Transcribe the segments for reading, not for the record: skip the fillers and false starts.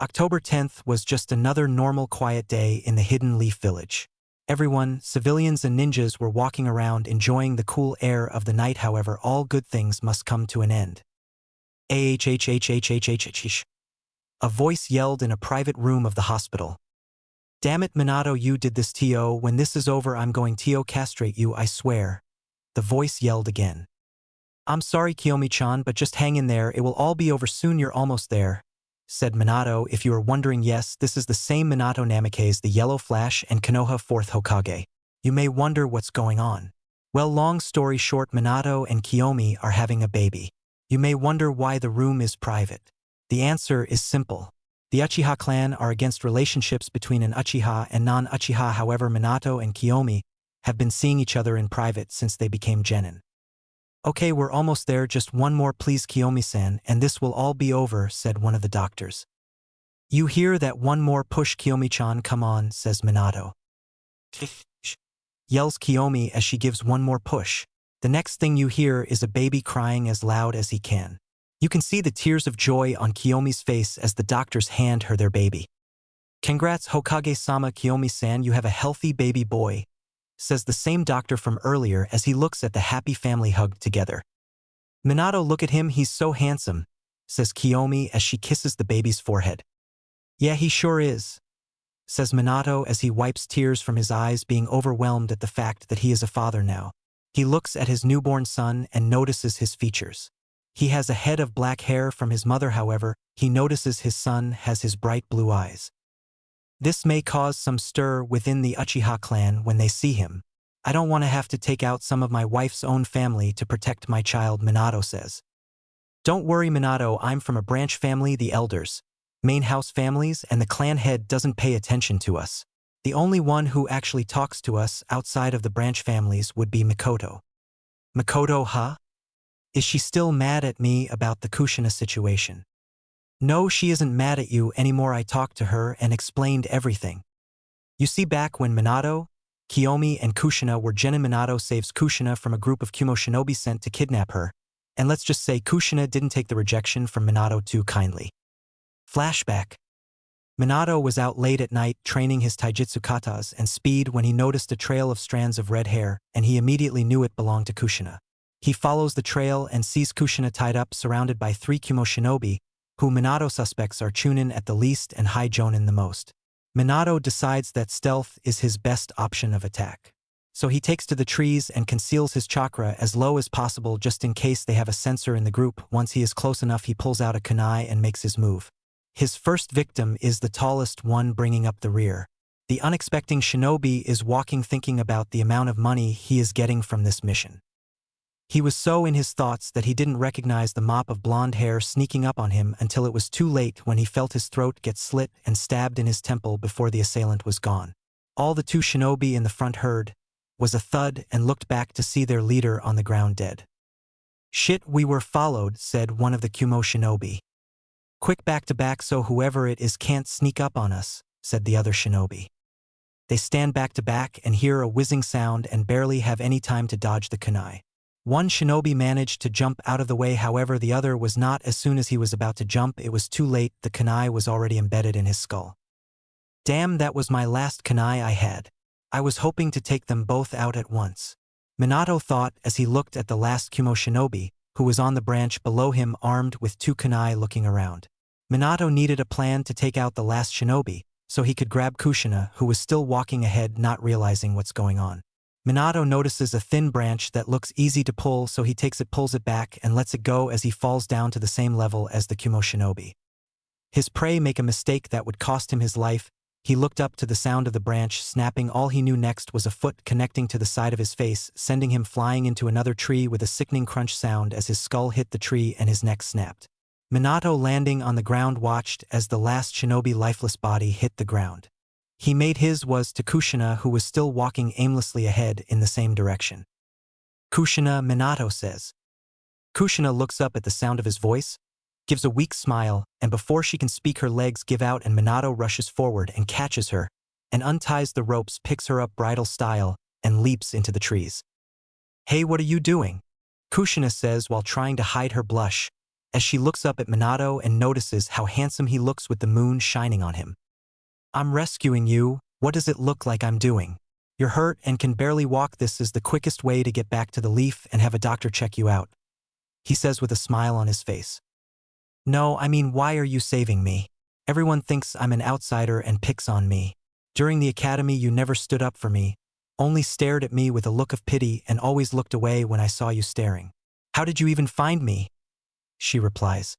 October 10th was just another normal quiet day in the Hidden Leaf Village. Everyone, civilians and ninjas, were walking around enjoying the cool air of the night. However, all good things must come to an end. AHHHHHHH. A voice yelled in a private room of the hospital. Damn it, Minato, you did this to. When this is over, I'm going to castrate you, I swear. The voice yelled again. I'm sorry, Kiyomi-chan, but just hang in there, it will all be over soon, you're almost there, said Minato. If you are wondering, yes, this is the same Minato Namikaze, the Yellow Flash and Konoha 4th Hokage. You may wonder what's going on. Well, long story short, Minato and Kiyomi are having a baby. You may wonder why the room is private. The answer is simple. The Uchiha clan are against relationships between an Uchiha and non-Uchiha. However, Minato and Kiyomi have been seeing each other in private since they became genin. Okay, we're almost there, just one more please, Kiyomi-san, and this will all be over, said one of the doctors. You hear that? One more push, Kiyomi-chan, come on, says Minato. Yells Kiyomi as she gives one more push. The next thing you hear is a baby crying as loud as he can. You can see the tears of joy on Kiyomi's face as the doctors hand her their baby. Congrats, Hokage-sama, Kiyomi-san, you have a healthy baby boy, says the same doctor from earlier as he looks at the happy family hugged together. Minato, look at him, he's so handsome, says Kiyomi as she kisses the baby's forehead. Yeah, he sure is, says Minato as he wipes tears from his eyes, being overwhelmed at the fact that he is a father now. He looks at his newborn son and notices his features. He has a head of black hair from his mother. However, he notices his son has his bright blue eyes. This may cause some stir within the Uchiha clan when they see him. I don't want to have to take out some of my wife's own family to protect my child, Minato says. Don't worry, Minato, I'm from a branch family, the elders, main house families, and the clan head doesn't pay attention to us. The only one who actually talks to us outside of the branch families would be Mikoto. Mikoto, huh? Is she still mad at me about the Kushina situation? No, she isn't mad at you anymore. I talked to her and explained everything. You see, back when Minato, Kiyomi, and Kushina were genin, Minato saves Kushina from a group of Kumo shinobi sent to kidnap her, and let's just say Kushina didn't take the rejection from Minato too kindly. Flashback. Minato was out late at night training his taijutsu katas and speed when he noticed a trail of strands of red hair, and he immediately knew it belonged to Kushina. He follows the trail and sees Kushina tied up, surrounded by 3 Kumo shinobi, who Minato suspects are Chunin at the least and High Jonin the most. Minato decides that stealth is his best option of attack. So he takes to the trees and conceals his chakra as low as possible just in case they have a sensor in the group. Once he is close enough, he pulls out a kunai and makes his move. His first victim is the tallest one, bringing up the rear. The unexpected shinobi is walking, thinking about the amount of money he is getting from this mission. He was so in his thoughts that he didn't recognize the mop of blonde hair sneaking up on him until it was too late, when he felt his throat get slit and stabbed in his temple before the assailant was gone. All the 2 shinobi in the front heard was a thud and looked back to see their leader on the ground dead. Shit, we were followed, said one of the Kumo shinobi. Quick, back to back so whoever it is can't sneak up on us, said the other shinobi. They stand back to back and hear a whizzing sound and barely have any time to dodge the kunai. One shinobi managed to jump out of the way, however the other was not. As soon as he was about to jump, it was too late, the kunai was already embedded in his skull. Damn, that was my last kunai I had. I was hoping to take them both out at once, Minato thought as he looked at the last Kumo shinobi, who was on the branch below him armed with 2 kunai looking around. Minato needed a plan to take out the last shinobi, so he could grab Kushina, who was still walking ahead, not realizing what's going on. Minato notices a thin branch that looks easy to pull, so he takes it, pulls it back, and lets it go as he falls down to the same level as the Kumo shinobi. His prey make a mistake that would cost him his life. He looked up to the sound of the branch snapping. All he knew next was a foot connecting to the side of his face, sending him flying into another tree with a sickening crunch sound as his skull hit the tree and his neck snapped. Minato, landing on the ground, watched as the last shinobi lifeless body hit the ground. He made his was to Kushina, who was still walking aimlessly ahead in the same direction. Kushina, Minato says. Kushina looks up at the sound of his voice, gives a weak smile, and before she can speak, her legs give out and Minato rushes forward and catches her, and unties the ropes, picks her up bridal style, and leaps into the trees. Hey, what are you doing? Kushina says while trying to hide her blush, as she looks up at Minato and notices how handsome he looks with the moon shining on him. I'm rescuing you, what does it look like I'm doing? You're hurt and can barely walk. This is the quickest way to get back to the Leaf and have a doctor check you out, he says with a smile on his face. No, I mean, why are you saving me? Everyone thinks I'm an outsider and picks on me. During the academy you never stood up for me, only stared at me with a look of pity and always looked away when I saw you staring. How did you even find me? She replies.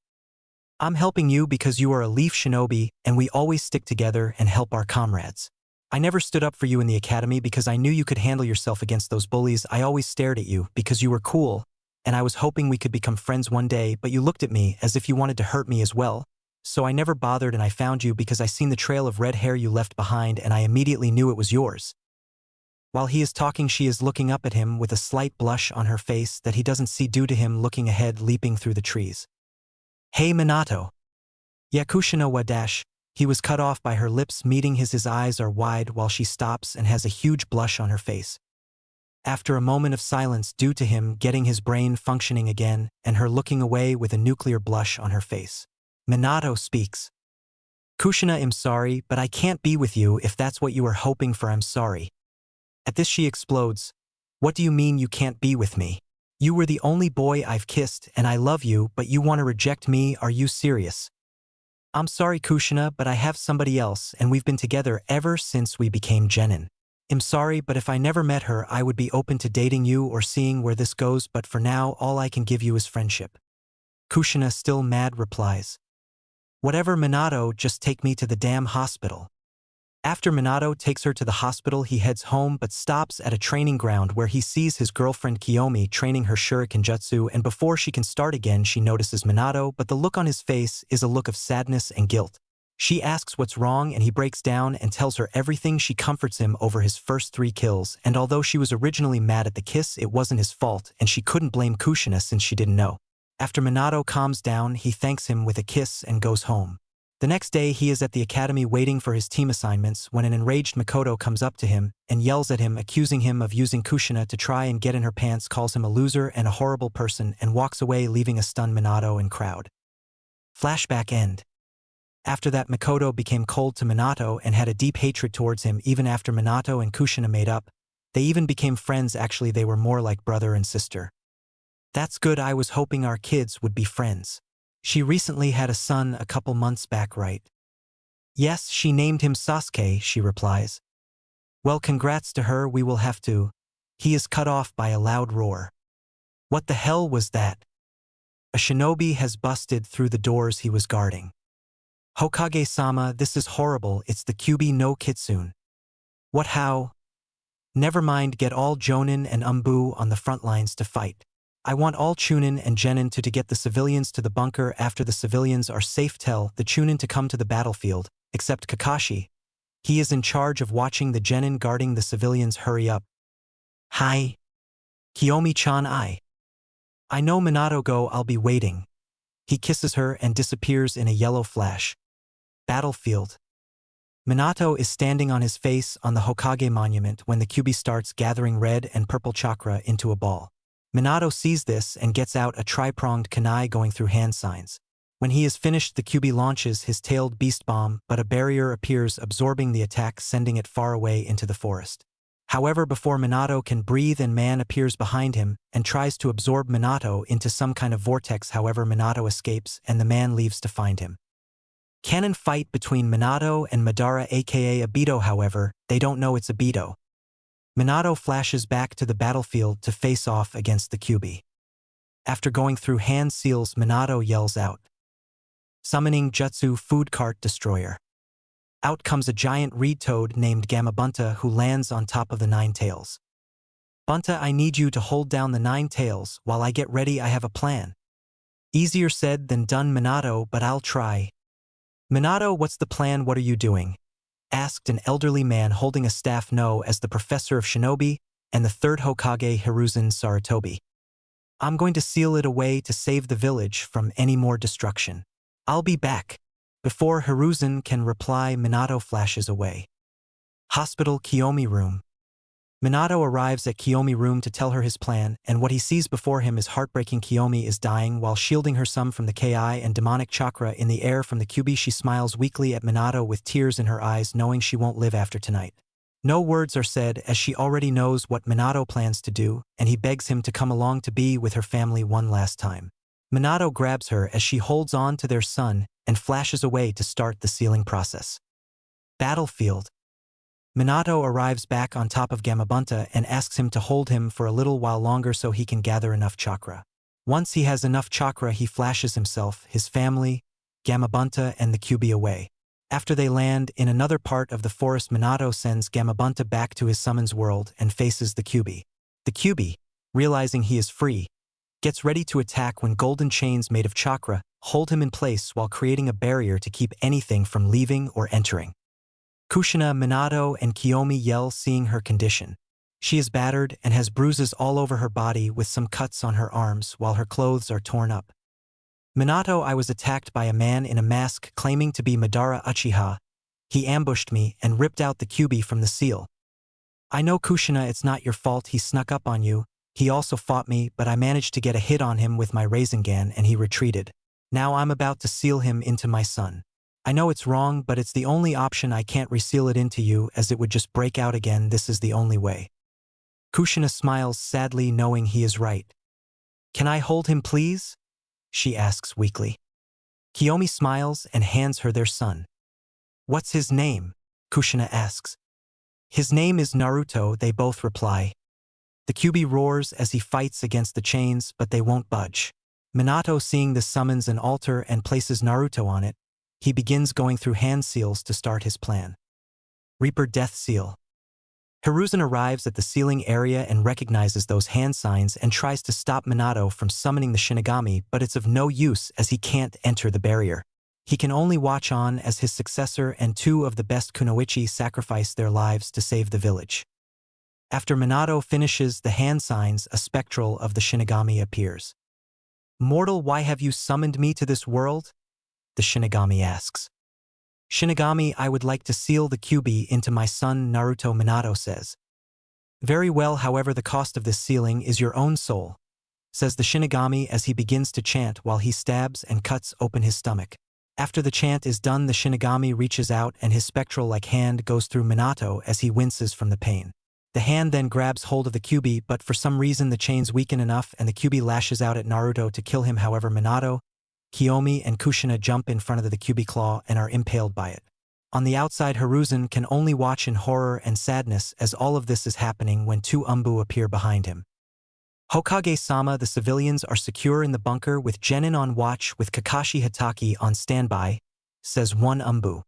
I'm helping you because you are a Leaf shinobi and we always stick together and help our comrades. I never stood up for you in the academy because I knew you could handle yourself against those bullies. I always stared at you because you were cool, and I was hoping we could become friends one day, but you looked at me as if you wanted to hurt me as well. So I never bothered and I found you because I seen the trail of red hair you left behind and I immediately knew it was yours. While he is talking, she is looking up at him with a slight blush on her face that he doesn't see due to him looking ahead leaping through the trees. Hey Minato. Yakushino wa dash. He was cut off by her lips meeting his eyes are wide while she stops and has a huge blush on her face. After a moment of silence due to him getting his brain functioning again and her looking away with a nuclear blush on her face, Minato speaks. Kushina, I'm sorry, but I can't be with you if that's what you are hoping for. I'm sorry. At this she explodes. What do you mean you can't be with me? You were the only boy I've kissed and I love you, but you want to reject me? Are you serious? I'm sorry Kushina, but I have somebody else and we've been together ever since we became genin. I'm sorry, but if I never met her I would be open to dating you or seeing where this goes, but for now all I can give you is friendship. Kushina, still mad, replies. Whatever Minato, just take me to the damn hospital. After Minato takes her to the hospital he heads home but stops at a training ground where he sees his girlfriend Kiyomi training her shuriken jutsu, and before she can start again she notices Minato, but the look on his face is a look of sadness and guilt. She asks what's wrong and he breaks down and tells her everything. She comforts him over his first 3 kills, and although she was originally mad at the kiss it wasn't his fault and she couldn't blame Kushina since she didn't know. After Minato calms down he thanks him with a kiss and goes home. The next day he is at the academy waiting for his team assignments when an enraged Makoto comes up to him and yells at him, accusing him of using Kushina to try and get in her pants, calls him a loser and a horrible person, and walks away leaving a stunned Minato and crowd. Flashback end. After that Makoto became cold to Minato and had a deep hatred towards him even after Minato and Kushina made up. They even became friends. Actually they were more like brother and sister. That's good, I was hoping our kids would be friends. She recently had a son a couple months back, right? Yes, she named him Sasuke, she replies. Well, congrats to her, we will have to. He is cut off by a loud roar. What the hell was that? A shinobi has busted through the doors he was guarding. Hokage-sama, this is horrible, it's the Kyuubi no Kitsune. What, how? Never mind, get all Jonin and Umbu on the front lines to fight. I want all Chunin and Genin to get the civilians to the bunker. After the civilians are safe, tell the Chunin to come to the battlefield, except Kakashi. He is in charge of watching the Genin guarding the civilians. Hurry up. Hi. Kiyomi-chan, I know Minato, go, I'll be waiting. He kisses her and disappears in a yellow flash. Battlefield. Minato is standing on his face on the Hokage monument when the Kyuubi starts gathering red and purple chakra into a ball. Minato sees this and gets out a tri-pronged kunai going through hand signs. When he is finished the Kyuubi launches his tailed beast bomb, but a barrier appears absorbing the attack, sending it far away into the forest. However, before Minato can breathe, a man appears behind him and tries to absorb Minato into some kind of vortex. However, Minato escapes and the man leaves to find him. Cannon fight between Minato and Madara aka Obito. However, they don't know it's Obito. Minato flashes back to the battlefield to face off against the Kyuubi. After going through hand seals, Minato yells out, summoning Jutsu Food Cart Destroyer. Out comes a giant reed toad named Gamabunta who lands on top of the 9 tails. Bunta, I need you to hold down the 9 tails while I get ready. I have a plan. Easier said than done, Minato, but I'll try. Minato, what's the plan? What are you doing? Asked an elderly man holding a staff known as the Professor of Shinobi and the 3rd Hokage Hiruzen Sarutobi. I'm going to seal it away to save the village from any more destruction. I'll be back. Before Hiruzen can reply, Minato flashes away. Hospital Kiyomi room. Minato arrives at Kiyomi's room to tell her his plan, and what he sees before him is heartbreaking. Kiyomi is dying while shielding her son from the Ki and demonic chakra in the air from the Kyuubi. She smiles weakly at Minato with tears in her eyes, knowing she won't live after tonight. No words are said as she already knows what Minato plans to do, and he begs him to come along to be with her family one last time. Minato grabs her as she holds on to their son and flashes away to start the sealing process. Battlefield. Minato arrives back on top of Gamabunta and asks him to hold him for a little while longer so he can gather enough chakra. Once he has enough chakra, he flashes himself, his family, Gamabunta, and the Kyuubi away. After they land in another part of the forest, Minato sends Gamabunta back to his summons world and faces the Kyuubi. The Kyuubi, realizing he is free, gets ready to attack when golden chains made of chakra hold him in place while creating a barrier to keep anything from leaving or entering. Kushina, Minato, and Kiyomi yell, seeing her condition. She is battered and has bruises all over her body with some cuts on her arms while her clothes are torn up. Minato, I was attacked by a man in a mask claiming to be Madara Uchiha. He ambushed me and ripped out the Kyuubi from the seal. I know, Kushina, it's not your fault. He snuck up on you. He also fought me, but I managed to get a hit on him with my Rasengan and he retreated. Now I'm about to seal him into my son. I know it's wrong, but it's the only option. I can't reseal it into you as it would just break out again. This is the only way. Kushina smiles sadly, knowing he is right. Can I hold him, please? She asks weakly. Kiyomi smiles and hands her their son. What's his name? Kushina asks. His name is Naruto, they both reply. The Kyuubi roars as he fights against the chains, but they won't budge. Minato, seeing this, summons an altar and places Naruto on it. He begins going through hand seals to start his plan. Reaper Death Seal. Hiruzen arrives at the sealing area and recognizes those hand signs and tries to stop Minato from summoning the Shinigami, but it's of no use as he can't enter the barrier. He can only watch on as his successor and two of the best kunoichi sacrifice their lives to save the village. After Minato finishes the hand signs, a spectral of the Shinigami appears. Mortal, why have you summoned me to this world? The Shinigami asks. Shinigami, I would like to seal the Kyuubi into my son Naruto, Minato says. Very well, however the cost of this sealing is your own soul, says the Shinigami as he begins to chant while he stabs and cuts open his stomach. After the chant is done, the Shinigami reaches out and his spectral-like hand goes through Minato as he winces from the pain. The hand then grabs hold of the Kyuubi, but for some reason the chains weaken enough and the Kyuubi lashes out at Naruto to kill him. However, Minato, Kiyomi, and Kushina jump in front of the Kyuubi claw and are impaled by it. On the outside, Hiruzen can only watch in horror and sadness as all of this is happening when two Umbu appear behind him. Hokage-sama, the civilians are secure in the bunker with Genin on watch with Kakashi Hatake on standby, says one Umbu.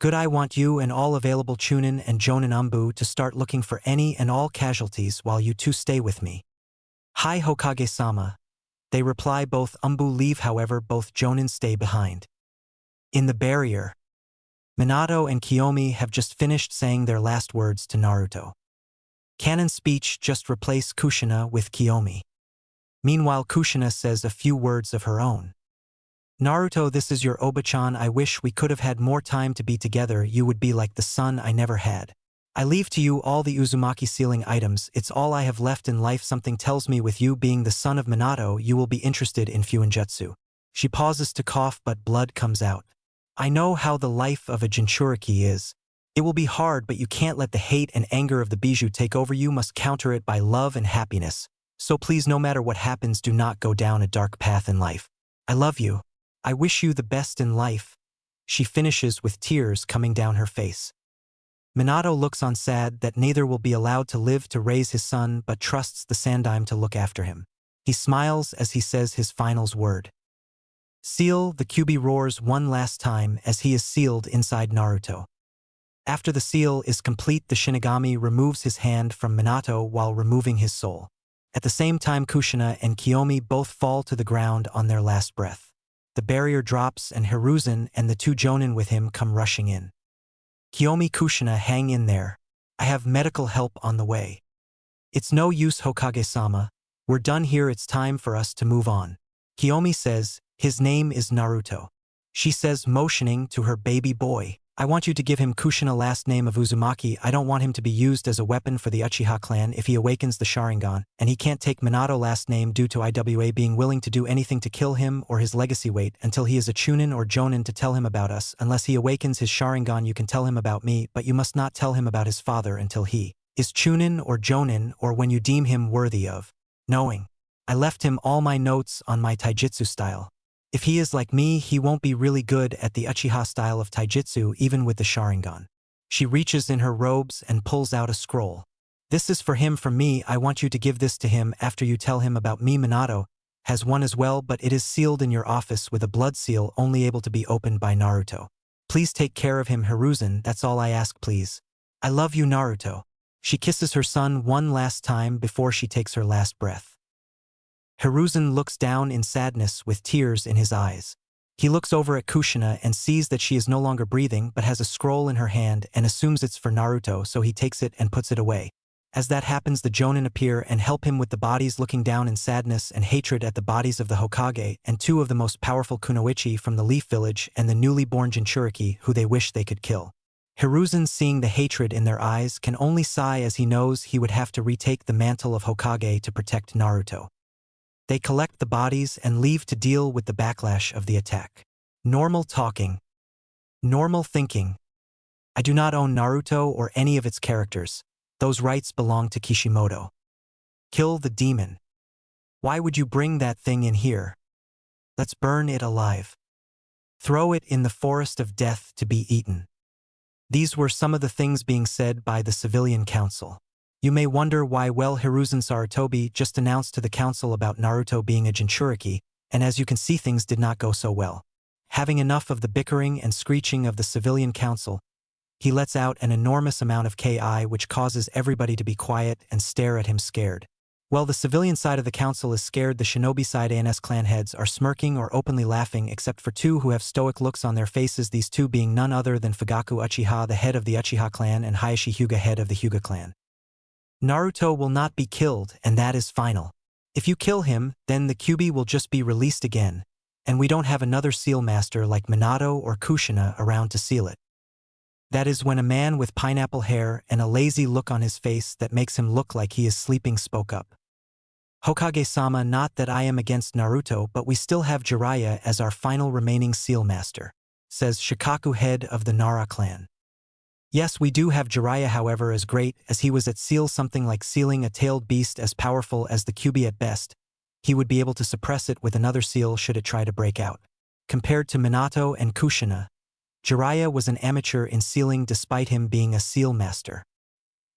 Good, I want you and all available Chunin and Jonin Umbu to start looking for any and all casualties while you two stay with me. Hi, Hokage-sama. They reply. Both Umbu leave, however both Jonin stay behind. In the barrier, Minato and Kiyomi have just finished saying their last words to Naruto. Canon speech just replace Kushina with Kiyomi. Meanwhile, Kushina says a few words of her own. Naruto, this is your Oba-chan. I wish we could have had more time to be together. You would be like the son I never had. I leave to you all the Uzumaki sealing items. It's all I have left in life. Something tells me with you being the son of Minato, you will be interested in Fuinjutsu. She pauses to cough, but blood comes out. I know how the life of a Jinchuriki is. It will be hard, but you can't let the hate and anger of the Bijou take over. You must counter it by love and happiness. So please, no matter what happens, do not go down a dark path in life. I love you. I wish you the best in life. She finishes with tears coming down her face. Minato looks on, sad that neither will be allowed to live to raise his son, but trusts the Sandaime to look after him. He smiles as he says his finals word. Seal. The Kyuubi roars one last time as he is sealed inside Naruto. After the seal is complete, the Shinigami removes his hand from Minato while removing his soul. At the same time, Kushina and Kiyomi both fall to the ground on their last breath. The barrier drops and Hiruzen and the two Jonin with him come rushing in. Kiyomi, Kushina, hang in there. I have medical help on the way. It's no use, Hokage-sama. We're done here. It's time for us to move on. Kiyomi says, his name is Naruto. She says, motioning to her baby boy. I want you to give him Kushina last name of Uzumaki. I don't want him to be used as a weapon for the Uchiha clan if he awakens the Sharingan, and he can't take Minato last name due to IWA being willing to do anything to kill him or his legacy wait until he is a Chunin or Jonin to tell him about us. Unless he awakens his Sharingan you can tell him about me, but you must not tell him about his father until he is Chunin or Jonin or when you deem him worthy of knowing. I left him all my notes on my taijutsu style. If he is like me, he won't be really good at the Uchiha style of taijutsu even with the Sharingan. She reaches in her robes and pulls out a scroll. This is for him from me. I want you to give this to him after you tell him about me. Minato has one as well, but it is sealed in your office with a blood seal only able to be opened by Naruto. Please take care of him, Hiruzen, that's all I ask, please. I love you, Naruto. She kisses her son one last time before she takes her last breath. Hiruzen looks down in sadness with tears in his eyes. He looks over at Kushina and sees that she is no longer breathing but has a scroll in her hand and assumes it's for Naruto, so he takes it and puts it away. As that happens, the Jonin appear and help him with the bodies, looking down in sadness and hatred at the bodies of the Hokage and two of the most powerful kunoichi from the Leaf Village and the newly born Jinchuriki who they wish they could kill. Hiruzen, seeing the hatred in their eyes, can only sigh as he knows he would have to retake the mantle of Hokage to protect Naruto. They collect the bodies and leave to deal with the backlash of the attack. Normal talking. Normal thinking. I do not own Naruto or any of its characters. Those rights belong to Kishimoto. Kill the demon. Why would you bring that thing in here? Let's burn it alive. Throw it in the forest of death to be eaten. These were some of the things being said by the civilian council. You may wonder why. Well, Hiruzen Sarutobi just announced to the council about Naruto being a Jinchuriki, and as you can see things did not go so well. Having enough of the bickering and screeching of the civilian council, he lets out an enormous amount of Ki which causes everybody to be quiet and stare at him scared. While the civilian side of the council is scared, the shinobi side ANS clan heads are smirking or openly laughing except for two who have stoic looks on their faces, these two being none other than Fugaku Uchiha, the head of the Uchiha clan, and Hayashi Hyuga, head of the Hyuga clan. Naruto will not be killed, and that is final. If you kill him, then the Kyuubi will just be released again, and we don't have another seal master like Minato or Kushina around to seal it. That is when a man with pineapple hair and a lazy look on his face that makes him look like he is sleeping spoke up. Hokage-sama, not that I am against Naruto, but we still have Jiraiya as our final remaining seal master, says Shikaku, head of the Nara clan. Yes, we do have Jiraiya, however, as great as he was at seal something like sealing a tailed beast as powerful as the Kyuubi at best, he would be able to suppress it with another seal should it try to break out. Compared to Minato and Kushina, Jiraiya was an amateur in sealing despite him being a seal master.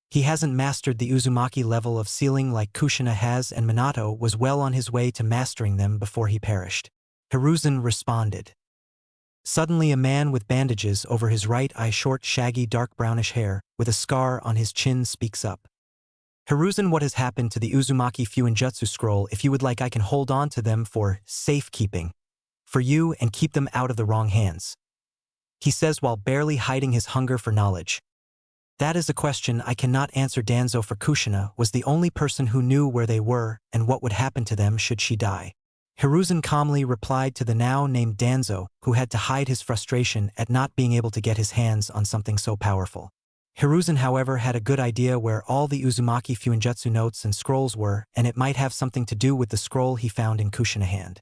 He hasn't mastered the Uzumaki level of sealing like Kushina has, and Minato was well on his way to mastering them before he perished. Hiruzen responded. Suddenly a man with bandages over his right eye, short, shaggy, dark brownish hair, with a scar on his chin, speaks up. Hiruzen, what has happened to the Uzumaki Fuinjutsu scroll? If you would like, I can hold on to them for safekeeping. For you, and keep them out of the wrong hands. He says while barely hiding his hunger for knowledge. That is a question I cannot answer. Danzo, for Kushina was the only person who knew where they were and what would happen to them should she die. Hiruzen calmly replied to the now named Danzo, who had to hide his frustration at not being able to get his hands on something so powerful. Hiruzen, however, had a good idea where all the Uzumaki Fuinjutsu notes and scrolls were, and it might have something to do with the scroll he found in Kushina's hand.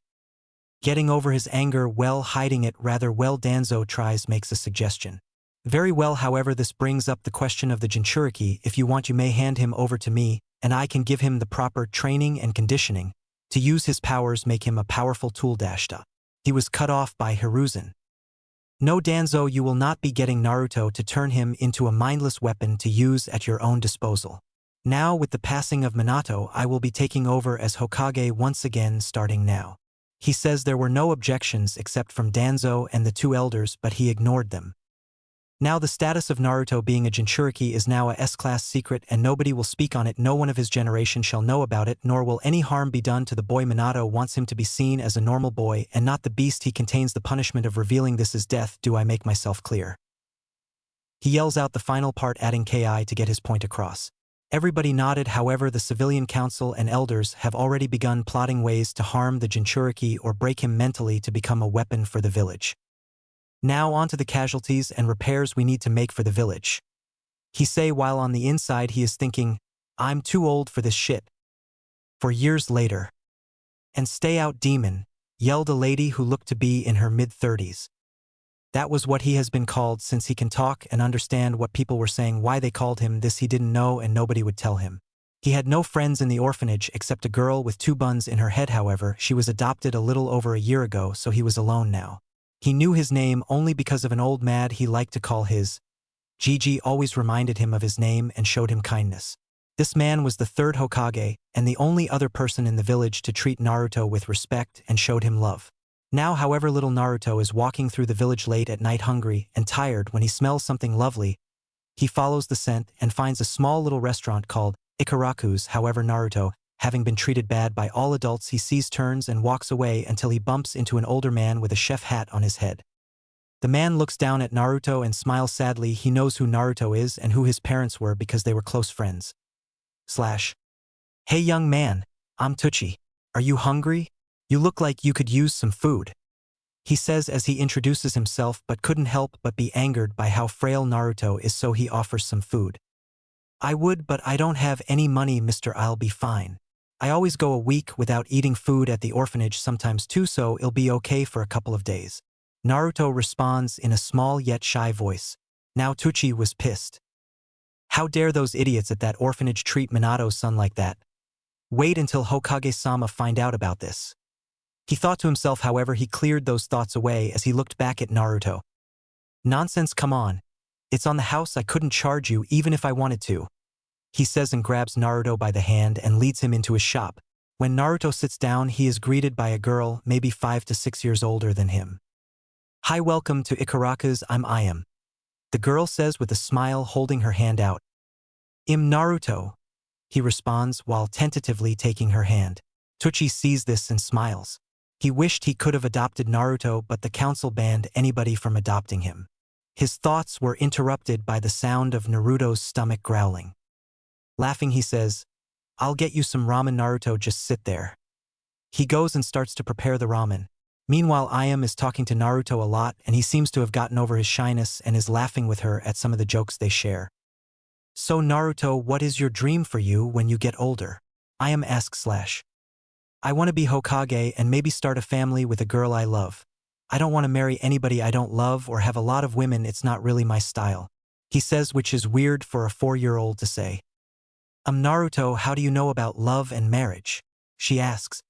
Getting over his anger, well, hiding it rather well, Danzo makes a suggestion. Very well, however, this brings up the question of the Jinchuriki. If you want, you may hand him over to me, and I can give him the proper training and conditioning to use his powers, make him a powerful tool. He was cut off by Hiruzen. No, Danzo, you will not be getting Naruto to turn him into a mindless weapon to use at your own disposal. Now, with the passing of Minato, I will be taking over as Hokage once again, starting now. He says there were no objections except from Danzo and the two elders, but he ignored them. Now the status of Naruto being a Jinchuriki is now a S-class secret, and nobody will speak on it. No one of his generation shall know about it, nor will any harm be done to the boy. Minato wants him to be seen as a normal boy and not the beast he contains. The punishment of revealing this is death. Do I make myself clear? He yells out the final part, adding Ki to get his point across. Everybody nodded. However, the civilian council and elders have already begun plotting ways to harm the Jinchuriki or break him mentally to become a weapon for the village. Now on to the casualties and repairs we need to make for the village. He say while on the inside he is thinking, I'm too old for this shit. For years later. And stay out demon, yelled a lady who looked to be in her mid-30s. That was what he has been called since he can talk and understand what people were saying. Why they called him this he didn't know and nobody would tell him. He had no friends in the orphanage except a girl with 2 buns in her head. However, she was adopted a little over a year ago, so he was alone now. He knew his name only because of an old man he liked to call his. Gigi always reminded him of his name and showed him kindness. This man was the 3rd Hokage and the only other person in the village to treat Naruto with respect and showed him love. Now, however, little Naruto is walking through the village late at night hungry and tired when he smells something lovely. He follows the scent and finds a small little restaurant called Ikaraku's. However, Naruto, having been treated bad by all adults, he sees, turns and walks away until he bumps into an older man with a chef hat on his head. The man looks down at Naruto and smiles sadly. He knows who Naruto is and who his parents were because they were close friends. Hey young man, I'm Tucci. Are you hungry? You look like you could use some food. He says as he introduces himself, but couldn't help but be angered by how frail Naruto is, so he offers some food. I would, but I don't have any money, mister. I'll be fine. I always go a week without eating food at the orphanage, sometimes 2, so it'll be okay for a couple of days. Naruto responds in a small yet shy voice. Now Tucci was pissed. How dare those idiots at that orphanage treat Minato's son like that? Wait until Hokage-sama find out about this. He thought to himself. However, he cleared those thoughts away as he looked back at Naruto. Nonsense, come on. It's on the house. I couldn't charge you even if I wanted to. He says and grabs Naruto by the hand and leads him into his shop. When Naruto sits down, he is greeted by a girl, maybe 5 to 6 years older than him. Hi, welcome to Ikaraku's. I'm Ayam. The girl says with a smile, holding her hand out. Naruto, he responds while tentatively taking her hand. Tucci sees this and smiles. He wished he could have adopted Naruto, but the council banned anybody from adopting him. His thoughts were interrupted by the sound of Naruto's stomach growling. Laughing, he says, I'll get you some ramen. Naruto, just sit there. He goes and starts to prepare the ramen. Meanwhile, Ayam is talking to Naruto a lot, and he seems to have gotten over his shyness and is laughing with her at some of the jokes they share. So Naruto, what is your dream for you when you get older? Ayam asks. I want to be Hokage and maybe start a family with a girl I love. I don't want to marry anybody I don't love or have a lot of women. It's not really my style. He says, which is weird for a 4-year-old to say. Naruto, how do you know about love and marriage? She asks.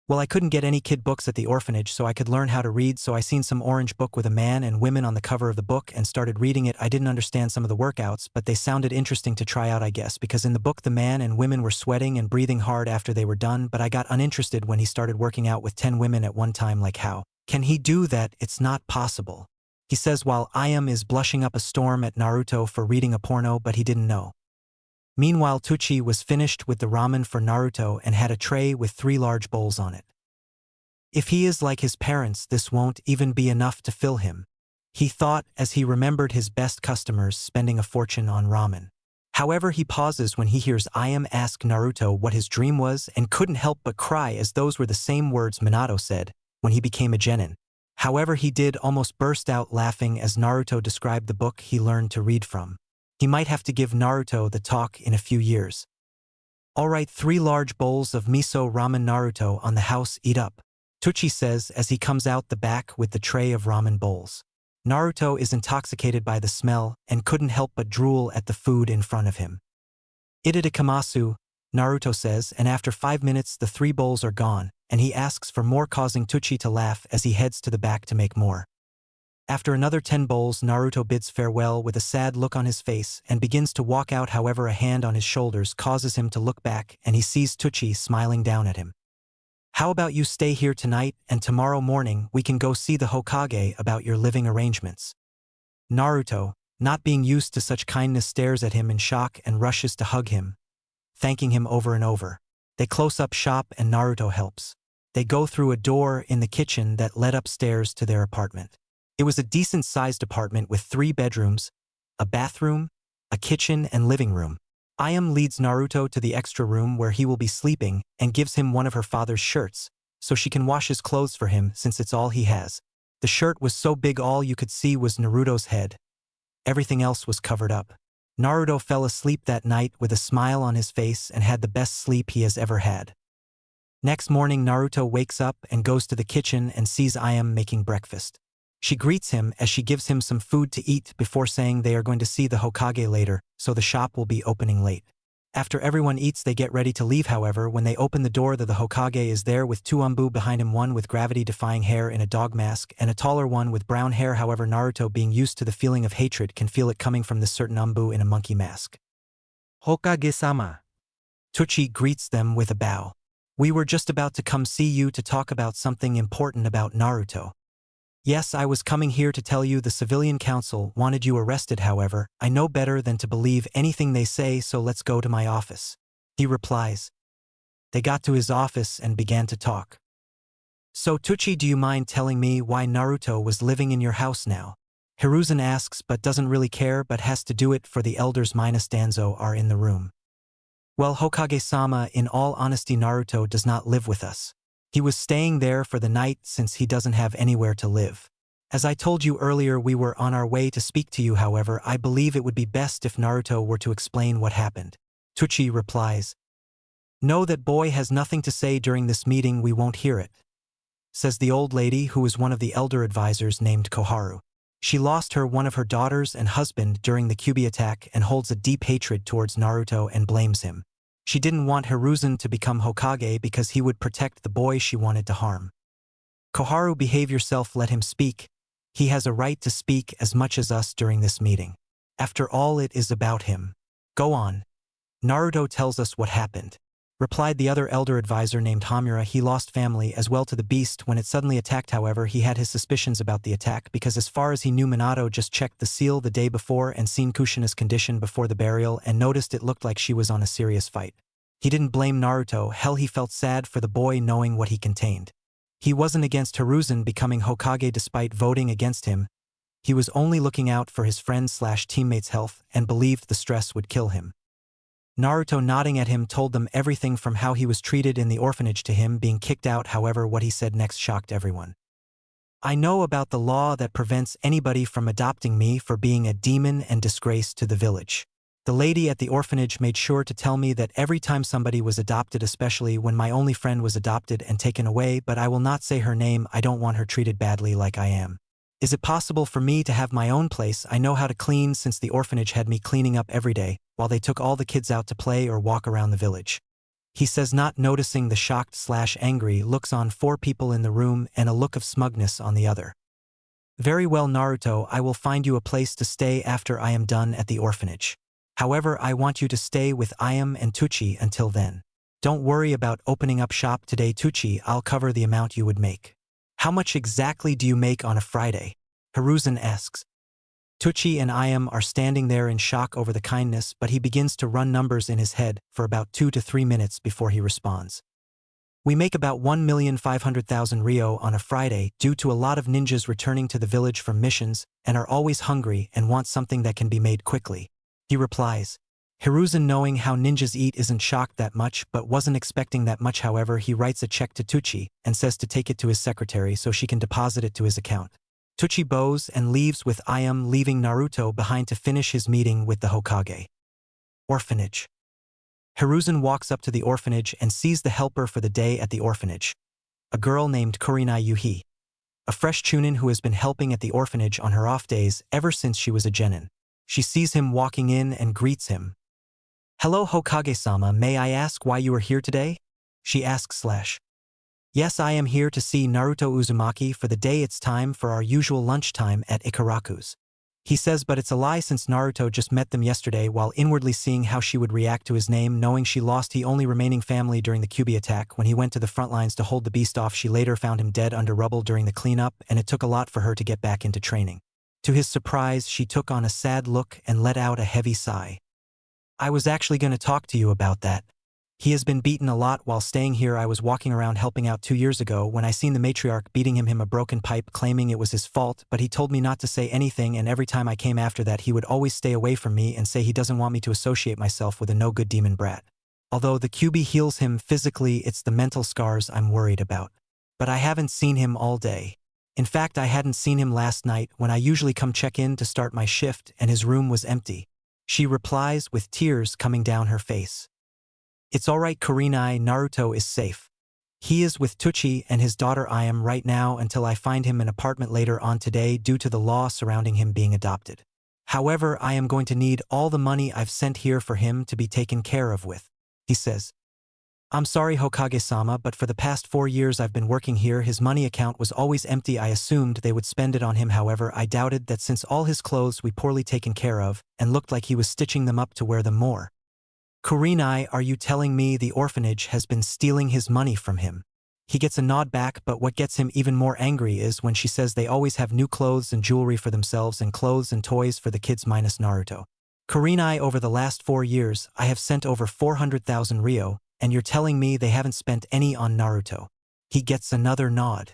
Well, I couldn't get any kid books at the orphanage, so I could learn how to read, so I seen some orange book with a man and women on the cover of the book and started reading it. I didn't understand some of the workouts, but they sounded interesting to try out, I guess, because in the book the man and women were sweating and breathing hard after they were done, but I got uninterested when he started working out with 10 women at one time. Like, how can he do that? It's not possible. He says while Ayam is blushing up a storm at Naruto for reading a porno, but he didn't know. Meanwhile, Tucci was finished with the ramen for Naruto and had a tray with 3 large bowls on it. If he is like his parents, this won't even be enough to fill him, he thought as he remembered his best customers spending a fortune on ramen. However, he pauses when he hears Ayam ask Naruto what his dream was and couldn't help but cry, as those were the same words Minato said when he became a genin. However, he did almost burst out laughing as Naruto described the book he learned to read from. He might have to give Naruto the talk in a few years. Alright, 3 large bowls of miso ramen. Naruto, on the house, eat up, Tucci says as he comes out the back with the tray of ramen bowls. Naruto is intoxicated by the smell and couldn't help but drool at the food in front of him. Itadakamasu, Naruto says, and after 5 minutes the 3 bowls are gone, and he asks for more, causing Tucci to laugh as he heads to the back to make more. After another 10 bowls, Naruto bids farewell with a sad look on his face and begins to walk out. However, a hand on his shoulders causes him to look back and he sees Tucci smiling down at him. How about you stay here tonight and tomorrow morning we can go see the Hokage about your living arrangements? Naruto, not being used to such kindness, stares at him in shock and rushes to hug him, thanking him over and over. They close up shop and Naruto helps. They go through a door in the kitchen that led upstairs to their apartment. It was a decent-sized apartment with 3 bedrooms, a bathroom, a kitchen, and living room. Ayam leads Naruto to the extra room where he will be sleeping and gives him one of her father's shirts, so she can wash his clothes for him since it's all he has. The shirt was so big all you could see was Naruto's head. Everything else was covered up. Naruto fell asleep that night with a smile on his face and had the best sleep he has ever had. Next morning Naruto wakes up and goes to the kitchen and sees Ayam making breakfast. She greets him as she gives him some food to eat before saying they are going to see the Hokage later, so the shop will be opening late. After everyone eats they get ready to leave. However, when they open the door the Hokage is there with two Umbu behind him, one with gravity-defying hair in a dog mask and a taller one with brown hair. However, Naruto, being used to the feeling of hatred, can feel it coming from this certain Umbu in a monkey mask. Hokage-sama. Tucci greets them with a bow. We were just about to come see you to talk about something important about Naruto. Yes, I was coming here to tell you the civilian council wanted you arrested. However, I know better than to believe anything they say, so let's go to my office. He replies. They got to his office and began to talk. So Tucci, do you mind telling me why Naruto was living in your house now? Hiruzen asks but doesn't really care, but has to do it for the elders minus Danzo are in the room. Well, Hokage-sama, in all honesty Naruto does not live with us. He was staying there for the night since he doesn't have anywhere to live. As I told you earlier, we were on our way to speak to you. However, I believe it would be best if Naruto were to explain what happened. Tucci replies. No, that boy has nothing to say during this meeting, we won't hear it. Says the old lady who is one of the elder advisors named Koharu. She lost one of her daughters and husband during the Kyuubi attack and holds a deep hatred towards Naruto and blames him. She didn't want Hiruzen to become Hokage because he would protect the boy she wanted to harm. Koharu, behave yourself, let him speak. He has a right to speak as much as us during this meeting. After all, it is about him. Go on. Naruto tells us what happened. Replied the other elder advisor named Hamura. He lost family as well to the beast when it suddenly attacked. However, he had his suspicions about the attack because as far as he knew, Minato just checked the seal the day before and seen Kushina's condition before the burial and noticed it looked like she was on a serious fight. He didn't blame Naruto. Hell, he felt sad for the boy knowing what he contained. He wasn't against Hiruzen becoming Hokage despite voting against him. He was only looking out for his friends/teammates' health and believed the stress would kill him. Naruto, nodding at him, told them everything from how he was treated in the orphanage to him being kicked out. However, what he said next shocked everyone. I know about the law that prevents anybody from adopting me for being a demon and disgrace to the village. The lady at the orphanage made sure to tell me that every time somebody was adopted, especially when my only friend was adopted and taken away, but I will not say her name, I don't want her treated badly like I am. Is it possible for me to have my own place? I know how to clean since the orphanage had me cleaning up every day, while they took all the kids out to play or walk around the village. He says, not noticing the shocked/angry looks on four people in the room and a look of smugness on the other. Very well, Naruto, I will find you a place to stay after I am done at the orphanage. However, I want you to stay with Ayam and Tucci until then. Don't worry about opening up shop today, Tucci, I'll cover the amount you would make. How much exactly do you make on a Friday? Hiruzen asks. Tucci and Ayam are standing there in shock over the kindness, but he begins to run numbers in his head for about 2 to 3 minutes before he responds. We make about 1,500,000 Ryo on a Friday due to a lot of ninjas returning to the village from missions and are always hungry and want something that can be made quickly. He replies. Hiruzen, knowing how ninjas eat, isn't shocked that much but wasn't expecting that much. However, he writes a check to Tucci and says to take it to his secretary so she can deposit it to his account. Tucci bows and leaves with Ayam, leaving Naruto behind to finish his meeting with the Hokage. Orphanage. Hiruzen walks up to the orphanage and sees the helper for the day at the orphanage, a girl named Kurinai Yuhi, a fresh Chunin who has been helping at the orphanage on her off days ever since she was a genin. She sees him walking in and greets him. Hello, Hokage-sama, may I ask why you are here today? She asks. Yes, I am here to see Naruto Uzumaki for the day. It's time for our usual lunchtime at Ikaraku's. He says, but it's a lie since Naruto just met them yesterday. While inwardly seeing how she would react to his name, knowing she lost the only remaining family during the Kyuubi attack when he went to the front lines to hold the beast off. She later found him dead under rubble during the cleanup, and it took a lot for her to get back into training. To his surprise, she took on a sad look and let out a heavy sigh. I was actually going to talk to you about that. He has been beaten a lot while staying here. I was walking around helping out 2 years ago when I seen the matriarch beating him a broken pipe, claiming it was his fault, but he told me not to say anything, and every time I came after that he would always stay away from me and say he doesn't want me to associate myself with a no-good demon brat. Although the Kyuubi heals him physically, it's the mental scars I'm worried about. But I haven't seen him all day. In fact, I hadn't seen him last night when I usually come check in to start my shift and his room was empty. She replies with tears coming down her face. It's alright Kurenai, Naruto is safe. He is with Tucci and his daughter. I am right now until I find him an apartment later on today due to the law surrounding him being adopted. However, I am going to need all the money I've sent here for him to be taken care of with, he says. I'm sorry Hokage-sama, but for the past 4 years I've been working here, his money account was always empty. I assumed they would spend it on him. However, I doubted that since all his clothes we poorly taken care of and looked like he was stitching them up to wear them more. Kurenai, are you telling me the orphanage has been stealing his money from him? He gets a nod back, but what gets him even more angry is when she says they always have new clothes and jewelry for themselves and clothes and toys for the kids minus Naruto. Kurenai, over the last 4 years, I have sent over 400,000 Ryo, and you're telling me they haven't spent any on Naruto. He gets another nod.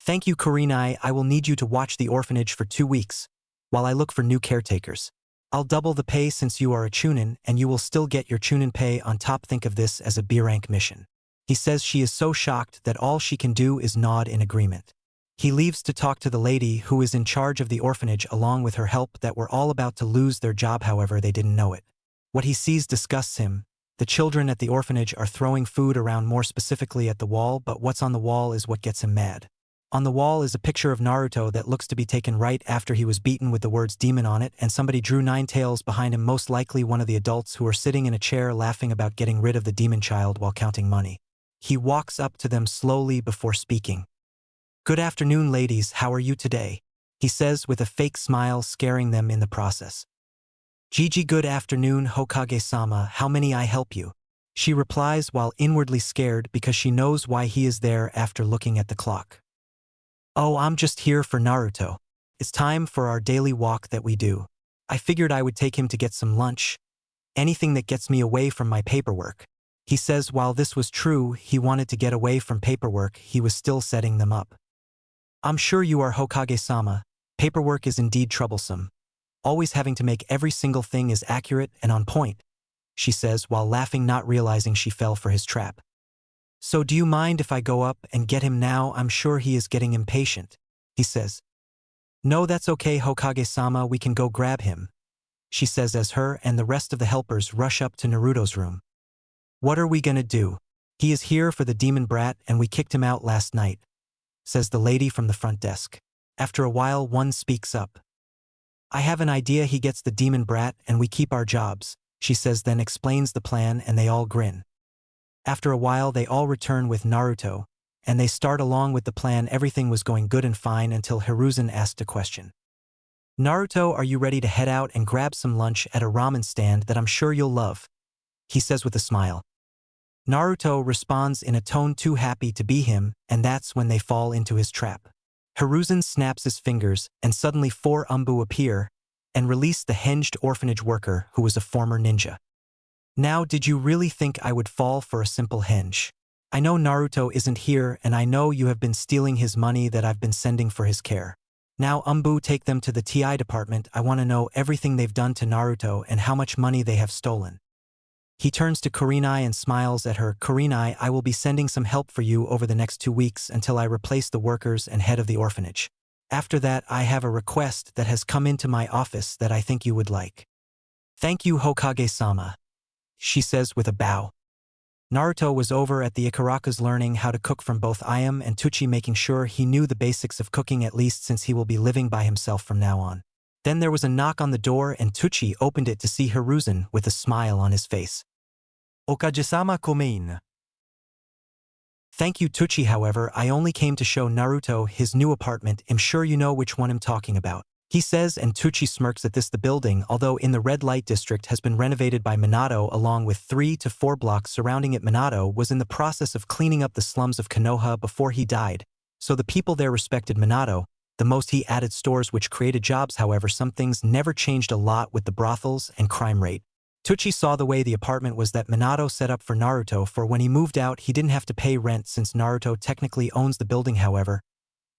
Thank you Kurenai, I will need you to watch the orphanage for 2 weeks, while I look for new caretakers. I'll double the pay since you are a Chunin, and you will still get your Chunin pay on top. Think of this as a B-rank mission. He says she is so shocked that all she can do is nod in agreement. He leaves to talk to the lady who is in charge of the orphanage along with her help that were all about to lose their job. However, they didn't know it. What he sees disgusts him. The children at the orphanage are throwing food around, more specifically at the wall, but what's on the wall is what gets him mad. On the wall is a picture of Naruto that looks to be taken right after he was beaten with the words demon on it, and somebody drew 9 tails behind him, most likely one of the adults who are sitting in a chair laughing about getting rid of the demon child while counting money. He walks up to them slowly before speaking. Good afternoon ladies, how are you today? He says with a fake smile, scaring them in the process. Gigi, good afternoon Hokage-sama, how may I help you? She replies while inwardly scared because she knows why he is there after looking at the clock. Oh, I'm just here for Naruto. It's time for our daily walk that we do. I figured I would take him to get some lunch. Anything that gets me away from my paperwork. He says while this was true, he wanted to get away from paperwork, he was still setting them up. I'm sure you are Hokage-sama. Paperwork is indeed troublesome. Always having to make every single thing is accurate and on point, she says while laughing, not realizing she fell for his trap. So do you mind if I go up and get him now? I'm sure he is getting impatient, he says. No, that's okay Hokage-sama, we can go grab him, she says as her and the rest of the helpers rush up to Naruto's room. What are we gonna do? He is here for the demon brat and we kicked him out last night, says the lady from the front desk. After a while, one speaks up. I have an idea, he gets the demon brat and we keep our jobs, she says, then explains the plan and they all grin. After a while they all return with Naruto, and they start along with the plan. Everything was going good and fine until Hiruzen asked a question. Naruto, are you ready to head out and grab some lunch at a ramen stand that I'm sure you'll love? He says with a smile. Naruto responds in a tone too happy to be him, and that's when they fall into his trap. Hiruzen snaps his fingers, and suddenly 4 Umbu appear and release the hinged orphanage worker who was a former ninja. Now, did you really think I would fall for a simple hinge? I know Naruto isn't here, and I know you have been stealing his money that I've been sending for his care. Now, Umbu, take them to the TI department. I want to know everything they've done to Naruto and how much money they have stolen. He turns to Kurenai and smiles at her. Kurenai, I will be sending some help for you over the next 2 weeks until I replace the workers and head of the orphanage. After that, I have a request that has come into my office that I think you would like. Thank you, Hokage-sama, she says with a bow. Naruto was over at the Ikarakas learning how to cook from both Ayam and Tucci, making sure he knew the basics of cooking at least since he will be living by himself from now on. Then there was a knock on the door and Tucci opened it to see Hiruzen with a smile on his face. Okage-sama komein. Thank you Tucci, however, I only came to show Naruto his new apartment. I'm sure you know which one I'm talking about, he says, and Tucci smirks at this. The building, although in the red light district, has been renovated by Minato along with 3 to 4 blocks surrounding it. Minato was in the process of cleaning up the slums of Konoha before he died, so the people there respected Minato. The most he added stores which created jobs. However, some things never changed a lot with the brothels and crime rate. Tucci saw the way the apartment was that Minato set up for Naruto, for when he moved out he didn't have to pay rent since Naruto technically owns the building. However,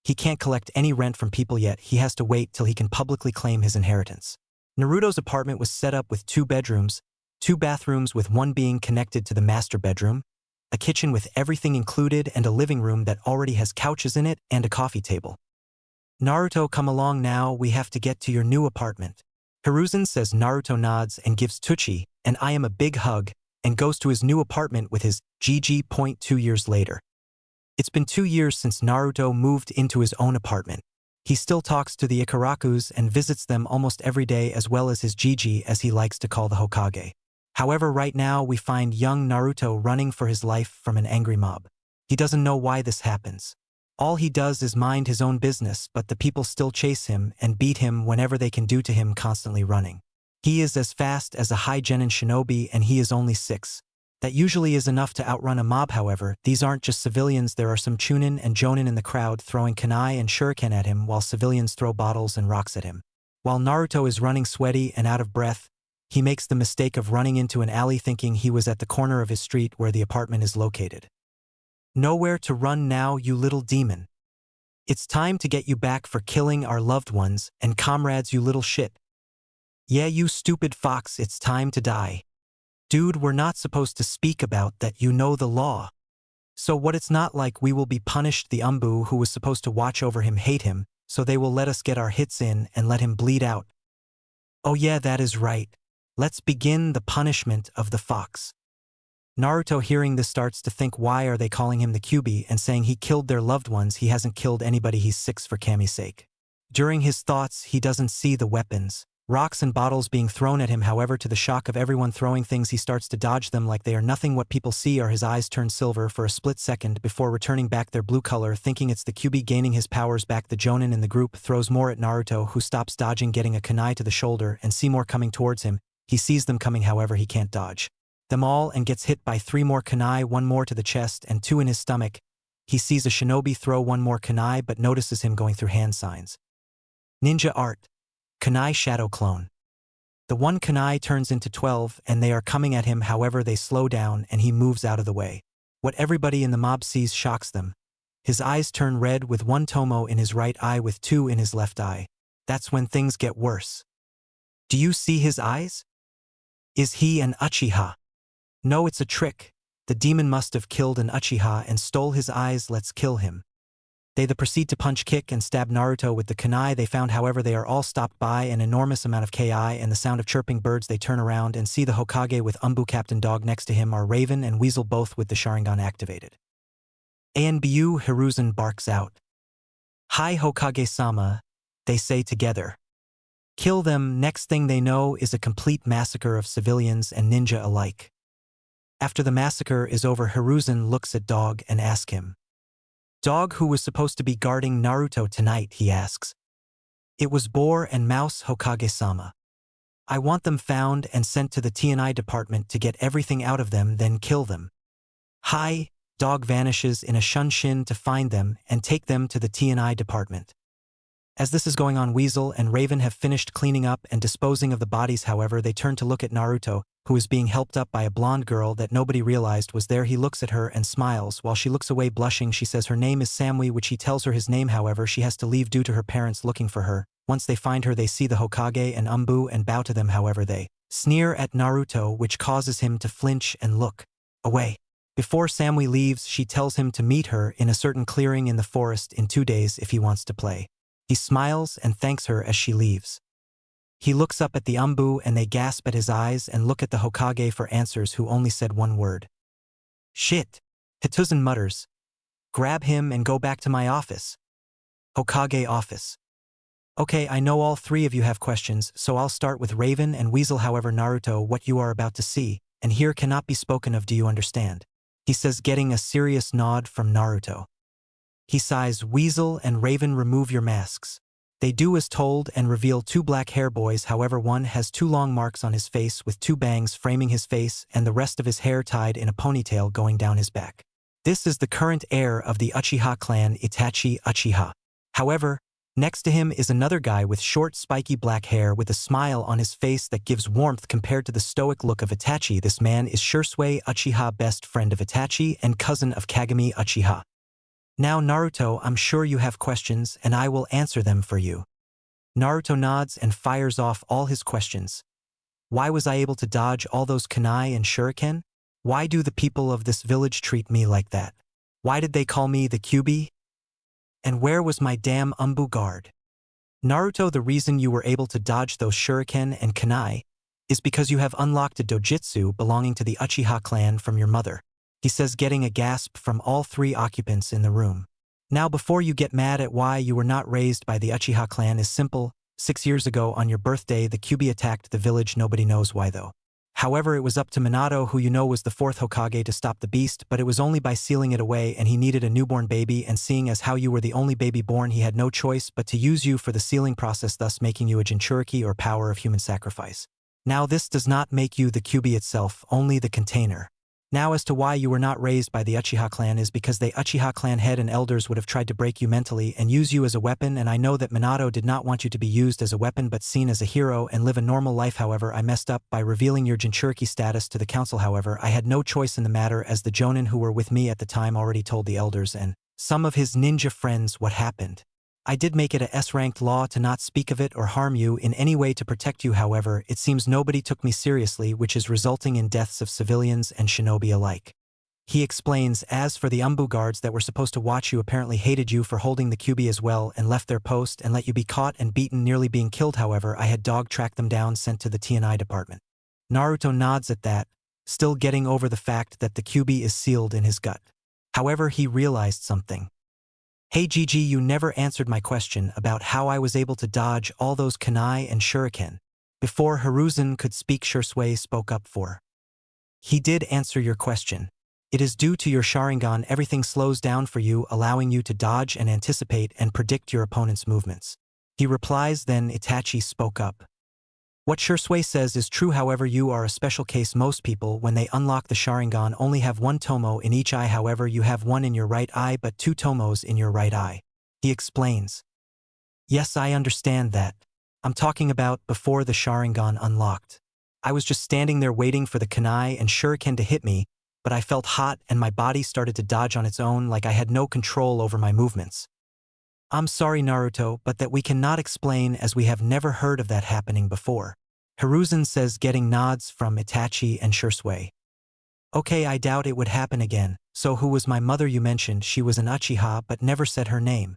he can't collect any rent from people yet. He has to wait till he can publicly claim his inheritance. Naruto's apartment was set up with 2 bedrooms, 2 bathrooms with one being connected to the master bedroom, a kitchen with everything included and a living room that already has couches in it and a coffee table. Naruto, come along now, we have to get to your new apartment. Hiruzen says. Naruto nods and gives Tucci and I am a big hug and goes to his new apartment with his GG. 2 years later. It's been 2 years since Naruto moved into his own apartment. He still talks to the Ikarakus and visits them almost every day, as well as his Gigi, as he likes to call the Hokage. However, right now we find young Naruto running for his life from an angry mob. He doesn't know why this happens. All he does is mind his own business, but the people still chase him and beat him whenever they can due to him constantly running. He is as fast as a high genin shinobi and he is only 6. That usually is enough to outrun a mob. However, these aren't just civilians, there are some Chunin and Jonin in the crowd throwing kunai and shuriken at him while civilians throw bottles and rocks at him. While Naruto is running sweaty and out of breath, he makes the mistake of running into an alley thinking he was at the corner of his street where the apartment is located. Nowhere to run now, you little demon. It's time to get you back for killing our loved ones and comrades, you little shit. Yeah, you stupid fox, it's time to die. Dude, we're not supposed to speak about that, you know the law. So what, it's not like we will be punished. The Umbu who was supposed to watch over him hate him, so they will let us get our hits in and let him bleed out. Oh yeah, that is right. Let's begin the punishment of the fox. Naruto, hearing this, starts to think, why are they calling him the Kyuubi and saying he killed their loved ones? He hasn't killed anybody, he's 6 for Kami's sake. During his thoughts, he doesn't see the weapons, rocks and bottles being thrown at him. However, to the shock of everyone throwing things, he starts to dodge them like they are nothing. What people see are his eyes turn silver for a split second before returning back their blue color, thinking it's the Kyuubi gaining his powers back. The Jonin in the group throws more at Naruto, who stops dodging, getting a kunai to the shoulder, and see more coming towards him. He sees them coming, however he can't dodge them all and gets hit by 3 more kunai, 1 more to the chest and 2 in his stomach. He sees a shinobi throw 1 more kunai but notices him going through hand signs. Ninja art. Kunai shadow clone. The 1 kunai turns into 12 and they are coming at him, however they slow down and he moves out of the way. What everybody in the mob sees shocks them. His eyes turn red with 1 tomo in his right eye with 2 in his left eye. That's when things get worse. Do you see his eyes? Is he an Uchiha? No, it's a trick. The demon must have killed an Uchiha and stole his eyes. Let's kill him. They proceed to punch, kick, and stab Naruto with the kunai they found. However, they are all stopped by an enormous amount of ki and the sound of chirping birds. They turn around and see the Hokage with Umbu. Captain Dog next to him are Raven and Weasel, both with the Sharingan activated. Anbu Hiruzen barks out. Hi Hokage-sama, they say together. Kill them. Next thing they know is a complete massacre of civilians and ninja alike. After the massacre is over, Hiruzen looks at Dog and asks him. Dog, who was supposed to be guarding Naruto tonight, he asks. It was Boar and Mouse, Hokage-sama. I want them found and sent to the TNI department to get everything out of them, then kill them. Hi, Dog vanishes in a shunshin to find them and take them to the TNI department. As this is going on, Weasel and Raven have finished cleaning up and disposing of the bodies. However, they turn to look at Naruto, who is being helped up by a blonde girl that nobody realized was there. He looks at her and smiles. While she looks away blushing, she says her name is Samui, which he tells her his name. However, she has to leave due to her parents looking for her. Once they find her, they see the Hokage and Umbu and bow to them. However, they sneer at Naruto, which causes him to flinch and look away. Before Samui leaves, she tells him to meet her in a certain clearing in the forest in 2 days if he wants to play. He smiles and thanks her as she leaves. He looks up at the Umbu and they gasp at his eyes and look at the Hokage for answers, who only said 1 word. Shit. Hiruzen mutters. Grab him and go back to my office. Hokage office. Okay, I know all 3 of you have questions, so I'll start with Raven and Weasel. However, Naruto, what you are about to see and hear cannot be spoken of. Do you understand? He says, getting a serious nod from Naruto. He sighs. Weasel and Raven, remove your masks. They do as told and reveal 2 black hair boys. However, one has 2 long marks on his face with 2 bangs framing his face and the rest of his hair tied in a ponytail going down his back. This is the current heir of the Uchiha clan, Itachi Uchiha. However, next to him is another guy with short spiky black hair with a smile on his face that gives warmth compared to the stoic look of Itachi. This man is Shursui Uchiha, best friend of Itachi and cousin of Kagami Uchiha. Now Naruto, I'm sure you have questions and I will answer them for you. Naruto nods and fires off all his questions. Why was I able to dodge all those kunai and shuriken? Why do the people of this village treat me like that? Why did they call me the Kyuubi? And where was my damn Umbu guard? Naruto, the reason you were able to dodge those shuriken and kunai is because you have unlocked a dojutsu belonging to the Uchiha clan from your mother, he says, getting a gasp from all three occupants in the room. Now before you get mad at why you were not raised by the Uchiha clan is simple. 6 years ago on your birthday the Kyuubi attacked the village, nobody knows why though. However, it was up to Minato, who you know was the fourth Hokage, to stop the beast, but it was only by sealing it away, and he needed a newborn baby, and seeing as how you were the only baby born he had no choice but to use you for the sealing process, thus making you a Jinchuriki or power of human sacrifice. Now this does not make you the Kyuubi itself, only the container. Now as to why you were not raised by the Uchiha clan is because the Uchiha clan head and elders would have tried to break you mentally and use you as a weapon, and I know that Minato did not want you to be used as a weapon but seen as a hero and live a normal life. However, I messed up by revealing your Jinchuriki status to the council. However, I had no choice in the matter, as the Jonin who were with me at the time already told the elders and some of his ninja friends what happened. I did make it a S-ranked law to not speak of it or harm you in any way to protect you. However, it seems nobody took me seriously, which is resulting in deaths of civilians and shinobi alike. He explains, as for the Umbu guards that were supposed to watch you apparently hated you for holding the Kyuubi as well and left their post and let you be caught and beaten, nearly being killed. However, I had dog-tracked them down, sent to the T&I department. Naruto nods at that, still getting over the fact that the Kyuubi is sealed in his gut. However, he realized something. Hey Gigi, you never answered my question about how I was able to dodge all those kunai and shuriken. Before Hiruzen could speak, Shursui spoke up for. He did answer your question. It is due to your Sharingan everything slows down for you, allowing you to dodge and anticipate and predict your opponent's movements. He replies. Then Itachi spoke up. What Shursui says is true, however you are a special case. Most people, when they unlock the Sharingan, only have one tomo in each eye. However, you have one in your right eye but two tomos in your right eye. He explains. Yes, I understand that. I'm talking about before the Sharingan unlocked. I was just standing there waiting for the kunai and shuriken to hit me, but I felt hot and my body started to dodge on its own, like I had no control over my movements. I'm sorry Naruto, but that we cannot explain, as we have never heard of that happening before. Hiruzen says, getting nods from Itachi and Shursui. Okay, I doubt it would happen again. So who was my mother? You mentioned she was an Uchiha but never said her name.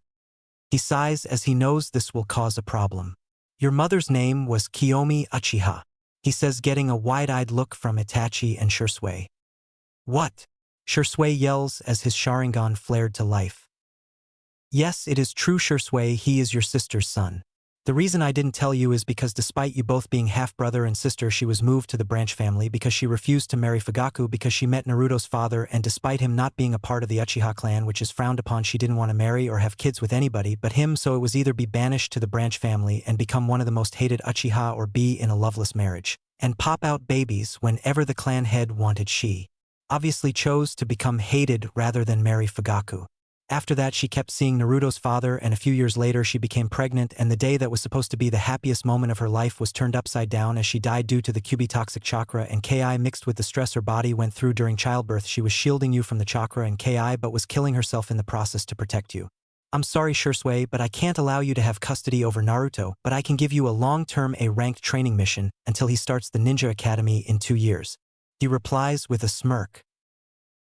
He sighs as he knows this will cause a problem. Your mother's name was Kiyomi Uchiha, he says, getting a wide-eyed look from Itachi and Shursui. What? Shursui yells as his Sharingan flared to life. Yes, it is true Shursui, he is your sister's son. The reason I didn't tell you is because despite you both being half-brother and sister, she was moved to the branch family because she refused to marry Fugaku because she met Naruto's father, and despite him not being a part of the Uchiha clan, which is frowned upon, she didn't want to marry or have kids with anybody but him, so it was either be banished to the branch family and become one of the most hated Uchiha or be in a loveless marriage and pop out babies whenever the clan head wanted. She obviously chose to become hated rather than marry Fugaku. After that, she kept seeing Naruto's father, and a few years later she became pregnant, and the day that was supposed to be the happiest moment of her life was turned upside down as she died due to the Kyuubi toxic chakra and Ki mixed with the stress her body went through during childbirth. She was shielding you from the chakra and Ki but was killing herself in the process to protect you. I'm sorry Shursui, but I can't allow you to have custody over Naruto, but I can give you a long-term A-ranked training mission until he starts the ninja academy in 2 years. He replies with a smirk.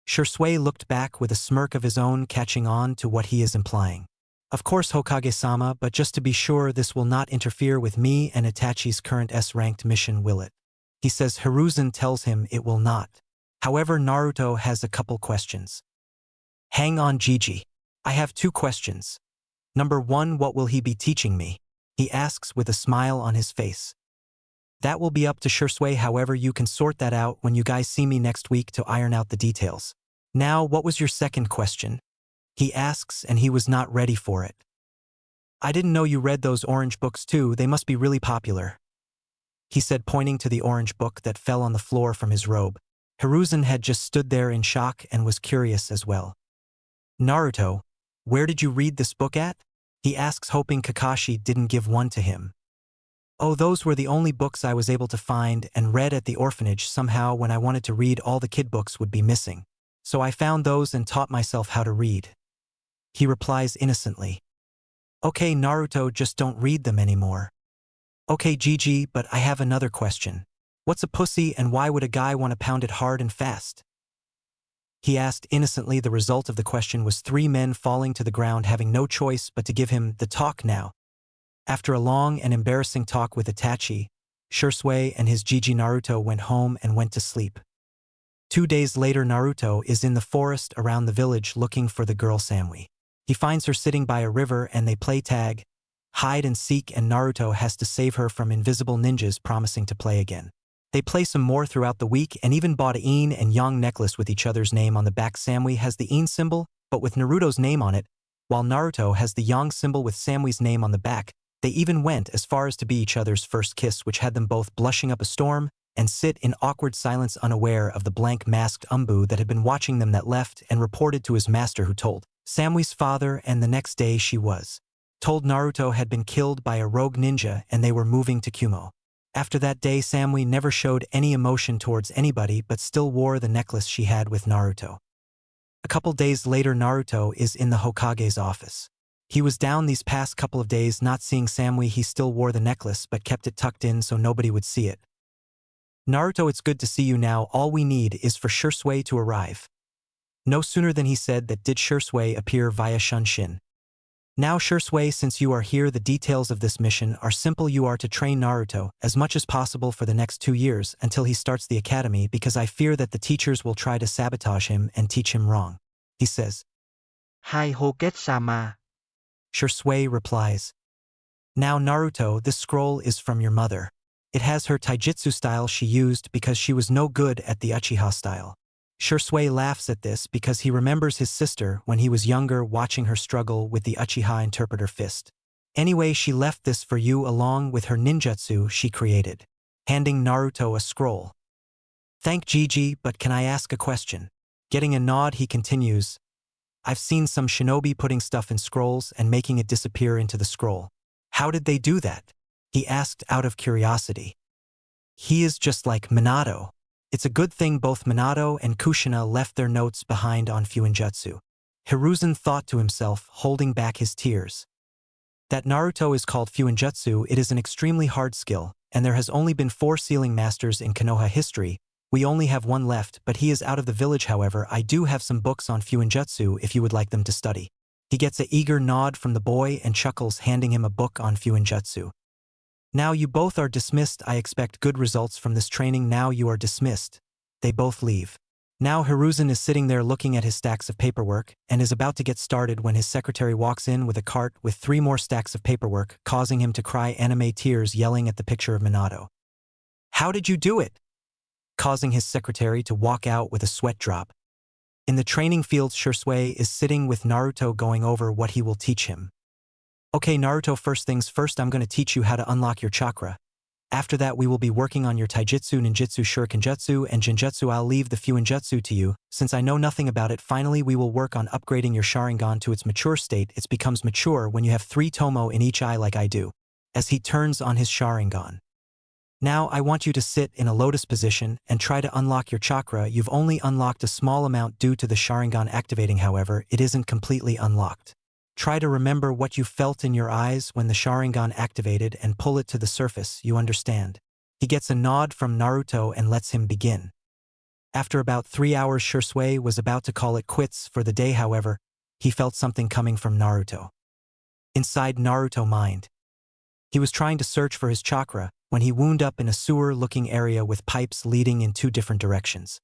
Shursui looked back with a smirk of his own, catching on to what he is implying. Of course Hokage-sama, but just to be sure, this will not interfere with me and Itachi's current S-ranked mission, will it? He says. Hiruzen tells him it will not. However, Naruto has a couple questions. Hang on Gigi. I have 2 questions. Number 1, what will he be teaching me? He asks with a smile on his face. That will be up to Shursui, however you can sort that out when you guys see me next week to iron out the details. Now, what was your second question? He asks, and he was not ready for it. I didn't know you read those orange books too, they must be really popular. He said, pointing to the orange book that fell on the floor from his robe. Hiruzen had just stood there in shock and was curious as well. Naruto, where did you read this book at? He asks, hoping Kakashi didn't give one to him. Oh, those were the only books I was able to find and read at the orphanage. Somehow when I wanted to read, all the kid books would be missing. So I found those and taught myself how to read. He replies innocently. Okay Naruto, just don't read them anymore. Okay Gigi, but I have another question. What's a pussy and why would a guy want to pound it hard and fast? He asked innocently. The result of the question was 3 men falling to the ground having no choice but to give him the talk now. After a long and embarrassing talk with Itachi, Shisui and his Gigi Naruto went home and went to sleep. 2 days later, Naruto is in the forest around the village looking for the girl Samui. He finds her sitting by a river and they play tag, hide and seek, and Naruto has to save her from invisible ninjas promising to play again. They play some more throughout the week and even bought a yin and yang necklace with each other's name on the back. Samui has the yin symbol, but with Naruto's name on it, while Naruto has the yang symbol with Samui's name on the back. They even went as far as to be each other's first kiss, which had them both blushing up a storm and sit in awkward silence, unaware of the blank masked Umbu that had been watching them, that left and reported to his master, who told Samui's father, and the next day she was told Naruto had been killed by a rogue ninja and they were moving to Kumo. After that day, Samui never showed any emotion towards anybody but still wore the necklace she had with Naruto. A couple days later, Naruto is in the Hokage's office. He was down these past couple of days not seeing Samui. He still wore the necklace but kept it tucked in so nobody would see it. Naruto, it's good to see you now. All we need is for Shisui to arrive. No sooner than he said that did Shisui appear via Shunshin. Now Shisui, since you are here, the details of this mission are simple. You are to train Naruto as much as possible for the next 2 years until he starts the academy, because I fear that the teachers will try to sabotage him and teach him wrong. He says. Hi Hokage-sama. Shisui replies. Now Naruto, this scroll is from your mother. It has her taijutsu style she used because she was no good at the Uchiha style. Shisui laughs at this because he remembers his sister when he was younger watching her struggle with the Uchiha interpreter fist. Anyway, she left this for you along with her ninjutsu she created, handing Naruto a scroll. Thank Gigi, but can I ask a question? Getting a nod, he continues. I've seen some shinobi putting stuff in scrolls and making it disappear into the scroll. How did they do that? He asked out of curiosity. He is just like Minato. It's a good thing both Minato and Kushina left their notes behind on Fuinjutsu. Hiruzen thought to himself, holding back his tears. That Naruto is called Fuinjutsu, it is an extremely hard skill, and there has only been 4 sealing masters in Konoha history. We only have 1 left, but he is out of the village. However, I do have some books on Fuinjutsu if you would like them to study. He gets an eager nod from the boy and chuckles, handing him a book on Fuinjutsu. Now you both are dismissed. I expect good results from this training. Now you are dismissed. They both leave. Now Hiruzen is sitting there looking at his stacks of paperwork and is about to get started when his secretary walks in with a cart with 3 more stacks of paperwork, causing him to cry anime tears, yelling at the picture of Minato. How did you do it? Causing his secretary to walk out with a sweat drop. In the training field, Shisui is sitting with Naruto going over what he will teach him. Okay Naruto, first things first, I'm going to teach you how to unlock your chakra. After that we will be working on your taijutsu, ninjutsu, shurikenjutsu, and jinjutsu. I'll leave the Fuinjutsu to you, since I know nothing about it. Finally, we will work on upgrading your Sharingan to its mature state. It becomes mature when you have 3 tomo in each eye like I do. As he turns on his Sharingan. Now I want you to sit in a lotus position and try to unlock your chakra. You've only unlocked a small amount due to the Sharingan activating, however, it isn't completely unlocked. Try to remember what you felt in your eyes when the Sharingan activated and pull it to the surface, you understand. He gets a nod from Naruto and lets him begin. After about 3 hours, Shisui was about to call it quits for the day. However, he felt something coming from Naruto. Inside Naruto's mind. He was trying to search for his chakra when he wound up in a sewer-looking area with pipes leading in 2 different directions.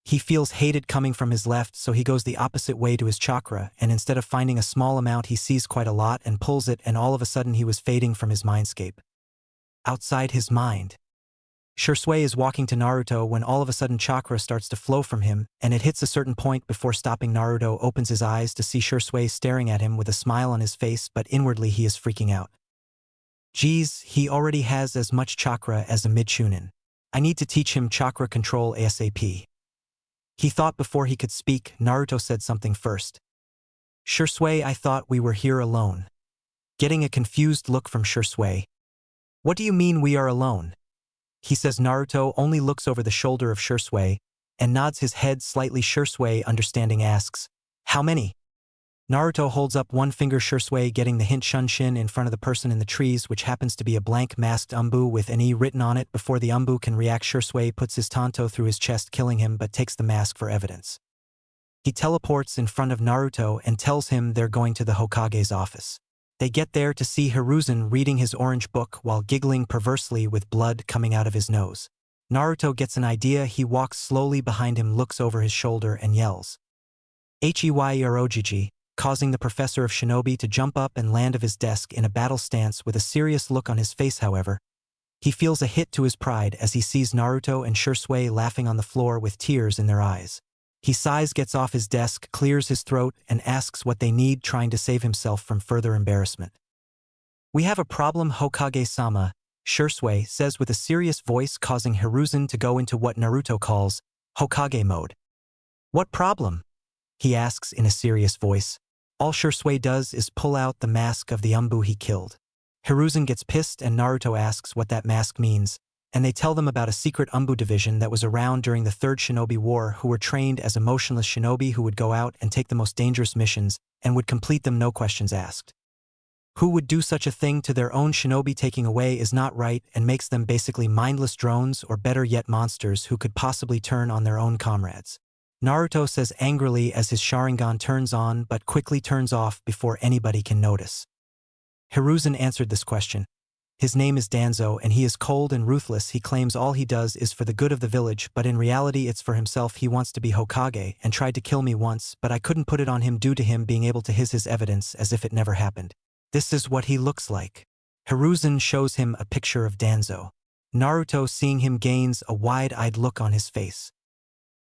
He feels hated coming from his left, so he goes the opposite way to his chakra, and instead of finding a small amount he sees quite a lot and pulls it, and all of a sudden he was fading from his mindscape. Outside his mind. Shisui is walking to Naruto when all of a sudden chakra starts to flow from him, and it hits a certain point before stopping. Naruto opens his eyes to see Shisui staring at him with a smile on his face, but inwardly he is freaking out. Geez, he already has as much chakra as a mid-Chunin. I need to teach him chakra control ASAP. He thought before he could speak. Naruto said something first. Shisui, I thought we were here alone. Getting a confused look from Shisui. What do you mean we are alone? He says. Naruto only looks over the shoulder of Shisui and nods his head slightly. Shisui, understanding, asks, how many? Naruto holds up one finger. Shisui, getting the hint, Shunshin in front of the person in the trees, which happens to be a blank masked Umbu with an E written on it. Before the Umbu can react, Shisui puts his tanto through his chest, killing him, but takes the mask for evidence. He teleports in front of Naruto and tells him they're going to the Hokage's office. They get there to see Hiruzen reading his orange book while giggling perversely with blood coming out of his nose. Naruto gets an idea. He walks slowly behind him, looks over his shoulder, and yells, "Hei Orojiji," causing the professor of shinobi to jump up and land of his desk in a battle stance with a serious look on his face. However, he feels a hit to his pride as he sees Naruto and Shisui laughing on the floor with tears in their eyes. He sighs, gets off his desk, clears his throat, and asks what they need, trying to save himself from further embarrassment. "We have a problem, Hokage-sama," Shisui says with a serious voice, causing Hiruzen to go into what Naruto calls Hokage mode. "What problem?" he asks in a serious voice. All Shisui does is pull out the mask of the Umbu he killed. Hiruzen gets pissed and Naruto asks what that mask means, and they tell them about a secret Umbu division that was around during the Third Shinobi War who were trained as emotionless shinobi who would go out and take the most dangerous missions and would complete them no questions asked. Who would do such a thing to their own shinobi? Taking away is not right and makes them basically mindless drones, or better yet monsters who could possibly turn on their own comrades. Naruto says angrily as his Sharingan turns on but quickly turns off before anybody can notice. Hiruzen answered this question. His name is Danzo and he is cold and ruthless. He claims all he does is for the good of the village, but in reality it's for himself. He wants to be Hokage and tried to kill me once, but I couldn't put it on him due to him being able to his evidence as if it never happened. This is what he looks like. Hiruzen shows him a picture of Danzo. Naruto, seeing him, gains a wide-eyed look on his face.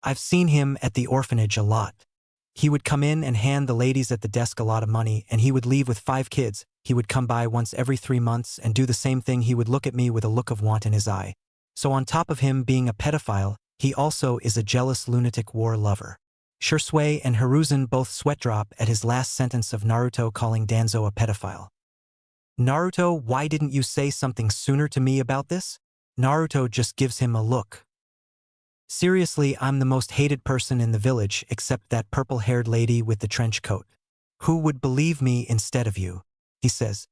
"I've seen him at the orphanage a lot. He would come in and hand the ladies at the desk a lot of money, and he would leave with 5 kids. He would come by once every 3 months and do the same thing. He would look at me with a look of want in his eye. So on top of him being a pedophile, he also is a jealous lunatic war lover." Shisui and Hiruzen both sweat drop at his last sentence of Naruto calling Danzo a pedophile. "Naruto, why didn't you say something sooner to me about this?" Naruto just gives him a look. "Seriously, I'm the most hated person in the village except that purple-haired lady with the trench coat. Who would believe me instead of you?" he says.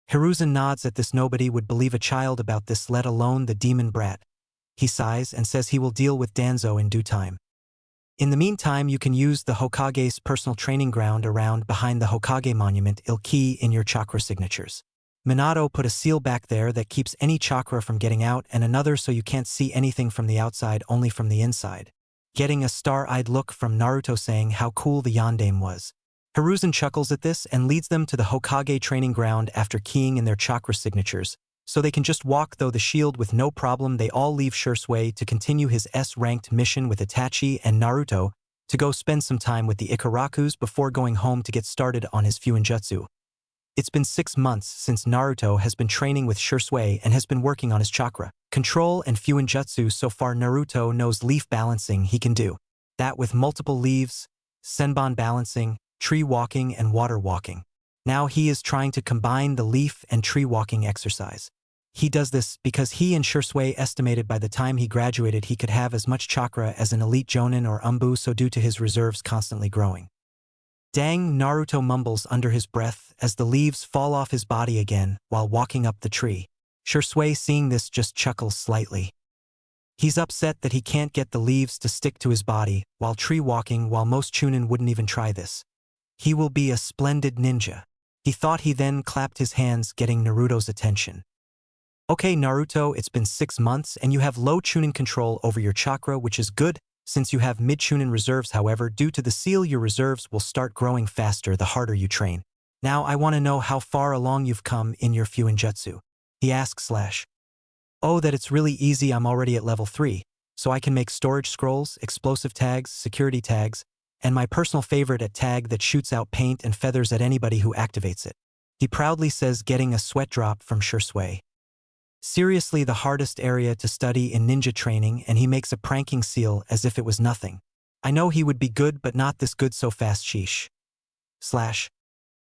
Hiruzen nods at this. Nobody would believe a child about this, let alone the demon brat. He sighs and says he will deal with Danzo in due time. In the meantime, you can use the Hokage's personal training ground around behind the Hokage monument. I'll key in your chakra signatures. Minato put a seal back there that keeps any chakra from getting out, and another so you can't see anything from the outside, only from the inside. Getting a star-eyed look from Naruto saying how cool the yondaime was. Hiruzen chuckles at this and leads them to the Hokage training ground after keying in their chakra signatures, so they can just walk through the shield with no problem. They all leave Shisui to continue his S-ranked mission with Itachi and Naruto to go spend some time with the Ikarakus before going home to get started on his Fuinjutsu. It's been 6 months since Naruto has been training with Shisui and has been working on his chakra control and Fuinjutsu. So far Naruto knows leaf balancing. He can do that with multiple leaves, senbon balancing, tree walking, and water walking. Now he is trying to combine the leaf and tree walking exercise. He does this because he and Shisui estimated by the time he graduated he could have as much chakra as an elite Jonin or Umbu, so due to his reserves constantly growing. "Dang," Naruto mumbles under his breath as the leaves fall off his body again while walking up the tree. Shisui, seeing this, just chuckles slightly. He's upset that he can't get the leaves to stick to his body while tree walking, while most Chunin wouldn't even try this. He will be a splendid ninja, he thought. He then clapped his hands, getting Naruto's attention. "Okay, Naruto, it's been 6 months and you have low Chunin control over your chakra, which is good since you have mid-Chunin reserves. However, due to the seal, your reserves will start growing faster the harder you train. Now I want to know how far along you've come in your Fuinjutsu," he asks. "Oh, that it's really easy. I'm already at level 3, so I can make storage scrolls, explosive tags, security tags, and my personal favorite, a tag that shoots out paint and feathers at anybody who activates it," he proudly says, getting a sweat drop from Shisui. Seriously, the hardest area to study in ninja training, and he makes a pranking seal as if it was nothing. "I know he would be good, but not this good so fast, sheesh."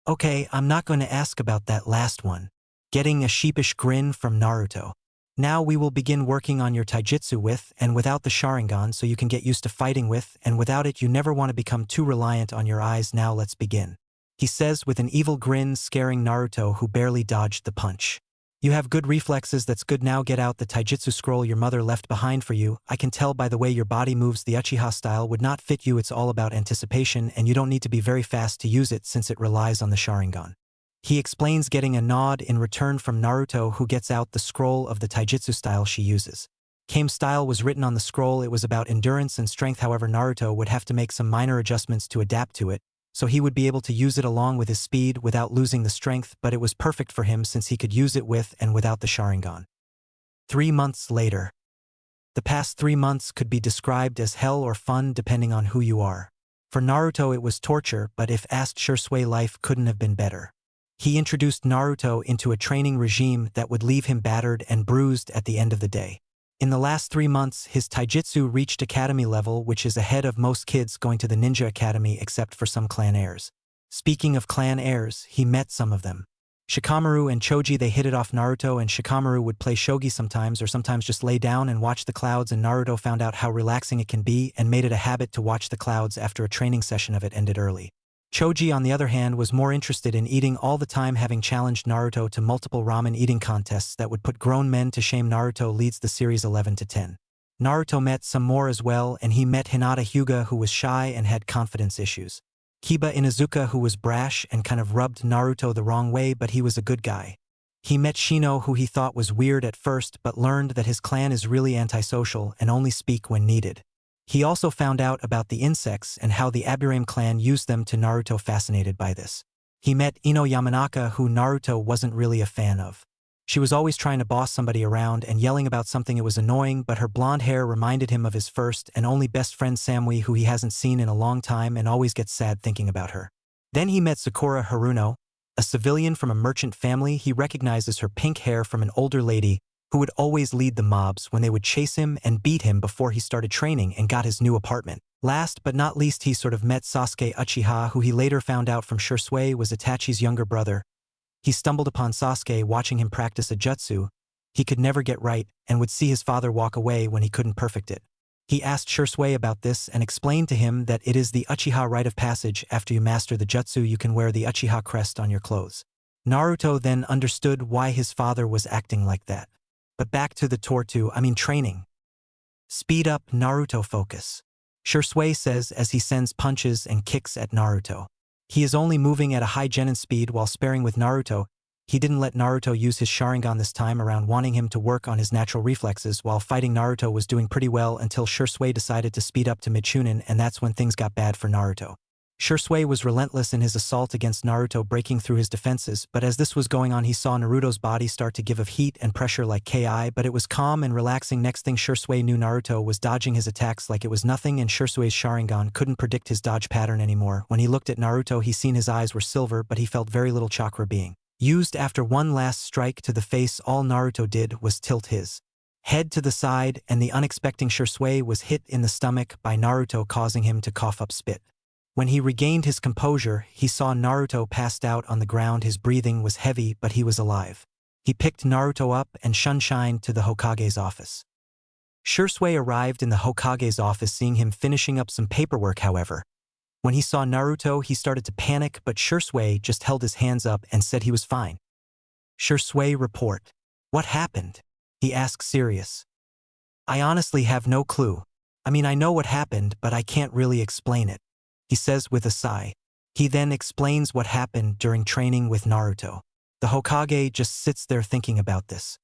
"Okay, I'm not going to ask about that last one," getting a sheepish grin from Naruto. "Now we will begin working on your taijutsu with and without the Sharingan, so you can get used to fighting with and without it. You never want to become too reliant on your eyes. Now let's begin," he says with an evil grin, scaring Naruto, who barely dodged the punch. You have good reflexes, that's good. Now get out the taijutsu scroll your mother left behind for you. I can tell by the way your body moves. The Uchiha style would not fit you. It's all about anticipation and you don't need to be very fast to use it since it relies on the Sharingan. He explains, getting a nod in return from Naruto, who gets out the scroll of the taijutsu style she uses. Kame's style was written on the scroll. It was about endurance and strength. However, Naruto would have to make some minor adjustments to adapt to it, so he would be able to use it along with his speed without losing the strength, but it was perfect for him since he could use it with and without the Sharingan. 3 months later. The past 3 months could be described as hell or fun depending on who you are. For Naruto it was torture, but if asked, Shisui life couldn't have been better. He introduced Naruto into a training regime that would leave him battered and bruised at the end of the day. In the last 3 months, his taijutsu reached academy level, which is ahead of most kids going to the ninja academy except for some clan heirs. Speaking of clan heirs, he met some of them. Shikamaru and Choji, they hit it off. Naruto and Shikamaru would play shogi sometimes, or sometimes just lay down and watch the clouds, and Naruto found out how relaxing it can be and made it a habit to watch the clouds after a training session of it ended early. Choji, on the other hand, was more interested in eating all the time, having challenged Naruto to multiple ramen eating contests that would put grown men to shame. Naruto leads the series 11-10. Naruto met some more as well, and he met Hinata Hyuga, who was shy and had confidence issues. Kiba Inuzuka, who was brash and kind of rubbed Naruto the wrong way, but he was a good guy. He met Shino, who he thought was weird at first, but learned that his clan is really antisocial and only speak when needed. He also found out about the insects and how the Aburame clan used them to Naruto, fascinated by this. He met Ino Yamanaka, who Naruto wasn't really a fan of. She was always trying to boss somebody around and yelling about something. It was annoying, but her blonde hair reminded him of his first and only best friend Samui, who he hasn't seen in a long time and always gets sad thinking about her. Then he met Sakura Haruno, a civilian from a merchant family. He recognizes her pink hair from an older lady who would always lead the mobs when they would chase him and beat him before he started training and got his new apartment. Last but not least, he sort of met Sasuke Uchiha, who he later found out from Shisui was Itachi's younger brother. He stumbled upon Sasuke watching him practice a jutsu he could never get right and would see his father walk away when he couldn't perfect it. He asked Shisui about this and explained to him that it is the Uchiha rite of passage. After you master the jutsu, you can wear the Uchiha crest on your clothes. Naruto then understood why his father was acting like that. But back to the training. Speed up Naruto focus. Shisui says as he sends punches and kicks at Naruto. He is only moving at a high genin speed while sparring with Naruto. He didn't let Naruto use his Sharingan this time around, wanting him to work on his natural reflexes. While fighting, Naruto was doing pretty well until Shisui decided to speed up to mid-Chunin, and that's when things got bad for Naruto. Shisui was relentless in his assault against Naruto, breaking through his defenses, but as this was going on, he saw Naruto's body start to give off heat and pressure like Ki, but it was calm and relaxing. Next thing Shisui knew, Naruto was dodging his attacks like it was nothing, and Shisui's Sharingan couldn't predict his dodge pattern anymore. When he looked at Naruto, he seen his eyes were silver, but he felt very little chakra being used. After one last strike to the face, all Naruto did was tilt his head to the side, and the unexpected Shisui was hit in the stomach by Naruto, causing him to cough up spit. When he regained his composure, he saw Naruto passed out on the ground. His breathing was heavy, but he was alive. He picked Naruto up and shunshined to the Hokage's office. Shisui arrived in the Hokage's office, seeing him finishing up some paperwork. However, when he saw Naruto, he started to panic, but Shisui just held his hands up and said he was fine. Shisui report. What happened? He asked, serious. I honestly have no clue. I know what happened, but I can't really explain it, he says with a sigh. He then explains what happened during training with Naruto. The Hokage just sits there thinking about this.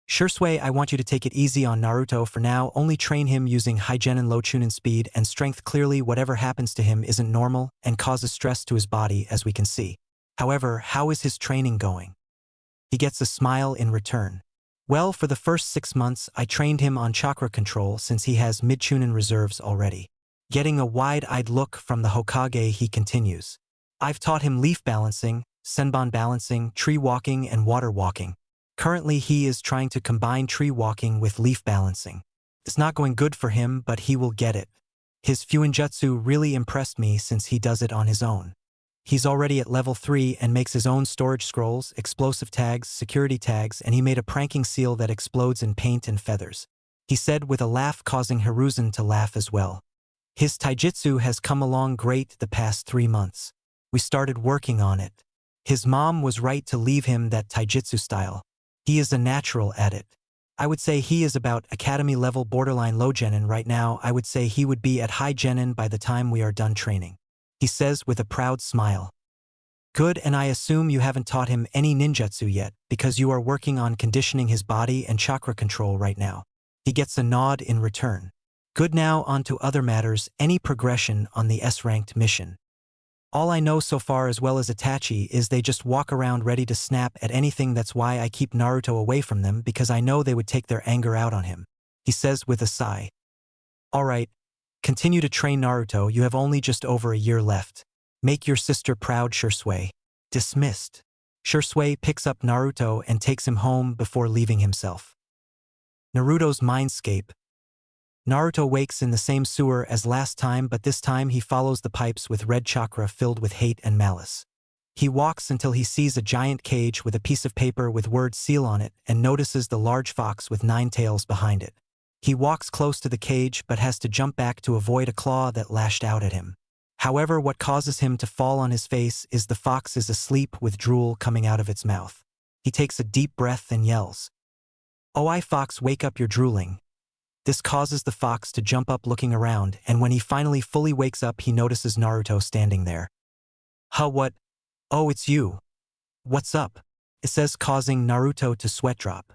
Shisui, I want you to take it easy on Naruto for now, only train him using high genin, low chunin speed and strength. Clearly whatever happens to him isn't normal and causes stress to his body, as we can see. However, how is his training going? He gets a smile in return. Well, for the first 6 months I trained him on chakra control since he has mid-chunin reserves already. Getting a wide-eyed look from the Hokage, he continues. I've taught him leaf balancing, senbon balancing, tree walking, and water walking. Currently he is trying to combine tree walking with leaf balancing. It's not going good for him, but he will get it. His Fuinjutsu really impressed me since he does it on his own. He's already at level 3 and makes his own storage scrolls, explosive tags, security tags, and he made a pranking seal that explodes in paint and feathers. He said with a laugh, causing Hiruzen to laugh as well. His taijutsu has come along great the past 3 months. We started working on it. His mom was right to leave him that taijutsu style. He is a natural at it. I would say he is about academy level borderline low genin right now. I would say he would be at high genin by the time we are done training. He says with a proud smile. Good, and I assume you haven't taught him any ninjutsu yet, because you are working on conditioning his body and chakra control right now. He gets a nod in return. Good, now on to other matters, any progression on the S-ranked mission. All I know so far, as well as Itachi, is they just walk around ready to snap at anything. That's why I keep Naruto away from them, because I know they would take their anger out on him. He says with a sigh. Alright, continue to train Naruto, you have only just over a year left. Make your sister proud, Shursui. Dismissed. Shursui picks up Naruto and takes him home before leaving himself. Naruto's mindscape. Naruto wakes in the same sewer as last time, but this time he follows the pipes with red chakra filled with hate and malice. He walks until he sees a giant cage with a piece of paper with word seal on it and notices the large fox with 9 tails behind it. He walks close to the cage but has to jump back to avoid a claw that lashed out at him. However, what causes him to fall on his face is the fox is asleep with drool coming out of its mouth. He takes a deep breath and yells, "Oh, I fox, wake up, you're drooling." This causes the fox to jump up looking around, and when he finally fully wakes up he notices Naruto standing there. "Huh, what? Oh, it's you. What's up?" it says, causing Naruto to sweat drop.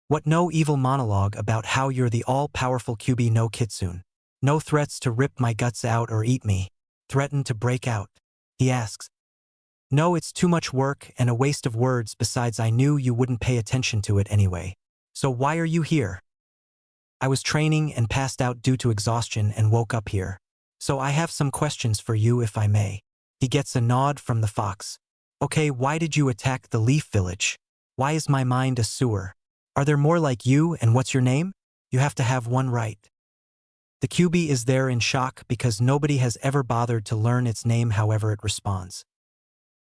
"What, no evil monologue about how you're the all-powerful Kyuubi no Kitsune? No threats to rip my guts out or eat me? Threaten to break out?" he asks. "No, it's too much work and a waste of words, besides I knew you wouldn't pay attention to it anyway. So why are you here?" "I was training and passed out due to exhaustion and woke up here. So I have some questions for you if I may." He gets a nod from the fox. "Okay, why did you attack the Leaf Village? Why is my mind a sewer? Are there more like you, and what's your name? You have to have one right." The Kyuubi is there in shock because nobody has ever bothered to learn its name. However, it responds.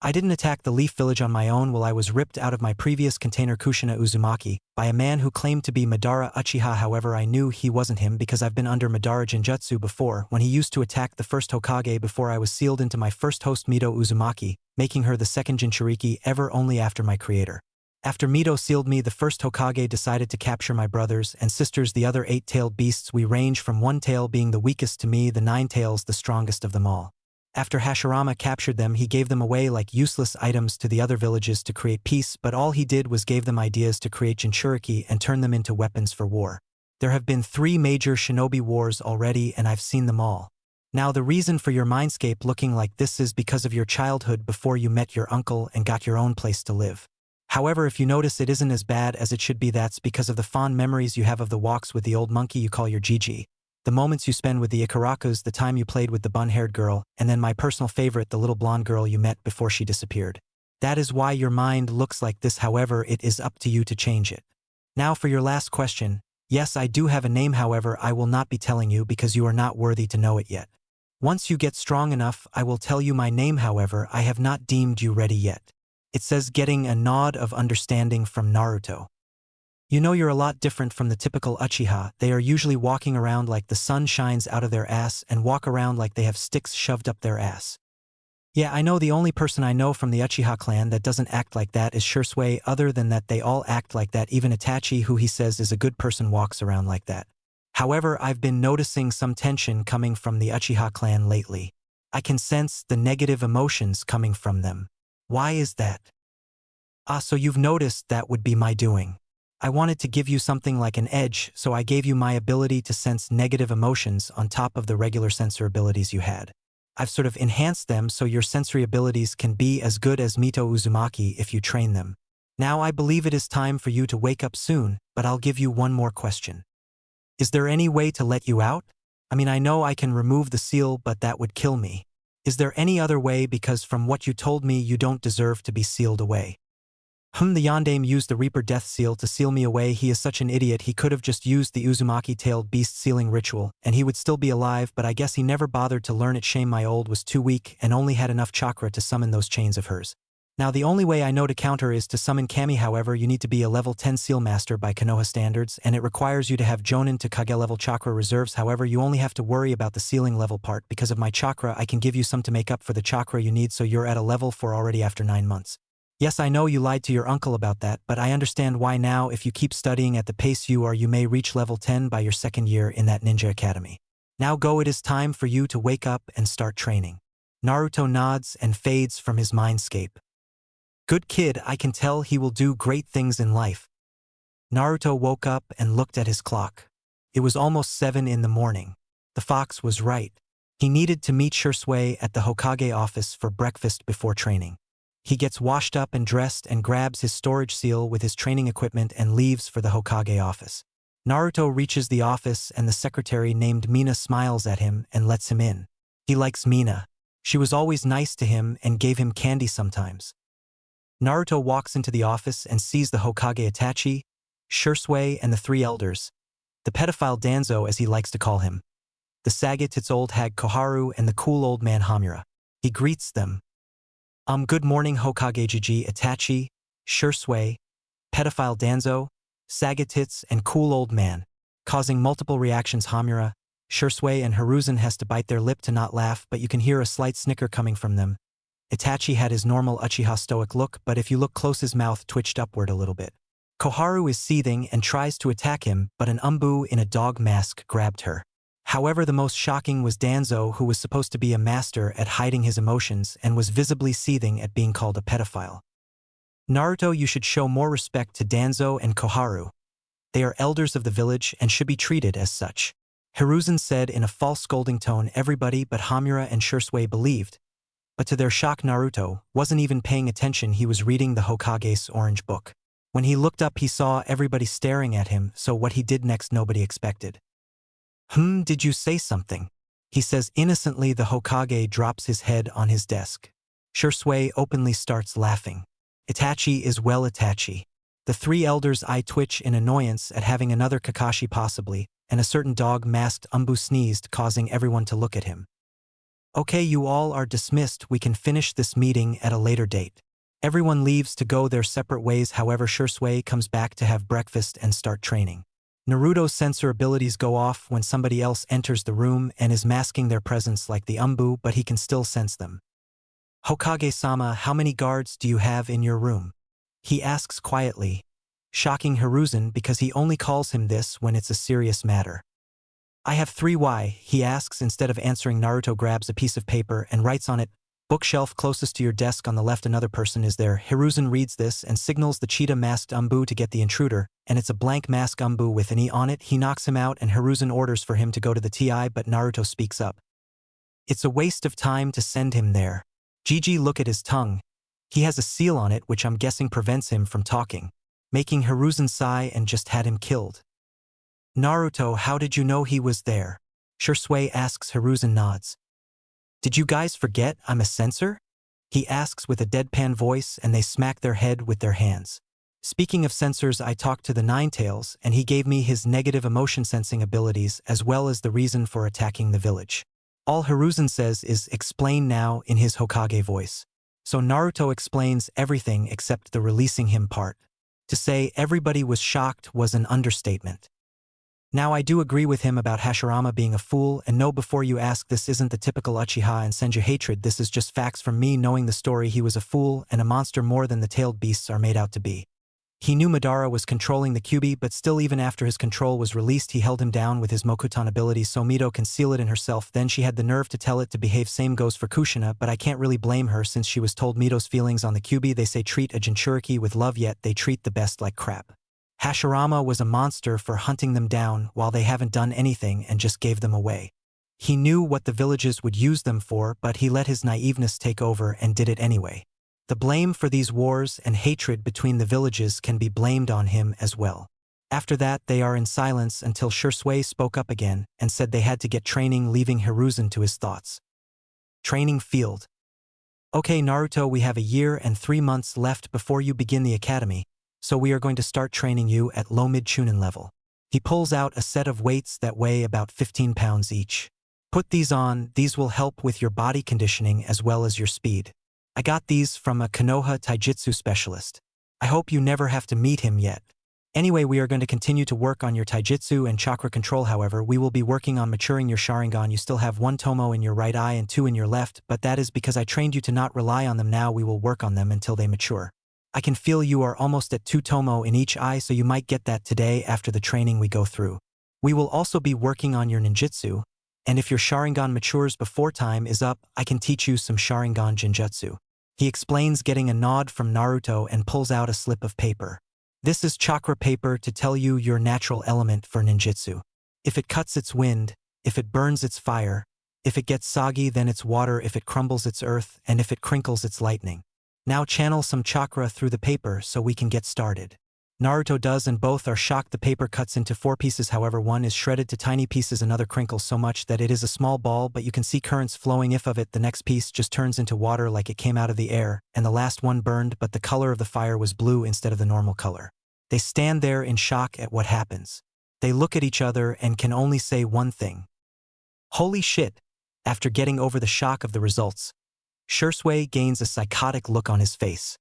"I didn't attack the Leaf Village on my own. While I was ripped out of my previous container Kushina Uzumaki by a man who claimed to be Madara Uchiha. However, I knew he wasn't him because I've been under Madara Genjutsu before, when he used to attack the first Hokage before I was sealed into my first host Mito Uzumaki, making her the second Jinchuriki ever, only after my creator. After Mito sealed me, the first Hokage decided to capture my brothers and sisters, the other 8-tailed beasts. We range from one tail being the weakest to me, the 9 tails the strongest of them all. After Hashirama captured them, he gave them away like useless items to the other villages to create peace, but all he did was gave them ideas to create Jinchuriki and turn them into weapons for war. There have been 3 major shinobi wars already, and I've seen them all. Now, the reason for your mindscape looking like this is because of your childhood before you met your uncle and got your own place to live. However, if you notice it isn't as bad as it should be, that's because of the fond memories you have of the walks with the old monkey you call your Gigi, the moments you spend with the Ikarakus, the time you played with the bun-haired girl, and then my personal favorite, the little blonde girl you met before she disappeared. That is why your mind looks like this. However, it is up to you to change it. Now for your last question. Yes, I do have a name, however I will not be telling you because you are not worthy to know it yet. Once you get strong enough, I will tell you my name. However, I have not deemed you ready yet. It says, getting a nod of understanding from Naruto. You know, you're a lot different from the typical Uchiha. They are usually walking around like the sun shines out of their ass and walk around like they have sticks shoved up their ass. Yeah, I know the only person I know from the Uchiha clan that doesn't act like that is Shursui. Other than that, they all act like that. Even Itachi, who he says is a good person, walks around like that. However, I've been noticing some tension coming from the Uchiha clan lately. I can sense the negative emotions coming from them. Why is that? Ah, so you've noticed that would be my doing. I wanted to give you something like an edge, so I gave you my ability to sense negative emotions on top of the regular sensor abilities you had. I've sort of enhanced them so your sensory abilities can be as good as Mito Uzumaki if you train them. Now I believe it is time for you to wake up soon, but I'll give you one more question. Is there any way to let you out? I mean, I know I can remove the seal, but that would kill me. Is there any other way, because from what you told me you don't deserve to be sealed away? The Yondaime used the Reaper Death Seal to seal me away. He is such an idiot. He could have just used the Uzumaki-tailed beast sealing ritual, and he would still be alive, but I guess he never bothered to learn it. Shame, my old was too weak and only had enough chakra to summon those chains of hers. Now the only way I know to counter is to summon Kami. However, you need to be a level 10 seal master by Konoha standards, and it requires you to have Jonin to Kage level chakra reserves. However, you only have to worry about the sealing level part. Because of my chakra, I can give you some to make up for the chakra you need, so you're at a level 4 already after 9 months. Yes, I know you lied to your uncle about that, but I understand why now. If you keep studying at the pace you are, you may reach level 10 by your second year in that ninja academy. Now go, it is time for you to wake up and start training. Naruto nods and fades from his mindscape. Good kid, I can tell he will do great things in life. Naruto woke up and looked at his clock. It was almost 7 in the morning. The fox was right. He needed to meet Shursui at the Hokage office for breakfast before training. He gets washed up and dressed and grabs his storage seal with his training equipment and leaves for the Hokage office. Naruto reaches the office and the secretary named Mina smiles at him and lets him in. He likes Mina. She was always nice to him and gave him candy sometimes. Naruto walks into the office and sees the Hokage Itachi, Shursui, and the three elders, the pedophile Danzo as he likes to call him, the Sagat, its old hag Koharu, and the cool old man Hamura. He greets them. Good morning Hokage Jiji, Itachi, Shursui, pedophile Danzo, Sagatits, and cool old man. Causing multiple reactions, Hamura, Shursui, and Hiruzen has to bite their lip to not laugh, but you can hear a slight snicker coming from them. Itachi had his normal Uchiha stoic look, but if you look close his mouth twitched upward a little bit. Koharu is seething and tries to attack him, but an umbu in a dog mask grabbed her. However, the most shocking was Danzo, who was supposed to be a master at hiding his emotions and was visibly seething at being called a pedophile. Naruto, you should show more respect to Danzo and Koharu. They are elders of the village and should be treated as such. Hiruzen said in a false scolding tone. Everybody but Hamura and Shursui believed, but to their shock Naruto wasn't even paying attention. He was reading the Hokage's orange book. When he looked up he saw everybody staring at him, so what he did next nobody expected. Did you say something? He says innocently. The Hokage drops his head on his desk. Shursui openly starts laughing. Itachi is well Itachi. The three elders' eye twitch in annoyance at having another Kakashi possibly, and a certain dog-masked umbu sneezed, causing everyone to look at him. Okay, you all are dismissed. We can finish this meeting at a later date. Everyone leaves to go their separate ways. However, Shursui comes back to have breakfast and start training. Naruto's sensor abilities go off when somebody else enters the room and is masking their presence like the umbu, but he can still sense them. Hokage-sama, how many guards do you have in your room? He asks quietly, shocking Hiruzen because he only calls him this when it's a serious matter. I have 3. Why? He asks. Instead of answering, Naruto grabs a piece of paper and writes on it, bookshelf closest to your desk on the left. Another person is there. Hiruzen reads this and signals the cheetah-masked umbu to get the intruder, and it's a blank mask umbu with an E on it. He knocks him out and Hiruzen orders for him to go to the TI, but Naruto speaks up. It's a waste of time to send him there. Gigi, look at his tongue. He has a seal on it which I'm guessing prevents him from talking, making Hiruzen sigh and just had him killed. Naruto, how did you know he was there? Shursui asks. Hiruzen nods. Did you guys forget I'm a censor? He asks with a deadpan voice, and they smack their head with their hands. Speaking of censors, I talked to the Ninetales and he gave me his negative emotion sensing abilities as well as the reason for attacking the village. All Hiruzen says is explain now in his Hokage voice. So Naruto explains everything except the releasing him part. To say everybody was shocked was an understatement. Now I do agree with him about Hashirama being a fool, and no, before you ask, this isn't the typical Uchiha and Senju hatred. This is just facts from me knowing the story. He was a fool and a monster more than the tailed beasts are made out to be. He knew Madara was controlling the Kyuubi, but still even after his control was released he held him down with his Mokuton ability so Mito can seal it in herself. Then she had the nerve to tell it to behave. Same goes for Kushina, but I can't really blame her since she was told Mito's feelings on the Kyuubi. They say treat a Jinchuriki with love, yet they treat the best like crap. Hashirama was a monster for hunting them down while they haven't done anything and just gave them away. He knew what the villages would use them for, but he let his naiveness take over and did it anyway. The blame for these wars and hatred between the villages can be blamed on him as well. After that they are in silence until Shursui spoke up again and said they had to get training, leaving Hiruzen to his thoughts. Training field. Okay Naruto, we have a year and 3 months left before you begin the academy, so we are going to start training you at low-mid Chunin level. He pulls out a set of weights that weigh about 15 pounds each. Put these on, these will help with your body conditioning as well as your speed. I got these from a Konoha Taijutsu specialist. I hope you never have to meet him yet. Anyway, we are going to continue to work on your Taijutsu and chakra control. However, we will be working on maturing your Sharingan. You still have 1 Tomo in your right eye and 2 in your left, but that is because I trained you to not rely on them. Now we will work on them until they mature. I can feel you are almost at 2 tomo in each eye, so you might get that today after the training we go through. We will also be working on your ninjutsu, and if your Sharingan matures before time is up, I can teach you some Sharingan Jinjutsu. He explains, getting a nod from Naruto, and pulls out a slip of paper. This is chakra paper to tell you your natural element for ninjutsu. If it cuts, it's wind; if it burns, it's fire; if it gets soggy, then it's water; if it crumbles, it's earth; and if it crinkles, it's lightning. Now channel some chakra through the paper so we can get started. Naruto does, and both are shocked. The paper cuts into 4 pieces, however one is shredded to tiny pieces, another crinkles so much that it is a small ball, but you can see currents flowing if of it. The next piece just turns into water like it came out of the air, and the last one burned, but the color of the fire was blue instead of the normal color. They stand there in shock at what happens. They look at each other and can only say one thing. Holy shit! After getting over the shock of the results, Shursui gains a psychotic look on his face.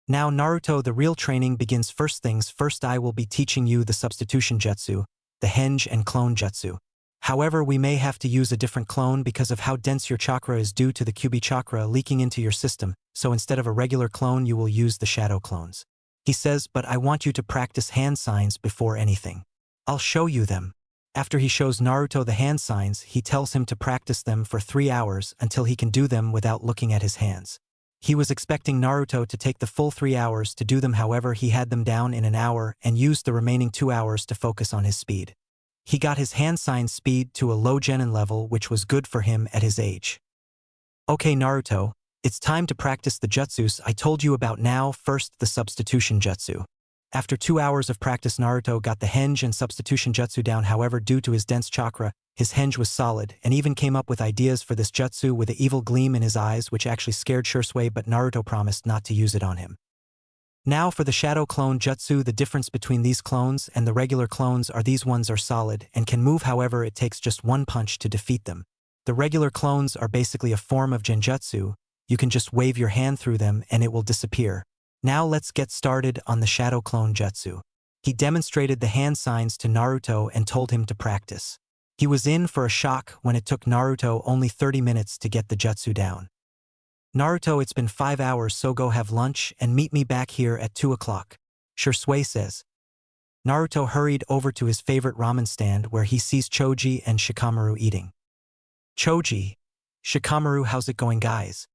Now Naruto, the real training begins. First things first, I will be teaching you the substitution jutsu, the henge and clone jutsu. However, we may have to use a different clone because of how dense your chakra is due to the Kyubi chakra leaking into your system, so instead of a regular clone you will use the shadow clones. He says, but I want you to practice hand signs before anything. I'll show you them. After he shows Naruto the hand signs, he tells him to practice them for 3 hours until he can do them without looking at his hands. He was expecting Naruto to take the full 3 hours to do them, however he had them down in an hour and used the remaining 2 hours to focus on his speed. He got his hand sign speed to a low genin level, which was good for him at his age. Okay Naruto, it's time to practice the jutsus I told you about now. First, the substitution jutsu. After 2 hours of practice, Naruto got the henge and substitution jutsu down. However, due to his dense chakra, his henge was solid, and even came up with ideas for this jutsu with an evil gleam in his eyes, which actually scared Shursui, but Naruto promised not to use it on him. Now for the shadow clone jutsu. The difference between these clones and the regular clones are these ones are solid and can move, however it takes just one punch to defeat them. The regular clones are basically a form of genjutsu. You can just wave your hand through them and it will disappear. Now let's get started on the shadow clone jutsu. He demonstrated the hand signs to Naruto and told him to practice. He was in for a shock when it took Naruto only 30 minutes to get the jutsu down. Naruto, it's been 5 hours, so go have lunch and meet me back here at 2 o'clock. Shursui says. Naruto hurried over to his favorite ramen stand where he sees Choji and Shikamaru eating. Choji, Shikamaru, how's it going, guys?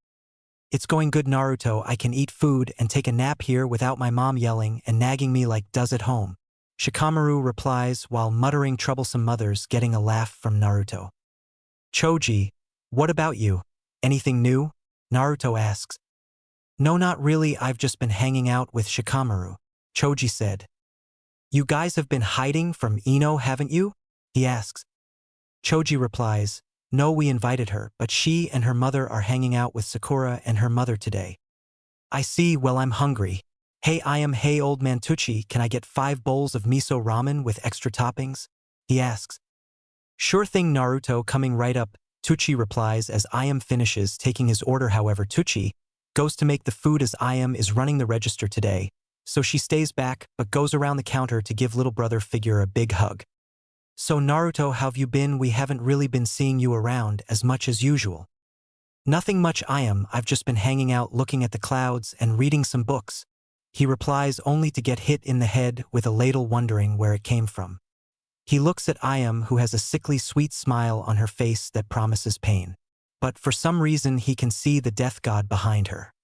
It's going good, Naruto. I can eat food and take a nap here without my mom yelling and nagging me like does at home. Shikamaru replies while muttering troublesome mothers, getting a laugh from Naruto. Choji, what about you? Anything new? Naruto asks. No, not really, I've just been hanging out with Shikamaru, Choji said. You guys have been hiding from Ino, haven't you? He asks. Choji replies, no, we invited her, but she and her mother are hanging out with Sakura and her mother today. I see, well, I'm hungry. Hey old man Tucci, can I get 5 bowls of miso ramen with extra toppings? He asks. Sure thing, Naruto, coming right up, Tucci replies as Ayam finishes taking his order. However, Tucci goes to make the food as Ayam is running the register today, so she stays back but goes around the counter to give little brother figure a big hug. So Naruto, how have you been? We haven't really been seeing you around as much as usual. Nothing much, I've just been hanging out looking at the clouds and reading some books. He replies, only to get hit in the head with a ladle, wondering where it came from. He looks at Ayam, who has a sickly sweet smile on her face that promises pain. But for some reason he can see the death god behind her.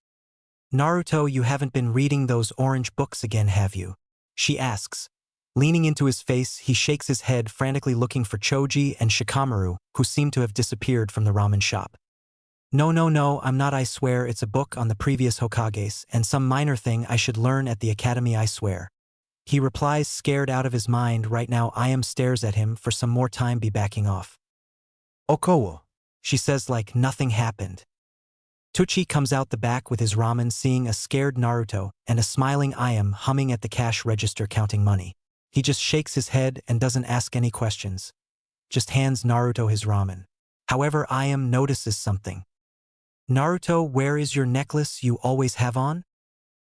Naruto, you haven't been reading those orange books again, have you? She asks. Leaning into his face, he shakes his head, frantically looking for Choji and Shikamaru, who seem to have disappeared from the ramen shop. No, I'm not, I swear, it's a book on the previous Hokages and some minor thing I should learn at the academy, I swear. He replies, scared out of his mind. Right now Ayam stares at him for some more time, be backing off. Okowo, she says like nothing happened. Tucci comes out the back with his ramen, seeing a scared Naruto and a smiling Ayam humming at the cash register counting money. He just shakes his head and doesn't ask any questions. Just hands Naruto his ramen. However, Ayam notices something. Naruto, where is your necklace you always have on?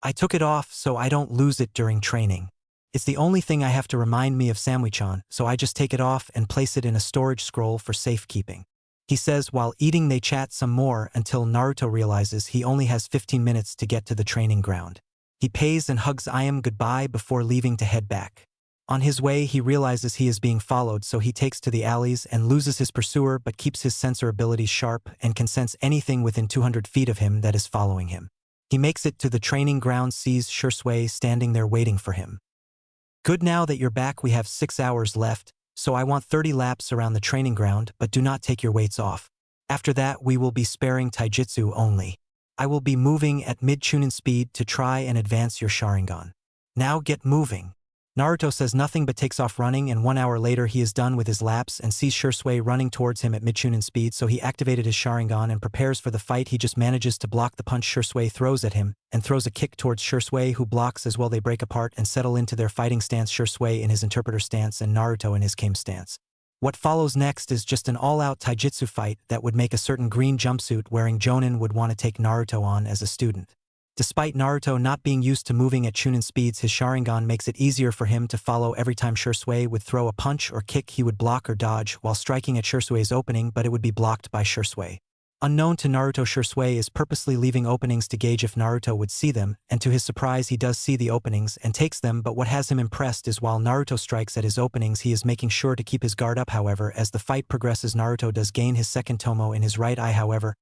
I took it off so I don't lose it during training. It's the only thing I have to remind me of Samui-chan, so I just take it off and place it in a storage scroll for safekeeping. He says while eating. They chat some more until Naruto realizes he only has 15 minutes to get to the training ground. He pays and hugs Iam goodbye before leaving to head back. On his way, he realizes he is being followed, so he takes to the alleys and loses his pursuer but keeps his sensor abilities sharp and can sense anything within 200 feet of him that is following him. He makes it to the training ground, sees Shursui standing there waiting for him. Good, now that you're back we have 6 hours left, so I want 30 laps around the training ground, but do not take your weights off. After that we will be sparing taijutsu only. I will be moving at mid-Chunin speed to try and advance your Sharingan. Now get moving. Naruto says nothing but takes off running, and 1 hour later he is done with his laps and sees Shursui running towards him at mid-Chunin speed, so he activated his Sharingan and prepares for the fight. He just manages to block the punch Shursui throws at him, and throws a kick towards Shursui, who blocks as well. They break apart and settle into their fighting stance, Shursui in his interpreter stance and Naruto in his Kame stance. What follows next is just an all-out taijutsu fight that would make a certain green jumpsuit wearing Jonin would want to take Naruto on as a student. Despite Naruto not being used to moving at Chunin speeds, his Sharingan makes it easier for him to follow. Every time Shursui would throw a punch or kick, he would block or dodge while striking at Shursui's opening, but it would be blocked by Shursui. Unknown to Naruto, Shursui is purposely leaving openings to gauge if Naruto would see them, and to his surprise he does see the openings and takes them, but what has him impressed is while Naruto strikes at his openings he is making sure to keep his guard up. However, as the fight progresses, Naruto does gain his second tomo in his right eye. However,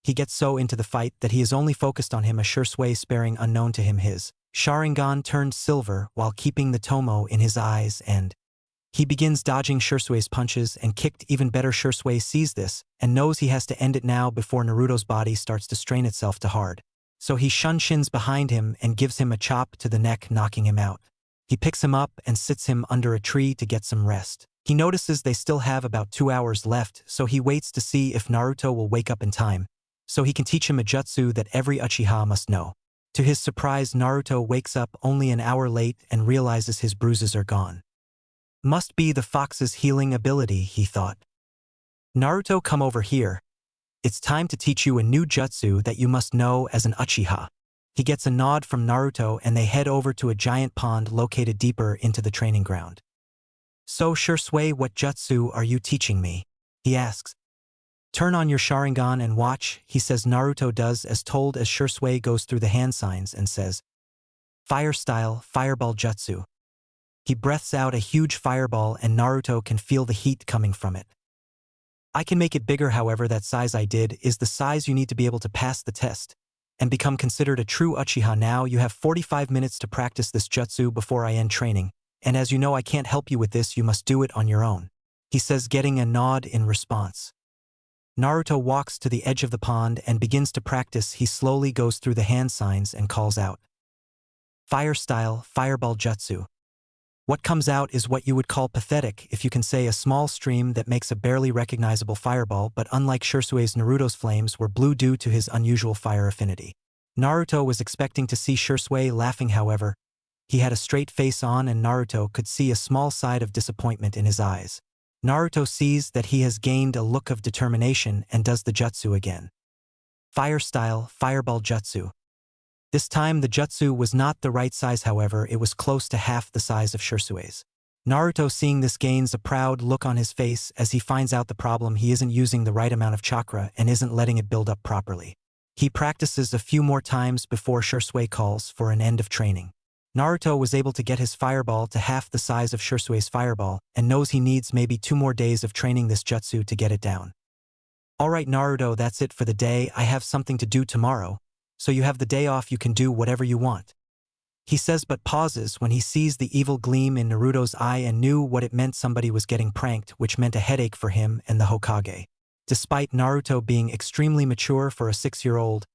he gets so into the fight that he is only focused on him, a Shursui sparing. Unknown to him, his Sharingan turned silver while keeping the tomo in his eyes, and he begins dodging Shursui's punches and kicked. Even better, Shursui sees this and knows he has to end it now before Naruto's body starts to strain itself too hard. So he shins behind him and gives him a chop to the neck, knocking him out. He picks him up and sits him under a tree to get some rest. He notices they still have about 2 hours left, so he waits to see if Naruto will wake up in time, so he can teach him a jutsu that every Uchiha must know. To his surprise, Naruto wakes up only an hour late and realizes his bruises are gone. Must be the fox's healing ability, he thought. Naruto, come over here. It's time to teach you a new jutsu that you must know as an Uchiha. He gets a nod from Naruto and they head over to a giant pond located deeper into the training ground. So Shursui, what jutsu are you teaching me? He asks. Turn on your Sharingan and watch, he says. Naruto does as told as Shursui goes through the hand signs and says, Fire style, fireball jutsu. He breathes out a huge fireball and Naruto can feel the heat coming from it. I can make it bigger, however that size I did is the size you need to be able to pass the test and become considered a true Uchiha. Now you have 45 minutes to practice this jutsu before I end training, and as you know I can't help you with this, you must do it on your own, he says, getting a nod in response. Naruto walks to the edge of the pond and begins to practice. He slowly goes through the hand signs and calls out, Fire style, fireball jutsu. What comes out is what you would call pathetic, if you can say, a small stream that makes a barely recognizable fireball, but unlike Shursui's, Naruto's flames were blue due to his unusual fire affinity. Naruto was expecting to see Shursui laughing, however, he had a straight face on and Naruto could see a small side of disappointment in his eyes. Naruto sees that he has gained a look of determination and does the jutsu again. Fire style, fireball jutsu. This time the jutsu was not the right size, however, it was close to half the size of Shursui's. Naruto, seeing this, gains a proud look on his face as he finds out the problem: he isn't using the right amount of chakra and isn't letting it build up properly. He practices a few more times before Shursui calls for an end of training. Naruto was able to get his fireball to half the size of Shursui's fireball and knows he needs maybe 2 more days of training this jutsu to get it down. Alright Naruto, that's it for the day. I have something to do tomorrow, so you have the day off, you can do whatever you want, he says, but pauses when he sees the evil gleam in Naruto's eye and knew what it meant. Somebody was getting pranked, which meant a headache for him and the Hokage. Despite Naruto being extremely mature for a 6-year-old,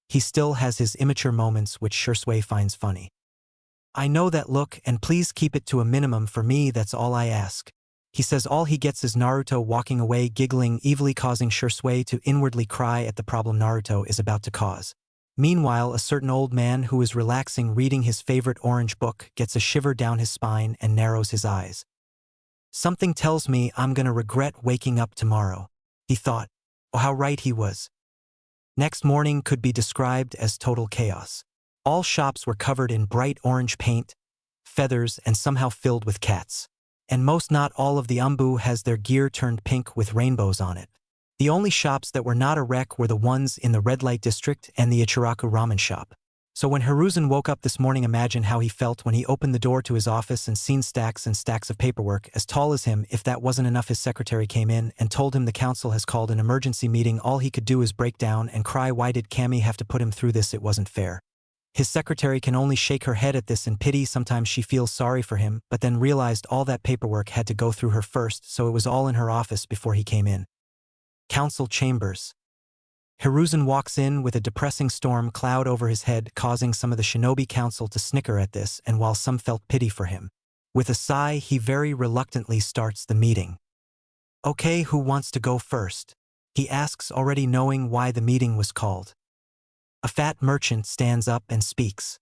he still has his immature moments, which Shursui finds funny. I know that look, and please keep it to a minimum for me, that's all I ask, he says. All he gets is Naruto walking away giggling evilly, causing Shursui to inwardly cry at the problem Naruto is about to cause. Meanwhile, a certain old man who is relaxing reading his favorite orange book gets a shiver down his spine and narrows his eyes. Something tells me I'm gonna regret waking up tomorrow, he thought. Oh, how right he was. Next morning could be described as total chaos. All shops were covered in bright orange paint, feathers, and somehow filled with cats. And most, not all, of the Umbu has their gear turned pink with rainbows on it. The only shops that were not a wreck were the ones in the red light district and the Ichiraku ramen shop. So when Hiruzen woke up this morning, imagine how he felt when he opened the door to his office and seen stacks and stacks of paperwork as tall as him. If that wasn't enough, his secretary came in and told him the council has called an emergency meeting. All he could do is break down and cry. Why did Cammy have to put him through this? It wasn't fair. His secretary can only shake her head at this in pity. Sometimes she feels sorry for him, but then realized all that paperwork had to go through her first, so it was all in her office before he came in. Council chambers. Hiruzen walks in with a depressing storm cloud over his head, causing some of the shinobi council to snicker at this, and while some felt pity for him, with a sigh he very reluctantly starts the meeting. Okay, who wants to go first? He asks, already knowing why the meeting was called. A fat merchant stands up and speaks.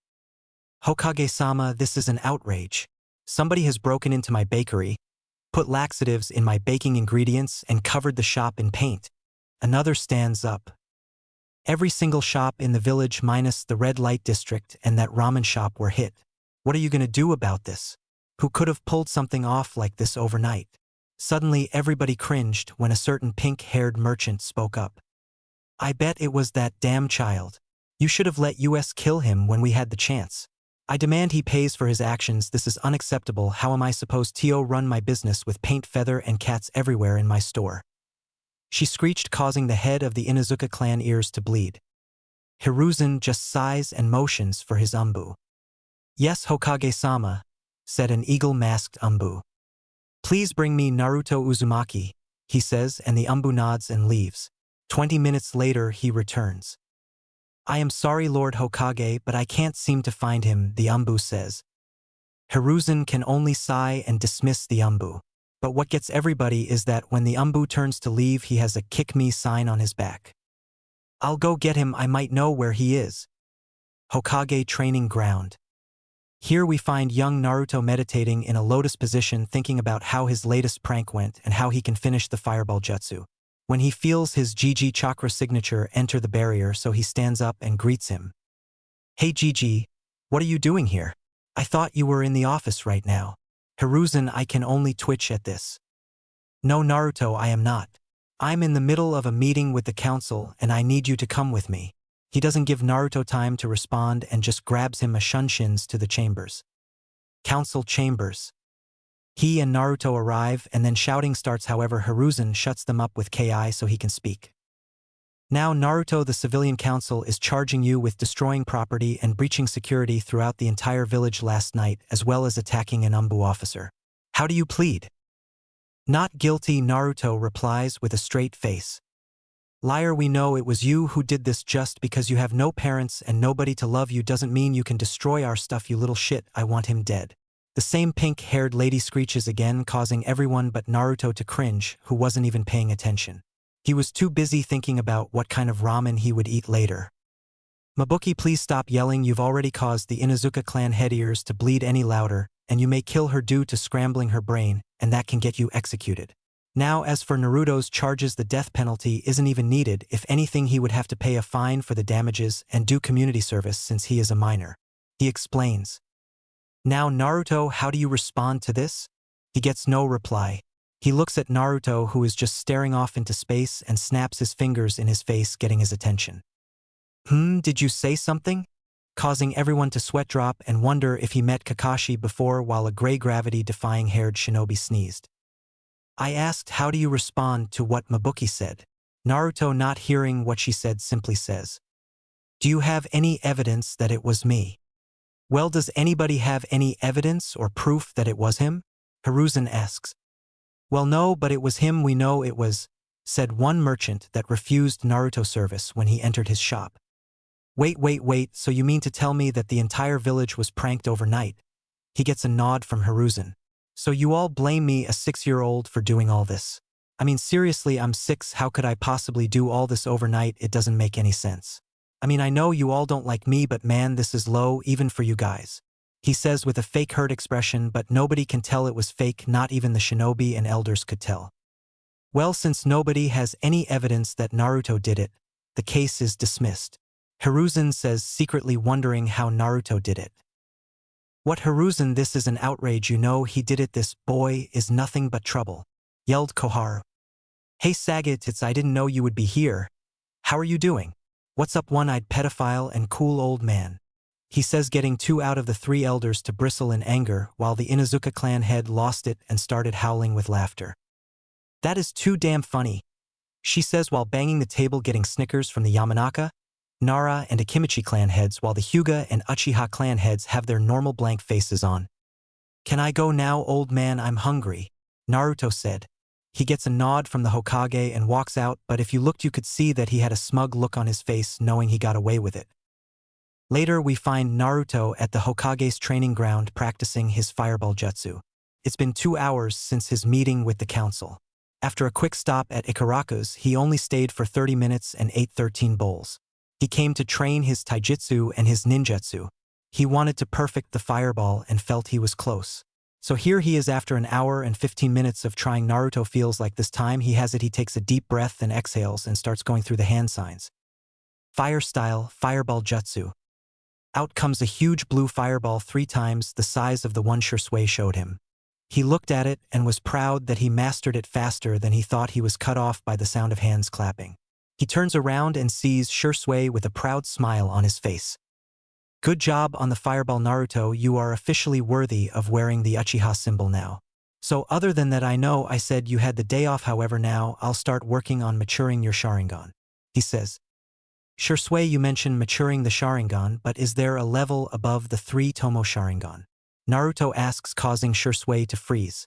Hokage-sama, this is an outrage. Somebody has broken into my bakery, put laxatives in my baking ingredients, and covered the shop in paint. Another stands up. Every single shop in the village minus the red light district and that ramen shop were hit. What are you going to do about this? Who could have pulled something off like this overnight? Suddenly everybody cringed when a certain pink-haired merchant spoke up. I bet it was that damn child. You should have let us kill him when we had the chance. I demand he pays for his actions. This is unacceptable. How am I supposed to run my business with paint, feather, and cats everywhere in my store? She screeched, causing the head of the Inuzuka clan ears to bleed. Hiruzen just sighs and motions for his umbu. Yes, Hokage-sama, said an eagle-masked umbu. Please bring me Naruto Uzumaki, he says, and the umbu nods and leaves. 20 minutes later he returns. I am sorry, Lord Hokage, but I can't seem to find him, the umbu says. Hiruzen can only sigh and dismiss the umbu. But what gets everybody is that when the umbu turns to leave, he has a kick me sign on his back. I'll go get him, I might know where he is. Hokage training ground. Here we find young Naruto meditating in a lotus position, thinking about how his latest prank went and how he can finish the fireball jutsu. When he feels his Gigi chakra signature enter the barrier, so he stands up and greets him. Hey Gigi, what are you doing here? I thought you were in the office right now. Hiruzen, I can only twitch at this. No Naruto, I am not. I'm in the middle of a meeting with the council and I need you to come with me. He doesn't give Naruto time to respond and just grabs him a shunshin to the chambers. Council chambers. He and Naruto arrive and then shouting starts. However, Hiruzen shuts them up with Ki so he can speak. Now Naruto, the civilian council is charging you with destroying property and breaching security throughout the entire village last night, as well as attacking an umbu officer. How do you plead? Not guilty, Naruto replies with a straight face. Liar, we know it was you who did this. Just because you have no parents and nobody to love you doesn't mean you can destroy our stuff, you little shit. I want him dead. The same pink-haired lady screeches again, causing everyone but Naruto to cringe, who wasn't even paying attention. He was too busy thinking about what kind of ramen he would eat later. Mabuki, please stop yelling. You've already caused the Inuzuka clan head ears to bleed any louder, and you may kill her due to scrambling her brain, and that can get you executed. Now, as for Naruto's charges, the death penalty isn't even needed. If anything, he would have to pay a fine for the damages and do community service since he is a minor. He explains. Now Naruto, how do you respond to this? He gets no reply. He looks at Naruto, who is just staring off into space, and snaps his fingers in his face, getting his attention. Did you say something? Causing everyone to sweat drop and wonder if he met Kakashi before, while a gray gravity-defying haired shinobi sneezed. I asked, how do you respond to what Mabuki said? Naruto, not hearing what she said, simply says, do you have any evidence that it was me? Well, does anybody have any evidence or proof that it was him? Hiruzen asks. Well, no, but it was him, we know it was, said one merchant that refused Naruto service when he entered his shop. Wait, so you mean to tell me that the entire village was pranked overnight? He gets a nod from Hiruzen. So you all blame me, a 6-year-old, for doing all this? I mean, seriously, I'm 6, how could I possibly do all this overnight? It doesn't make any sense. I mean, I know you all don't like me, but man, this is low even for you guys. He says with a fake hurt expression, but nobody can tell it was fake, not even the shinobi and elders could tell. Well, since nobody has any evidence that Naruto did it, the case is dismissed. Hiruzen says, secretly wondering how Naruto did it. What, Hiruzen, this is an outrage, you know he did it. This boy is nothing but trouble, yelled Koharu. Hey Sagat, I didn't know you would be here. How are you doing? What's up, one-eyed pedophile and cool old man? he says, getting 2 out of the 3 elders to bristle in anger while the Inuzuka clan head lost it and started howling with laughter. That is too damn funny, she says while banging the table, getting snickers from the Yamanaka, Nara and Akimichi clan heads while the Hyuga and Uchiha clan heads have their normal blank faces on. Can I go now, old man? I'm hungry, Naruto said. He gets a nod from the Hokage and walks out, but if you looked you could see that he had a smug look on his face knowing he got away with it. Later we find Naruto at the Hokage's training ground practicing his fireball jutsu. It's been 2 hours since his meeting with the council. After a quick stop at Ikaraku's, he only stayed for 30 minutes and ate 13 bowls. He came to train his taijutsu and his ninjutsu. He wanted to perfect the fireball and felt he was close. So here he is after an hour and 15 minutes of trying. Naruto feels like this time he has it. He takes a deep breath and exhales and starts going through the hand signs. Fire style, fireball jutsu. Out comes a huge blue fireball 3 times the size of the one Shursui showed him. He looked at it and was proud that he mastered it faster than he thought. He was cut off by the sound of hands clapping. He turns around and sees Shursui with a proud smile on his face. Good job on the fireball, Naruto. You are officially worthy of wearing the Uchiha symbol now. So other than that, I know I said you had the day off, however now I'll start working on maturing your Sharingan, he says. Shursui, you mentioned maturing the Sharingan, but is there a level above the 3 Tomo Sharingan? Naruto asks, causing Shursui to freeze.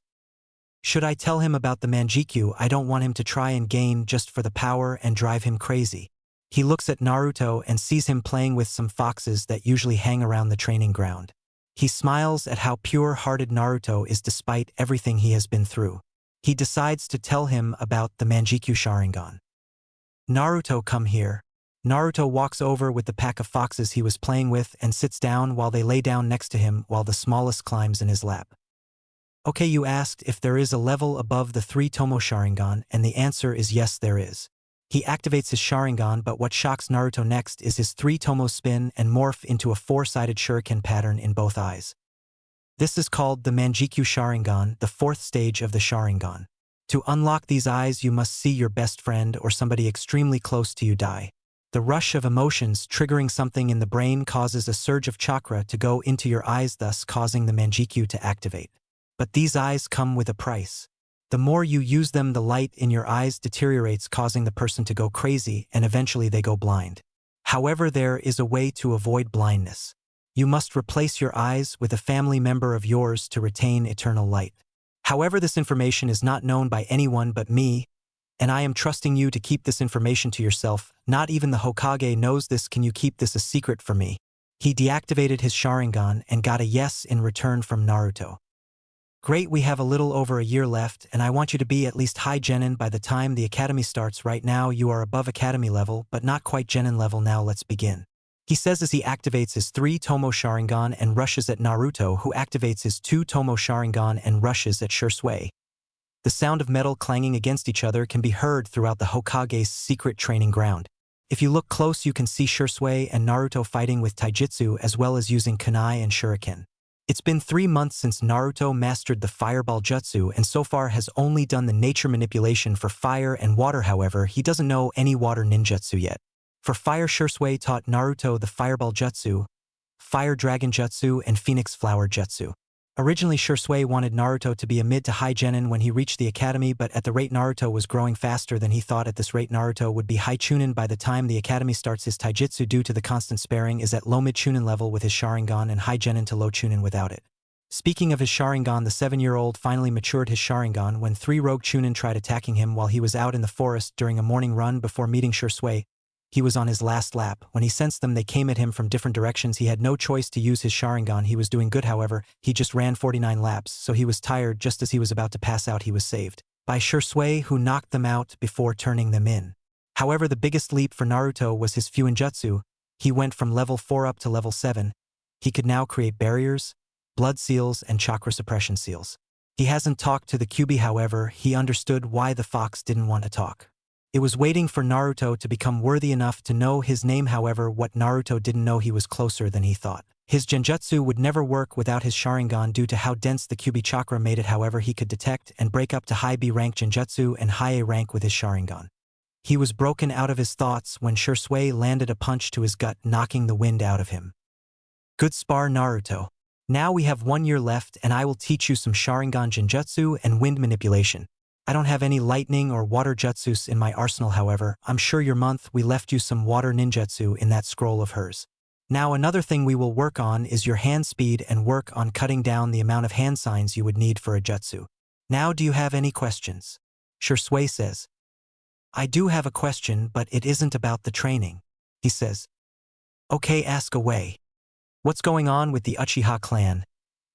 Should I tell him about the Manjikyu? I don't want him to try and gain just for the power and drive him crazy. He looks at Naruto and sees him playing with some foxes that usually hang around the training ground. He smiles at how pure-hearted Naruto is despite everything he has been through. He decides to tell him about the Manjikyu Sharingan. Naruto, come here. Naruto walks over with the pack of foxes he was playing with and sits down while they lay down next to him while the smallest climbs in his lap. Okay, you asked if there is a level above the 3 Tomo Sharingan, and the answer is yes, there is. He activates his Sharingan, but what shocks Naruto next is his 3 Tomo spin and morph into a 4-sided shuriken pattern in both eyes. This is called the Manjikyu Sharingan, the 4th stage of the Sharingan. To unlock these eyes, you must see your best friend or somebody extremely close to you die. The rush of emotions triggering something in the brain causes a surge of chakra to go into your eyes, thus causing the Manjikyu to activate. But these eyes come with a price. The more you use them, the light in your eyes deteriorates, causing the person to go crazy, and eventually they go blind. However, there is a way to avoid blindness. You must replace your eyes with a family member of yours to retain eternal light. However, this information is not known by anyone but me, and I am trusting you to keep this information to yourself. Not even the Hokage knows this. Can you keep this a secret from me? He deactivated his Sharingan and got a yes in return from Naruto. Great, we have a little over a year left, and I want you to be at least high Genin by the time the academy starts. Right now you are above academy level, but not quite Genin level. Now let's begin, he says as he activates his 3 Tomo Sharingan and rushes at Naruto, who activates his 2 Tomo Sharingan and rushes at Shursui. The sound of metal clanging against each other can be heard throughout the Hokage's secret training ground. If you look close, you can see Shursui and Naruto fighting with taijutsu as well as using kunai and shuriken. It's been 3 months since Naruto mastered the fireball jutsu and so far has only done the nature manipulation for fire and water. However, he doesn't know any water ninjutsu yet. For fire, Shursui taught Naruto the fireball jutsu, fire dragon jutsu, and phoenix flower jutsu. Originally, Shursui wanted Naruto to be a mid to high Genin when he reached the academy, but at the rate Naruto was growing faster than he thought, at this rate Naruto would be high Chunin by the time the academy starts. His taijutsu, due to the constant sparring, is at low mid Chunin level with his Sharingan and high Genin to low Chunin without it. Speaking of his Sharingan, the 7-year-old finally matured his Sharingan when 3 rogue Chunin tried attacking him while he was out in the forest during a morning run before meeting Shursui. He was on his last lap. When he sensed them, they came at him from different directions. He had no choice to use his Sharingan. He was doing good, however. He just ran 49 laps, so he was tired. Just as he was about to pass out, he was saved by Shursui, who knocked them out before turning them in. However, the biggest leap for Naruto was his Fuinjutsu. He went from level 4 up to level 7. He could now create barriers, blood seals, and chakra suppression seals. He hasn't talked to the Kyuubi, however. He understood why the fox didn't want to talk. It was waiting for Naruto to become worthy enough to know his name. However, what Naruto didn't know, he was closer than he thought. His genjutsu would never work without his Sharingan due to how dense the Kyuubi chakra made it. However, he could detect and break up to high B rank genjutsu and high A rank with his Sharingan. He was broken out of his thoughts when Shursui landed a punch to his gut, knocking the wind out of him. Good spar, Naruto. Now we have 1 year left and I will teach you some Sharingan Genjutsu and wind manipulation. I don't have any lightning or water jutsus in my arsenal, however. I'm sure your month we left you some water ninjutsu in that scroll of hers. Now another thing we will work on is your hand speed and work on cutting down the amount of hand signs you would need for a jutsu. Now do you have any questions? Shursui says. I do have a question, but it isn't about the training. He says. Okay, ask away. What's going on with the Uchiha clan?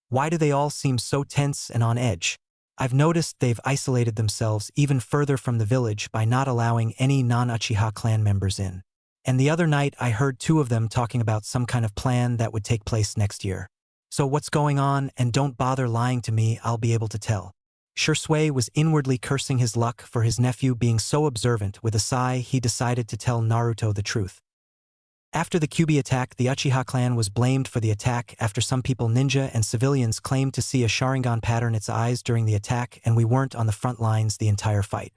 Why do they all seem so tense and on edge? I've noticed they've isolated themselves even further from the village by not allowing any non-Uchiha clan members in. And the other night I heard 2 of them talking about some kind of plan that would take place next year. So what's going on? And don't bother lying to me, I'll be able to tell. Shursui was inwardly cursing his luck for his nephew being so observant. With a sigh, he decided to tell Naruto the truth. After the Kyuubi attack, the Uchiha clan was blamed for the attack after some people, ninja and civilians, claimed to see a Sharingan pattern its eyes during the attack, and we weren't on the front lines the entire fight.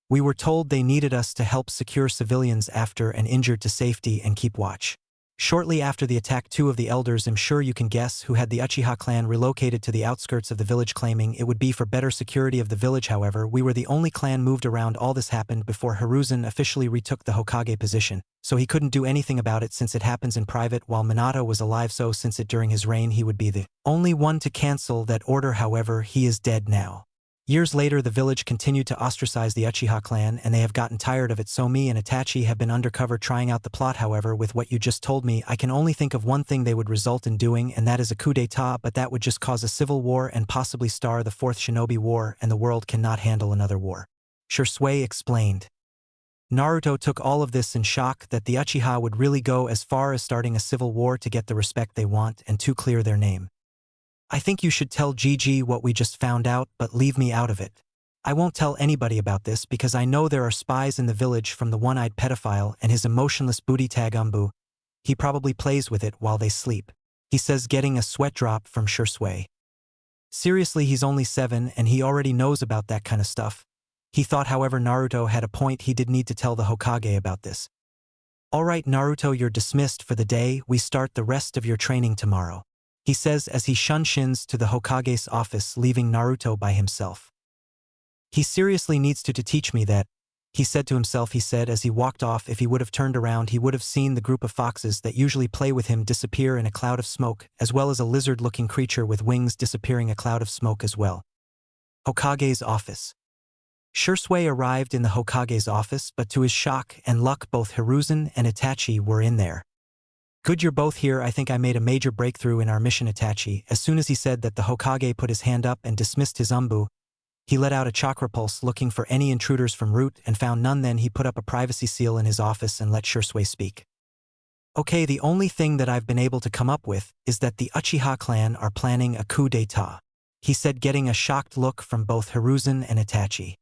We were told they needed us to help secure civilians after and injured to safety and keep watch. Shortly after the attack, 2 of the elders, I'm sure you can guess who, had the Uchiha clan relocated to the outskirts of the village, claiming it would be for better security of the village. However, we were the only clan moved around. All this happened before Hiruzen officially retook the Hokage position, so he couldn't do anything about it since it happens in private while Minato was alive, so since it during his reign he would be the only one to cancel that order. However, he is dead now. Years later, the village continued to ostracize the Uchiha clan, and they have gotten tired of it, so me and Itachi have been undercover trying out the plot. However, with what you just told me, I can only think of one thing they would result in doing, and that is a coup d'etat, but that would just cause a civil war and possibly start the 4th Shinobi War, and the world cannot handle another war. Shursui explained. Naruto took all of this in shock that the Uchiha would really go as far as starting a civil war to get the respect they want and to clear their name. I think you should tell Gigi what we just found out, but leave me out of it. I won't tell anybody about this because I know there are spies in the village from the one-eyed pedophile and his emotionless booty tag Umbu. He probably plays with it while they sleep. He says, getting a sweat drop from Shursui. Seriously, he's only 7 and he already knows about that kind of stuff. He thought, however, Naruto had a point. He did need to tell the Hokage about this. Alright Naruto, you're dismissed for the day. We start the rest of your training tomorrow. He says as he shuns to the Hokage's office, leaving Naruto by himself. He seriously needs to teach me that, he said to himself. He said as he walked off, if he would have turned around he would have seen the group of foxes that usually play with him disappear in a cloud of smoke, as well as a lizard-looking creature with wings disappearing a cloud of smoke as well. Hokage's office. Shursui arrived in the Hokage's office, but to his shock and luck both Hiruzen and Itachi were in there. Good, you're both here. I think I made a major breakthrough in our mission, Itachi. As soon as he said that, the Hokage put his hand up and dismissed his Umbu. He let out a chakra pulse looking for any intruders from route and found none. Then he put up a privacy seal in his office and let Shursui speak. Okay, the only thing that I've been able to come up with is that the Uchiha clan are planning a coup d'etat, he said, getting a shocked look from both Hiruzen and Itachi.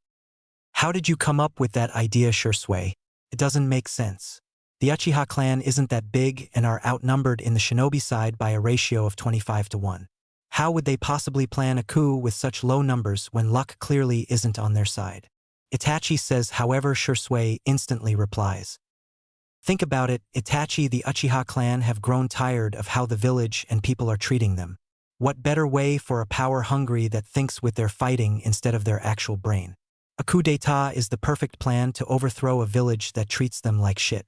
How did you come up with that idea, Shursui? It doesn't make sense. The Uchiha clan isn't that big and are outnumbered in the shinobi side by a ratio of 25-1. How would they possibly plan a coup with such low numbers when luck clearly isn't on their side? Itachi says. However, Shursui instantly replies. Think about it, Itachi. The Uchiha clan have grown tired of how the village and people are treating them. What better way for a power hungry that thinks with their fighting instead of their actual brain? A coup d'etat is the perfect plan to overthrow a village that treats them like shit.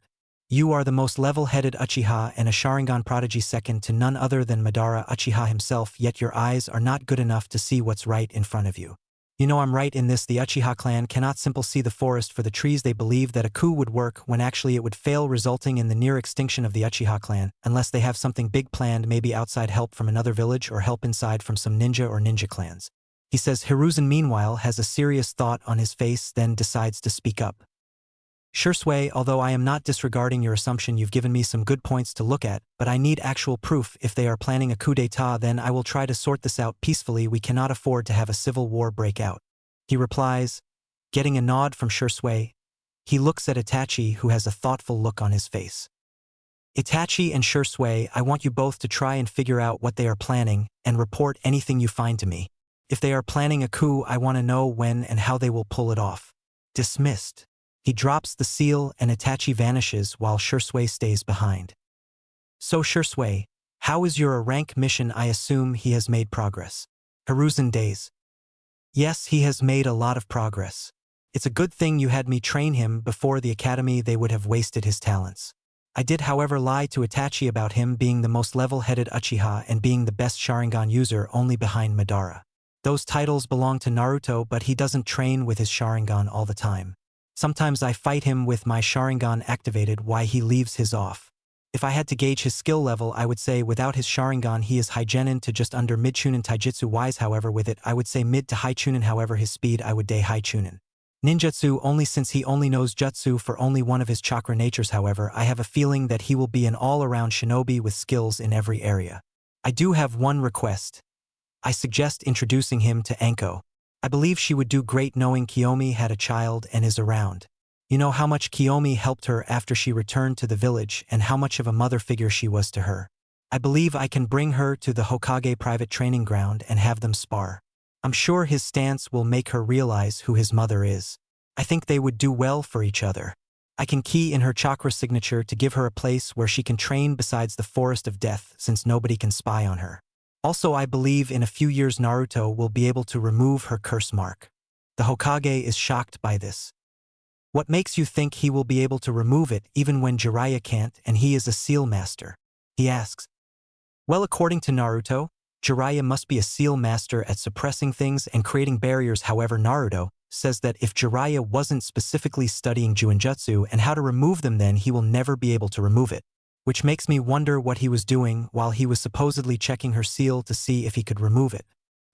You are the most level-headed Uchiha and a Sharingan prodigy, second to none other than Madara Uchiha himself, yet your eyes are not good enough to see what's right in front of you. You know I'm right in this. The Uchiha clan cannot simply see the forest for the trees. They believe that a coup would work when actually it would fail, resulting in the near extinction of the Uchiha clan, unless they have something big planned, maybe outside help from another village or help inside from some ninja or ninja clans. He says. Hiruzen meanwhile has a serious thought on his face, then decides to speak up. Shursui, although I am not disregarding your assumption, you've given me some good points to look at, but I need actual proof. If they are planning a coup d'etat, then I will try to sort this out peacefully. We cannot afford to have a civil war break out. He replies, getting a nod from Shursui. He looks at Itachi, who has a thoughtful look on his face. Itachi and Shursui, I want you both to try and figure out what they are planning and report anything you find to me. If they are planning a coup, I want to know when and how they will pull it off. Dismissed. He drops the seal and Itachi vanishes while Shursui stays behind. So Shursui, How is your rank mission? I assume he has made progress. Hiruzen days. Yes, he has made a lot of progress. It's a good thing you had me train him before the academy. They would have wasted his talents. I did however lie to Itachi about him being the most level-headed Uchiha and being the best Sharingan user only behind Madara. Those titles belong to Naruto, but he doesn't train with his Sharingan all the time. Sometimes I fight him with my Sharingan activated while he leaves his off. If I had to gauge his skill level, I would say without his Sharingan he is high Genin to just under mid Chunin taijutsu wise. However, with it I would say mid to high Chunin. However, his speed I would day high Chunin. Ninjutsu only, since he only knows jutsu for only one of his chakra natures. However, I have a feeling that he will be an all-around shinobi with skills in every area. I do have one request. I suggest introducing him to Anko. I believe she would do great knowing Kiyomi had a child and is around. You know how much Kiyomi helped her after she returned to the village and how much of a mother figure she was to her. I believe I can bring her to the Hokage private training ground and have them spar. I'm sure his stance will make her realize who his mother is. I think they would do well for each other. I can key in her chakra signature to give her a place where she can train besides the Forest of Death, since nobody can spy on her. Also, I believe in a few years Naruto will be able to remove her curse mark. The Hokage is shocked by this. What makes you think he will be able to remove it even when Jiraiya can't and he is a seal master? He asks. Well, according to Naruto, Jiraiya must be a seal master at suppressing things and creating barriers. However, Naruto says that if Jiraiya wasn't specifically studying Juinjutsu and how to remove them, then he will never be able to remove it. Which makes me wonder what he was doing while he was supposedly checking her seal to see if he could remove it.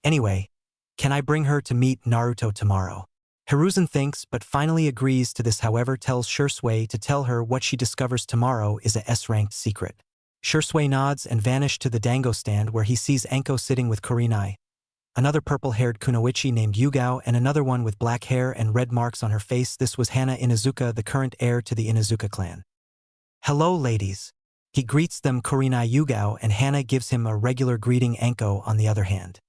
Anyway, can I bring her to meet Naruto tomorrow? Hiruzen thinks but finally agrees to this. However, tells Shursui to tell her what she discovers tomorrow is a S-ranked secret. Shursui nods and vanishes to the dango stand where he sees Anko sitting with Kurenai, another purple-haired kunoichi named Yugao, and another one with black hair and red marks on her face. This was Hana Inuzuka, the current heir to the Inuzuka clan. Hello, ladies. He greets them, Kurenai Yugao, and Hana gives him a regular greeting. Anko, on the other hand.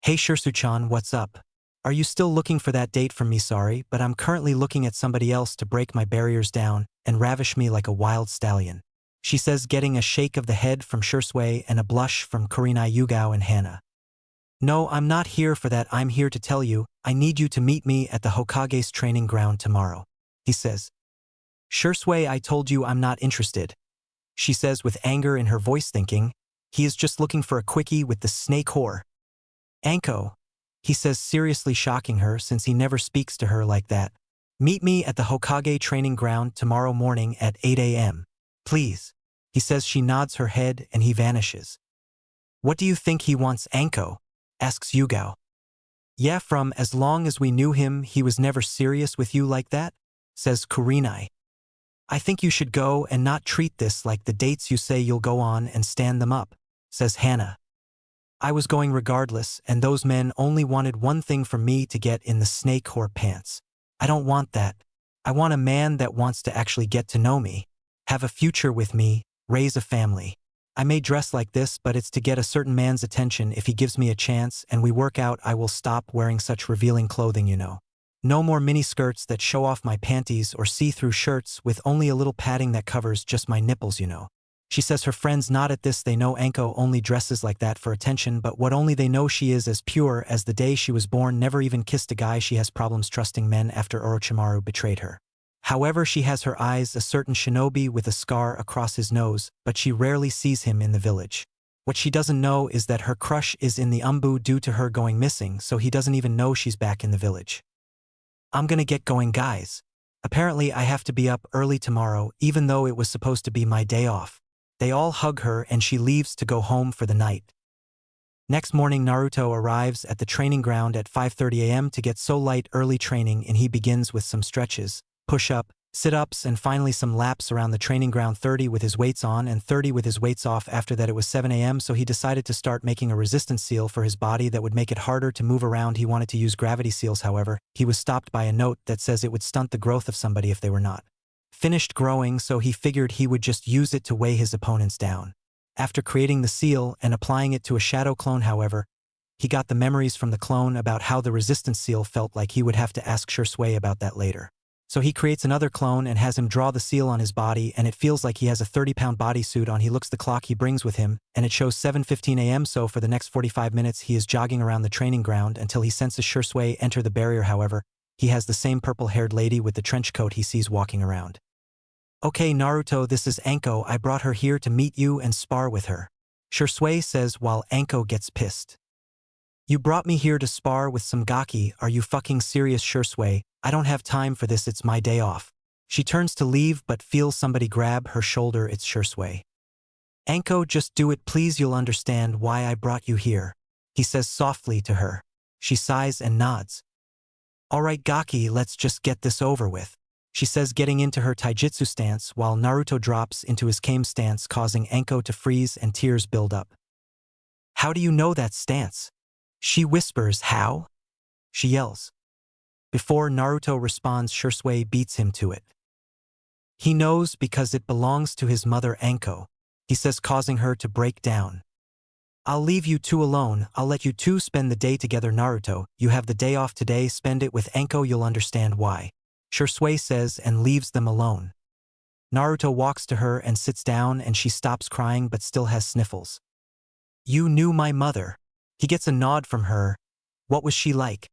Hey Shursu-chan, what's up? Are you still looking for that date from me? Sorry, but I'm currently looking at somebody else to break my barriers down and ravish me like a wild stallion. She says, getting a shake of the head from Shursui and a blush from Kurenai Yugao and Hana. No, I'm not here for that. I'm here to tell you, I need you to meet me at the Hokage's training ground tomorrow. He says. Shursui, I told you I'm not interested. She says with anger in her voice, thinking, he is just looking for a quickie with the snake whore. Anko. He says, seriously shocking her since he never speaks to her like that. Meet me at the Hokage training ground tomorrow morning at 8 a.m. Please. He says. She nods her head and he vanishes. What do you think he wants, Anko? Asks Yugao. Yeah, from as long as we knew him, he was never serious with you like that, says Kurenai. I think you should go and not treat this like the dates you say you'll go on and stand them up, says Hana. I was going regardless, and those men only wanted one thing from me, to get in the snake whore pants. I don't want that. I want a man that wants to actually get to know me, have a future with me, raise a family. I may dress like this, but it's to get a certain man's attention. If he gives me a chance and we work out, I will stop wearing such revealing clothing, you know. No more miniskirts that show off my panties or see-through shirts with only a little padding that covers just my nipples, you know. She says. Her friends nod at this. They know Anko only dresses like that for attention, but what only they know, she is as pure as the day she was born, never even kissed a guy. She has problems trusting men after Orochimaru betrayed her. However, she has her eyes a certain shinobi with a scar across his nose, but she rarely sees him in the village. What she doesn't know is that her crush is in the Umbu due to her going missing, so he doesn't even know she's back in the village. I'm gonna get going, guys. Apparently I have to be up early tomorrow, even though it was supposed to be my day off. They all hug her and she leaves to go home for the night. Next morning, Naruto arrives at the training ground at 5:30 a.m. to get so light early training, and he begins with some stretches, push-up, sit-ups, and finally some laps around the training ground, 30 with his weights on and 30 with his weights off. After that it was 7 a.m., so he decided to start making a resistance seal for his body that would make it harder to move around. He wanted to use gravity seals. However, he was stopped by a note that says it would stunt the growth of somebody if they were not finished growing, so he figured he would just use it to weigh his opponents down. After creating the seal and applying it to a shadow clone, however, he got the memories from the clone about how the resistance seal felt like. He would have to ask Shursui about that later. So he creates another clone and has him draw the seal on his body, and it feels like he has a 30-pound bodysuit on. He looks the clock he brings with him, and it shows 7:15 a.m. So for the next 45 minutes he is jogging around the training ground until he senses Shursui enter the barrier. However, he has the same purple-haired lady with the trench coat he sees walking around. "Okay, Naruto, this is Anko. I brought her here to meet you and spar with her," Shursui says while Anko gets pissed. "You brought me here to spar with some gaki. Are you fucking serious, Shursui? I don't have time for this, it's my day off." She turns to leave but feels somebody grab her shoulder. It's Shursui. "Anko, just do it please, you'll understand why I brought you here," he says softly to her. She sighs and nods. "Alright gaki, let's just get this over with," she says, getting into her taijutsu stance while Naruto drops into his kame stance, causing Anko to freeze and tears build up. "How do you know that stance?" she whispers. "How?" she yells. Before Naruto responds, Shursui beats him to it. "He knows because it belongs to his mother Anko," he says, causing her to break down. "I'll leave you two alone. I'll let you two spend the day together, Naruto. You have the day off today, spend it with Anko, you'll understand why," Shursui says and leaves them alone. Naruto walks to her and sits down, and she stops crying but still has sniffles. "You knew my mother." He gets a nod from her. "What was she like?"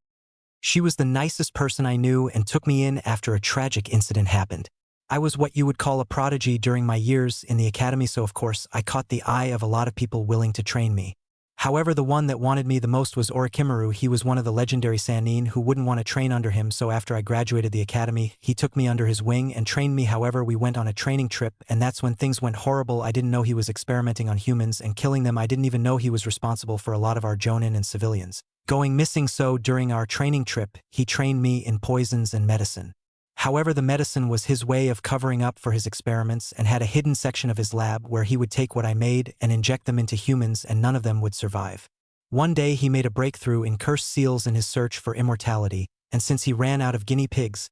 "She was the nicest person I knew and took me in after a tragic incident happened. I was what you would call a prodigy during my years in the academy, so of course I caught the eye of a lot of people willing to train me. However, the one that wanted me the most was Orochimaru. He was one of the legendary Sannin who wouldn't want to train under him, so after I graduated the academy, he took me under his wing and trained me. However, we went on a training trip, and that's when things went horrible. I didn't know he was experimenting on humans and killing them. I didn't even know he was responsible for a lot of our Jonin and civilians going missing, so during our training trip, he trained me in poisons and medicine. However, the medicine was his way of covering up for his experiments and had a hidden section of his lab where he would take what I made and inject them into humans, and none of them would survive. One day he made a breakthrough in cursed seals in his search for immortality, and since he ran out of guinea pigs,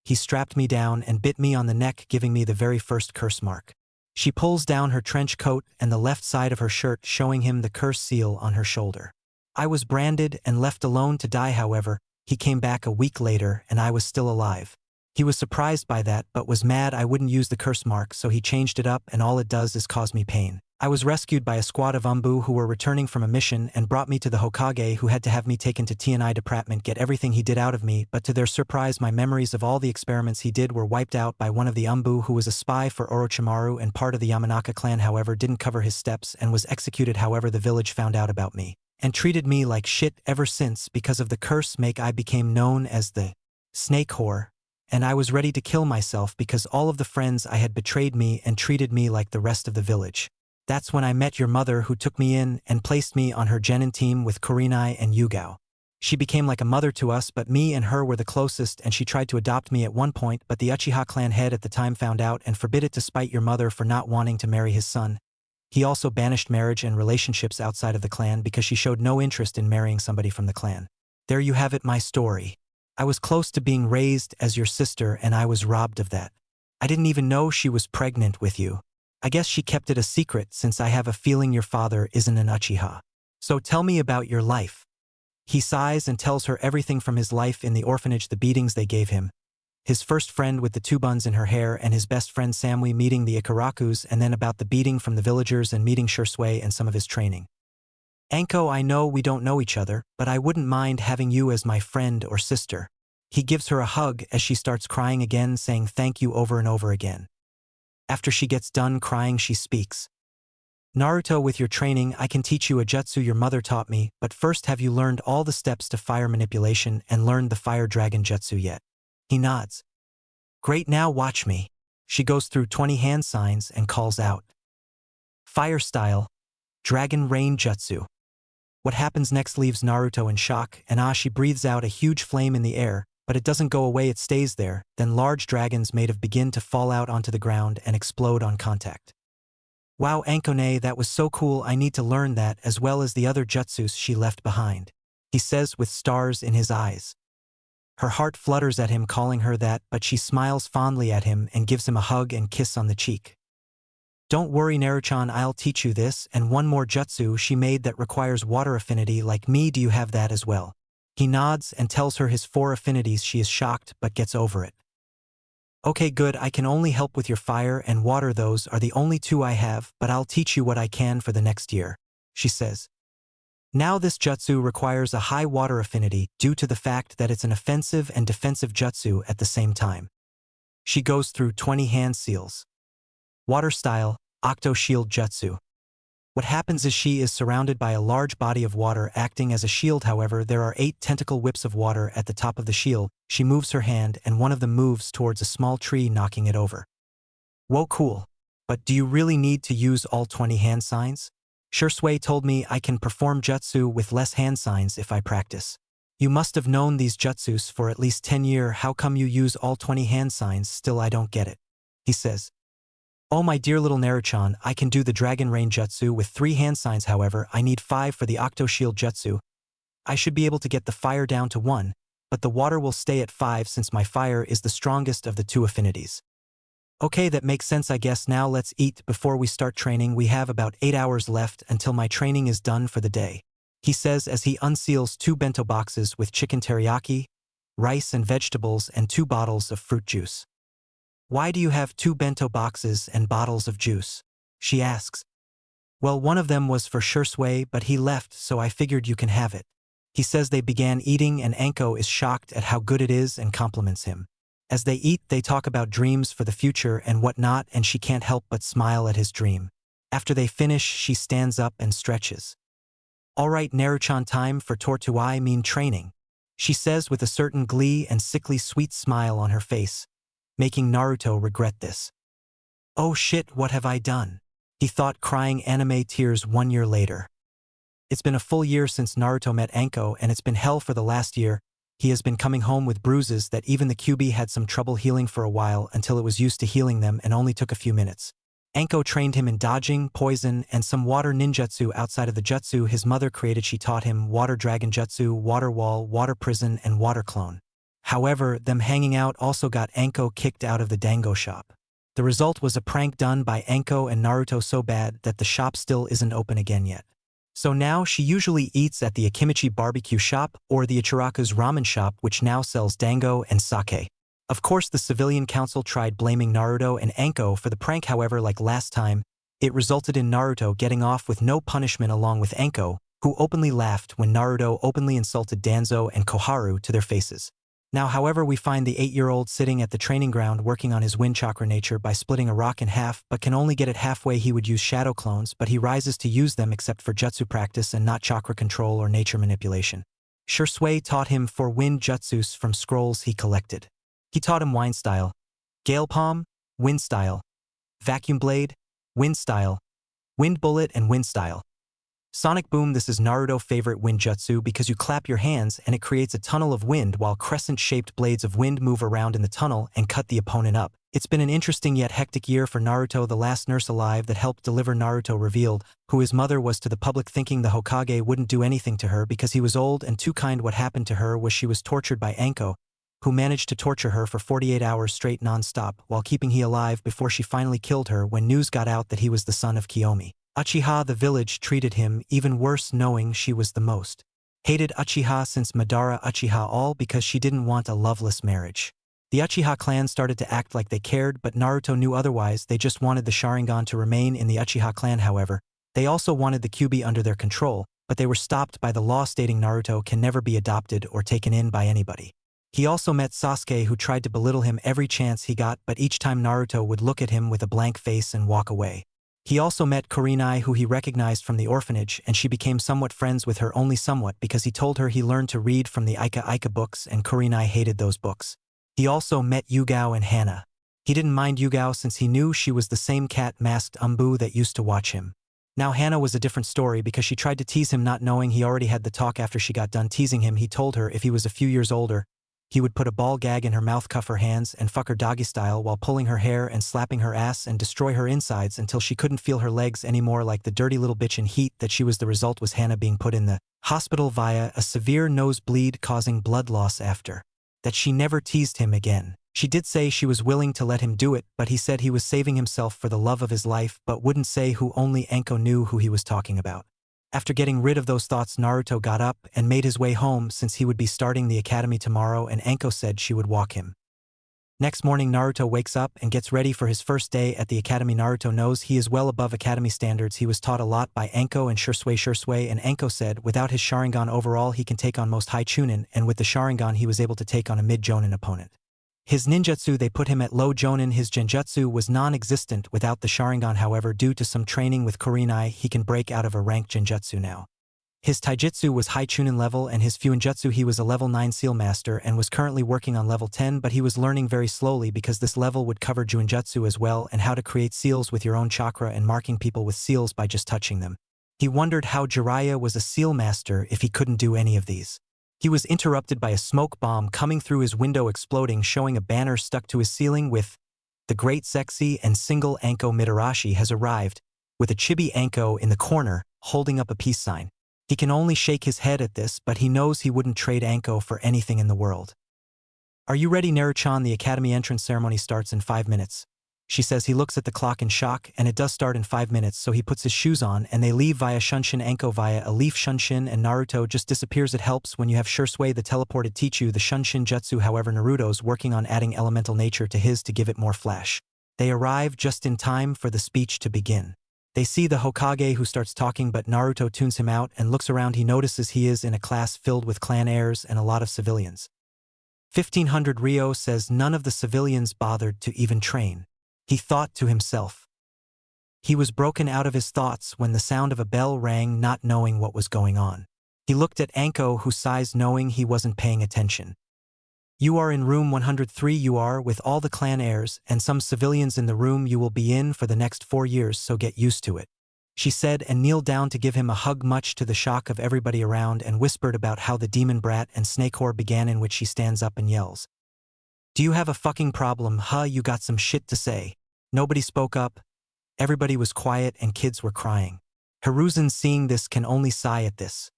he strapped me down and bit me on the neck, giving me the very first curse mark." She pulls down her trench coat and the left side of her shirt, showing him the curse seal on her shoulder. "I was branded and left alone to die. However, he came back a week later and I was still alive. He was surprised by that but was mad I wouldn't use the curse mark, so he changed it up, and all it does is cause me pain. I was rescued by a squad of Umbu who were returning from a mission and brought me to the Hokage, who had to have me taken to TNI department, get everything he did out of me, but to their surprise my memories of all the experiments he did were wiped out by one of the Umbu who was a spy for Orochimaru and part of the Yamanaka clan. However, didn't cover his steps and was executed. However, the village found out about me and treated me like shit. Ever since, because of the curse make, I became known as the Snake Whore, and I was ready to kill myself because all of the friends I had betrayed me and treated me like the rest of the village. That's when I met your mother, who took me in and placed me on her genin team with Kurenai and Yugao. She became like a mother to us, but me and her were the closest, and she tried to adopt me at one point, but the Uchiha clan head at the time found out and forbid it to spite your mother for not wanting to marry his son. He also banished marriage and relationships outside of the clan because she showed no interest in marrying somebody from the clan. There you have it, my story. I was close to being raised as your sister and I was robbed of that. I didn't even know she was pregnant with you. I guess she kept it a secret since I have a feeling your father isn't an Uchiha. So tell me about your life." He sighs and tells her everything from his life in the orphanage, the beatings they gave him, his first friend with the two buns in her hair and his best friend Samui meeting the Ikarakus, and then about the beating from the villagers and meeting Shursui and some of his training. "Anko, I know we don't know each other, but I wouldn't mind having you as my friend or sister." He gives her a hug as she starts crying again, saying thank you over and over again. After she gets done crying, she speaks. "Naruto, with your training, I can teach you a jutsu your mother taught me, but first, have you learned all the steps to fire manipulation and learned the fire dragon jutsu yet?" He nods. "Great, now watch me." She goes through 20 hand signs and calls out, "Fire style, Dragon Rain Jutsu." What happens next leaves Naruto in shock, and she breathes out a huge flame in the air, but it doesn't go away, it stays there. Then large dragons made of begin to fall out onto the ground and explode on contact. "Wow, Ankone, that was so cool. I need to learn that as well as the other jutsus she left behind," he says with stars in his eyes. Her heart flutters at him calling her that, but she smiles fondly at him and gives him a hug and kiss on the cheek. "Don't worry, Naruchan, I'll teach you this and one more jutsu she made that requires water affinity like me. Do you have that as well?" He nods and tells her his 4 affinities. She is shocked but gets over it. Okay, good, I can only help with your fire and water, those are the only two I have, but I'll teach you what I can for the next year, she says. Now this jutsu requires a high water affinity due to the fact that it's an offensive and defensive jutsu at the same time. She goes through 20 hand seals. Water style, Octo Shield Jutsu. What happens is she is surrounded by a large body of water acting as a shield. However, there are 8 tentacle whips of water at the top of the shield. She moves her hand and one of them moves towards a small tree, knocking it over. Whoa, cool. But do you really need to use all 20 hand signs? Shursui told me I can perform jutsu with less hand signs if I practice. You must have known these jutsus for at least 10 years. How come you use all 20 hand signs? Still, I don't get it, he says. Oh, my dear little Naruchan, I can do the Dragon Rain Jutsu with 3 hand signs. However, I need 5 for the Octo Shield Jutsu. I should be able to get the fire down to 1, but the water will stay at 5 since my fire is the strongest of the 2 affinities. Okay, that makes sense, I guess. Now let's eat before we start training. We have about 8 hours left until my training is done for the day, he says as he unseals 2 bento boxes with chicken teriyaki, rice and vegetables, and 2 bottles of fruit juice. Why do you have 2 bento boxes and bottles of juice? She asks. Well, one of them was for Shursui, but he left, so I figured you can have it. He says they began eating and Anko is shocked at how good it is and compliments him. As they eat, they talk about dreams for the future and whatnot, and she can't help but smile at his dream. After they finish, she stands up and stretches. All right, Naruchan, time for Tortuai mean training, she says with a certain glee and sickly sweet smile on her face, making Naruto regret this. Oh shit, what have I done? He thought, crying anime tears 1 year later. It's been a full year since Naruto met Anko, and it's been hell for the last year. He has been coming home with bruises that even the QB had some trouble healing for a while until it was used to healing them and only took a few minutes. Anko trained him in dodging, poison, and some water ninjutsu outside of the jutsu his mother created. She taught him water dragon jutsu, water wall, water prison, and water clone. However, them hanging out also got Anko kicked out of the dango shop. The result was a prank done by Anko and Naruto so bad that the shop still isn't open again yet. So now she usually eats at the Akimichi barbecue shop or the Ichiraku's ramen shop, which now sells dango and sake. Of course, the civilian council tried blaming Naruto and Anko for the prank. However, like last time, it resulted in Naruto getting off with no punishment along with Anko, who openly laughed when Naruto openly insulted Danzo and Koharu to their faces. Now, however, we find the 8-year-old sitting at the training ground working on his wind chakra nature by splitting a rock in half, but can only get it halfway. He would use shadow clones, but he rises to use them except for jutsu practice and not chakra control or nature manipulation. Shursui taught him 4 wind jutsus from scrolls he collected. He taught him wind style, gale palm, wind style, vacuum blade, wind style, wind bullet, and wind style. Sonic Boom. This is Naruto's favorite wind jutsu because you clap your hands and it creates a tunnel of wind while crescent-shaped blades of wind move around in the tunnel and cut the opponent up. It's been an interesting yet hectic year for Naruto. The last nurse alive that helped deliver Naruto revealed who his mother was to the public, thinking the Hokage wouldn't do anything to her because he was old and too kind. What happened to her was she was tortured by Anko, who managed to torture her for 48 hours straight non-stop while keeping he alive before she finally killed her when news got out that he was the son of Kiyomi. Uchiha the village treated him even worse, knowing she was the most hated Uchiha since Madara Uchiha, all because she didn't want a loveless marriage. The Uchiha clan started to act like they cared, but Naruto knew otherwise. They just wanted the Sharingan to remain in the Uchiha clan. However, they also wanted the Kyuubi under their control, but they were stopped by the law stating Naruto can never be adopted or taken in by anybody. He also met Sasuke, who tried to belittle him every chance he got, but each time Naruto would look at him with a blank face and walk away. He also met Kurenai, who he recognized from the orphanage, and she became somewhat friends with her, only somewhat, because he told her he learned to read from the Ika Ika books and Kurenai hated those books. He also met Yugao and Hana. He didn't mind Yugao since he knew she was the same cat-masked Umbu that used to watch him. Now Hana was a different story because she tried to tease him, not knowing he already had the talk. After she got done teasing him, he told her if he was a few years older, he would put a ball gag in her mouth, cuff her hands, and fuck her doggy style while pulling her hair and slapping her ass and destroy her insides until she couldn't feel her legs anymore like the dirty little bitch in Heat that she was. The result was Hana being put in the hospital via a severe nosebleed causing blood loss. After that, she never teased him again. She did say she was willing to let him do it, but he said he was saving himself for the love of his life, but wouldn't say who. Only Anko knew who he was talking about. After getting rid of those thoughts, Naruto got up and made his way home since he would be starting the academy tomorrow, and Anko said she would walk him. Next morning Naruto wakes up and gets ready for his first day at the academy. Naruto knows he is well above academy standards. He was taught a lot by Anko and Shursui, and Anko said without his Sharingan overall he can take on most high Chunin, and with the Sharingan he was able to take on a mid-Jonin opponent. His ninjutsu they put him at low Jonin. His genjutsu was non-existent without the Sharingan, however due to some training with Kurenai he can break out of a ranked genjutsu now. His taijutsu was high Chunin level, and his fuinjutsu he was a level 9 seal master and was currently working on level 10, but he was learning very slowly because this level would cover juinjutsu as well and how to create seals with your own chakra and marking people with seals by just touching them. He wondered how Jiraiya was a seal master if he couldn't do any of these. He was interrupted by a smoke bomb coming through his window exploding, showing a banner stuck to his ceiling with "The Great Sexy and Single Anko Mitarashi has arrived," with a chibi Anko in the corner holding up a peace sign. He can only shake his head at this, but he knows he wouldn't trade Anko for anything in the world. "Are you ready, Naruchan? The academy entrance ceremony starts in 5 minutes. She says. He looks at the clock in shock, and it does start in 5 minutes, so he puts his shoes on and they leave via Shunshin. Anko via a leaf Shunshin, and Naruto just disappears. It helps when you have Shursui the teleported teach you the Shunshin jutsu, however Naruto's working on adding elemental nature to his to give it more flash. They arrive just in time for the speech to begin. They see the Hokage who starts talking, but Naruto tunes him out and looks around. He notices he is in a class filled with clan heirs and a lot of civilians. 1500 Ryo says none of the civilians bothered to even train. He thought to himself. He was broken out of his thoughts when the sound of a bell rang, not knowing what was going on. He looked at Anko, who sighs, knowing he wasn't paying attention. "You are in room 103. You are with all the clan heirs and some civilians in the room you will be in for the next 4 years, so get used to it," she said, and kneeled down to give him a hug, much to the shock of everybody around, and whispered about how the demon brat and snake whore began, in which she stands up and yells, "Do you have a fucking problem, huh? You got some shit to say?" Nobody spoke up. Everybody was quiet and kids were crying. Hiruzen, seeing this, can only sigh at this.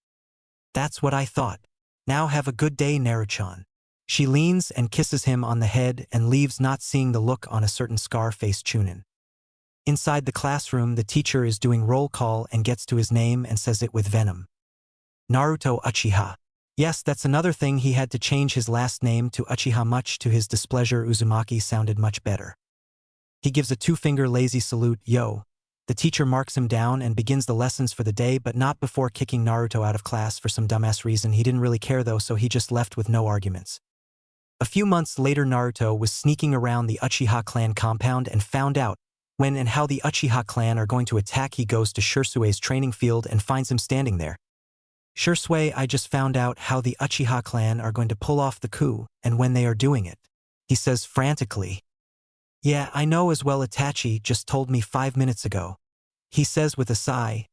"That's what I thought. Now have a good day, Naruchan." She leans and kisses him on the head and leaves, not seeing the look on a certain scar-faced Chunin. Inside the classroom, the teacher is doing roll call and gets to his name and says it with venom. Naruto Uchiha. Yes, that's another thing, he had to change his last name to Uchiha. Much to his displeasure, Uzumaki sounded much better. He gives a 2-finger lazy salute, "Yo." The teacher marks him down and begins the lessons for the day, but not before kicking Naruto out of class for some dumbass reason. He didn't really care though, so he just left with no arguments. A few months later, Naruto was sneaking around the Uchiha clan compound and found out when and how the Uchiha clan are going to attack. He goes to Shursui's training field and finds him standing there. "Shursui, I just found out how the Uchiha clan are going to pull off the coup and when they are doing it," he says frantically. "Yeah, I know as well. Itachi just told me 5 minutes ago," he says with a sigh.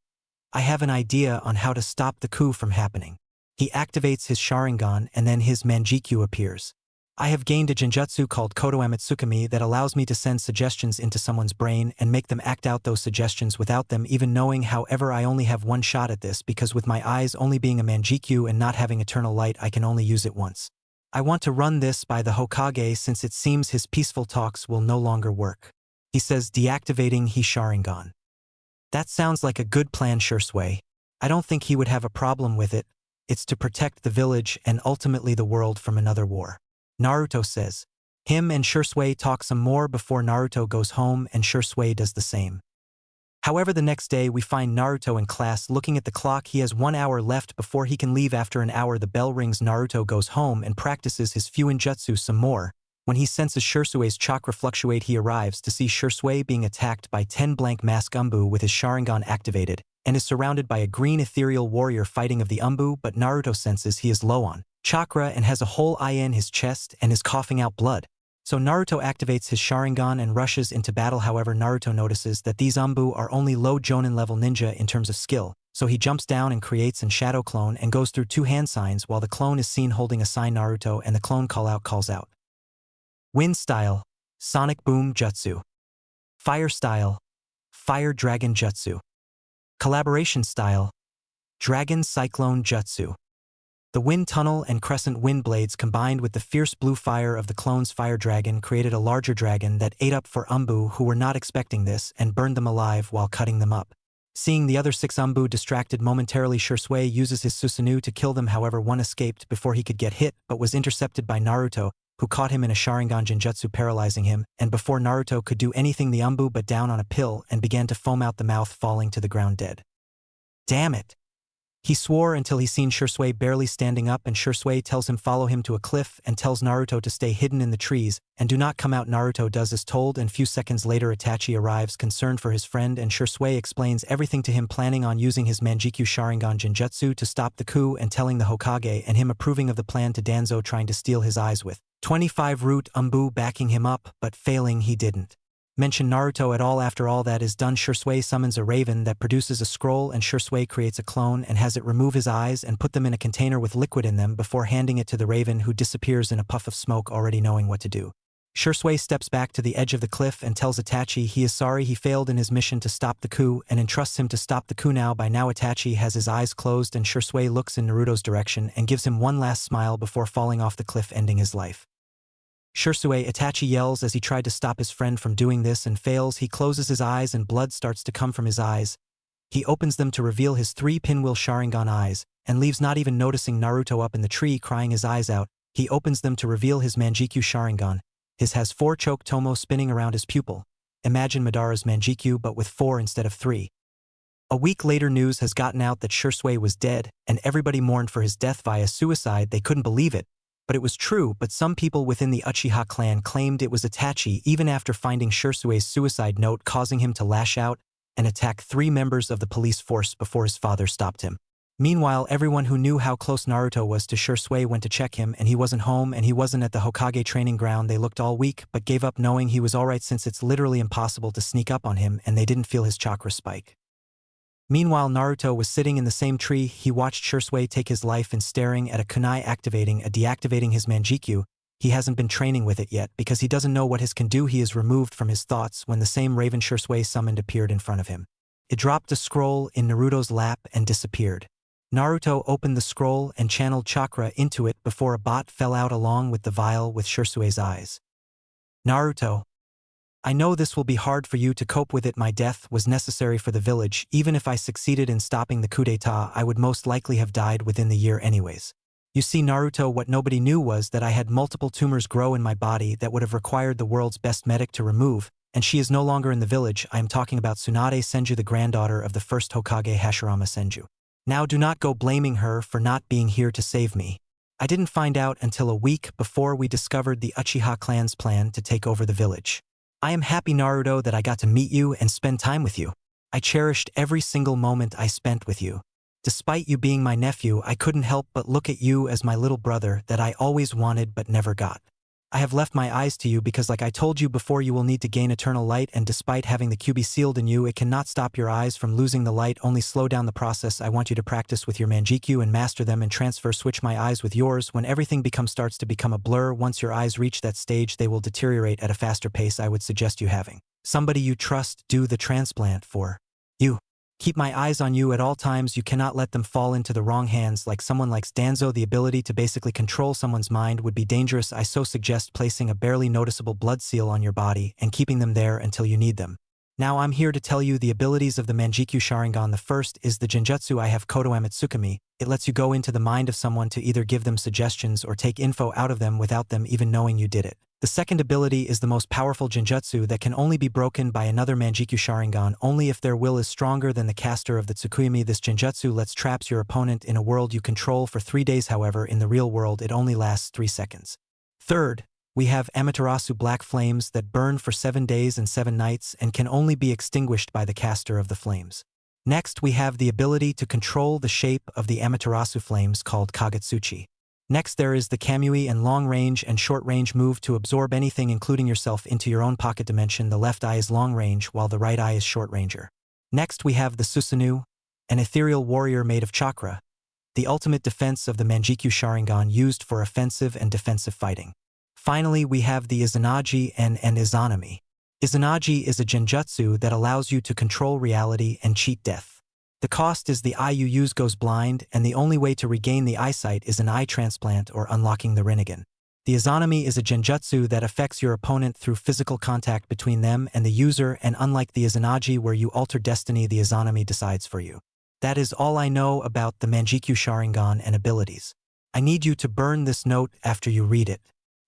"I have an idea on how to stop the coup from happening." He activates his Sharingan and then his Manjikyu appears. "I have gained a genjutsu called Koto Amitsukami that allows me to send suggestions into someone's brain and make them act out those suggestions without them even knowing. However, I only have one shot at this because with my eyes only being a Manjikyu and not having eternal light, I can only use it once. I want to run this by the Hokage since it seems his peaceful talks will no longer work," he says, deactivating his Sharingan. "That sounds like a good plan, Shursui. I don't think he would have a problem with it. It's to protect the village and ultimately the world from another war," Naruto says. Him and Shursui talk some more before Naruto goes home, and Shursui does the same. However, the next day we find Naruto in class looking at the clock. He has 1 hour left before he can leave. After an hour, the bell rings. Naruto goes home and practices his fuinjutsu some more. When he senses Shursui's chakra fluctuate, he arrives to see Shursui being attacked by 10 blank mask Umbu with his Sharingan activated, and is surrounded by a green ethereal warrior fighting of the Umbu, but Naruto senses he is low on chakra and has a hole in his chest and is coughing out blood. So Naruto activates his Sharingan and rushes into battle. However, Naruto notices that these Umbu are only low Jonin level ninja in terms of skill, so he jumps down and creates an shadow clone and goes through 2 hand signs while the clone is seen holding a sign. Naruto and the clone calls out. Wind style, Sonic Boom Jutsu. Fire style, Fire Dragon Jutsu. Collaboration style, Dragon Cyclone Jutsu. The wind tunnel and crescent wind blades combined with the fierce blue fire of the clone's fire dragon created a larger dragon that ate up 4 Umbu who were not expecting this and burned them alive while cutting them up. Seeing the other 6 Umbu distracted momentarily, Shursui uses his Susanoo to kill them. However, one escaped before he could get hit but was intercepted by Naruto, who caught him in a Sharingan Genjutsu paralyzing him, and before Naruto could do anything the Umbu but down on a pill and began to foam out the mouth, falling to the ground dead. Damn it! He swore until he seen Shursui barely standing up, and Shursui tells him follow him to a cliff and tells Naruto to stay hidden in the trees and do not come out. Naruto does as told, and few seconds later Itachi arrives concerned for his friend, and Shursui explains everything to him, planning on using his Manjikyu Sharingan Genjutsu to stop the coup and telling the Hokage, and him approving of the plan to Danzo trying to steal his eyes with 25 root Umbu backing him up, but failing he didn't mention Naruto at all. After all that is done, Shursui summons a raven that produces a scroll, and Shursui creates a clone and has it remove his eyes and put them in a container with liquid in them before handing it to the raven, who disappears in a puff of smoke, already knowing what to do. Shursui steps back to the edge of the cliff and tells Itachi he is sorry he failed in his mission to stop the coup and entrusts him to stop the coup now. By now Itachi has his eyes closed, and Shursui looks in Naruto's direction and gives him one last smile before falling off the cliff, ending his life. Shursui, Itachi yells as he tried to stop his friend from doing this and fails. He closes his eyes and blood starts to come from his eyes. He opens them to reveal his 3 pinwheel Sharingan eyes and leaves, not even noticing Naruto up in the tree crying his eyes out. He opens them to reveal his Manjikyu Sharingan. His has 4 choke tomo spinning around his pupil. Imagine Madara's Manjikyu but with 4 instead of 3. A week later, news has gotten out that Shursui was dead, and everybody mourned for his death via suicide. They couldn't believe it. But it was true, but some people within the Uchiha clan claimed it was Itachi even after finding Shursui's suicide note, causing him to lash out and attack 3 members of the police force before his father stopped him. Meanwhile, everyone who knew how close Naruto was to Shursui went to check him, and he wasn't home and he wasn't at the Hokage training ground. They looked all weak but gave up knowing he was alright, since it's literally impossible to sneak up on him, and they didn't feel his chakra spike. Meanwhile, Naruto was sitting in the same tree. He watched Shursui take his life in staring at a kunai, activating a deactivating his Manjikyu. He hasn't been training with it yet because he doesn't know what his can do. He is removed from his thoughts when the same raven Shursui summoned appeared in front of him. It dropped a scroll in Naruto's lap and disappeared. Naruto opened the scroll and channeled chakra into it before a bot fell out along with the vial with Shursui's eyes. Naruto, I know this will be hard for you to cope with it. My death was necessary for the village. Even if I succeeded in stopping the coup d'etat, I would most likely have died within the year anyways. You see, Naruto, what nobody knew was that I had multiple tumors grow in my body that would have required the world's best medic to remove, and she is no longer in the village. I am talking about Tsunade Senju, the granddaughter of the first Hokage Hashirama Senju. Now do not go blaming her for not being here to save me. I didn't find out until a week before we discovered the Uchiha clan's plan to take over the village. I am happy, Naruto, that I got to meet you and spend time with you. I cherished every single moment I spent with you. Despite you being my nephew, I couldn't help but look at you as my little brother that I always wanted but never got. I have left my eyes to you because, like I told you before, you will need to gain eternal light, and despite having the QB sealed in you, it cannot stop your eyes from losing the light, only slow down the process. I want you to practice with your Manjikyu and master them and transfer switch my eyes with yours. When everything starts to become a blur, once your eyes reach that stage, they will deteriorate at a faster pace. I would suggest you having somebody you trust do the transplant for you. Keep my eyes on you at all times. You cannot let them fall into the wrong hands. Like someone like Danzo, the ability to basically control someone's mind would be dangerous. I so suggest placing a barely noticeable blood seal on your body and keeping them there until you need them. Now I'm here to tell you the abilities of the Manjikyu Sharingan. The first is the Genjutsu I have, Koto Amitsukami. It lets you go into the mind of someone to either give them suggestions or take info out of them without them even knowing you did it. The second ability is the most powerful Genjutsu that can only be broken by another Manjikyu Sharingan only if their will is stronger than the caster of the Tsukuyami. This Genjutsu lets traps your opponent in a world you control for 3 days. However, in the real world it only lasts 3 seconds. Third, we have Amaterasu black flames that burn for 7 days and 7 nights and can only be extinguished by the caster of the flames. Next, we have the ability to control the shape of the Amaterasu flames called Kagetsuchi. Next, there is the Kamui and long-range and short-range move to absorb anything including yourself into your own pocket dimension. The left eye is long-range while the right eye is short-ranger. Next, we have the Susanoo, an ethereal warrior made of chakra, the ultimate defense of the Manjikyu Sharingan used for offensive and defensive fighting. Finally, we have the Izanagi and Izanami. Izanagi is a genjutsu that allows you to control reality and cheat death. The cost is the eye you use goes blind, and the only way to regain the eyesight is an eye transplant or unlocking the Rinnegan. The Izanami is a genjutsu that affects your opponent through physical contact between them and the user, and unlike the Izanagi where you alter destiny, the Izanami decides for you. That is all I know about the Manjikyu Sharingan and abilities. I need you to burn this note after you read it.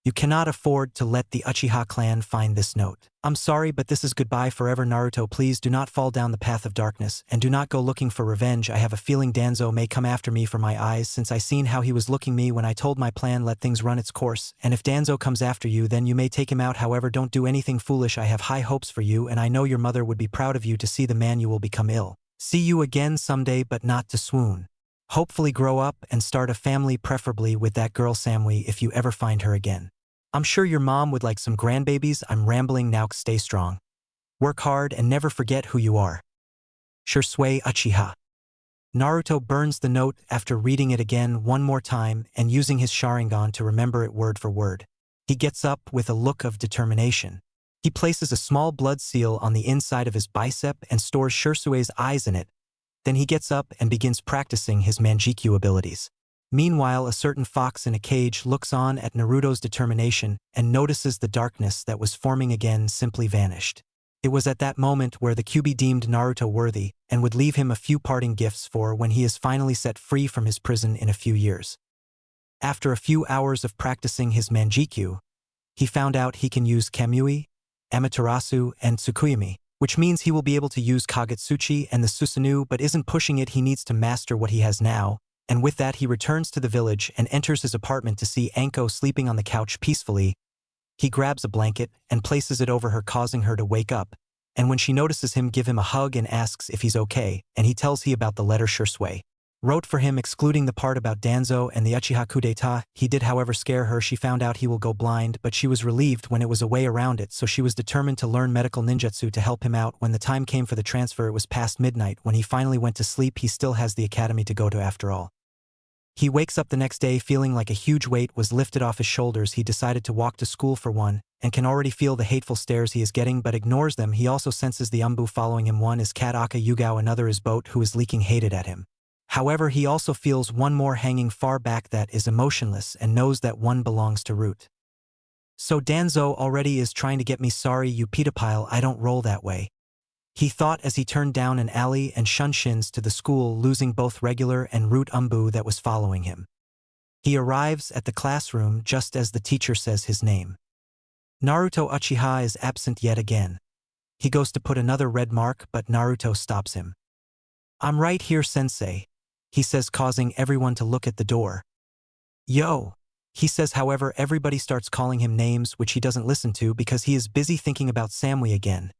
You cannot afford to let the Uchiha clan find this note. I'm sorry, but this is goodbye forever, Naruto. Please do not fall down the path of darkness, and do not go looking for revenge. I have a feeling Danzo may come after me for my eyes, since I seen how he was looking me when I told my plan. Let things run its course, and if Danzo comes after you, then you may take him out. However, don't do anything foolish. I have high hopes for you, and I know your mother would be proud of you to see the man you will become. See you again someday, but not to swoon. Hopefully grow up and start a family, preferably with that girl Samui if you ever find her again. I'm sure your mom would like some grandbabies. I'm rambling now. Stay strong. Work hard and never forget who you are. Shursui Uchiha. Naruto burns the note after reading it again one more time and using his Sharingan to remember it word for word. He gets up with a look of determination. He places a small blood seal on the inside of his bicep and stores Shursue's eyes in it. Then he gets up and begins practicing his Manjikyu abilities. Meanwhile, a certain fox in a cage looks on at Naruto's determination and notices the darkness that was forming again simply vanished. It was at that moment where the Kyuubi deemed Naruto worthy and would leave him a few parting gifts for when he is finally set free from his prison in a few years. After a few hours of practicing his Manjikyu, he found out he can use Kamui, Amaterasu, and Tsukuyomi, which means he will be able to use Kagutsuchi and the Susanoo, but isn't pushing it. He needs to master what he has now. And with that, he returns to the village and enters his apartment to see Anko sleeping on the couch peacefully. He grabs a blanket and places it over her, causing her to wake up, and when she notices him, give him a hug and asks if he's okay, and he tells he about the letter Shursui wrote for him, excluding the part about Danzo and the Uchiha coup d'etat. He did, however, scare her. She found out he will go blind, but she was relieved when it was a way around it, so she was determined to learn medical ninjutsu to help him out. When the time came for the transfer, it was past midnight. When he finally went to sleep, he still has the academy to go to after all. He wakes up the next day feeling like a huge weight was lifted off his shoulders. He decided to walk to school for one, and can already feel the hateful stares he is getting, but ignores them. He also senses the Umbu following him. One is Cat Aka Yugao, another is Boat, who is leaking hated at him. However, he also feels one more hanging far back that is emotionless and knows that one belongs to Root. So Danzo already is trying to get me. Sorry, you pedophile, I don't roll that way. He thought as he turned down an alley and Shunshins to the school, losing both regular and Root Umbu that was following him. He arrives at the classroom just as the teacher says his name. Naruto Uchiha is absent yet again. He goes to put another red mark, but Naruto stops him. I'm right here, sensei, he says, causing everyone to look at the door. Yo, he says. However, everybody starts calling him names which he doesn't listen to because he is busy thinking about Samui again.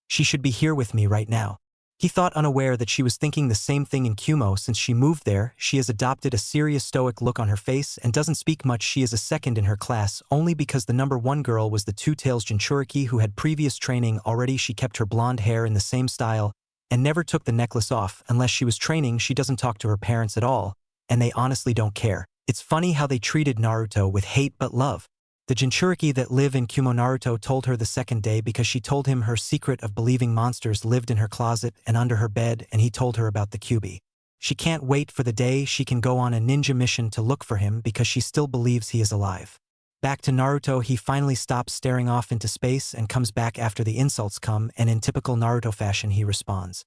She should be here with me right now. He thought, unaware that she was thinking the same thing in Kumo. Since she moved there, she has adopted a serious stoic look on her face and doesn't speak much. She is a second in her class only because the number one girl was the Two-Tails Jinchuriki, who had previous training already. She kept her blonde hair in the same style and never took the necklace off. Unless she was training, she doesn't talk to her parents at all, and they honestly don't care. It's funny how they treated Naruto with hate but love. The Jinchuriki that live in Kumo, Naruto told her the second day because she told him her secret of believing monsters lived in her closet and under her bed, and he told her about the Kyuubi. She can't wait for the day she can go on a ninja mission to look for him because she still believes he is alive. Back to Naruto, he finally stops staring off into space and comes back after the insults come, and in typical Naruto fashion he responds.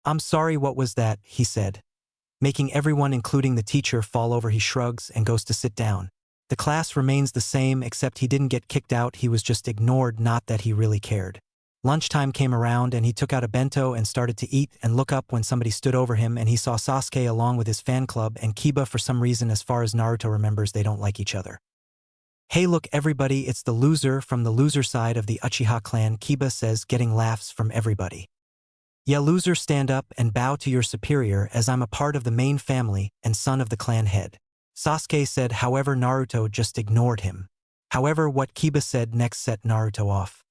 I'm sorry, what was that, he said. Making everyone, including the teacher, fall over. He shrugs and goes to sit down. The class remains the same, except he didn't get kicked out, he was just ignored, not that he really cared. Lunchtime came around and he took out a bento and started to eat and look up when somebody stood over him, and he saw Sasuke along with his fan club and Kiba. For some reason, as far as Naruto remembers, they don't like each other. Hey look everybody, it's the loser from the loser side of the Uchiha clan, Kiba says, getting laughs from everybody. Yeah, loser, stand up and bow to your superior, as I'm a part of the main family and son of the clan head. Sasuke said. However, Naruto just ignored him. However, what Kiba said next set Naruto off.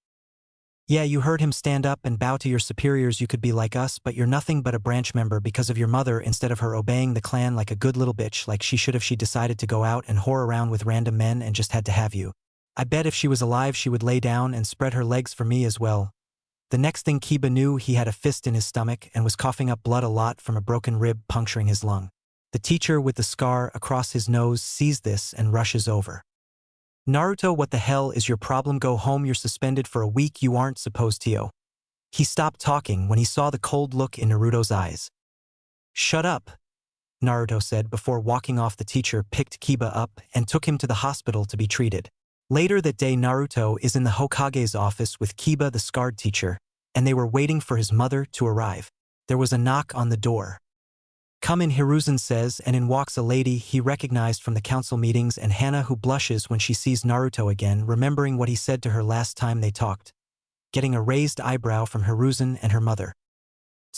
Yeah, you heard him, stand up and bow to your superiors. You could be like us, but you're nothing but a branch member because of your mother, instead of her obeying the clan like a good little bitch like she should have. She decided to go out and whore around with random men and just had to have you. I bet if she was alive she would lay down and spread her legs for me as well. The next thing Kiba knew, he had a fist in his stomach and was coughing up blood a lot from a broken rib puncturing his lung. The teacher with the scar across his nose sees this and rushes over. Naruto, what the hell is your problem? Go home, you're suspended for a week, you aren't supposed to. He stopped talking when he saw the cold look in Naruto's eyes. Shut up, Naruto said before walking off. The teacher picked Kiba up and took him to the hospital to be treated. Later that day, Naruto is in the Hokage's office with Kiba, the scarred teacher, and they were waiting for his mother to arrive. There was a knock on the door. "Come in," Hiruzen says, and in walks a lady he recognized from the council meetings, and Hana, who blushes when she sees Naruto again, remembering what he said to her last time they talked, getting a raised eyebrow from Hiruzen and her mother.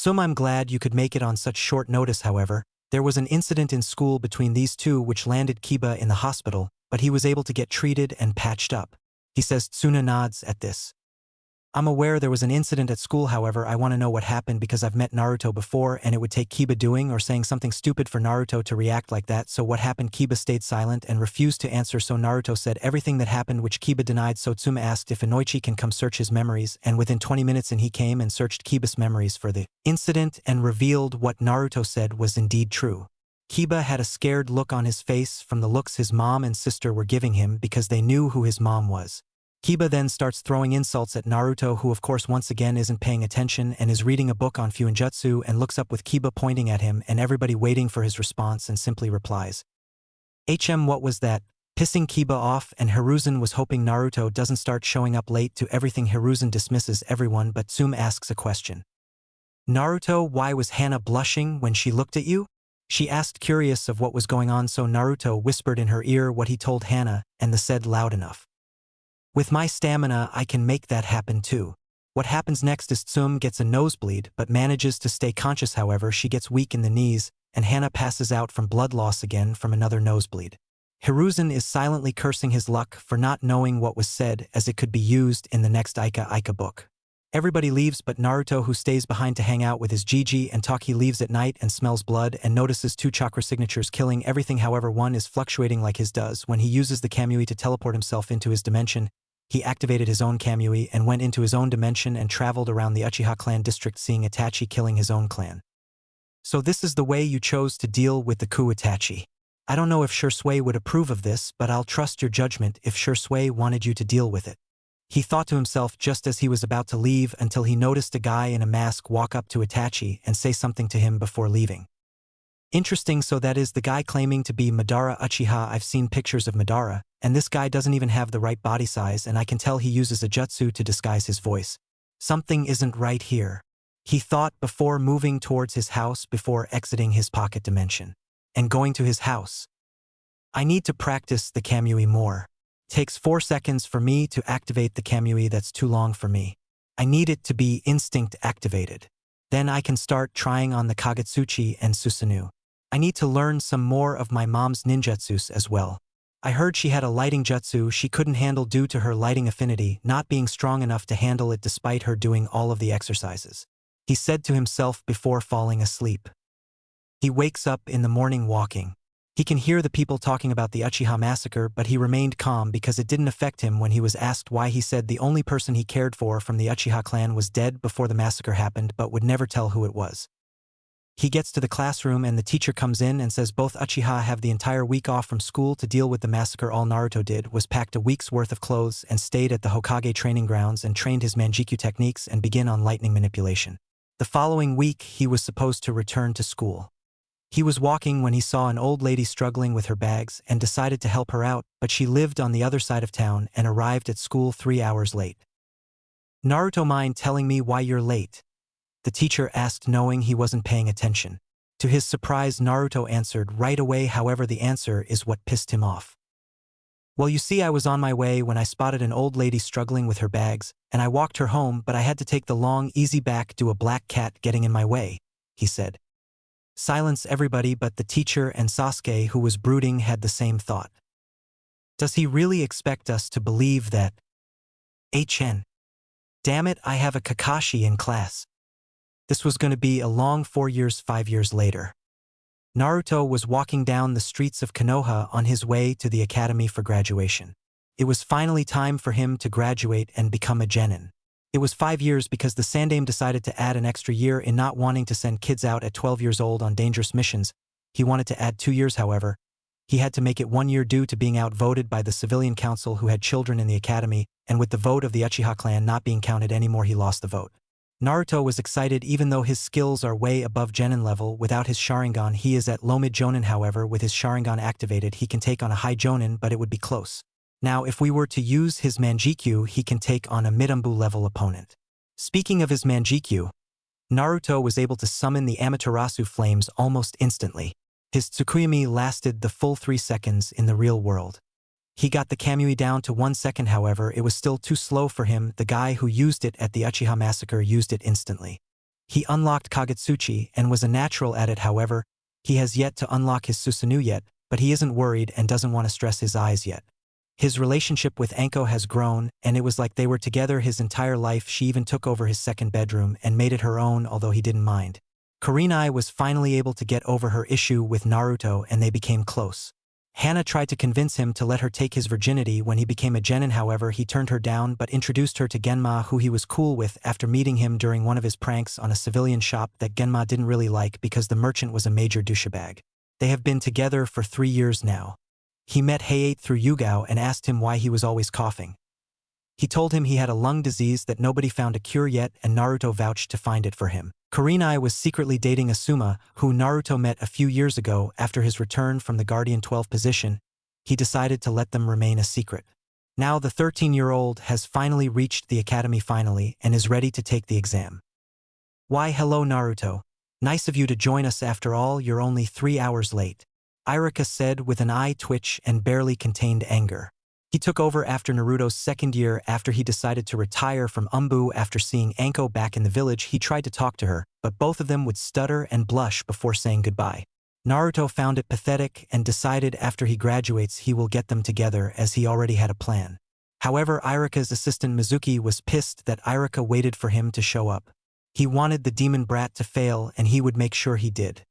"I'm glad you could make it on such short notice. However, there was an incident in school between these two which landed Kiba in the hospital, but he was able to get treated and patched up," he says. Tsuna nods at this. "I'm aware there was an incident at school. However, I want to know what happened because I've met Naruto before and it would take Kiba doing or saying something stupid for Naruto to react like that. So what happened?" Kiba stayed silent and refused to answer, so Naruto said everything that happened, which Kiba denied. So Tsuma asked if Inoichi can come search his memories, and within 20 minutes he came and searched Kiba's memories for the incident and revealed what Naruto said was indeed true. Kiba had a scared look on his face from the looks his mom and sister were giving him because they knew who his mom was. Kiba then starts throwing insults at Naruto, who of course once again isn't paying attention and is reading a book on Fuinjutsu, and looks up with Kiba pointing at him and everybody waiting for his response, and simply replies, "What was that?" pissing Kiba off, and Hiruzen was hoping Naruto doesn't start showing up late to everything. Hiruzen dismisses everyone, but Tsume asks a question. "Naruto, why was Hana blushing when she looked at you?" she asked, curious of what was going on, so Naruto whispered in her ear what he told Hana, and the said loud enough. "With my stamina I can make that happen too." What happens next is Tsume gets a nosebleed but manages to stay conscious. However, she gets weak in the knees, and Hana passes out from blood loss again from another nosebleed. Hiruzen is silently cursing his luck for not knowing what was said, as it could be used in the next Ika book. Everybody leaves but Naruto, who stays behind to hang out with his Gigi and talk. He leaves at night and smells blood and notices 2 chakra signatures killing everything. However, one is fluctuating like his does. When he uses the Kamui to teleport himself into his dimension, he activated his own Kamui and went into his own dimension and traveled around the Uchiha clan district, seeing Itachi killing his own clan. "So this is the way you chose to deal with the coup, Itachi. I don't know if Shursui would approve of this, but I'll trust your judgment if Shursui wanted you to deal with it," he thought to himself just as he was about to leave, until he noticed a guy in a mask walk up to Itachi and say something to him before leaving. Interesting, so that is the guy claiming to be Madara Uchiha. I've seen pictures of Madara, and this guy doesn't even have the right body size, and I can tell he uses a jutsu to disguise his voice. Something isn't right here, he thought before moving towards his house before exiting his pocket dimension. And going to his house. "I need to practice the Kamui more. Takes 4 seconds for me to activate the Kamui. That's too long for me. I need it to be instinct activated. Then I can start trying on the Kagetsuchi and Susanoo. I need to learn some more of my mom's ninjutsus as well. I heard she had a lighting jutsu she couldn't handle due to her lighting affinity not being strong enough to handle it despite her doing all of the exercises," he said to himself before falling asleep. He wakes up in the morning walking. He can hear the people talking about the Uchiha massacre, but he remained calm because it didn't affect him when he was asked why. He said the only person he cared for from the Uchiha clan was dead before the massacre happened, but would never tell who it was. He gets to the classroom and the teacher comes in and says both Uchiha have the entire week off from school to deal with the massacre. All Naruto did was packed a week's worth of clothes and stayed at the Hokage training grounds and trained his Manjikyu techniques and begin on lightning manipulation. The following week he was supposed to return to school. He was walking when he saw an old lady struggling with her bags and decided to help her out, but she lived on the other side of town and arrived at school 3 hours late. "Naruto, mind telling me why you're late?" the teacher asked, knowing he wasn't paying attention. To his surprise, Naruto answered right away. However, the answer is what pissed him off. "Well, you see, I was on my way when I spotted an old lady struggling with her bags, and I walked her home, but I had to take the long, easy back due to a black cat getting in my way," he said. Silence everybody but the teacher and Sasuke, who was brooding, had the same thought. Does he really expect us to believe that? Damn it, I have a Kakashi in class. This was going to be a long 4 years. 5 years later, Naruto was walking down the streets of Konoha on his way to the academy for graduation. It was finally time for him to graduate and become a genin. It was 5 years because the Sandaime decided to add an extra year in not wanting to send kids out at 12 years old on dangerous missions. He wanted to add 2 years, however. He had to make it 1 year due to being outvoted by the civilian council who had children in the academy, and with the vote of the Uchiha clan not being counted anymore, he lost the vote. Naruto was excited even though his skills are way above Genin level. Without his Sharingan he is at low mid Jonin. However, with his Sharingan activated he can take on a high Jonin, but it would be close. Now if we were to use his Manjikyu, he can take on a Midambu level opponent. Speaking of his Manjikyu, Naruto was able to summon the Amaterasu flames almost instantly. His Tsukuyami lasted the full 3 seconds in the real world. He got the Kamui down to 1 second, however, it was still too slow for him. The guy who used it at the Uchiha massacre used it instantly. He unlocked Kagutsuchi and was a natural at it, however, he has yet to unlock his Susanoo yet, but he isn't worried and doesn't want to stress his eyes yet. His relationship with Anko has grown, and it was like they were together his entire life. She even took over his second bedroom and made it her own, although he didn't mind. Kurenai was finally able to get over her issue with Naruto and they became close. Hana tried to convince him to let her take his virginity when he became a genin, however he turned her down but introduced her to Genma, who he was cool with after meeting him during one of his pranks on a civilian shop that Genma didn't really like because the merchant was a major douchebag. They have been together for 3 years now. He met Hayate through Yugao and asked him why he was always coughing. He told him he had a lung disease that nobody found a cure yet, and Naruto vouched to find it for him. Kurenai was secretly dating Asuma, who Naruto met a few years ago. After his return from the Guardian 12 position, he decided to let them remain a secret. Now the 13-year-old has finally reached the academy and is ready to take the exam. Why hello Naruto. Nice of you to join us after all, you're only 3 hours late. Irika said with an eye twitch and barely contained anger. He took over after Naruto's second year after he decided to retire from Umbu. After seeing Anko back in the village, he tried to talk to her, but both of them would stutter and blush before saying goodbye. Naruto found it pathetic and decided after he graduates he will get them together as he already had a plan. However, Irika's assistant Mizuki was pissed that Irika waited for him to show up. He wanted the demon brat to fail and he would make sure he did.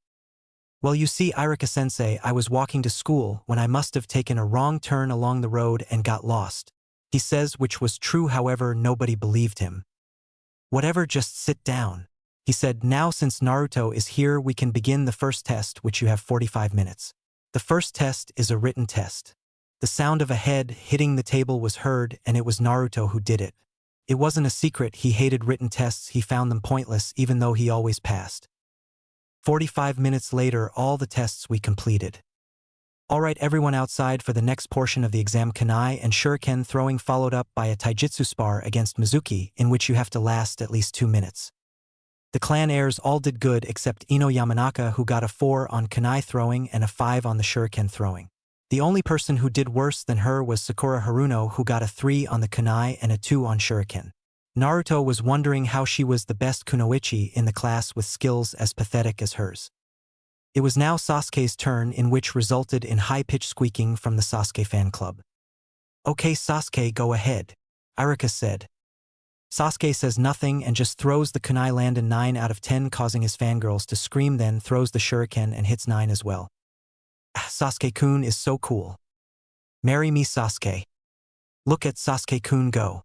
Well, you see, Irika-sensei, I was walking to school when I must have taken a wrong turn along the road and got lost. He says, which was true, however, nobody believed him. Whatever, just sit down. He said, now since Naruto is here we can begin the first test, which you have 45 minutes. The first test is a written test. The sound of a head hitting the table was heard and it was Naruto who did it. It wasn't a secret, he hated written tests, he found them pointless even though he always passed. 45 minutes later, all the tests we completed. Alright, everyone outside for the next portion of the exam. Kunai and Shuriken throwing followed up by a taijutsu spar against Mizuki, in which you have to last at least 2 minutes. The clan heirs all did good except Ino Yamanaka, who got a 4 on kunai throwing and a 5 on the shuriken throwing. The only person who did worse than her was Sakura Haruno, who got a 3 on the kunai and a 2 on shuriken. Naruto was wondering how she was the best kunoichi in the class with skills as pathetic as hers. It was now Sasuke's turn, in which resulted in high-pitched squeaking from the Sasuke fan club. Okay Sasuke, go ahead, Irika said. Sasuke says nothing and just throws the kunai land in 9 out of 10, causing his fangirls to scream, then throws the shuriken and hits 9 as well. Sasuke-kun is so cool. Marry me Sasuke. Look at Sasuke-kun go.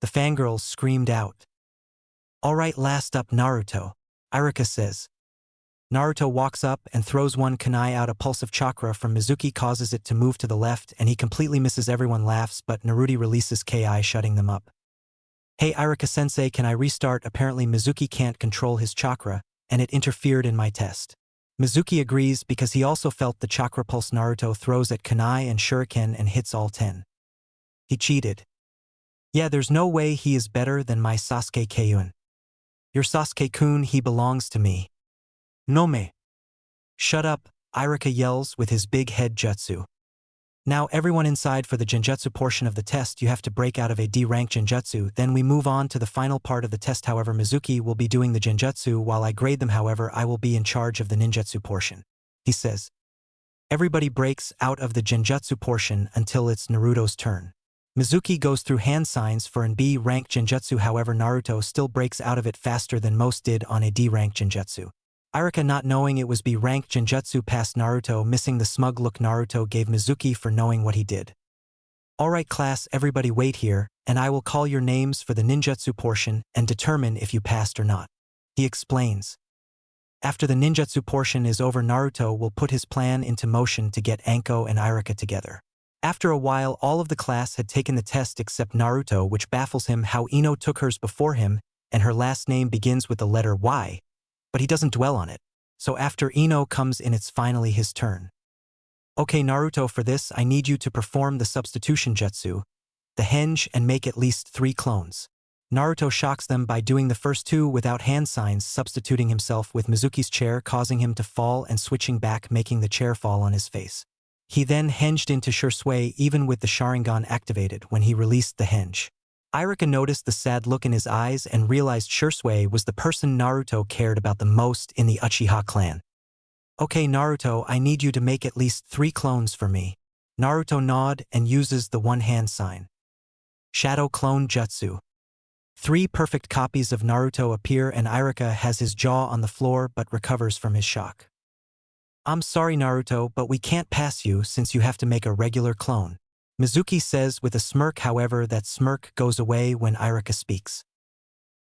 The fangirls screamed out. Alright, last up Naruto, Irika says. Naruto walks up and throws one kunai out. A pulse of chakra from Mizuki causes it to move to the left and he completely misses. Everyone laughs, but Naruto releases Ki, shutting them up. Hey Irika-sensei, can I restart? Apparently Mizuki can't control his chakra, and it interfered in my test. Mizuki agrees because he also felt the chakra pulse Naruto throws at kunai and shuriken and hits all 10. He cheated. Yeah, there's no way he is better than my Sasuke-kun. Your Sasuke-kun, he belongs to me. No me. Shut up, Irika yells with his big head jutsu. Now everyone inside for the genjutsu portion of the test. You have to break out of a D-rank genjutsu, then we move on to the final part of the test. However, Mizuki will be doing the genjutsu while I grade them. However, I will be in charge of the ninjutsu portion. He says. Everybody breaks out of the genjutsu portion until it's Naruto's turn. Mizuki goes through hand signs for an B-rank genjutsu, however Naruto still breaks out of it faster than most did on a D-rank genjutsu. Irika, not knowing it was B-rank genjutsu, past Naruto, missing the smug look Naruto gave Mizuki for knowing what he did. Alright class, everybody wait here, and I will call your names for the ninjutsu portion and determine if you passed or not. He explains. After the ninjutsu portion is over, Naruto will put his plan into motion to get Anko and Irika together. After a while, all of the class had taken the test except Naruto, which baffles him how Ino took hers before him, and her last name begins with the letter Y. But he doesn't dwell on it. So after Ino comes in, it's finally his turn. Okay Naruto, for this I need you to perform the substitution jutsu, the henge, and make at least 3 clones. Naruto shocks them by doing the first 2 without hand signs, substituting himself with Mizuki's chair, causing him to fall and switching back, making the chair fall on his face. He then henged into Shursui even with the Sharingan activated when he released the henge. Irika noticed the sad look in his eyes and realized Shursui was the person Naruto cared about the most in the Uchiha clan. Okay Naruto, I need you to make at least 3 clones for me. Naruto nod and uses the one-hand sign. Shadow Clone Jutsu. 3 perfect copies of Naruto appear and Irika has his jaw on the floor but recovers from his shock. I'm sorry Naruto, but we can't pass you since you have to make a regular clone. Mizuki says with a smirk, however that smirk goes away when Irika speaks.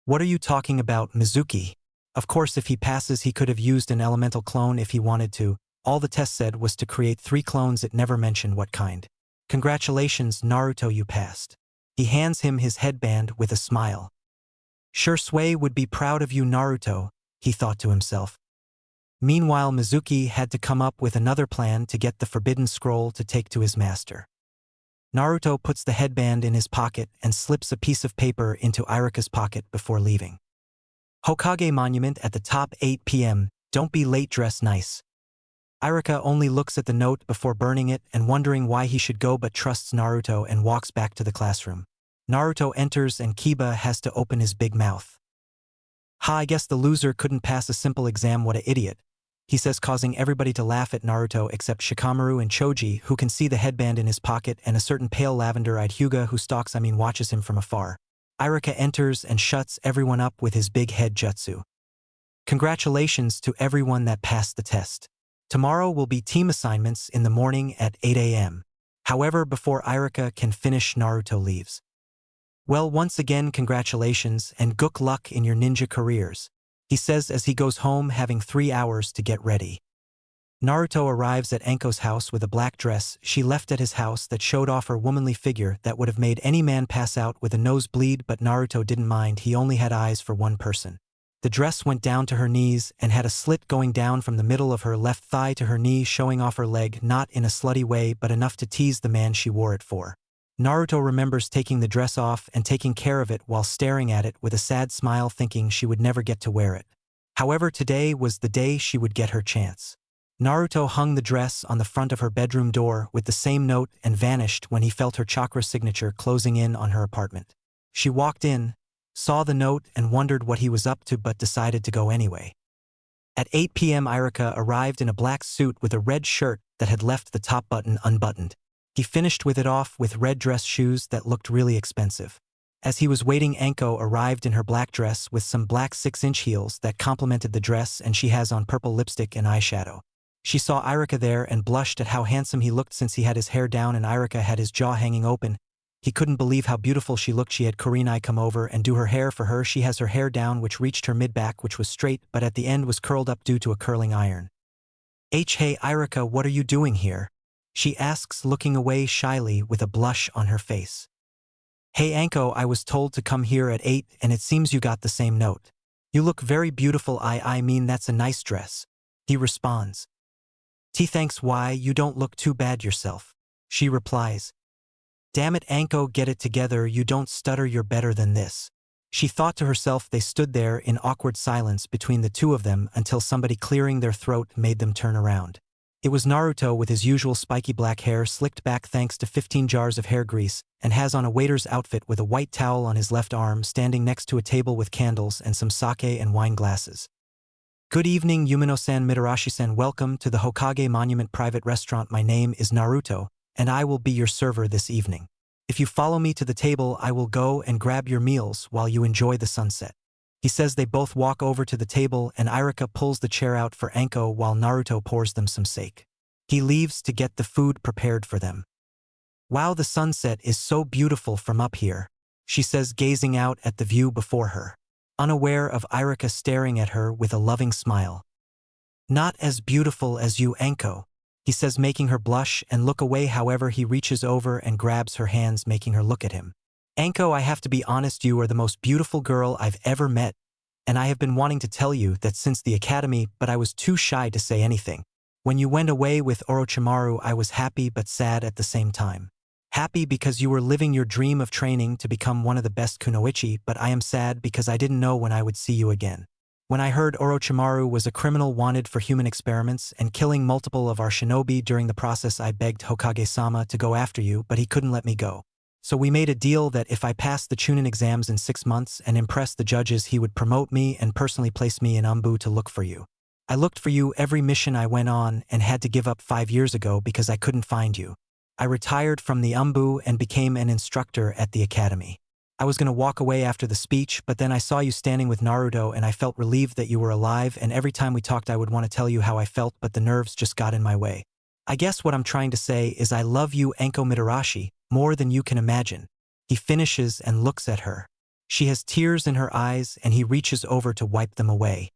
What are you talking about, Mizuki? Of course if he passes he could have used an elemental clone if he wanted to. All the test said was to create 3 clones, it never mentioned what kind. Congratulations Naruto, you passed. He hands him his headband with a smile. Shursui would be proud of you Naruto, he thought to himself. Meanwhile Mizuki had to come up with another plan to get the forbidden scroll to take to his master. Naruto puts the headband in his pocket and slips a piece of paper into Irika's pocket before leaving. Hokage Monument at the top, 8 p.m. Don't be late, dress nice. Irika only looks at the note before burning it and wondering why he should go, but trusts Naruto and walks back to the classroom. Naruto enters and Kiba has to open his big mouth. Ha, I guess the loser couldn't pass a simple exam, what a idiot, he says, causing everybody to laugh at Naruto except Shikamaru and Choji, who can see the headband in his pocket, and a certain pale lavender-eyed Hyuga who watches him from afar. Irika enters and shuts everyone up with his big head jutsu. Congratulations to everyone that passed the test. Tomorrow will be team assignments in the morning at 8 a.m. However, before Irika can finish, Naruto leaves. Well, once again congratulations and good luck in your ninja careers, he says as he goes home, having 3 hours to get ready. Naruto arrives at Anko's house with a black dress she left at his house that showed off her womanly figure that would have made any man pass out with a nosebleed, but Naruto didn't mind, he only had eyes for one person. The dress went down to her knees and had a slit going down from the middle of her left thigh to her knee, showing off her leg, not in a slutty way but enough to tease the man she wore it for. Naruto remembers taking the dress off and taking care of it while staring at it with a sad smile, thinking she would never get to wear it. However, today was the day she would get her chance. Naruto hung the dress on the front of her bedroom door with the same note and vanished when he felt her chakra signature closing in on her apartment. She walked in, saw the note and wondered what he was up to, but decided to go anyway. At 8 p.m. Irika arrived in a black suit with a red shirt that had left the top button unbuttoned. He finished with it off with red dress shoes that looked really expensive. As he was waiting, Anko arrived in her black dress with some black 6-inch heels that complemented the dress, and she has on purple lipstick and eyeshadow. She saw Irika there and blushed at how handsome he looked since he had his hair down and Irika had his jaw hanging open. He couldn't believe how beautiful she looked. She had Kurenai come over and do her hair for her. She has her hair down, which reached her mid-back, which was straight, but at the end was curled up due to a curling iron. Hey Irika, what are you doing here? She asks, looking away shyly with a blush on her face. Hey Anko, I was told to come here at 8 and it seems you got the same note. You look very beautiful. I mean that's a nice dress. He responds. Thanks, why, you don't look too bad yourself. She replies. Damn it Anko, get it together, you don't stutter, you're better than this. She thought to herself. They stood there in awkward silence between the two of them until somebody clearing their throat made them turn around. It was Naruto with his usual spiky black hair slicked back thanks to 15 jars of hair grease, and has on a waiter's outfit with a white towel on his left arm, standing next to a table with candles and some sake and wine glasses. Good evening Yumino-san, Mitarashi-san, welcome to the Hokage Monument Private Restaurant. My name is Naruto, and I will be your server this evening. If you follow me to the table, I will go and grab your meals while you enjoy the sunset. He says. They both walk over to the table and Irika pulls the chair out for Anko while Naruto pours them some sake. He leaves to get the food prepared for them. Wow, the sunset is so beautiful from up here, she says, gazing out at the view before her, unaware of Irika staring at her with a loving smile. Not as beautiful as you Anko, he says, making her blush and look away. However, he reaches over and grabs her hands, making her look at him. Anko, I have to be honest, you are the most beautiful girl I've ever met, and I have been wanting to tell you that since the academy, but I was too shy to say anything. When you went away with Orochimaru, I was happy but sad at the same time. Happy because you were living your dream of training to become one of the best kunoichi, but I am sad because I didn't know when I would see you again. When I heard Orochimaru was a criminal wanted for human experiments and killing multiple of our shinobi during the process, I begged Hokage-sama to go after you, but he couldn't let me go. So we made a deal that if I passed the Chunin exams in 6 months and impressed the judges, he would promote me and personally place me in Umbu to look for you. I looked for you every mission I went on and had to give up 5 years ago because I couldn't find you. I retired from the Umbu and became an instructor at the academy. I was going to walk away after the speech, but then I saw you standing with Naruto and I felt relieved that you were alive, and every time we talked I would want to tell you how I felt, but the nerves just got in my way. I guess what I'm trying to say is I love you, Anko Mitarashi, more than you can imagine. He finishes and looks at her. She has tears in her eyes and he reaches over to wipe them away.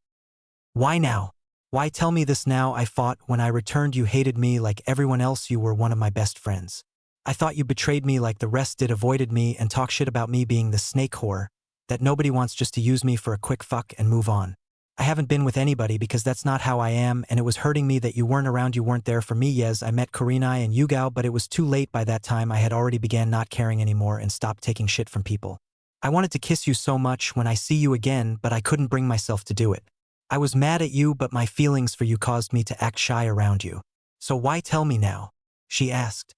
Why now? Why tell me this now? I fought. When I returned you hated me like everyone else. You were one of my best friends. I thought you betrayed me like the rest did, avoided me and talk shit about me being the snake whore that nobody wants, just to use me for a quick fuck and move on. I haven't been with anybody because that's not how I am, and it was hurting me that you weren't around, you weren't there for me. Yes, I met Kurenai and Yugao, but it was too late by that time. I had already began not caring anymore and stopped taking shit from people. I wanted to kiss you so much when I see you again, but I couldn't bring myself to do it. I was mad at you, but my feelings for you caused me to act shy around you. So why tell me now? She asked.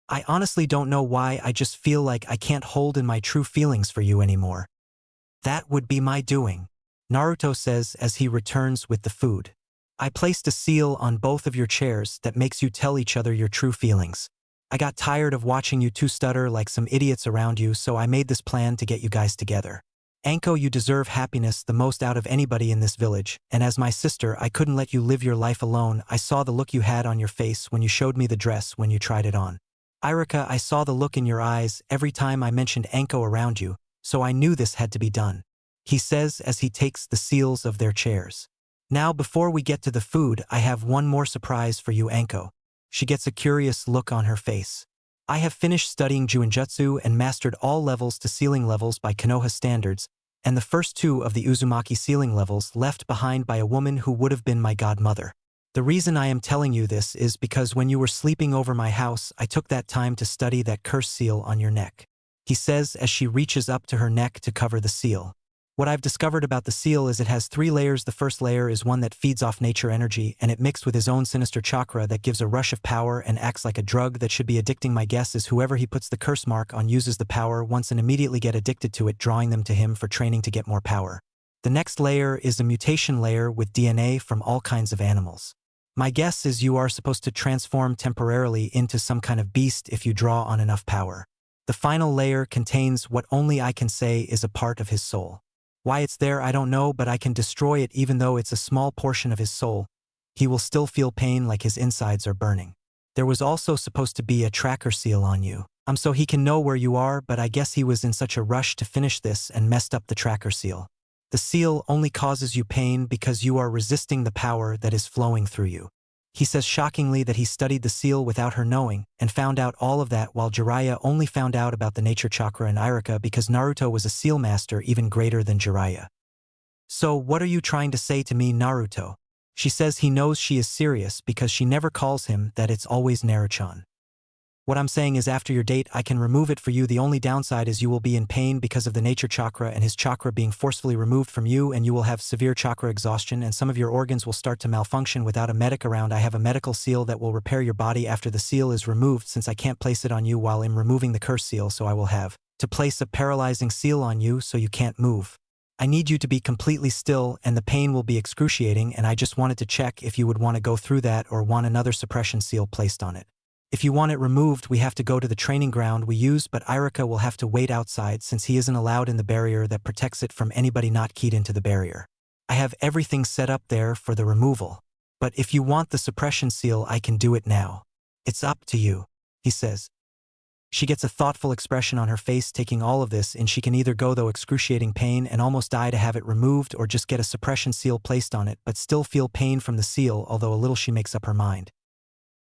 I honestly don't know why, I just feel like I can't hold in my true feelings for you anymore. That would be my doing, Naruto says as he returns with the food. I placed a seal on both of your chairs that makes you tell each other your true feelings. I got tired of watching you two stutter like some idiots around you, so I made this plan to get you guys together. Anko, you deserve happiness the most out of anybody in this village, and as my sister I couldn't let you live your life alone. I saw the look you had on your face when you showed me the dress when you tried it on. Irika, I saw the look in your eyes every time I mentioned Anko around you, so I knew this had to be done, he says as he takes the seals of their chairs. Now before we get to the food, I have one more surprise for you, Anko. She gets a curious look on her face. I have finished studying Juinjutsu and mastered all levels to sealing levels by Konoha standards, and the first 2 of the Uzumaki sealing levels left behind by a woman who would have been my godmother. The reason I am telling you this is because when you were sleeping over my house, I took that time to study that curse seal on your neck, he says as she reaches up to her neck to cover the seal. What I've discovered about the seal is it has 3 layers. The first layer is one that feeds off nature energy, and it mixed with his own sinister chakra that gives a rush of power and acts like a drug that should be addicting. My guess is whoever he puts the curse mark on uses the power once and immediately get addicted to it, drawing them to him for training to get more power. The next layer is a mutation layer with DNA from all kinds of animals. My guess is you are supposed to transform temporarily into some kind of beast if you draw on enough power. The final layer contains what only I can say is a part of his soul. Why it's there I don't know, but I can destroy it. Even though it's a small portion of his soul, he will still feel pain like his insides are burning. There was also supposed to be a tracker seal on you, so he can know where you are, but I guess he was in such a rush to finish this and messed up the tracker seal. The seal only causes you pain because you are resisting the power that is flowing through you. He says shockingly that he studied the seal without her knowing and found out all of that, while Jiraiya only found out about the nature chakra and Irika because Naruto was a seal master even greater than Jiraiya. So what are you trying to say to me, Naruto? She says he knows she is serious because she never calls him that, it's always Naruchan. What I'm saying is after your date I can remove it for you. The only downside is you will be in pain because of the nature chakra and his chakra being forcefully removed from you, and you will have severe chakra exhaustion and some of your organs will start to malfunction without a medic around. I have a medical seal that will repair your body after the seal is removed, since I can't place it on you while I'm removing the curse seal, so I will have to place a paralyzing seal on you so you can't move. I need you to be completely still and the pain will be excruciating, and I just wanted to check if you would want to go through that or want another suppression seal placed on it. If you want it removed, we have to go to the training ground we use, but Irika will have to wait outside since he isn't allowed in the barrier that protects it from anybody not keyed into the barrier. I have everything set up there for the removal, but if you want the suppression seal I can do it now. It's up to you, he says. She gets a thoughtful expression on her face taking all of this, and she can either go through excruciating pain and almost die to have it removed, or just get a suppression seal placed on it but still feel pain from the seal, although a little she makes up her mind.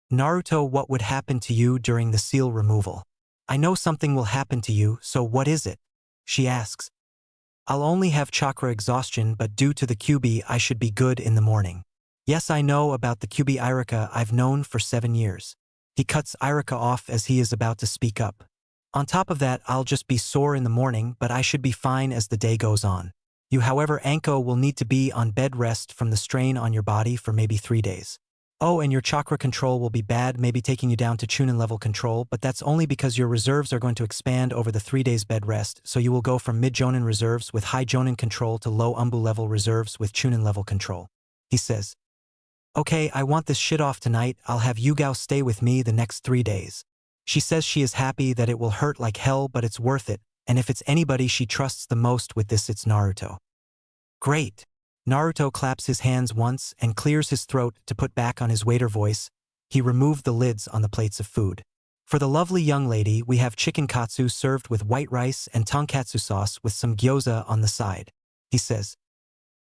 Naruto, what would happen to you during the seal removal? I know something will happen to you, so what is it? She asks. I'll only have chakra exhaustion, but due to the QB I should be good in the morning. Yes, I know about the Kyubi Irika I've known for 7 years. He cuts Irika off as he is about to speak up. On top of that, I'll just be sore in the morning, but I should be fine as the day goes on. You, however, Anko, will need to be on bed rest from the strain on your body for maybe 3 days. Oh, and your chakra control will be bad, maybe taking you down to Chunin level control, but that's only because your reserves are going to expand over the 3 days bed rest, so you will go from mid-Jonin reserves with high Jonin control to low Umbu level reserves with Chunin level control. He says, okay, I want this shit off tonight, I'll have Yugao stay with me the next 3 days. She says she is happy that it will hurt like hell, but it's worth it, and if it's anybody she trusts the most with this, it's Naruto. Great. Naruto claps his hands once and clears his throat to put back on his waiter voice. He removed the lids on the plates of food. For the lovely young lady, we have chicken katsu served with white rice and tonkatsu sauce with some gyoza on the side. He says,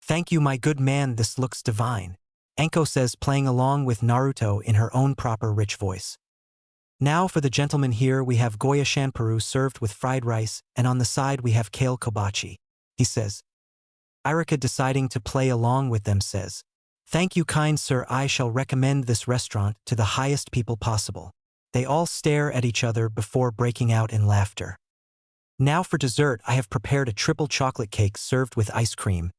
thank you, my good man, this looks divine. Anko says, playing along with Naruto in her own proper rich voice. Now for the gentleman here, we have Goya shanparu served with fried rice, and on the side we have kale kobachi. He says. Irika, deciding to play along with them, says, thank you, kind sir, I shall recommend this restaurant to the highest people possible. They all stare at each other before breaking out in laughter. Now for dessert, I have prepared a triple chocolate cake served with ice cream.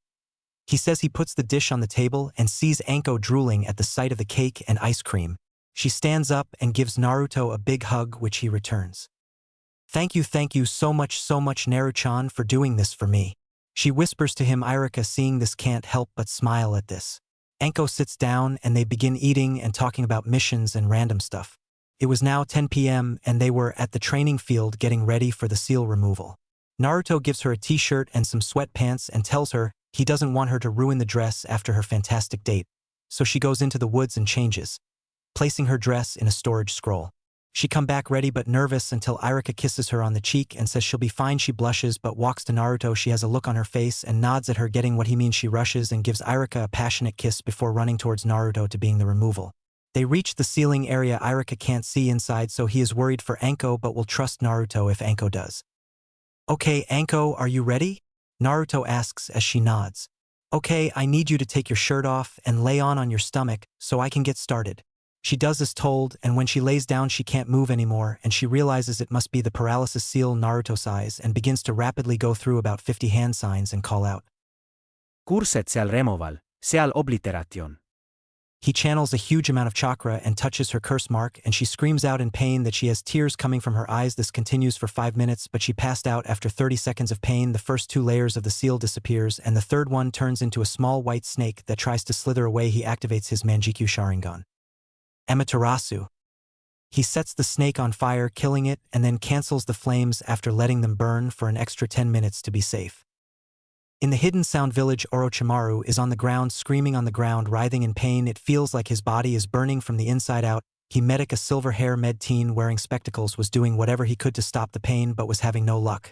He says he puts the dish on the table and sees Anko drooling at the sight of the cake and ice cream. She stands up and gives Naruto a big hug, which he returns. Thank you so much Naru-chan for doing this for me. She whispers to him. Irika, seeing this, can't help but smile at this. Anko sits down and they begin eating and talking about missions and random stuff. It was now 10 p.m. and they were at the training field getting ready for the seal removal. Naruto gives her a t-shirt and some sweatpants and tells her he doesn't want her to ruin the dress after her fantastic date, so she goes into the woods and changes, placing her dress in a storage scroll. She come back ready but nervous until Irika kisses her on the cheek and says she'll be fine. She blushes but walks to Naruto. She has a look on her face and nods at her, getting what he means. She rushes and gives Irika a passionate kiss before running towards Naruto to begin the removal. They reach the ceiling area. Irika can't see inside, so he is worried for Anko but will trust Naruto if Anko does. Okay, Anko, are you ready? Naruto asks as she nods. Okay, I need you to take your shirt off and lay on your stomach so I can get started. She does as told, and when she lays down she can't move anymore, and she realizes it must be the paralysis seal Naruto size and begins to rapidly go through about 50 hand signs and call out. Curset seal removal, seal obliteration. He channels a huge amount of chakra and touches her curse mark, and she screams out in pain that she has tears coming from her eyes. This continues for 5 minutes, but she passed out after 30 seconds of pain. The first 2 layers of the seal disappears, and the third one turns into a small white snake that tries to slither away. He activates his Manjikyu Sharingan. Amaterasu. He sets the snake on fire, killing it, and then cancels the flames after letting them burn for an extra 10 minutes to be safe. In the hidden sound village, Orochimaru is on the ground, screaming on the ground, writhing in pain. It feels like his body is burning from the inside out. He medic, a silver hair med teen wearing spectacles, was doing whatever he could to stop the pain but was having no luck.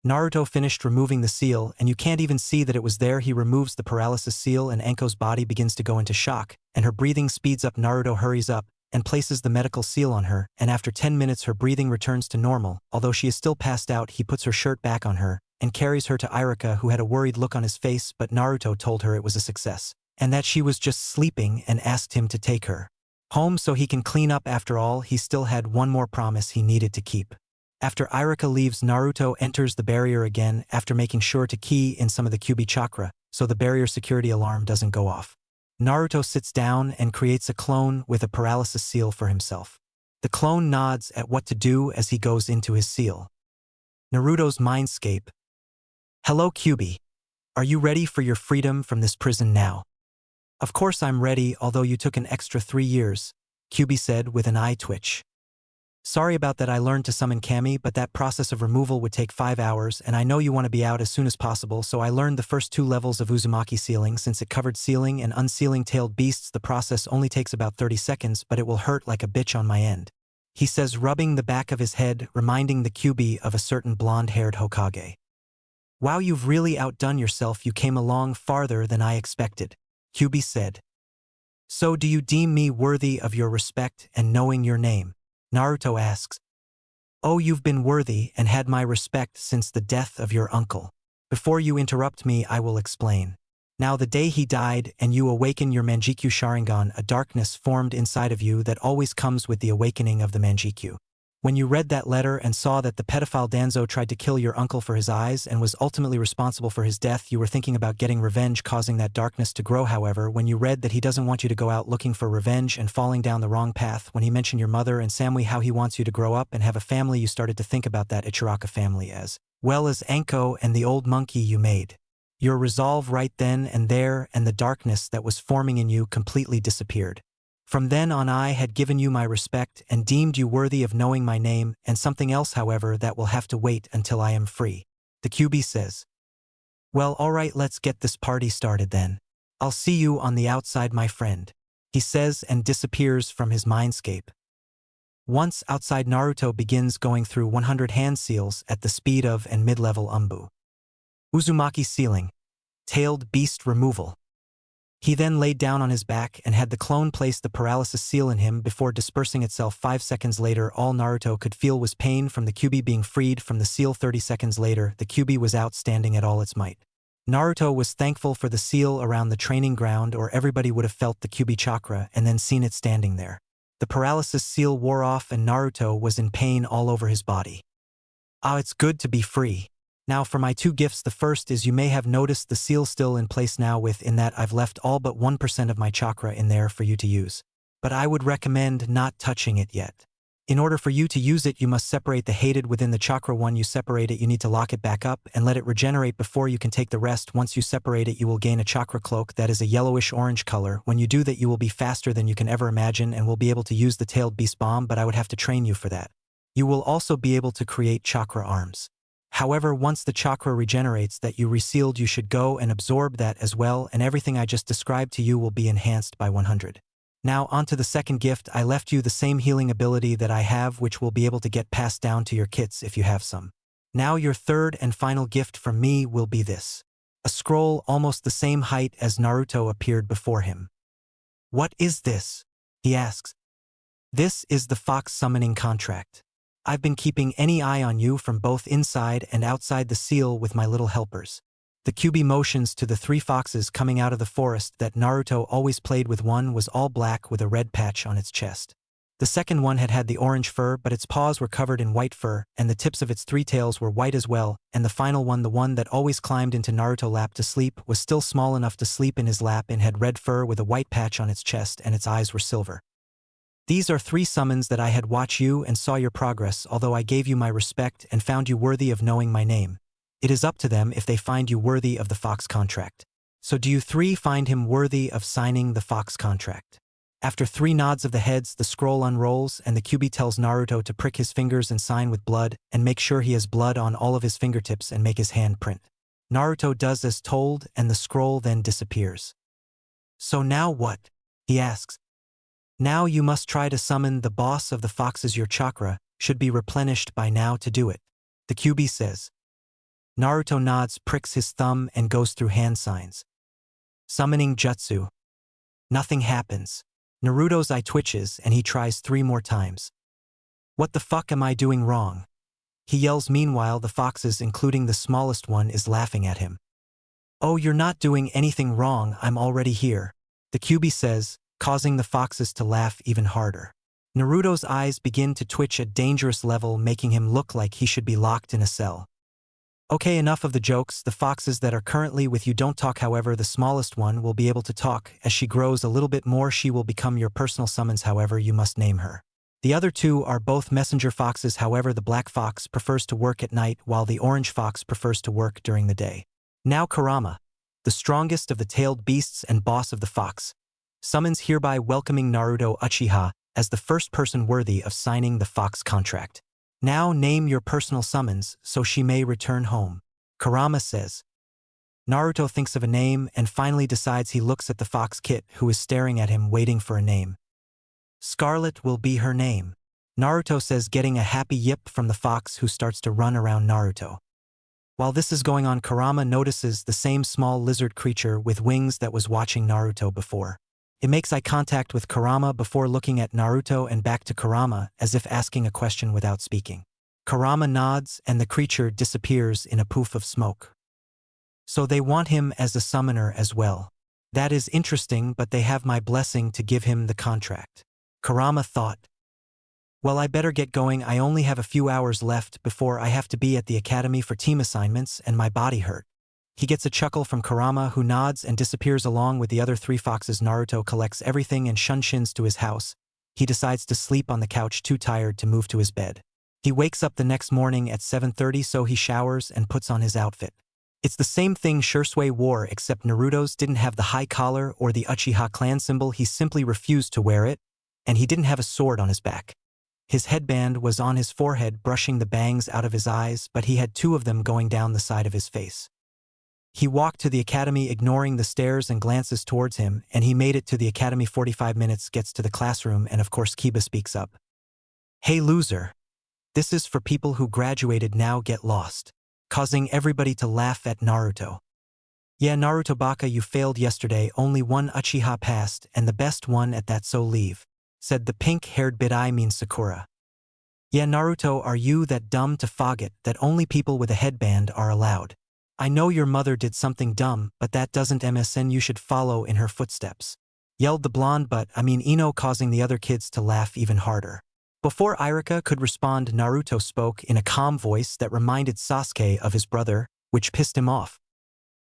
Naruto finished removing the seal, and you can't even see that it was there. He removes the paralysis seal and Anko's body begins to go into shock, and her breathing speeds up. Naruto hurries up and places the medical seal on her, and after 10 minutes her breathing returns to normal. Although she is still passed out, he puts her shirt back on her and carries her to Irika, who had a worried look on his face, but Naruto told her it was a success, and that she was just sleeping, and asked him to take her home so he can clean up. After all, he still had one more promise he needed to keep. After Irika leaves, Naruto enters the barrier again after making sure to key in some of the Kyubi chakra so the barrier security alarm doesn't go off. Naruto sits down and creates a clone with a paralysis seal for himself. The clone nods at what to do as he goes into his seal. Naruto's mindscape. Hello, Kyubi. Are you ready for your freedom from this prison now? Of course I'm ready, although you took an extra 3 years, Kyubi said with an eye twitch. Sorry about that. I learned to summon Kami, but that process of removal would take 5 hours, and I know you want to be out as soon as possible, so I learned the first 2 levels of Uzumaki sealing. Since it covered sealing and unsealing tailed beasts, the process only takes about 30 seconds, but it will hurt like a bitch on my end, he says, rubbing the back of his head, reminding the Kyubi of a certain blonde-haired Hokage. Wow, you've really outdone yourself. You came along farther than I expected, Kyubi said. So do you deem me worthy of your respect and knowing your name? Naruto asks. Oh, you've been worthy and had my respect since the death of your uncle. Before you interrupt me, I will explain. Now the day he died and you awaken your Manjikyu Sharingan, a darkness formed inside of you that always comes with the awakening of the Manjikyu. When you read that letter and saw that the pedophile Danzo tried to kill your uncle for his eyes and was ultimately responsible for his death, you were thinking about getting revenge, causing that darkness to grow. However, when you read that he doesn't want you to go out looking for revenge and falling down the wrong path, when he mentioned your mother and Samui, how he wants you to grow up and have a family, you started to think about that Ichiraka family as well as Anko and the old monkey you made. Your resolve right then and there and the darkness that was forming in you completely disappeared. From then on I had given you my respect and deemed you worthy of knowing my name and something else, however, that will have to wait until I am free. The QB says. Well, alright, let's get this party started then. I'll see you on the outside, my friend. He says and disappears from his mindscape. Once outside, Naruto begins going through 100 hand seals at the speed of and mid-level Umbu. Uzumaki sealing. Tailed beast removal. He then laid down on his back and had the clone place the paralysis seal in him before dispersing itself. 5 seconds later, all Naruto could feel was pain from the QB being freed from the seal. 30 seconds later, the QB was out standing at all its might. Naruto was thankful for the seal around the training ground, or everybody would have felt the QB chakra and then seen it standing there. The paralysis seal wore off and Naruto was in pain all over his body. Ah, it's good to be free. Now for my 2 gifts, the first is you may have noticed the seal still in place now, within that I've left all but 1% of my chakra in there for you to use. But I would recommend not touching it yet. In order for you to use it, you must separate the hated within the chakra. When you separate it, you need to lock it back up and let it regenerate before you can take the rest. Once you separate it, you will gain a chakra cloak that is a yellowish orange color. When you do that, you will be faster than you can ever imagine and will be able to use the tailed beast bomb, but I would have to train you for that. You will also be able to create chakra arms. However, once the chakra regenerates that you resealed, you should go and absorb that as well, and everything I just described to you will be enhanced by 100. Now onto the second gift. I left you the same healing ability that I have, which will be able to get passed down to your kits if you have some. Now your third and final gift from me will be this. A scroll almost the same height as Naruto appeared before him. What is this? He asks. This is the fox summoning contract. I've been keeping any eye on you from both inside and outside the seal with my little helpers. The QB motions to the 3 foxes coming out of the forest that Naruto always played with. One was all black with a red patch on its chest. The second one had the orange fur, but its paws were covered in white fur, and the tips of its 3 tails were white as well, and the final one, the one that always climbed into Naruto's lap to sleep, was still small enough to sleep in his lap and had red fur with a white patch on its chest, and its eyes were silver. These are 3 summons that I had watched you and saw your progress, although I gave you my respect and found you worthy of knowing my name. It is up to them if they find you worthy of the fox contract. So do you 3 find him worthy of signing the fox contract? After 3 nods of the heads, the scroll unrolls and the QB tells Naruto to prick his fingers and sign with blood and make sure he has blood on all of his fingertips and make his hand print. Naruto does as told and the scroll then disappears. So now what? He asks. Now you must try to summon the boss of the foxes. Your chakra should be replenished by now to do it. The QB says. Naruto nods, pricks his thumb and goes through hand signs. Summoning jutsu. Nothing happens. Naruto's eye twitches and he tries 3 more times. What the fuck am I doing wrong? He yells. Meanwhile, the foxes, including the smallest one, is laughing at him. Oh, you're not doing anything wrong, I'm already here. The QB says, causing the foxes to laugh even harder. Naruto's eyes begin to twitch at dangerous level, making him look like he should be locked in a cell. Okay, enough of the jokes. The foxes that are currently with you don't talk. However, the smallest one will be able to talk. As she grows a little bit more, she will become your personal summons. However, you must name her. The other 2 are both messenger foxes. However, the black fox prefers to work at night while the orange fox prefers to work during the day. Now Kurama, the strongest of the tailed beasts and boss of the fox, summons, hereby welcoming Naruto Uchiha as the first person worthy of signing the fox contract. Now name your personal summons so she may return home. Kurama says. Naruto thinks of a name and finally decides. He looks at the fox kit who is staring at him, waiting for a name. Scarlet will be her name. Naruto says, getting a happy yip from the fox who starts to run around Naruto. While this is going on, Kurama notices the same small lizard creature with wings that was watching Naruto before. It makes eye contact with Kurama before looking at Naruto and back to Kurama as if asking a question without speaking. Kurama nods and the creature disappears in a poof of smoke. So they want him as a summoner as well. That is interesting, but they have my blessing to give him the contract. Kurama thought. Well, I better get going. I only have a few hours left before I have to be at the academy for team assignments and my body hurt. He gets a chuckle from Kurama, who nods and disappears along with the other three foxes. Naruto collects everything and shunshin to his house. He decides to sleep on the couch, too tired to move to his bed. He wakes up the next morning at 7:30, so he showers and puts on his outfit. It's the same thing Shisui wore, except Naruto's didn't have the high collar or the Uchiha clan symbol. He simply refused to wear it, and he didn't have a sword on his back. His headband was on his forehead, brushing the bangs out of his eyes, but he had two of them going down the side of his face. He walked to the academy, ignoring the stares and glances towards him, and he made it to the academy. 45 minutes, gets to the classroom, and of course Kiba speaks up. Hey loser. This is for people who graduated now, get lost. Causing everybody to laugh at Naruto. Yeah, Naruto baka, you failed yesterday, only one Uchiha passed, and the best one at that, so leave. Said the pink-haired bit, I mean Sakura. Yeah, Naruto, are you that dumb to forget that only people with a headband are allowed? I know your mother did something dumb, but that doesn't MSN you should follow in her footsteps. Yelled the blonde but, I mean Ino, causing the other kids to laugh even harder. Before Irika could respond, Naruto spoke in a calm voice that reminded Sasuke of his brother, which pissed him off.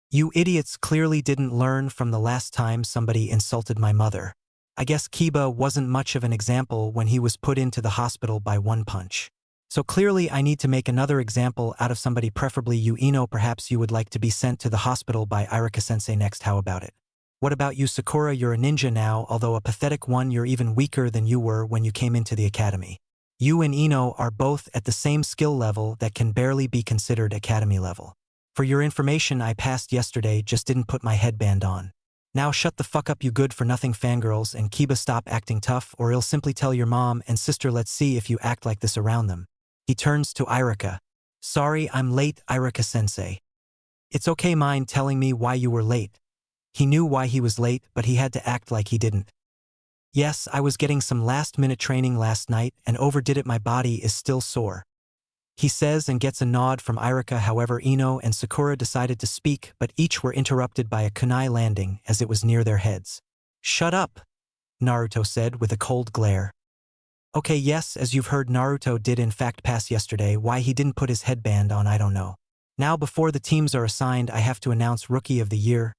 You idiots clearly didn't learn from the last time somebody insulted my mother. I guess Kiba wasn't much of an example when he was put into the hospital by One Punch. So clearly I need to make another example out of somebody, preferably you, Ino. Perhaps you would like to be sent to the hospital by Irika-sensei next. How about it? What about you, Sakura? You're a ninja now, although a pathetic one. You're even weaker than you were when you came into the academy. You and Ino are both at the same skill level that can barely be considered academy level. For your information, I passed yesterday, just didn't put my headband on. Now shut the fuck up, you good-for-nothing fangirls, and Kiba, stop acting tough or I'll simply tell your mom and sister. Let's see if you act like this around them. He turns to Irika. Sorry, I'm late, Irika-sensei. It's okay, mind telling me why you were late. He knew why he was late, but he had to act like he didn't. Yes, I was getting some last-minute training last night and overdid it. My body is still sore. He says and gets a nod from Irika. However, Ino and Sakura decided to speak, but each were interrupted by a kunai landing as it was near their heads. Shut up, Naruto said with a cold glare. Okay, yes, as you've heard, Naruto did in fact pass yesterday. Why he didn't put his headband on, I don't know. Now before the teams are assigned, I have to announce Rookie of the Year,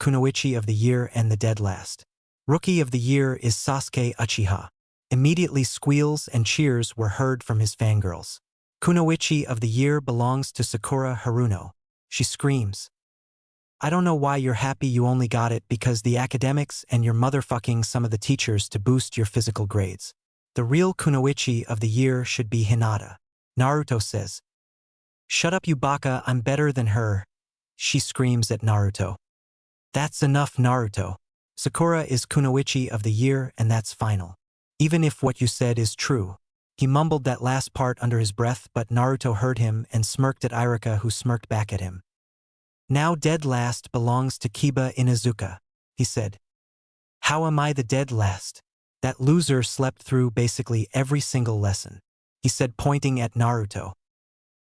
Kunoichi of the Year, and the dead last. Rookie of the Year is Sasuke Uchiha. Immediately squeals and cheers were heard from his fangirls. Kunoichi of the Year belongs to Sakura Haruno. She screams. I don't know why you're happy. You only got it because the academics and you're motherfucking some of the teachers to boost your physical grades. The real Kunoichi of the Year should be Hinata. Naruto says. Shut up, you baka, I'm better than her. She screams at Naruto. That's enough, Naruto. Sakura is Kunoichi of the Year, and that's final. Even if what you said is true. He mumbled that last part under his breath, but Naruto heard him and smirked at Irika, who smirked back at him. Now dead last belongs to Kiba Inuzuka, he said. How am I the dead last? That loser slept through basically every single lesson, he said, pointing at Naruto.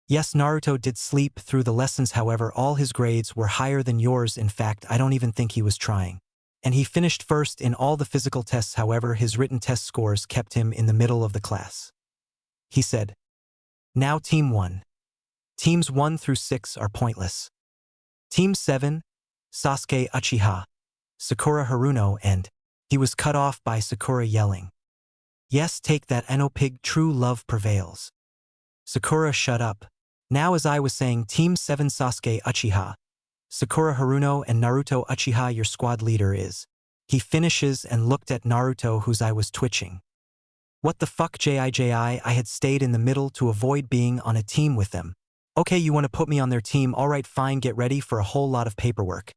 Yes, Naruto did sleep through the lessons, however all his grades were higher than yours. In fact, I don't even think he was trying. And he finished first in all the physical tests, however his written test scores kept him in the middle of the class. He said. Now Team 1. Teams 1 through 6 are pointless. Team 7, Sasuke Uchiha, Sakura Haruno, and he was cut off by Sakura yelling. Yes, take that, Eno pig, true love prevails. Sakura, shut up. Now as I was saying, Team 7 Sasuke Uchiha, Sakura Haruno, and Naruto Uchiha, your squad leader is. He finishes and looked at Naruto, whose eye was twitching. What the fuck, JIJI, I had stayed in the middle to avoid being on a team with them. Okay, you want to put me on their team, alright fine, get ready for a whole lot of paperwork.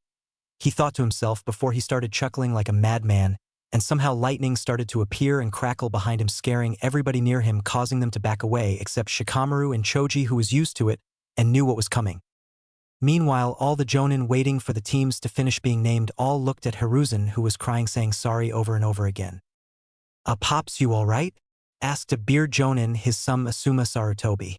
He thought to himself before he started chuckling like a madman, and somehow lightning started to appear and crackle behind him, scaring everybody near him, causing them to back away except Shikamaru and Choji, who was used to it and knew what was coming. Meanwhile, all the Jonin waiting for the teams to finish being named all looked at Hiruzen, who was crying, saying sorry over and over again. Pops, you alright? Asked a beard Jonin, his son Asuma Sarutobi.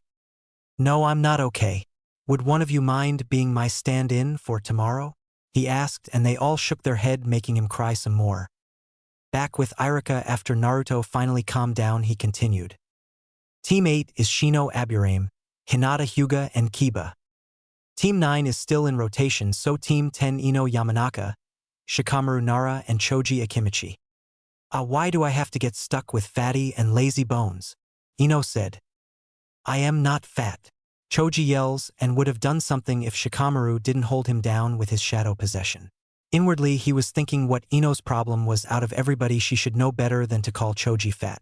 No, I'm not okay. Would one of you mind being my stand-in for tomorrow? He asked, and they all shook their head, making him cry some more. Back with Irika after Naruto finally calmed down, he continued. Team 8 is Shino Aburame, Hinata Hyuga, and Kiba. Team 9 is still in rotation, so Team 10 Ino Yamanaka, Shikamaru Nara, and Choji Akimichi. Why do I have to get stuck with fatty and lazy bones? Ino said. I am not fat. Choji yells and would have done something if Shikamaru didn't hold him down with his shadow possession. Inwardly, he was thinking what Ino's problem was. Out of everybody, she should know better than to call Choji fat.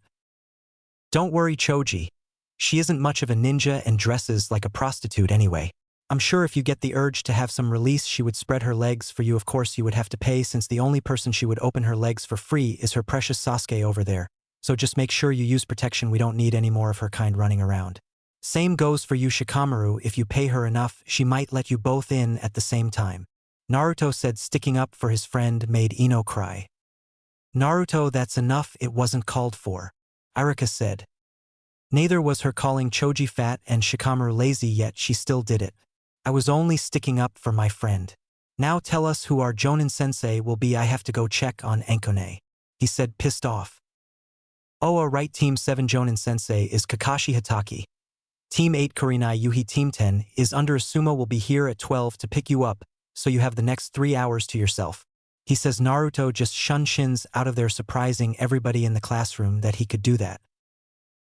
Don't worry, Choji. She isn't much of a ninja and dresses like a prostitute anyway. I'm sure if you get the urge to have some release, she would spread her legs for you. Of course, you would have to pay, since the only person she would open her legs for free is her precious Sasuke over there. So just make sure you use protection. We don't need any more of her kind running around. Same goes for you, Shikamaru. If you pay her enough, she might let you both in at the same time. Naruto said, sticking up for his friend made Ino cry. Naruto, that's enough, it wasn't called for. Irika said. Neither was her calling Choji fat and Shikamaru lazy, yet she still did it. I was only sticking up for my friend. Now tell us who our Jonin sensei will be. I have to go check on Ankone. He said, pissed off. Oh, right. Team 7 Jonin sensei is Kakashi Hatake. Team 8 Kurenai Yuhi. Team 10 is under Asuma will be here at 12 to pick you up, so you have the next 3 hours to yourself. He says. Naruto just shins out of there, surprising everybody in the classroom that he could do that.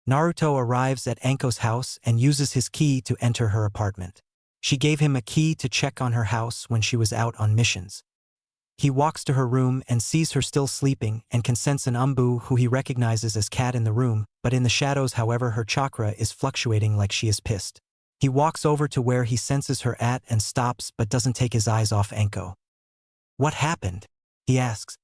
Naruto arrives at Anko's house and uses his key to enter her apartment. She gave him a key to check on her house when she was out on missions. He walks to her room and sees her still sleeping and can sense an Umbu who he recognizes as Cat in the room, but in the shadows, however, her chakra is fluctuating like she is pissed. He walks over to where he senses her at and stops, but doesn't take his eyes off Anko. What happened? He asks.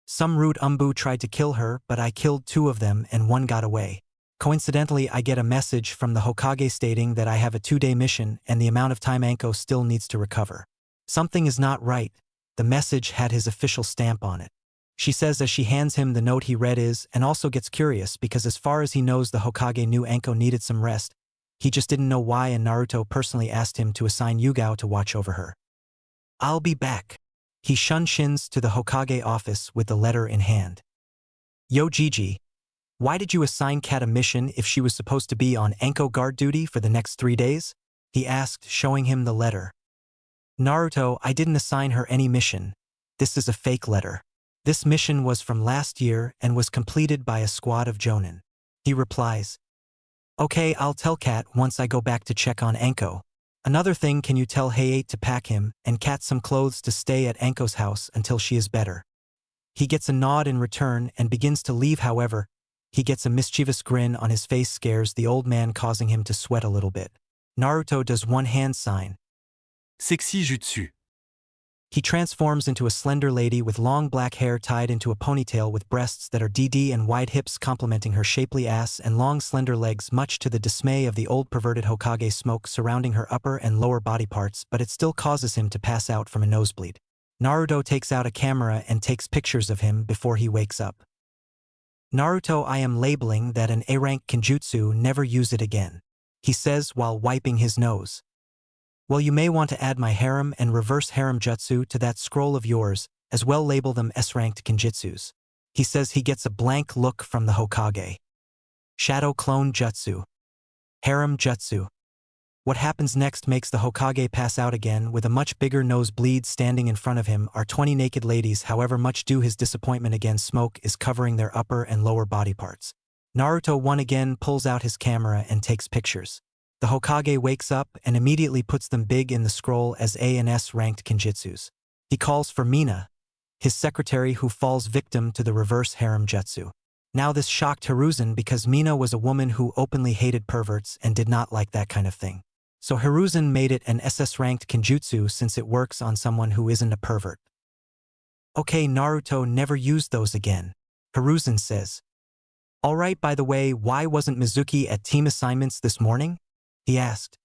Some rude Umbu tried to kill her, but I killed 2 of them and 1 got away. Coincidentally, I get a message from the Hokage stating that I have a 2-day mission and the amount of time Anko still needs to recover. Something is not right. The message had his official stamp on it. She says as she hands him the note. He read is, and also gets curious because as far as he knows, the Hokage knew Anko needed some rest. He just didn't know why, and Naruto personally asked him to assign Yugao to watch over her. I'll be back. He shins to the Hokage office with the letter in hand. Yo, Gigi. Why did you assign Kat a mission if she was supposed to be on Anko guard duty for the next 3 days? He asked, showing him the letter. Naruto, I didn't assign her any mission. This is a fake letter. This mission was from last year and was completed by a squad of Jonin. He replies. Okay, I'll tell Kat once I go back to check on Anko. Another thing, can you tell Hayate to pack him and Kat some clothes to stay at Anko's house until she is better? He gets a nod in return and begins to leave. However, he gets a mischievous grin on his face, scares the old man, causing him to sweat a little bit. Naruto does one hand sign. Sexy jutsu. He transforms into a slender lady with long black hair tied into a ponytail with breasts that are DD and wide hips complementing her shapely ass and long slender legs, much to the dismay of the old perverted Hokage. Smoke surrounding her upper and lower body parts, but it still causes him to pass out from a nosebleed. Naruto takes out a camera and takes pictures of him before he wakes up. Naruto, I am labeling that an A-rank kenjutsu, never use it again. He says while wiping his nose. Well, you may want to add my harem and reverse harem jutsu to that scroll of yours, as well label them S-ranked kenjutsus. He says. He gets a blank look from the Hokage. Shadow clone jutsu. Harem jutsu. What happens next makes the Hokage pass out again. With a much bigger nosebleed, standing in front of him are 20 naked ladies. However, much to his disappointment, again smoke is covering their upper and lower body parts. Naruto one again pulls out his camera and takes pictures. The Hokage wakes up and immediately puts them big in the scroll as A and S ranked kenjutsus. He calls for Mina, his secretary, who falls victim to the reverse harem jutsu. Now this shocked Hiruzen because Mina was a woman who openly hated perverts and did not like that kind of thing. So Hiruzen made it an SS-ranked kenjutsu since it works on someone who isn't a pervert. Okay, Naruto, never used those again. Hiruzen says. Alright, by the way, why wasn't Mizuki at team assignments this morning? He asked.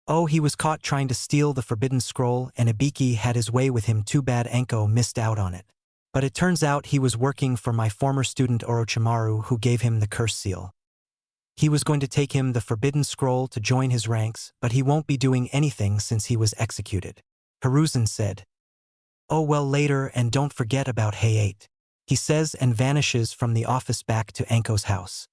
Oh, he was caught trying to steal the forbidden scroll and Ibiki had his way with him. Too bad Anko missed out on it. But it turns out he was working for my former student Orochimaru, who gave him the curse seal. He was going to take him the forbidden scroll to join his ranks, but he won't be doing anything since he was executed. Hiruzen said. Oh well, later, and don't forget about Hayate. He says and vanishes from the office back to Anko's house.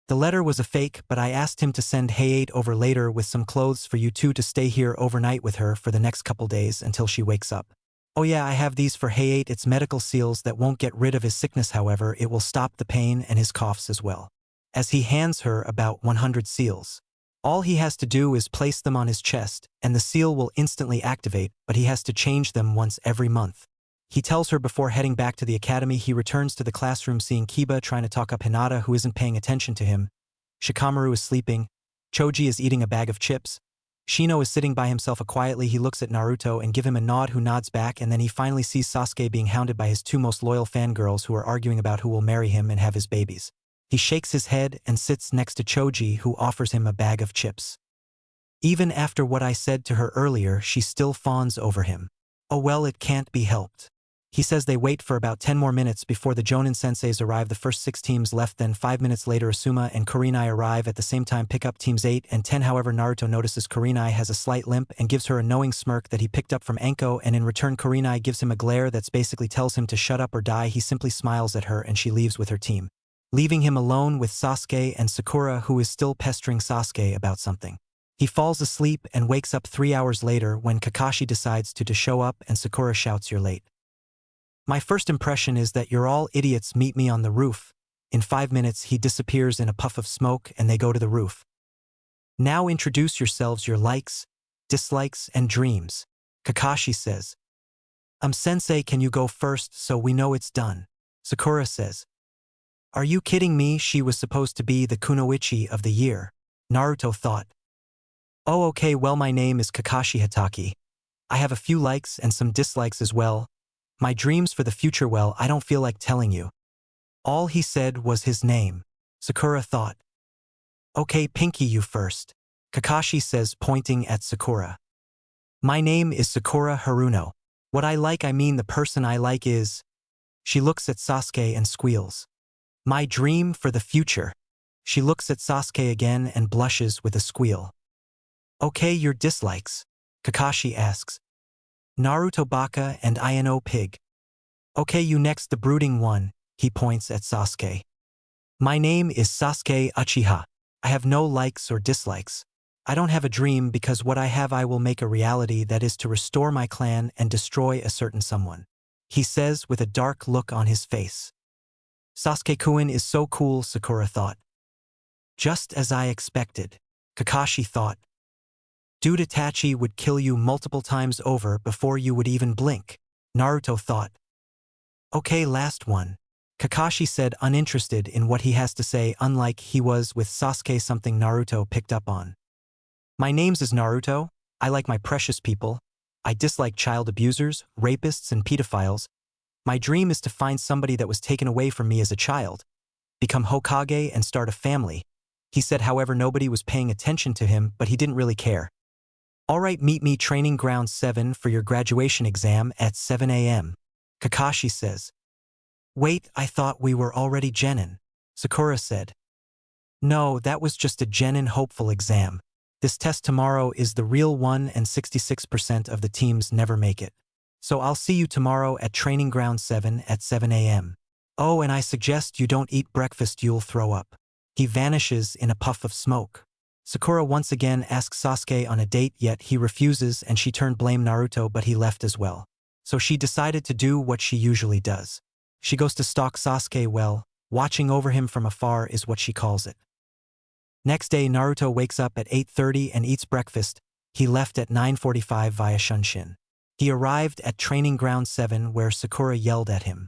The letter was a fake, but I asked him to send Hayate over later with some clothes for you two to stay here overnight with her for the next couple days until she wakes up. Oh yeah, I have these for Hayate. It's medical seals that won't get rid of his sickness, however, it will stop the pain and his coughs as well. As he hands her about 100 seals. All he has to do is place them on his chest, and the seal will instantly activate, but he has to change them once every month. He tells her before heading back to the academy. He returns to the classroom seeing Kiba trying to talk up Hinata, who isn't paying attention to him. Shikamaru is sleeping. Choji is eating a bag of chips. Shino is sitting by himself quietly. He looks at Naruto and gives him a nod, who nods back, and then he finally sees Sasuke being hounded by his two most loyal fangirls who are arguing about who will marry him and have his babies. He shakes his head and sits next to Choji, who offers him a bag of chips. Even after what I said to her earlier, she still fawns over him. Oh well, it can't be helped. He says they wait for about 10 more minutes before the Jonin senseis arrive. The first 6 teams left, then 5 minutes later Asuma and Kurenai arrive at the same time, pick up teams 8 and 10. However, Naruto notices Kurenai has a slight limp and gives her a knowing smirk that he picked up from Anko, and in return Kurenai gives him a glare that's basically tells him to shut up or die. He simply smiles at her and she leaves with her team, leaving him alone with Sasuke and Sakura, who is still pestering Sasuke about something. He falls asleep and wakes up 3 hours later when Kakashi decides to show up and Sakura shouts, "You're late." My first impression is that you're all idiots, meet me on the roof. In 5 minutes he disappears in a puff of smoke and they go to the roof. Now introduce yourselves, your likes, dislikes, and dreams. Kakashi says. Sensei, can you go first so we know it's done? Sakura says. Are you kidding me? She was supposed to be the kunoichi of the year. Naruto thought. Oh okay, well my name is Kakashi Hatake. I have a few likes and some dislikes as well. My dreams for the future, well, I don't feel like telling you. All he said was his name. Sakura thought. Okay, Pinky, you first. Kakashi says, pointing at Sakura. My name is Sakura Haruno. What I like, I mean the person I like is... She looks at Sasuke and squeals. My dream for the future. She looks at Sasuke again and blushes with a squeal. Okay, your dislikes? Kakashi asks. Naruto Baka and Ino Pig. Okay, you next, the brooding one, he points at Sasuke. My name is Sasuke Uchiha. I have no likes or dislikes. I don't have a dream because what I have I will make a reality, that is to restore my clan and destroy a certain someone. He says with a dark look on his face. Sasuke-kun is so cool, Sakura thought. Just as I expected, Kakashi thought. Dude, Itachi would kill you multiple times over before you would even blink, Naruto thought. Okay, last one. Kakashi said, uninterested in what he has to say, unlike he was with Sasuke, something Naruto picked up on. My name's is Naruto. I like my precious people. I dislike child abusers, rapists, and pedophiles. My dream is to find somebody that was taken away from me as a child, become Hokage and start a family. He said, however, nobody was paying attention to him, but he didn't really care. Alright, meet me training ground 7 for your graduation exam at 7 a.m. Kakashi says. Wait, I thought we were already Genin. Sakura said. No, that was just a Genin hopeful exam. This test tomorrow is the real one and 66% of the teams never make it. So I'll see you tomorrow at training ground 7 at 7 a.m. Oh, and I suggest you don't eat breakfast, you'll throw up. He vanishes in a puff of smoke. Sakura once again asks Sasuke on a date, yet he refuses and she turned blame Naruto, but he left as well. So she decided to do what she usually does. She goes to stalk Sasuke. Well, watching over him from afar is what she calls it. Next day, Naruto wakes up at 8:30 and eats breakfast. He left at 9:45 via Shunshin. He arrived at training ground 7 where Sakura yelled at him.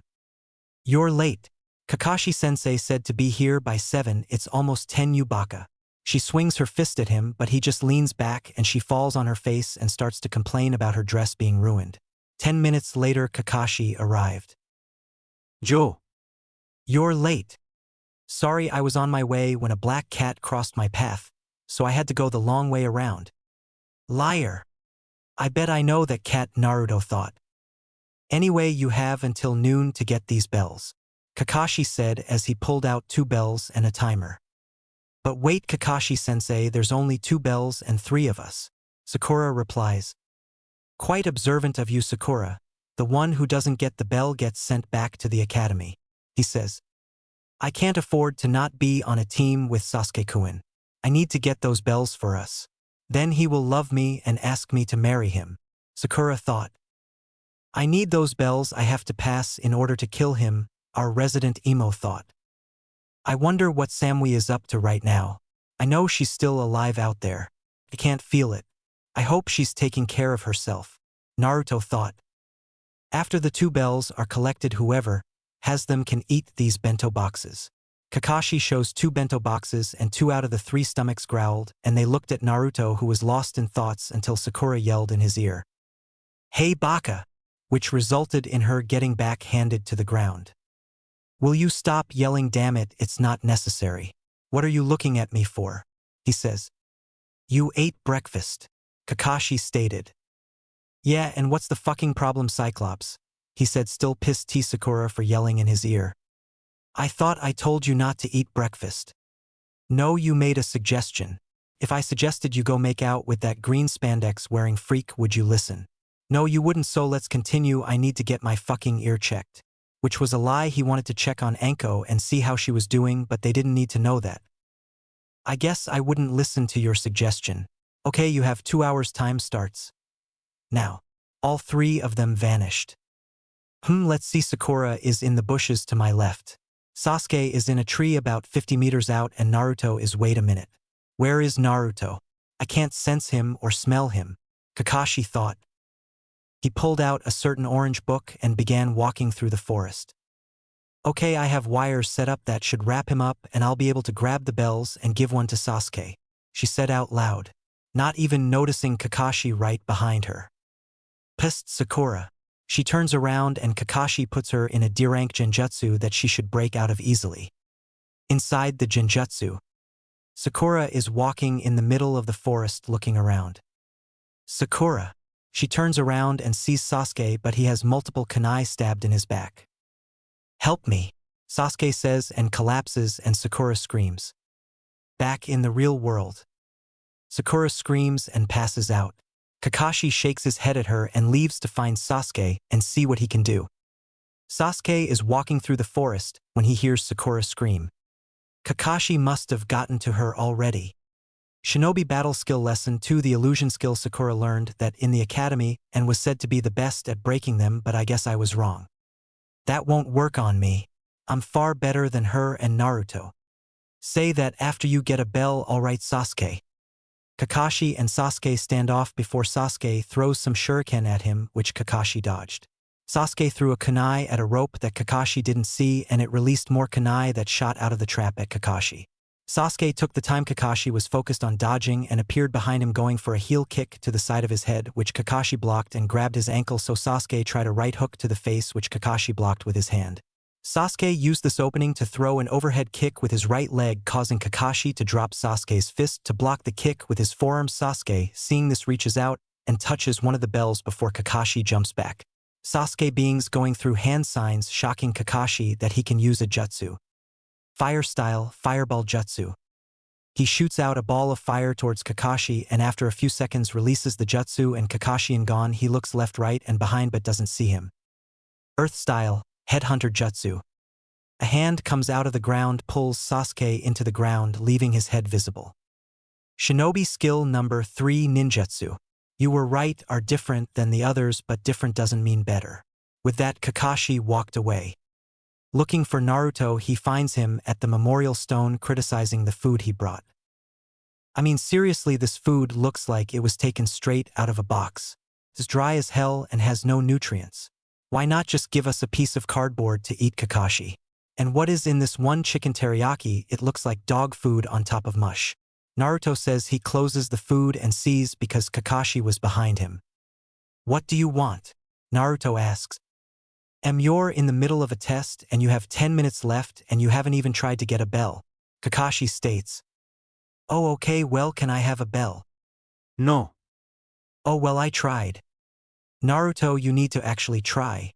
You're late. Kakashi-sensei said to be here by 7, it's almost 10 Yubaka. She swings her fist at him, but he just leans back and she falls on her face and starts to complain about her dress being ruined. 10 minutes later, Kakashi arrived. Joe. You're late. Sorry, I was on my way when a black cat crossed my path, so I had to go the long way around. Liar. I bet I know that cat, Naruto thought. Anyway, you have until noon to get these bells, Kakashi said as he pulled out 2 bells and a timer. But wait, Kakashi-sensei, there's only 2 bells and 3 of us. Sakura replies. Quite observant of you, Sakura. The one who doesn't get the bell gets sent back to the academy. He says. I can't afford to not be on a team with Sasuke-kun. I need to get those bells for us. Then he will love me and ask me to marry him. Sakura thought. I need those bells I have to pass in order to kill him, our resident emo thought. I wonder what Samui is up to right now. I know she's still alive out there. I can't feel it. I hope she's taking care of herself. Naruto thought. After the 2 bells are collected, whoever has them can eat these bento boxes. Kakashi shows 2 bento boxes and 2 out of the 3 stomachs growled, and they looked at Naruto, who was lost in thoughts until Sakura yelled in his ear. Hey Baka! Which resulted in her getting back-handed to the ground. Will you stop yelling? Damn it, it's not necessary. What are you looking at me for? He says. You ate breakfast, Kakashi stated. Yeah, and what's the fucking problem, Cyclops? He said, still pissed at Sakura for yelling in his ear. I thought I told you not to eat breakfast. No, you made a suggestion. If I suggested you go make out with that green spandex wearing freak, would you listen? No, you wouldn't, so let's continue. I need to get my fucking ear checked. Which was a lie. He wanted to check on Anko and see how she was doing, but they didn't need to know that. I guess I wouldn't listen to your suggestion. Okay, you have 2 hours, time starts. Now, all 3 of them vanished. Let's see, Sakura is in the bushes to my left. Sasuke is in a tree about 50 meters out, and Naruto is. Wait a minute. Where is Naruto? I can't sense him or smell him, Kakashi thought. He pulled out a certain orange book and began walking through the forest. Okay, I have wires set up that should wrap him up, and I'll be able to grab the bells and give one to Sasuke, she said out loud, not even noticing Kakashi right behind her. Pissed Sakura. She turns around and Kakashi puts her in a D-rank genjutsu that she should break out of easily. Inside the genjutsu, Sakura is walking in the middle of the forest looking around. Sakura. She turns around and sees Sasuke, but he has multiple kunai stabbed in his back. Help me, Sasuke says and collapses, and Sakura screams. Back in the real world. Sakura screams and passes out. Kakashi shakes his head at her and leaves to find Sasuke and see what he can do. Sasuke is walking through the forest when he hears Sakura scream. Kakashi must have gotten to her already. Shinobi Battle Skill Lesson 2. The illusion skill Sakura learned that in the academy and was said to be the best at breaking them, but I guess I was wrong. That won't work on me. I'm far better than her and Naruto. Say that after you get a bell, alright, Sasuke. Kakashi and Sasuke stand off before Sasuke throws some shuriken at him, which Kakashi dodged. Sasuke threw a kunai at a rope that Kakashi didn't see, and it released more kunai that shot out of the trap at Kakashi. Sasuke took the time Kakashi was focused on dodging and appeared behind him, going for a heel kick to the side of his head, which Kakashi blocked, and grabbed his ankle, so Sasuke tried a right hook to the face, which Kakashi blocked with his hand. Sasuke used this opening to throw an overhead kick with his right leg, causing Kakashi to drop Sasuke's fist to block the kick with his forearm. Sasuke, seeing this, reaches out and touches one of the bells before Kakashi jumps back. Sasuke beings going through hand signs, shocking Kakashi that he can use a jutsu. Fire style, fireball jutsu. He shoots out a ball of fire towards Kakashi, and after a few seconds releases the jutsu, and Kakashi is gone. He looks left, right, and behind but doesn't see him. Earth style, headhunter jutsu. A hand comes out of the ground, pulls Sasuke into the ground, leaving his head visible. Shinobi skill number 3, ninjutsu. You were right, are different than the others, but different doesn't mean better. With that, Kakashi walked away. Looking for Naruto, he finds him at the memorial stone, criticizing the food he brought. I mean, seriously, this food looks like it was taken straight out of a box. It's dry as hell and has no nutrients. Why not just give us a piece of cardboard to eat, Kakashi? And what is in this one chicken teriyaki? It looks like dog food on top of mush. Naruto says he closes the food and sees because Kakashi was behind him. What do you want? Naruto asks. You're in the middle of a test and you have 10 minutes left and you haven't even tried to get a bell, Kakashi states. Oh, okay, well, can I have a bell? No. Oh, well, I tried. Naruto, you need to actually try.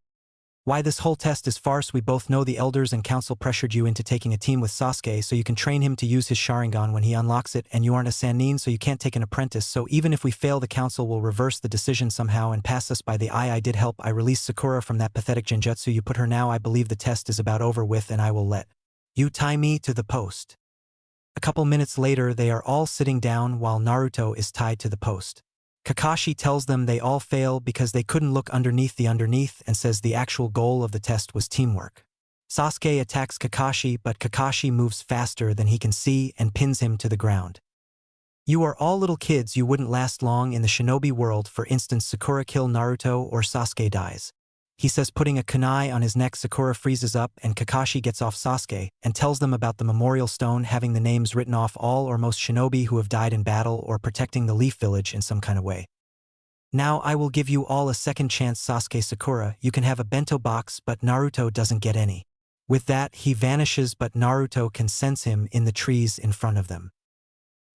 Why this whole test is farce. We both know the elders and council pressured you into taking a team with Sasuke so you can train him to use his Sharingan when he unlocks it, and you aren't a Sannin so you can't take an apprentice, so even if we fail the council will reverse the decision somehow and pass us by the eye. I did help. I released Sakura from that pathetic genjutsu you put her. Now I believe the test is about over with and I will let you tie me to the post. A couple minutes later they are all sitting down while Naruto is tied to the post. Kakashi tells them they all fail because they couldn't look underneath the underneath and says the actual goal of the test was teamwork. Sasuke attacks Kakashi, but Kakashi moves faster than he can see and pins him to the ground. You are all little kids, you wouldn't last long in the shinobi world. For instance, Sakura kill Naruto or Sasuke dies. He says putting a kunai on his neck. Sakura freezes up and Kakashi gets off Sasuke and tells them about the memorial stone having the names written off all or most shinobi who have died in battle or protecting the Leaf Village in some kind of way. Now I will give you all a second chance. Sasuke, Sakura, you can have a bento box, but Naruto doesn't get any. With that, he vanishes, but Naruto can sense him in the trees in front of them.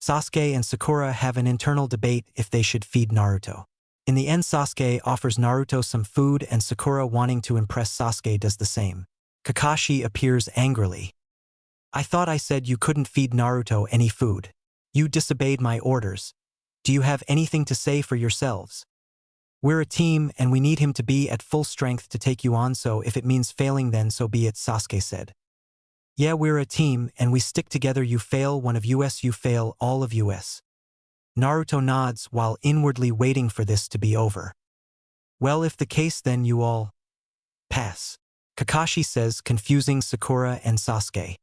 Sasuke and Sakura have an internal debate if they should feed Naruto. In the end, Sasuke offers Naruto some food and Sakura, wanting to impress Sasuke, does the same. Kakashi appears angrily. I thought I said you couldn't feed Naruto any food. You disobeyed my orders. Do you have anything to say for yourselves? We're a team and we need him to be at full strength to take you on, so if it means failing then so be it, Sasuke said. Yeah, we're a team and we stick together. You fail one of us, you fail all of us. Naruto nods while inwardly waiting for this to be over. Well, if the case then you all pass. Kakashi says, confusing Sakura and Sasuke.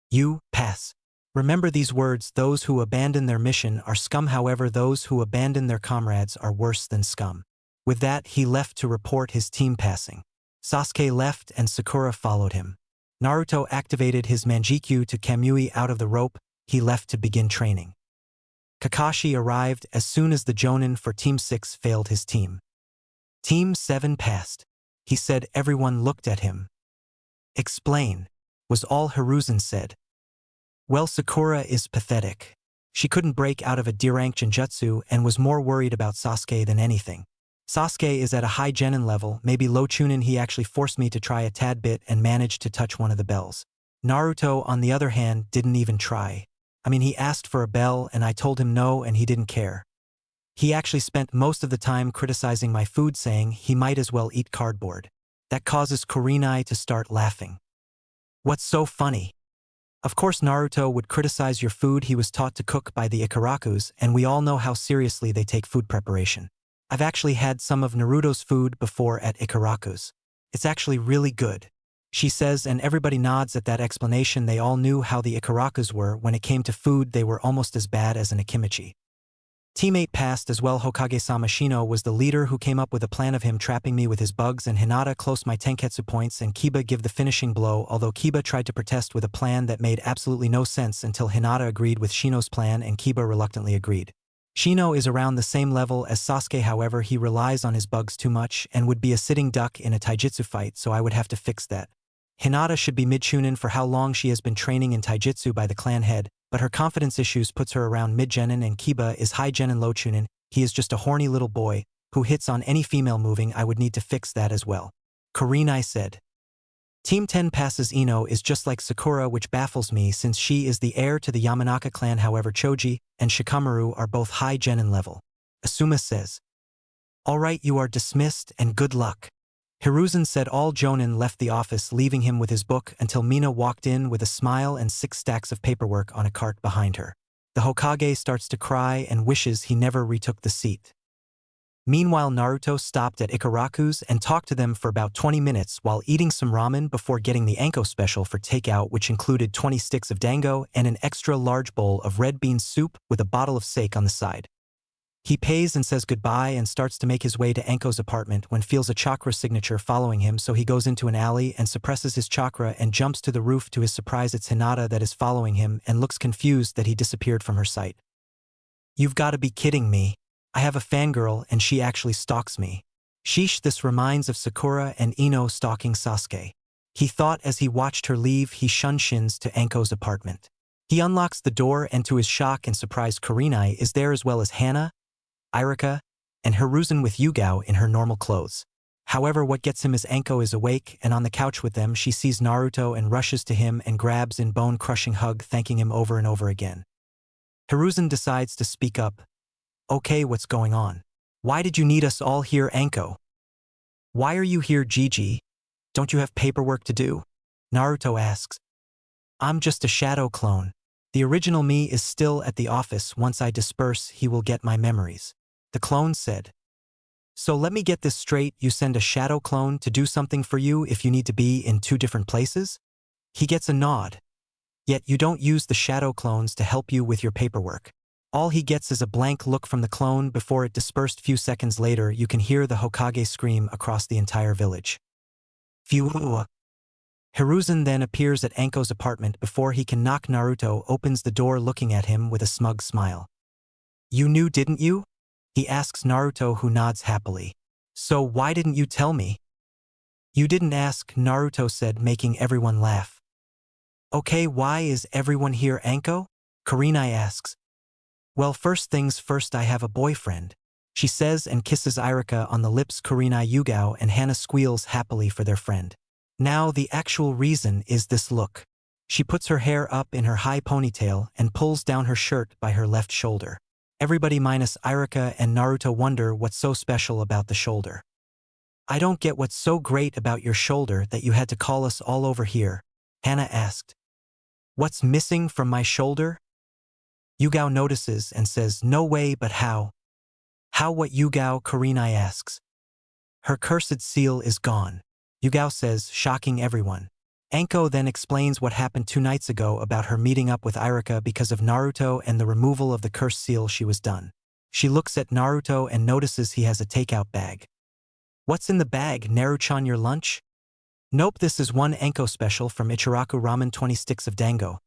You pass. Remember these words, those who abandon their mission are scum, however those who abandon their comrades are worse than scum. With that he left to report his team passing. Sasuke left and Sakura followed him. Naruto activated his Manjikyu to Kamui out of the rope. He left to begin training. Kakashi arrived as soon as the Jonin for Team 6 failed his team. Team 7 passed. He said. Everyone looked at him. Explain, was all Hiruzen said. Well, Sakura is pathetic. She couldn't break out of a D-rank genjutsu and was more worried about Sasuke than anything. Sasuke is at a high genin level, maybe low chunin. He actually forced me to try a tad bit and managed to touch one of the bells. Naruto, on the other hand, didn't even try. I mean, he asked for a bell and I told him no and he didn't care. He actually spent most of the time criticizing my food, saying he might as well eat cardboard. That causes Kurenai to start laughing. What's so funny? Of course Naruto would criticize your food. He was taught to cook by the Ikarakus, and we all know how seriously they take food preparation. I've actually had some of Naruto's food before at Ikarakus. It's actually really good, she says, and everybody nods at that explanation. They all knew how the Ikarakus were. When it came to food, they were almost as bad as an Akimichi. Teammate passed as well. Hokage-sama Shino was the leader who came up with a plan of him trapping me with his bugs, and Hinata close my Tenketsu points and Kiba give the finishing blow, although Kiba tried to protest with a plan that made absolutely no sense until Hinata agreed with Shino's plan and Kiba reluctantly agreed. Shino is around the same level as Sasuke, however he relies on his bugs too much and would be a sitting duck in a taijutsu fight, so I would have to fix that. Hinata should be mid-chunin for how long she has been training in taijutsu by the clan head, but her confidence issues puts her around mid-genin, and Kiba is high genin low chunin. He is just a horny little boy who hits on any female moving. I would need to fix that as well. Kurenai said. Team 10 passes. Ino is just like Sakura, which baffles me since she is the heir to the Yamanaka clan, however Choji and Shikamaru are both high genin level. Asuma says. Alright, you are dismissed and good luck. Hiruzen said. All Jonin left the office, leaving him with his book until Mina walked in with a smile and 6 stacks of paperwork on a cart behind her. The Hokage starts to cry and wishes he never retook the seat. Meanwhile, Naruto stopped at Ikaraku's and talked to them for about 20 minutes while eating some ramen before getting the Anko special for takeout, which included 20 sticks of dango and an extra large bowl of red bean soup with a bottle of sake on the side. He pays and says goodbye and starts to make his way to Anko's apartment when feels a chakra signature following him, so he goes into an alley and suppresses his chakra and jumps to the roof. To his surprise, it's Hinata that is following him and looks confused that he disappeared from her sight. You've got to be kidding me. I have a fangirl and she actually stalks me. Sheesh, this reminds of Sakura and Ino stalking Sasuke. He thought as he watched her leave. He shins to Anko's apartment. He unlocks the door and to his shock and surprise, Kurenai is there as well as Hana, Irika, and Hiruzen with Yugao in her normal clothes. However, what gets him is Anko is awake, and on the couch with them she sees Naruto and rushes to him and grabs in bone-crushing hug, thanking him over and over again. Hiruzen decides to speak up. Okay, what's going on? Why did you need us all here, Anko? Why are you here, Gigi? Don't you have paperwork to do? Naruto asks. I'm just a shadow clone. The original me is still at the office. Once I disperse, he will get my memories. The clone said. So let me get this straight, you send a shadow clone to do something for you if you need to be in 2 different places? He gets a nod. Yet you don't use the shadow clones to help you with your paperwork. All he gets is a blank look from the clone before it dispersed. Few seconds later, you can hear the Hokage scream across the entire village. Phew. Hiruzen then appears at Anko's apartment before he can knock. Naruto opens the door looking at him with a smug smile. You knew, didn't you? He asks Naruto, who nods happily. So why didn't you tell me? You didn't ask, Naruto said, making everyone laugh. Okay, why is everyone here, Anko? Kurenai asks. Well, first things first, I have a boyfriend, she says and kisses Irika on the lips. Kurenai, Yugao, and Hana squeals happily for their friend. Now the actual reason is this look. She puts her hair up in her high ponytail and pulls down her shirt by her left shoulder. Everybody minus Irika and Naruto wonder what's so special about the shoulder. I don't get what's so great about your shoulder that you had to call us all over here, Hana asked. What's missing from my shoulder? Yugao notices and says, no way, but how? How what, Yugao? Kurenai asks. Her cursed seal is gone, Yugao says, shocking everyone. Anko then explains what happened 2 nights ago about her meeting up with Irika because of Naruto and the removal of the cursed seal. She was done. She looks at Naruto and notices he has a takeout bag. What's in the bag, Naruchan, your lunch? Nope, this is one Anko special from Ichiraku Ramen, 20 sticks of dango,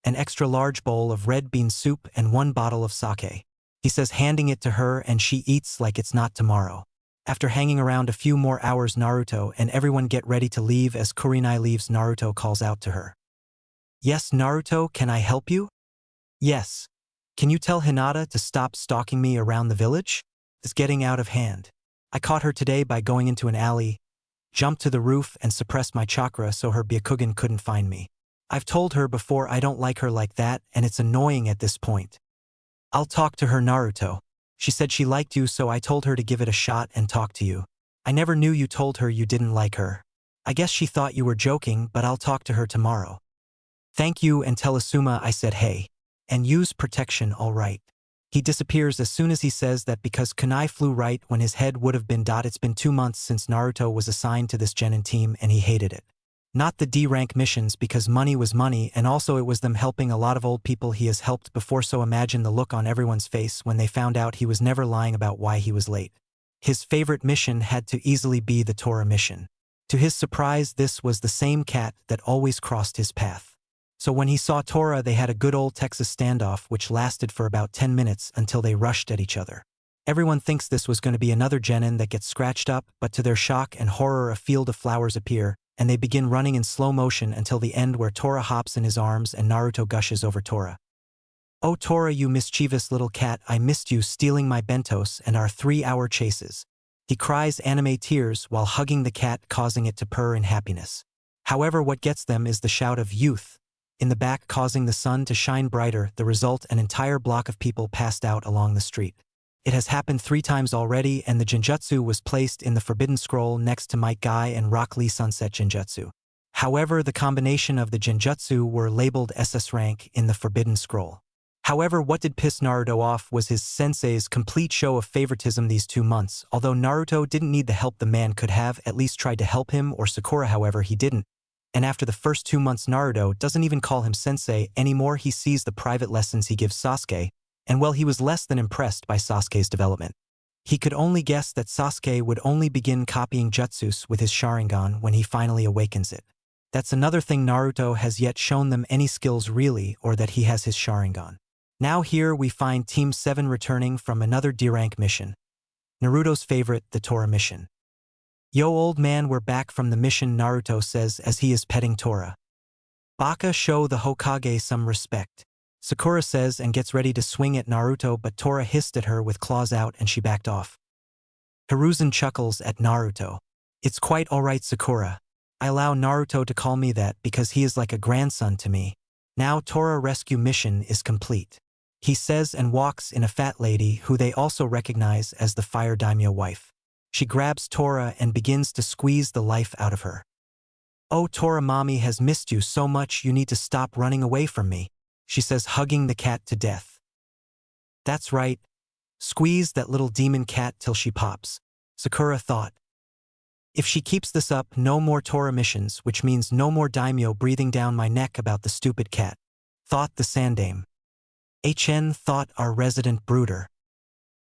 an extra large bowl of red bean soup, and 1 bottle of sake. He says, handing it to her, and she eats like it's not tomorrow. After hanging around a few more hours, Naruto and everyone get ready to leave. As Kurenai leaves, Naruto calls out to her. Yes, Naruto, can I help you? Yes. Can you tell Hinata to stop stalking me around the village? It's getting out of hand. I caught her today by going into an alley, jumped to the roof, and suppressed my chakra so her Byakugan couldn't find me. I've told her before I don't like her like that, and it's annoying at this point. I'll talk to her, Naruto. She said she liked you, so I told her to give it a shot and talk to you. I never knew you told her you didn't like her. I guess she thought you were joking, but I'll talk to her tomorrow. Thank you, and tell Asuma I said hey. And use protection, all right. He disappears as soon as he says that because kunai flew right when his head would have been. It's been 2 months since Naruto was assigned to this genin team, and he hated it. Not the D-rank missions, because money was money, and also it was them helping a lot of old people he has helped before, so imagine the look on everyone's face when they found out he was never lying about why he was late. His favorite mission had to easily be the Tora mission. To his surprise, this was the same cat that always crossed his path. So when he saw Tora, they had a good old Texas standoff which lasted for about 10 minutes until they rushed at each other. Everyone thinks this was going to be another genin that gets scratched up, but to their shock and horror a field of flowers appear, and they begin running in slow motion until the end, where Tora hops in his arms and Naruto gushes over Tora. Oh Tora, you mischievous little cat, I missed you stealing my bentos and our 3-hour chases. He cries anime tears while hugging the cat, causing it to purr in happiness. However, what gets them is the shout of youth in the back, causing the sun to shine brighter. The result, an entire block of people passed out along the street. It has happened 3 times already, and the Genjutsu was placed in the Forbidden Scroll next to Might Guy and Rock Lee Sunset Genjutsu. However, the combination of the Genjutsu were labeled SS rank in the Forbidden Scroll. However, what did piss Naruto off was his sensei's complete show of favoritism these 2 months. Although Naruto didn't need the help, the man could have at least tried to help him or Sakura, however he didn't. And after the first 2 months, Naruto doesn't even call him sensei anymore. He sees the private lessons he gives Sasuke, and well, he was less than impressed by Sasuke's development. He could only guess that Sasuke would only begin copying jutsus with his Sharingan when he finally awakens it. That's another thing, Naruto has yet shown them any skills really, or that he has his Sharingan. Now here we find Team 7 returning from another D-rank mission. Naruto's favorite, the Tora mission. Yo old man, we're back from the mission, Naruto says as he is petting Tora. Baka, show the Hokage some respect, Sakura says and gets ready to swing at Naruto, but Tora hissed at her with claws out and she backed off. Hiruzen chuckles at Naruto. It's quite alright, Sakura. I allow Naruto to call me that because he is like a grandson to me. Now Tora rescue mission is complete. He says and walks in a fat lady who they also recognize as the Fire Daimyo wife. She grabs Tora and begins to squeeze the life out of her. Oh, Tora, mommy has missed you so much, you need to stop running away from me, she says, hugging the cat to death. That's right. Squeeze that little demon cat till she pops, Sakura thought. If she keeps this up, no more Tora missions, which means no more daimyo breathing down my neck about the stupid cat, thought the Sandame. HN thought our resident brooder.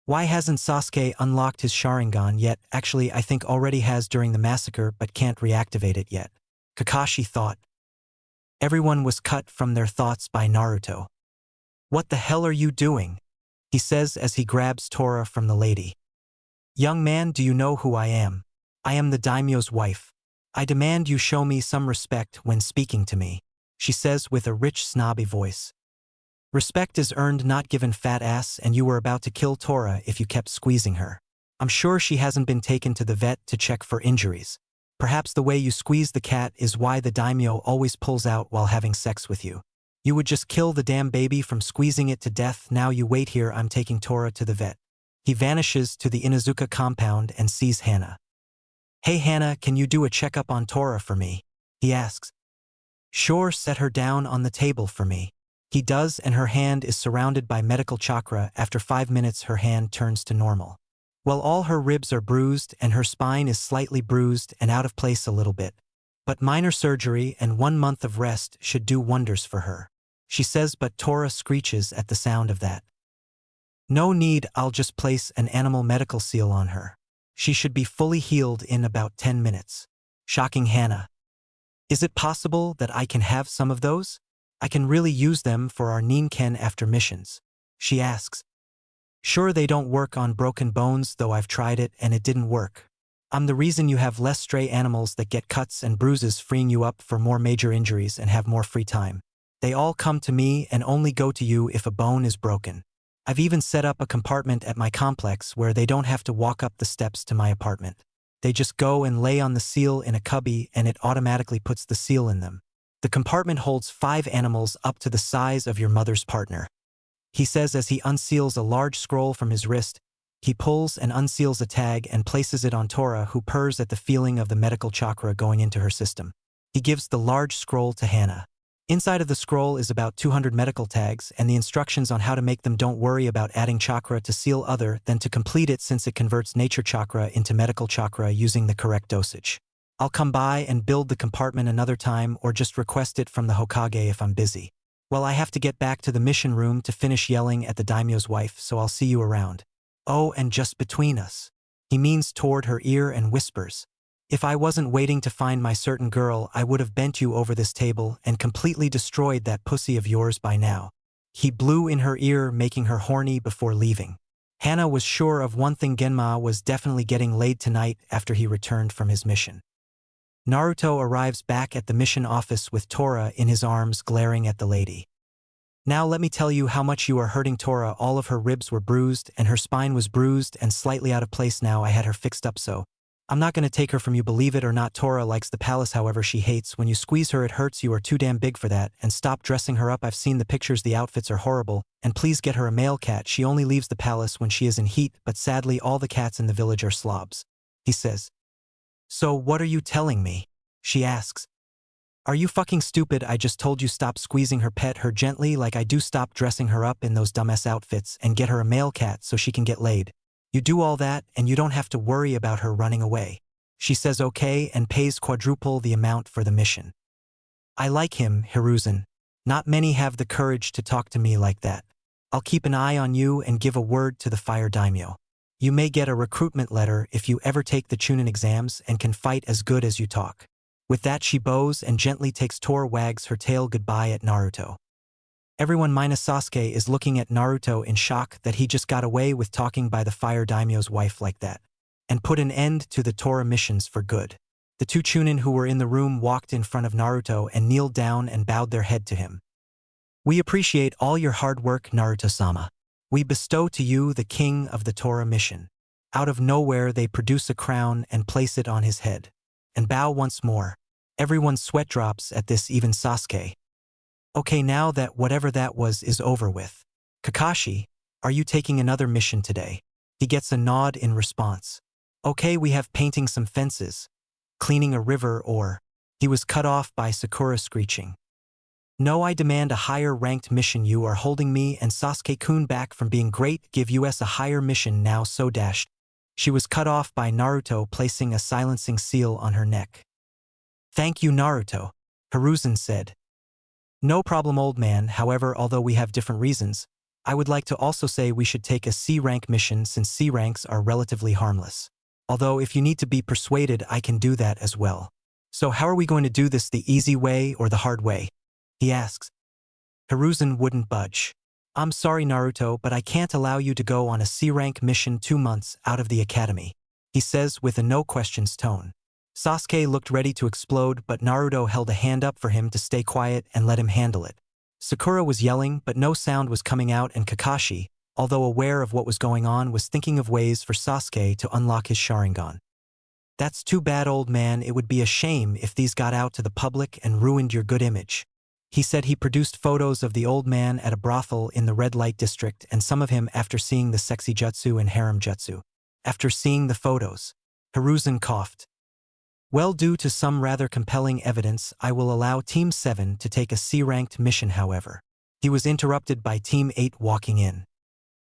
Why hasn't Sasuke unlocked his Sharingan yet? Actually, I think already has during the massacre but can't reactivate it yet, Kakashi thought. Everyone was cut from their thoughts by Naruto. What the hell are you doing? He says as he grabs Tora from the lady. Young man, do you know who I am? I am the daimyo's wife. I demand you show me some respect when speaking to me, she says with a rich snobby voice. Respect is earned, not given, fat ass, and you were about to kill Tora if you kept squeezing her. I'm sure she hasn't been taken to the vet to check for injuries. Perhaps the way you squeeze the cat is why the daimyo always pulls out while having sex with you. You would just kill the damn baby from squeezing it to death. Now you wait here, I'm taking Tora to the vet. He vanishes to the Inuzuka compound and sees Hana. Hey Hana, can you do a checkup on Tora for me? He asks. Sure, set her down on the table for me. He does, and her hand is surrounded by medical chakra. After 5 minutes her hand turns to normal. Well, all her ribs are bruised and her spine is slightly bruised and out of place a little bit. But minor surgery and 1 month of rest should do wonders for her, she says, but Tora screeches at the sound of that. No need, I'll just place an animal medical seal on her. She should be fully healed in about 10 minutes. Shocking Hana. Is it possible that I can have some of those? I can really use them for our Ninken after missions, she asks. Sure, they don't work on broken bones, though I've tried it and it didn't work. I'm the reason you have less stray animals that get cuts and bruises, freeing you up for more major injuries and have more free time. They all come to me and only go to you if a bone is broken. I've even set up a compartment at my complex where they don't have to walk up the steps to my apartment. They just go and lay on the seal in a cubby and it automatically puts the seal in them. The compartment holds 5 animals up to the size of your mother's partner, he says as he unseals a large scroll from his wrist. He pulls and unseals a tag and places it on Tora, who purrs at the feeling of the medical chakra going into her system. He gives the large scroll to Hana. Inside of the scroll is about 200 medical tags and the instructions on how to make them. Don't worry about adding chakra to seal other than to complete it, since it converts nature chakra into medical chakra using the correct dosage. I'll come by and build the compartment another time, or just request it from the Hokage if I'm busy. Well, I have to get back to the mission room to finish yelling at the daimyo's wife, so I'll see you around. Oh, and just between us, he means toward her ear and whispers. If I wasn't waiting to find my certain girl, I would have bent you over this table and completely destroyed that pussy of yours by now. He blew in her ear, making her horny before leaving. Hana was sure of one thing: Genma was definitely getting laid tonight after he returned from his mission. Naruto arrives back at the mission office with Tora in his arms, glaring at the lady. Now let me tell you how much you are hurting Tora. All of her ribs were bruised and her spine was bruised and slightly out of place. Now I had her fixed up, so I'm not going to take her from you, believe it or not. Tora likes the palace, however she hates when you squeeze her. It hurts. You are too damn big for that, and stop dressing her up. I've seen the pictures, the outfits are horrible, and please get her a male cat. She only leaves the palace when she is in heat, but sadly all the cats in the village are slobs, he says. So what are you telling me? She asks. Are you fucking stupid? I just told you stop squeezing her, pet her gently like I do, stop dressing her up in those dumbass outfits, and get her a male cat so she can get laid. You do all that and you don't have to worry about her running away. She says okay and pays quadruple the amount for the mission. I like him, Hiruzen. Not many have the courage to talk to me like that. I'll keep an eye on you and give a word to the Fire Daimyo. You may get a recruitment letter if you ever take the Chunin exams and can fight as good as you talk. With that she bows and gently takes Tora, wags her tail goodbye at Naruto. Everyone minus Sasuke is looking at Naruto in shock that he just got away with talking by the Fire Daimyo's wife like that, and put an end to the Tora missions for good. The 2 Chunin who were in the room walked in front of Naruto and kneeled down and bowed their head to him. We appreciate all your hard work, Naruto-sama. We bestow to you the king of the Tora mission. Out of nowhere they produce a crown and place it on his head. and bow once more. Everyone's sweat drops at this, even Sasuke. Okay, now that whatever that was is over with. Kakashi, are you taking another mission today? He gets a nod in response. Okay, we have painting some fences, cleaning a river, or... He was cut off by Sakura screeching. No, I demand a higher ranked mission. You are holding me and Sasuke-kun back from being great. Give us a higher mission now, so dashed. She was cut off by Naruto placing a silencing seal on her neck. Thank you, Naruto, Hiruzen said. No problem, old man. However, although we have different reasons, I would like to also say we should take a C-rank mission since C ranks are relatively harmless. Although if you need to be persuaded, I can do that as well. So how are we going to do this, the easy way or the hard way? He asks. Hiruzen wouldn't budge. I'm sorry, Naruto, but I can't allow you to go on a C-rank mission 2 months out of the academy, he says with a no-questions tone. Sasuke looked ready to explode, but Naruto held a hand up for him to stay quiet and let him handle it. Sakura was yelling, but no sound was coming out, and Kakashi, although aware of what was going on, was thinking of ways for Sasuke to unlock his Sharingan. That's too bad, old man. It would be a shame if these got out to the public and ruined your good image. He said he produced photos of the old man at a brothel in the red light district and some of him after seeing the sexy jutsu and harem jutsu. After seeing the photos, Hiruzen coughed. Well, due to some rather compelling evidence, I will allow Team 7 to take a C-ranked mission, however. He was interrupted by Team 8 walking in.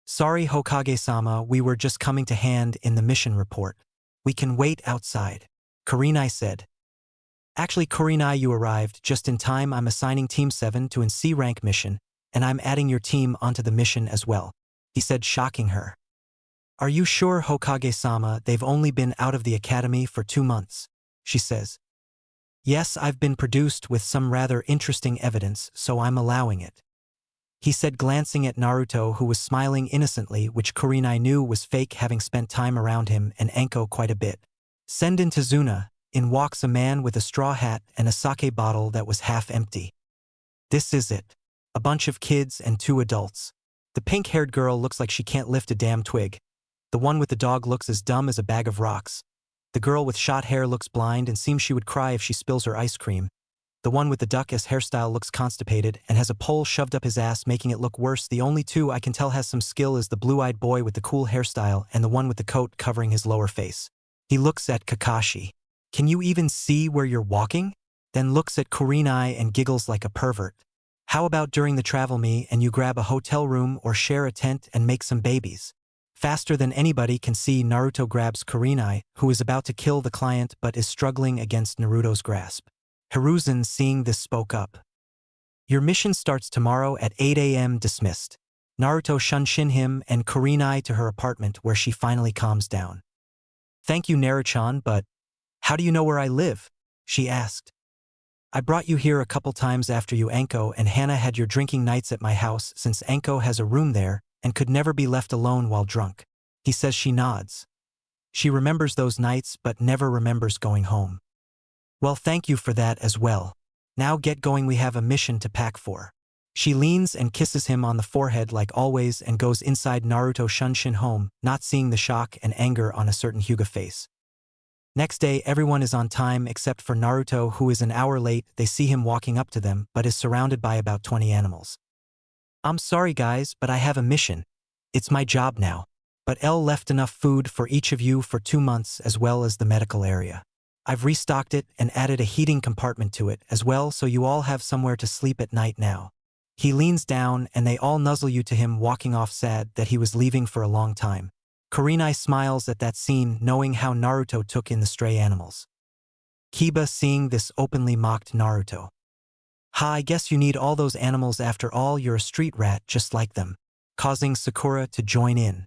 Sorry, Hokage-sama, we were just coming to hand in the mission report. We can wait outside, Kurenai said. Actually, Kurenai, you arrived just in time. I'm assigning Team 7 to an C-rank mission, and I'm adding your team onto the mission as well, he said, shocking her. Are you sure, Hokage-sama? They've only been out of the academy for 2 months, she says. Yes, I've been produced with some rather interesting evidence, so I'm allowing it, he said, glancing at Naruto, who was smiling innocently, which Kurenai knew was fake, having spent time around him and Anko quite a bit. Send in Tazuna. In walks a man with a straw hat and a sake bottle that was half empty. This is it. A bunch of kids and 2 adults. The pink-haired girl looks like she can't lift a damn twig. The one with the dog looks as dumb as a bag of rocks. The girl with short hair looks blind and seems she would cry if she spills her ice cream. The one with the duck-ass hairstyle looks constipated and has a pole shoved up his ass, making it look worse. The only 2 I can tell has some skill is the blue-eyed boy with the cool hairstyle and the one with the coat covering his lower face. He looks at Kakashi. Can you even see where you're walking? Then looks at Kurenai and giggles like a pervert. How about during the travel me and you grab a hotel room or share a tent and make some babies? Faster than anybody can see, Naruto grabs Kurenai, who is about to kill the client but is struggling against Naruto's grasp. Hiruzen, seeing this, spoke up. Your mission starts tomorrow at 8 a.m. Dismissed. Naruto shunshin him and Kurenai to her apartment, where she finally calms down. Thank you, Naruchan, but how do you know where I live? She asked. I brought you here a couple times after you, Anko and Hana, had your drinking nights at my house, since Anko has a room there and could never be left alone while drunk. He says. She nods. She remembers those nights but never remembers going home. Well, thank you for that as well. Now get going, we have a mission to pack for. She leans and kisses him on the forehead like always and goes inside. Naruto shunshin home, not seeing the shock and anger on a certain Hyuga face. Next day, everyone is on time except for Naruto, who is an hour late. They see him walking up to them but is surrounded by about 20 animals. I'm sorry guys, but I have a mission. It's my job now. But L left enough food for each of you for 2 months as well as the medical area. I've restocked it and added a heating compartment to it as well, so you all have somewhere to sleep at night now. He leans down and they all nuzzle you to him, walking off sad that he was leaving for a long time. Kurenai smiles at that scene, knowing how Naruto took in the stray animals. Kiba, seeing this, openly mocked Naruto. Ha, I guess you need all those animals after all, you're a street rat just like them. Causing Sakura to join in.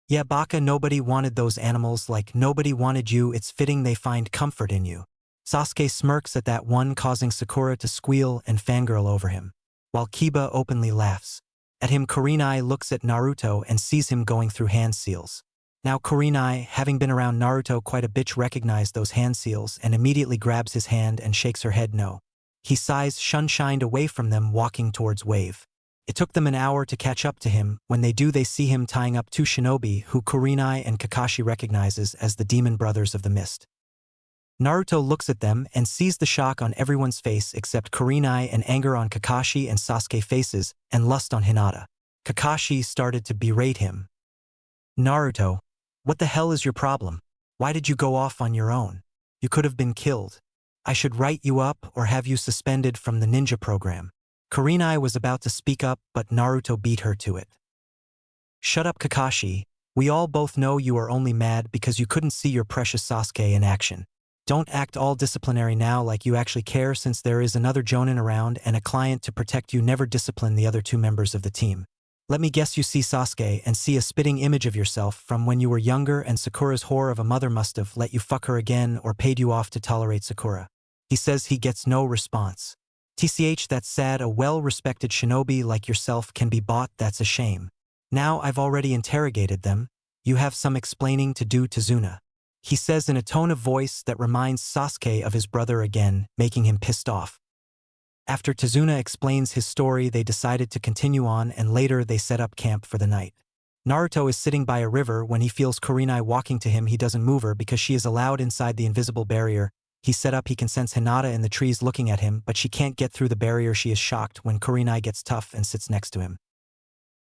Yeah, Baka, nobody wanted those animals like nobody wanted you. It's fitting they find comfort in you. Sasuke smirks at that one, causing Sakura to squeal and fangirl over him. While Kiba openly laughs. At him, Kurenai looks at Naruto and sees him going through hand seals. Now Kurenai, having been around Naruto quite a bit, recognized those hand seals and immediately grabs his hand and shakes her head no. He sighs, shunshined away from them, walking towards Wave. It took them an hour to catch up to him. When they do, they see him tying up 2 shinobi who Kurenai and Kakashi recognizes as the demon brothers of the mist. Naruto looks at them and sees the shock on everyone's face except Kurenai and anger on Kakashi and Sasuke faces and lust on Hinata. Kakashi started to berate him. Naruto, what the hell is your problem? Why did you go off on your own? You could have been killed. I should write you up or have you suspended from the ninja program. Kurenai was about to speak up, but Naruto beat her to it. Shut up, Kakashi. We all both know you are only mad because you couldn't see your precious Sasuke in action. Don't act all disciplinary now like you actually care, since there is another Jonin around and a client to protect you. Never discipline the other two members of the team. Let me guess, you see Sasuke and see a spitting image of yourself from when you were younger, and Sakura's whore of a mother must have let you fuck her again or paid you off to tolerate Sakura. He says he gets no response. TCH, that's sad. A well-respected shinobi like yourself can be bought. That's a shame. Now I've already interrogated them. You have some explaining to do, Tazuna. He says in a tone of voice that reminds Sasuke of his brother again, making him pissed off. After Tazuna explains his story, they decided to continue on, and later they set up camp for the night. Naruto is sitting by a river when he feels Kurenai walking to him. He doesn't move her because she is allowed inside the invisible barrier. He can sense Hinata in the trees looking at him, but she can't get through the barrier. She is shocked when Kurenai gets tough and sits next to him.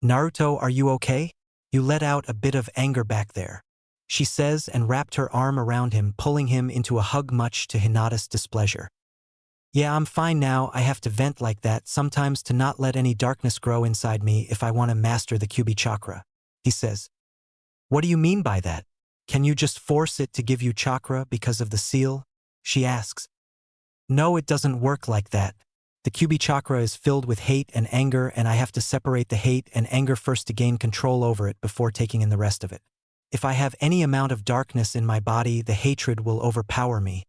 Naruto, are you okay? You let out a bit of anger back there, she says, and wrapped her arm around him, pulling him into a hug much to Hinata's displeasure. Yeah, I'm fine now. I have to vent like that sometimes to not let any darkness grow inside me if I want to master the Kyuubi chakra, he says. What do you mean by that? Can you just force it to give you chakra because of the seal? She asks. No, it doesn't work like that. The Kyuubi chakra is filled with hate and anger, and I have to separate the hate and anger first to gain control over it before taking in the rest of it. If I have any amount of darkness in my body, the hatred will overpower me,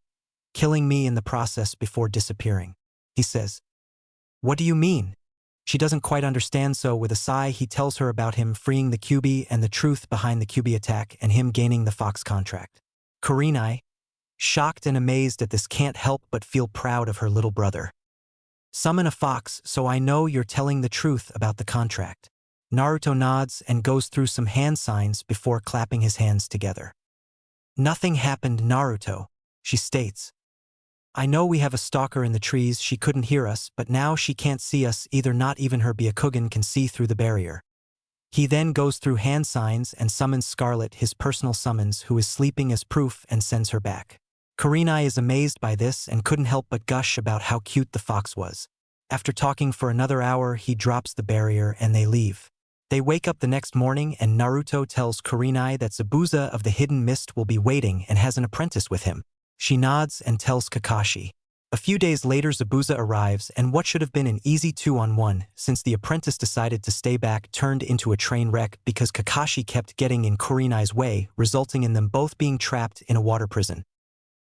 killing me in the process before disappearing, he says. What do you mean? She doesn't quite understand, so with a sigh he tells her about him freeing the Kyuubi and the truth behind the Kyuubi attack and him gaining the Fox contract. Kurenai, shocked and amazed at this, can't help but feel proud of her little brother. Summon a fox, so I know you're telling the truth about the contract. Naruto nods and goes through some hand signs before clapping his hands together. Nothing happened, Naruto, she states. I know we have a stalker in the trees. She couldn't hear us, but now she can't see us either. Not even her Byakugan can see through the barrier. He then goes through hand signs and summons Scarlet, his personal summons, who is sleeping, as proof, and sends her back. Kurenai is amazed by this and couldn't help but gush about how cute the fox was. After talking for another hour, he drops the barrier and they leave. They wake up the next morning and Naruto tells Kurenai that Zabuza of the Hidden Mist will be waiting and has an apprentice with him. She nods and tells Kakashi. A few days later, Zabuza arrives, and what should have been an easy 2-on-1, since the apprentice decided to stay back, turned into a train wreck because Kakashi kept getting in Kurenai's way, resulting in them both being trapped in a water prison.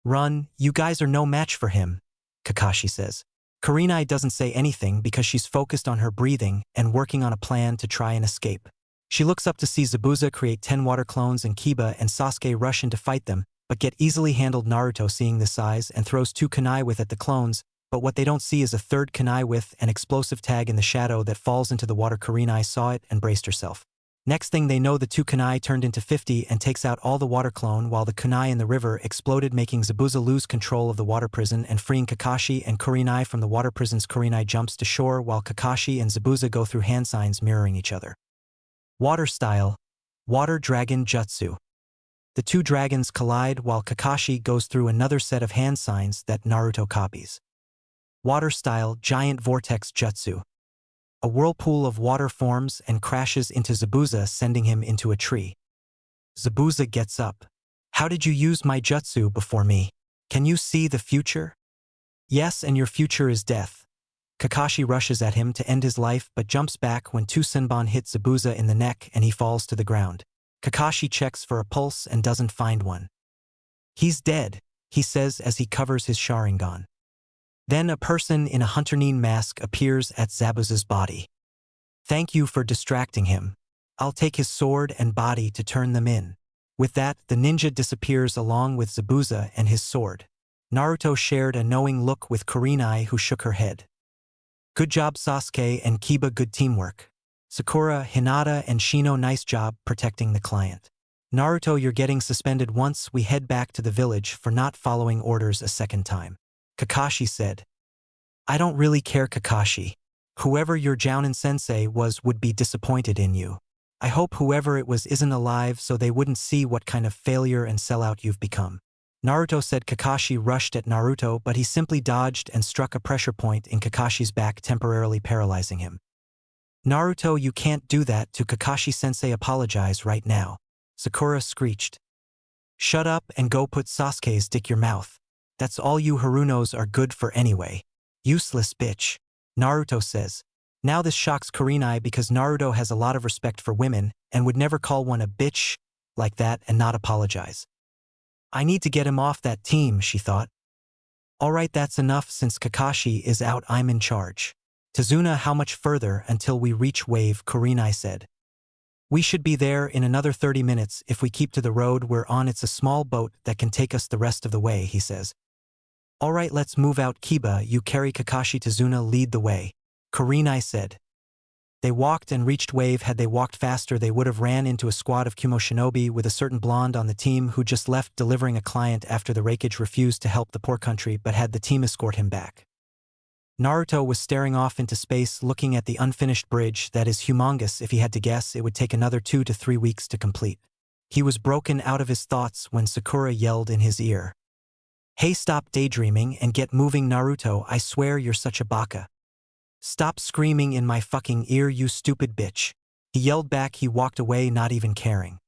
Run, you guys are no match for him, Kakashi says. Kurenai doesn't say anything because she's focused on her breathing and working on a plan to try and escape. She looks up to see Zabuza create 10 water clones and Kiba and Sasuke rush in to fight them, but get easily handled. Naruto, seeing this size, and throws 2 kunai with at the clones, but what they don't see is a 3rd kunai with an explosive tag in the shadow that falls into the water. Kurenai saw it and braced herself. Next thing they know, the 2 kunai turned into 50 and takes out all the water clone, while the kunai in the river exploded, making Zabuza lose control of the water prison and freeing Kakashi and Kurenai from the water prisons. Kurenai jumps to shore while Kakashi and Zabuza go through hand signs mirroring each other. Water style, water dragon jutsu. The 2 dragons collide while Kakashi goes through another set of hand signs that Naruto copies. Water style, giant vortex jutsu. A whirlpool of water forms and crashes into Zabuza, sending him into a tree. Zabuza gets up. How did you use my jutsu before me? Can you see the future? Yes, and your future is death. Kakashi rushes at him to end his life but jumps back when 2 senbon hit Zabuza in the neck and he falls to the ground. Kakashi checks for a pulse and doesn't find one. He's dead, he says as he covers his Sharingan. Then a person in a Hunternin mask appears at Zabuza's body. Thank you for distracting him. I'll take his sword and body to turn them in. With that, the ninja disappears along with Zabuza and his sword. Naruto shared a knowing look with Kurenai, who shook her head. Good job, Sasuke and Kiba, good teamwork. Sakura, Hinata, and Shino, nice job protecting the client. Naruto, you're getting suspended once we head back to the village for not following orders a second time. Kakashi said. I don't really care, Kakashi. Whoever your Jounin sensei was would be disappointed in you. I hope whoever it was isn't alive so they wouldn't see what kind of failure and sellout you've become. Naruto said. Kakashi rushed at Naruto, but he simply dodged and struck a pressure point in Kakashi's back, temporarily paralyzing him. Naruto, you can't do that to Kakashi-sensei. Apologize right now. Sakura screeched. Shut up and go put Sasuke's dick your mouth. That's all you Harunos are good for anyway. Useless bitch. Naruto says. Now this shocks Kurenai because Naruto has a lot of respect for women and would never call one a bitch like that and not apologize. I need to get him off that team, she thought. Alright, that's enough. Since Kakashi is out, I'm in charge. Tazuna, how much further until we reach Wave? Kurenai said. We should be there in another 30 minutes if we keep to the road we're on. It's a small boat that can take us the rest of the way, he says. Alright, let's move out. Kiba, you carry Kakashi. Tazuna, lead the way. Kurenai said. They walked and reached Wave. Had they walked faster, they would have ran into a squad of Kumo shinobi with a certain blonde on the team who just left delivering a client after the Raikage refused to help the poor country but had the team escort him back. Naruto was staring off into space, looking at the unfinished bridge that is humongous. If he had to guess, it would take another 2 to 3 weeks to complete. He was broken out of his thoughts when Sakura yelled in his ear. Hey, stop daydreaming and get moving, Naruto. I swear you're such a baka. Stop screaming in my fucking ear, you stupid bitch. He yelled back. He walked away, not even caring.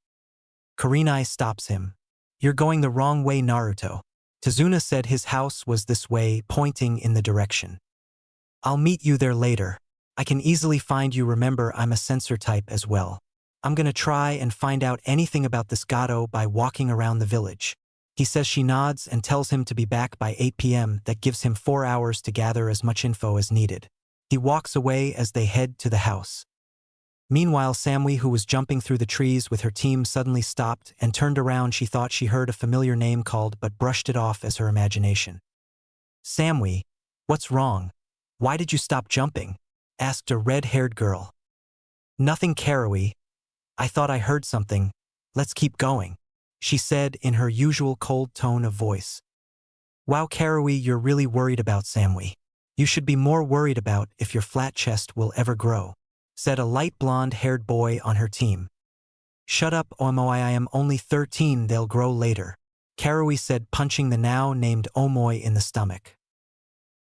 Kurenai stops him. You're going the wrong way, Naruto. Tazuna said his house was this way, pointing in the direction. I'll meet you there later. I can easily find you. Remember, I'm a sensor type as well. I'm gonna try and find out anything about this Gato by walking around the village. He says. She nods and tells him to be back by 8 p.m. That gives him 4 hours to gather as much info as needed. He walks away as they head to the house. Meanwhile, Samui, who was jumping through the trees with her team, suddenly stopped and turned around. She thought she heard a familiar name called but brushed it off as her imagination. Samui, what's wrong? Why did you stop jumping? Asked a red-haired girl. Nothing, Karui. I thought I heard something. Let's keep going, she said in her usual cold tone of voice. Wow, Karui, you're really worried about Samui. You should be more worried about if your flat chest will ever grow, said a light blonde-haired boy on her team. Shut up, Omoi, I am only 13, they'll grow later, Karui said, punching the now-named Omoi in the stomach.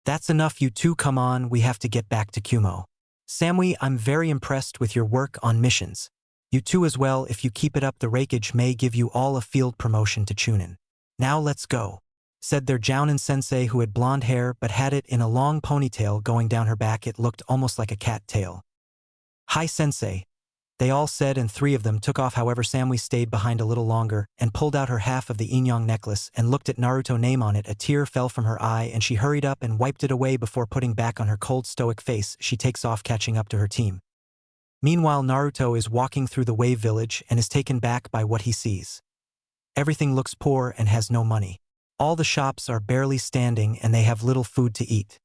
That's enough, you two, come on, we have to get back to Kumo. Samui, I'm very impressed with your work on missions. You two as well. If you keep it up, the Raikage may give you all a field promotion to Chunin. Now let's go, said their Jounin sensei, who had blonde hair but had it in a long ponytail going down her back. It looked almost like a cat tail. Hi, sensei, they all said, and 3 of them took off. However, Samui stayed behind a little longer and pulled out her half of the Inyang necklace and looked at Naruto name on it. A tear fell from her eye and she hurried up and wiped it away before putting back on her cold stoic face. She takes off, catching up to her team. Meanwhile, Naruto is walking through the Wave Village and is taken back by what he sees. Everything looks poor and has no money. All the shops are barely standing and they have little food to eat.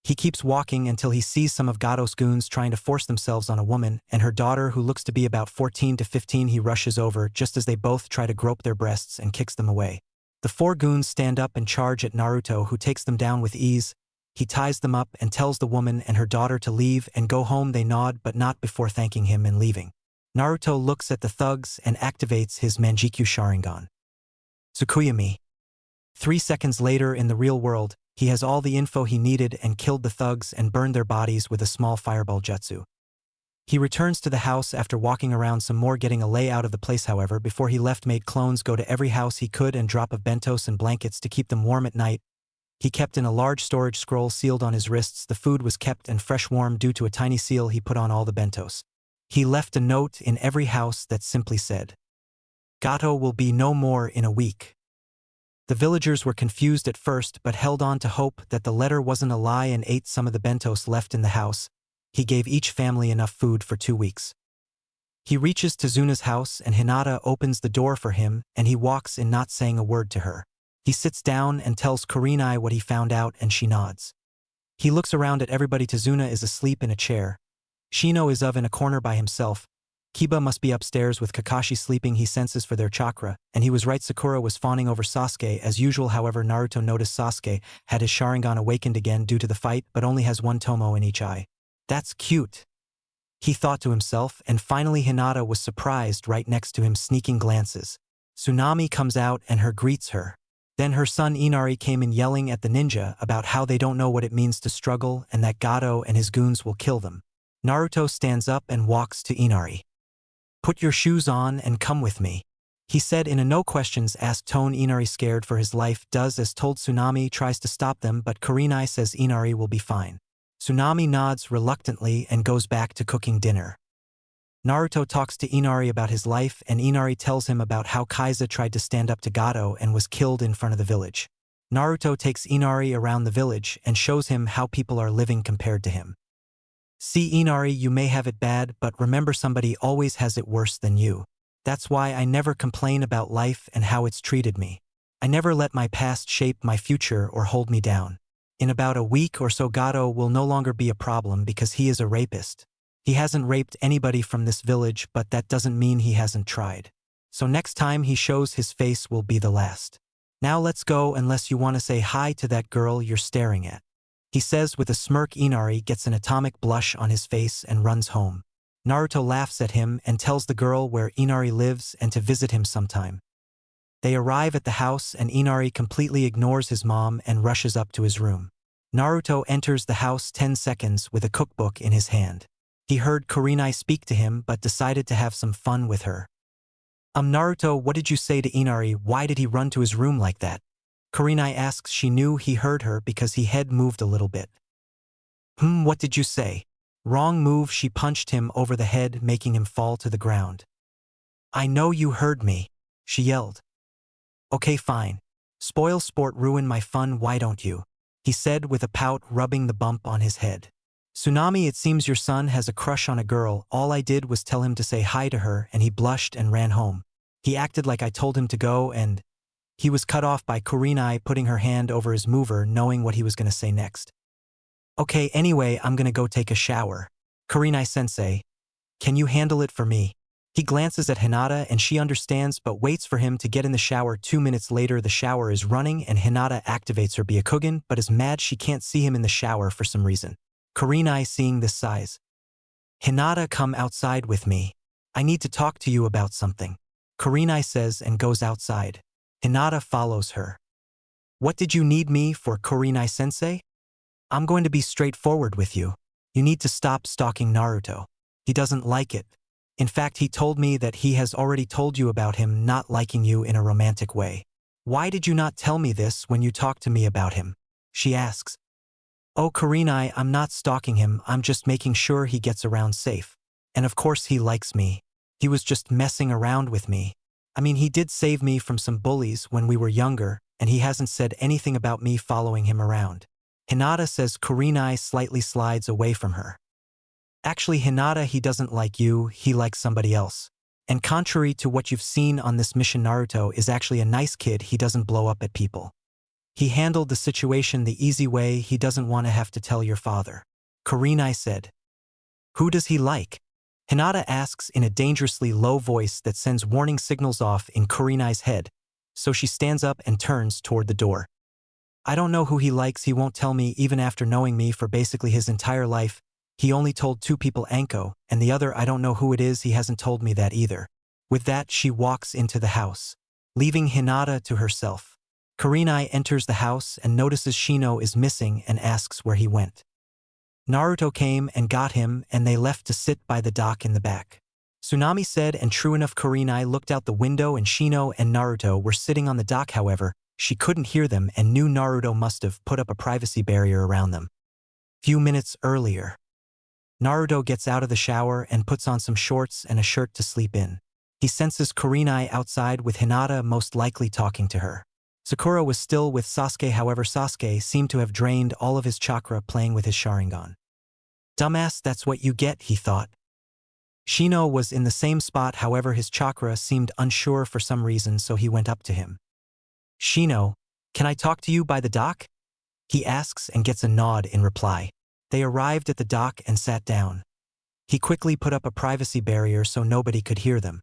He keeps walking until he sees some of Gato's goons trying to force themselves on a woman and her daughter, who looks to be about 14 to 15. He rushes over just as they both try to grope their breasts and kicks them away. The 4 goons stand up and charge at Naruto, who takes them down with ease. He ties them up and tells the woman and her daughter to leave and go home. They nod, but not before thanking him and leaving. Naruto looks at the thugs and activates his Manjikyu Sharingan. Tsukuyami. 3 seconds later, in the real world, he has all the info he needed and killed the thugs and burned their bodies with a small fireball jutsu. He returns to the house after walking around some more, getting a layout of the place. However, before he left, made clones go to every house he could and drop of bentos and blankets to keep them warm at night. He kept in a large storage scroll sealed on his wrists. The food was kept and fresh warm due to a tiny seal he put on all the bentos. He left a note in every house that simply said, "Gato will be no more in a week." The villagers were confused at first but held on to hope that the letter wasn't a lie and ate some of the bentos left in the house. He gave each family enough food for 2 weeks. He reaches Tazuna's house and Hinata opens the door for him and he walks in, not saying a word to her. He sits down and tells Kurenai what he found out and she nods. He looks around at everybody. Tazuna is asleep in a chair. Shino is in a corner by himself. Kiba must be upstairs with Kakashi sleeping, he senses for their chakra, and he was right, Sakura was fawning over Sasuke as usual. However, Naruto noticed Sasuke had his Sharingan awakened again due to the fight but only has one tomo in each eye. That's cute, he thought to himself, and finally Hinata was surprised right next to him, sneaking glances. Tsunami comes out and her greets her. Then her son Inari came in yelling at the ninja about how they don't know what it means to struggle and that Gato and his goons will kill them. Naruto stands up and walks to Inari. Put your shoes on and come with me, he said in a no-questions-asked tone. Inari, scared for his life, does as told. Tsunami tries to stop them but Kurenai says Inari will be fine. Tsunami nods reluctantly and goes back to cooking dinner. Naruto talks to Inari about his life and Inari tells him about how Kaiza tried to stand up to Gato and was killed in front of the village. Naruto takes Inari around the village and shows him how people are living compared to him. See Inari, you may have it bad, but remember somebody always has it worse than you. That's why I never complain about life and how it's treated me. I never let my past shape my future or hold me down. In about a week or so Gato will no longer be a problem because he is a rapist. He hasn't raped anybody from this village, but that doesn't mean he hasn't tried. So next time he shows his face will be the last. Now let's go unless you want to say hi to that girl you're staring at, he says with a smirk. Inari gets an atomic blush on his face and runs home. Naruto laughs at him and tells the girl where Inari lives and to visit him sometime. They arrive at the house and Inari completely ignores his mom and rushes up to his room. Naruto enters the house 10 seconds with a cookbook in his hand. He heard Kurenai speak to him but decided to have some fun with her. Naruto, what did you say to Inari? Why did he run to his room like that? Kurenai asks. She knew he heard her because his head moved a little bit. What did you say? Wrong move. She punched him over the head, making him fall to the ground. I know you heard me, she yelled. Okay, fine. Spoil sport, ruin my fun, why don't you? He said with a pout, rubbing the bump on his head. Tsunami, it seems your son has a crush on a girl. All I did was tell him to say hi to her and he blushed and ran home. He acted like I told him to go and… He was cut off by Kurenai putting her hand over his mover, knowing what he was going to say next. Okay, anyway, I'm gonna go take a shower. Kurenai-sensei, can you handle it for me? He glances at Hinata and she understands but waits for him to get in the shower. 2 minutes later the shower is running and Hinata activates her Byakugan but is mad she can't see him in the shower for some reason. Kurenai, seeing this, sighs. Hinata, come outside with me. I need to talk to you about something, Kurenai says and goes outside. Hinata follows her. What did you need me for, Kurenai-sensei? I'm going to be straightforward with you. You need to stop stalking Naruto. He doesn't like it. In fact, he told me that he has already told you about him not liking you in a romantic way. Why did you not tell me this when you talked to me about him? She asks. Oh, Kurenai, I'm not stalking him, I'm just making sure he gets around safe. And of course he likes me. He was just messing around with me. I mean, he did save me from some bullies when we were younger, and he hasn't said anything about me following him around. Hinata says. Kurenai slightly slides away from her. Actually, Hinata, he doesn't like you, he likes somebody else. And contrary to what you've seen on this mission, Naruto is actually a nice kid, he doesn't blow up at people. He handled the situation the easy way, he doesn't want to have to tell your father. Kurenai said. Who does he like? Hinata asks in a dangerously low voice that sends warning signals off in Kurenai's head, so she stands up and turns toward the door. I don't know who he likes, he won't tell me even after knowing me for basically his entire life. He only told 2 people, Anko, and the other I don't know who it is, he hasn't told me that either. With that she walks into the house, leaving Hinata to herself. Kurenai enters the house and notices Shino is missing and asks where he went. Naruto came and got him and they left to sit by the dock in the back. Tsunami said, and true enough, Kurenai looked out the window and Shino and Naruto were sitting on the dock. However, she couldn't hear them and knew Naruto must have put up a privacy barrier around them. Few minutes earlier, Naruto gets out of the shower and puts on some shorts and a shirt to sleep in. He senses Kurenai outside with Hinata most likely talking to her. Sakura was still with Sasuke, however Sasuke seemed to have drained all of his chakra playing with his Sharingan. Dumbass, that's what you get, he thought. Shino was in the same spot, however his chakra seemed unsure for some reason, so he went up to him. Shino, can I talk to you by the dock? He asks and gets a nod in reply. They arrived at the dock and sat down. He quickly put up a privacy barrier so nobody could hear them.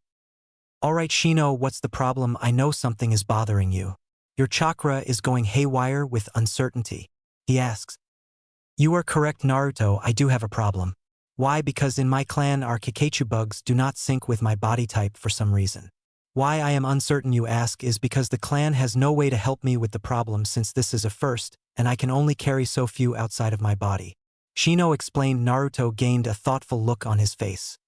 Alright Shino, what's the problem? I know something is bothering you. Your chakra is going haywire with uncertainty. He asks. You are correct Naruto, I do have a problem. Why? Because in my clan our Kakachu bugs do not sync with my body type for some reason. Why I am uncertain you ask is because the clan has no way to help me with the problem since this is a first, and I can only carry so few outside of my body. Shino explained. Naruto gained a thoughtful look on his face.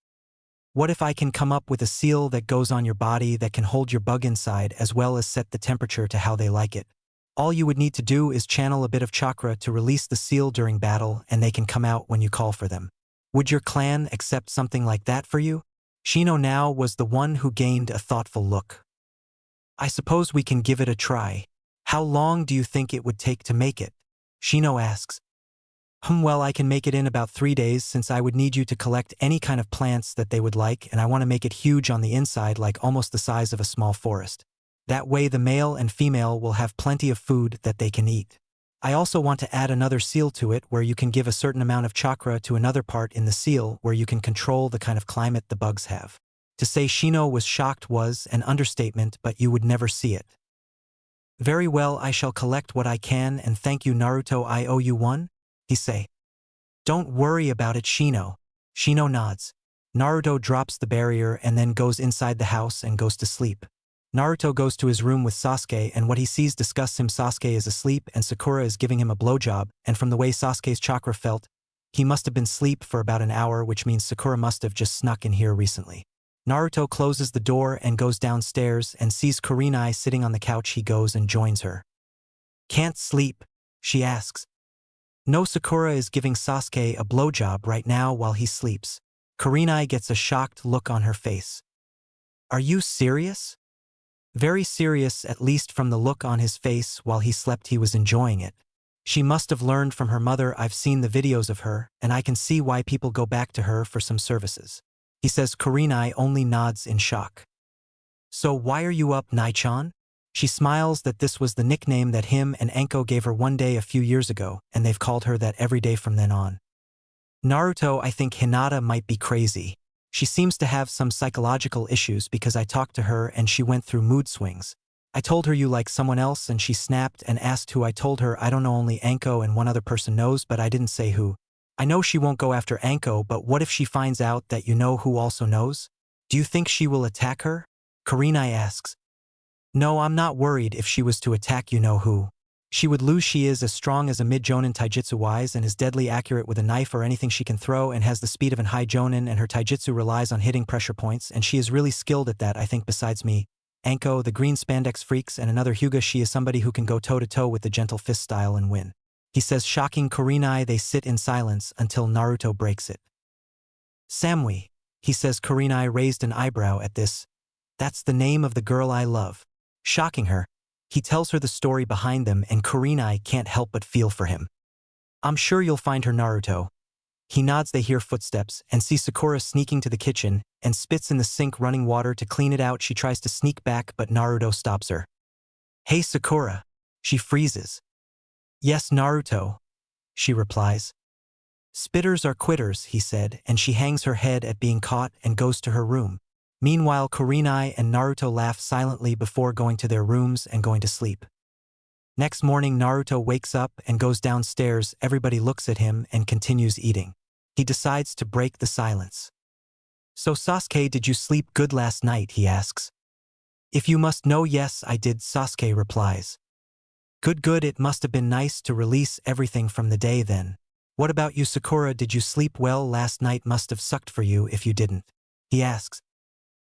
What if I can come up with a seal that goes on your body that can hold your bug inside as well as set the temperature to how they like it? All you would need to do is channel a bit of chakra to release the seal during battle and they can come out when you call for them. Would your clan accept something like that for you? Shino now was the one who gained a thoughtful look. I suppose we can give it a try. How long do you think it would take to make it? Shino asks. Well, I can make it in about 3 days since I would need you to collect any kind of plants that they would like and I want to make it huge on the inside like almost the size of a small forest. That way the male and female will have plenty of food that they can eat. I also want to add another seal to it where you can give a certain amount of chakra to another part in the seal where you can control the kind of climate the bugs have. To say Shino was shocked was an understatement, but you would never see it. Very well, I shall collect what I can and thank you Naruto, I owe you one? He say. Don't worry about it Shino. Shino nods. Naruto drops the barrier and then goes inside the house and goes to sleep. Naruto goes to his room with Sasuke and what he sees disgusts him. Sasuke is asleep and Sakura is giving him a blowjob, and from the way Sasuke's chakra felt, he must have been asleep for about an hour, which means Sakura must have just snuck in here recently. Naruto closes the door and goes downstairs and sees Kurenai sitting on the couch. He goes and joins her. Can't sleep? She asks. No, Sakura is giving Sasuke a blowjob right now while he sleeps. Kurenai gets a shocked look on her face. Are you serious? Very serious, at least from the look on his face. While he slept he was enjoying it. She must have learned from her mother. I've seen the videos of her, and I can see why people go back to her for some services. He says. Kurenai only nods in shock. So why are you up, Nai-chan? She smiles that this was the nickname that him and Anko gave her one day a few years ago, and they've called her that every day from then on. Naruto, I think Hinata might be crazy. She seems to have some psychological issues because I talked to her and she went through mood swings. I told her you like someone else and she snapped and asked who. I told her I don't know, only Anko and one other person knows, but I didn't say who. I know she won't go after Anko, but what if she finds out that you know who also knows? Do you think she will attack her? Kurenai asks. No, I'm not worried if she was to attack you know who. She would lose. She is as strong as a mid-jonin taijutsu-wise and is deadly accurate with a knife or anything she can throw and has the speed of an high jonin, and her taijutsu relies on hitting pressure points and she is really skilled at that. I think besides me, Anko, the green spandex freaks, and another Hyuga, she is somebody who can go toe-to-toe with the gentle fist style and win. He says. Shocking Kurenai. They sit in silence until Naruto breaks it. Samui, he says. Kurenai raised an eyebrow at this. That's the name of the girl I love. Shocking her, he tells her the story behind them and Kurenai can't help but feel for him. I'm sure you'll find her, Naruto. He nods. They hear footsteps and see Sakura sneaking to the kitchen and spits in the sink running water to clean it out. She tries to sneak back but Naruto stops her. Hey Sakura. She freezes. Yes Naruto, she replies. Spitters are quitters, he said, and she hangs her head at being caught and goes to her room. Meanwhile, Kurenai and Naruto laugh silently before going to their rooms and going to sleep. Next morning, Naruto wakes up and goes downstairs. Everybody looks at him and continues eating. He decides to break the silence. So Sasuke, did you sleep good last night? He asks. If you must know, yes, I did, Sasuke replies. Good, it must have been nice to release everything from the day then. What about you, Sakura? Did you sleep well last night? Must have sucked for you if you didn't. He asks.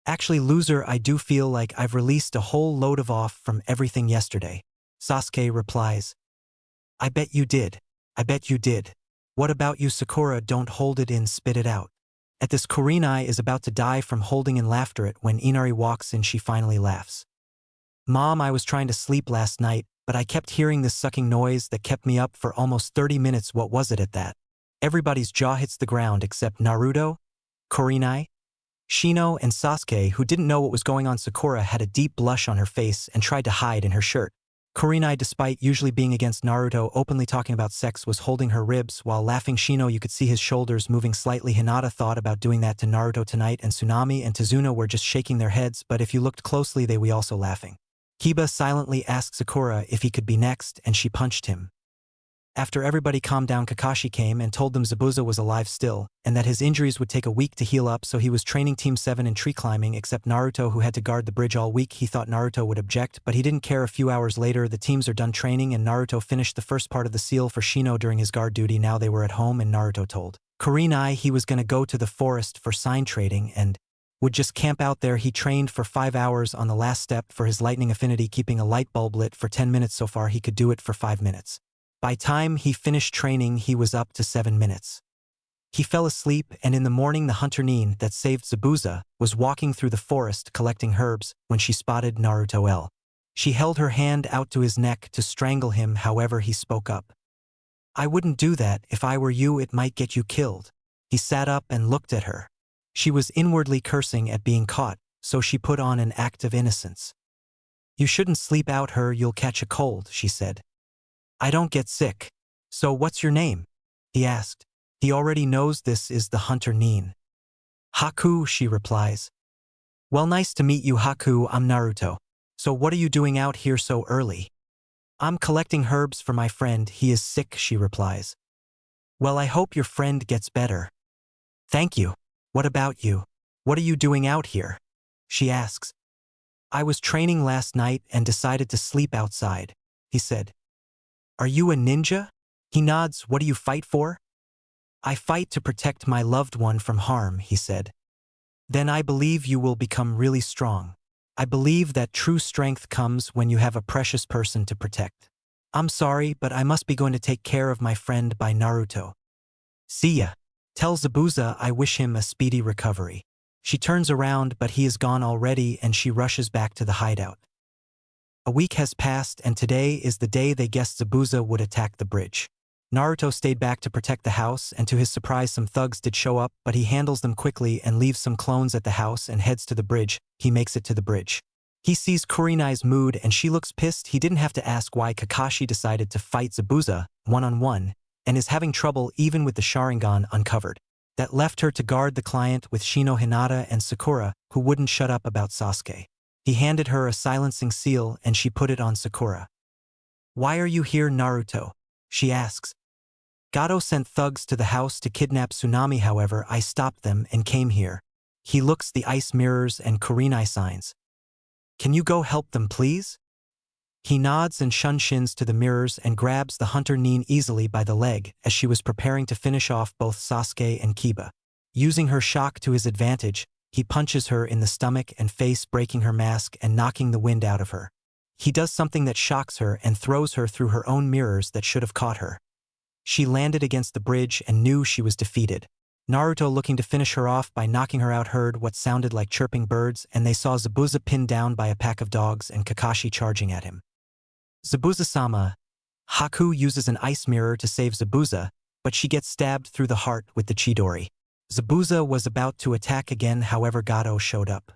Actually, loser, I do feel like I've released a whole load of off from everything yesterday. Sasuke replies. I bet you did. I bet you did. What about you, Sakura? Don't hold it in, spit it out. At this, Kurenai is about to die from holding in laughter at when Inari walks in. She finally laughs. Mom, I was trying to sleep last night, but I kept hearing this sucking noise that kept me up for almost 30 minutes. What was it at that? Everybody's jaw hits the ground except Naruto, Kurenai, Shino, and Sasuke, who didn't know what was going on. Sakura had a deep blush on her face and tried to hide in her shirt. Kurenai, despite usually being against Naruto openly talking about sex, was holding her ribs, while laughing. Shino, you could see his shoulders moving slightly. Hinata thought about doing that to Naruto tonight, and Tsunami and Tazuna were just shaking their heads, but if you looked closely they were also laughing. Kiba silently asked Sakura if he could be next, and she punched him. After everybody calmed down, Kakashi came and told them Zabuza was alive still, and that his injuries would take a week to heal up, so he was training Team 7 in tree climbing, except Naruto, who had to guard the bridge all week. He thought Naruto would object, but he didn't care. A few hours later, the teams are done training, and Naruto finished the first part of the seal for Shino during his guard duty. Now they were at home, and Naruto told Kurenai he was going to go to the forest for sign trading and would just camp out there. He trained for 5 hours on the last step for his lightning affinity, keeping a light bulb lit for 10 minutes. So far he could do it for 5 minutes. By time he finished training, he was up to 7 minutes. He fell asleep, and in the morning the hunter Nin that saved Zabuza was walking through the forest collecting herbs when she spotted Naruto L. She held her hand out to his neck to strangle him, however he spoke up. "I wouldn't do that. If I were you, it might get you killed." He sat up and looked at her. She was inwardly cursing at being caught, so she put on an act of innocence. "You shouldn't sleep out her, you'll catch a cold," she said. "I don't get sick." "So what's your name?" he asked. He already knows this is the hunter Nin. "Haku," she replies. "Well, nice to meet you, Haku. I'm Naruto. So what are you doing out here so early?" "I'm collecting herbs for my friend. He is sick," she replies. "Well, I hope your friend gets better." "Thank you. What about you? What are you doing out here?" she asks. "I was training last night and decided to sleep outside," he said. "Are you a ninja?" He nods. "What do you fight for?" "I fight to protect my loved one from harm," he said. "Then I believe you will become really strong. I believe that true strength comes when you have a precious person to protect. I'm sorry, but I must be going to take care of my friend by Naruto. See ya. Tell Zabuza I wish him a speedy recovery." She turns around, but he is gone already, and she rushes back to the hideout. A week has passed, and today is the day they guessed Zabuza would attack the bridge. Naruto stayed back to protect the house, and to his surprise some thugs did show up, but he handles them quickly and leaves some clones at the house and heads to the bridge. He makes it to the bridge. He sees Kurenai's mood and she looks pissed. He didn't have to ask why Kakashi decided to fight Zabuza one-on-one, and is having trouble even with the Sharingan uncovered. That left her to guard the client with Shino, Hinata, and Sakura, who wouldn't shut up about Sasuke. He handed her a silencing seal and she put it on Sakura. "Why are you here, Naruto?" she asks. "Gato sent thugs to the house to kidnap Tsunami, however I stopped them and came here." He looks the ice mirrors and Kurenai signs. "Can you go help them, please?" He nods and shins to the mirrors and grabs the hunter Nin easily by the leg as she was preparing to finish off both Sasuke and Kiba. Using her shock to his advantage, he punches her in the stomach and face, breaking her mask and knocking the wind out of her. He does something that shocks her and throws her through her own mirrors that should have caught her. She landed against the bridge and knew she was defeated. Naruto, looking to finish her off by knocking her out, heard what sounded like chirping birds, and they saw Zabuza pinned down by a pack of dogs and Kakashi charging at him. "Zabuza-sama." Haku uses an ice mirror to save Zabuza, but she gets stabbed through the heart with the Chidori. Zabuza was about to attack again, however Gato showed up.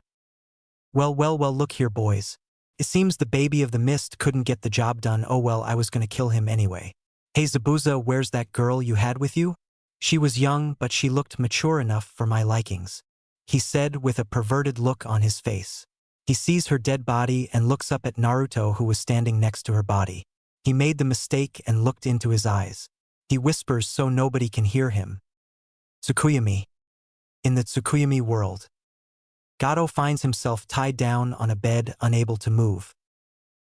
Well, look here, boys. It seems the baby of the mist couldn't get the job done. Oh well, I was gonna kill him anyway. Hey Zabuza, where's that girl you had with you? She was young, but she looked mature enough for my likings," he said with a perverted look on his face. He sees her dead body and looks up at Naruto, who was standing next to her body. He made the mistake and looked into his eyes. He whispers so nobody can hear him. "Tsukuyami." In the Tsukuyami world, Gato finds himself tied down on a bed, unable to move.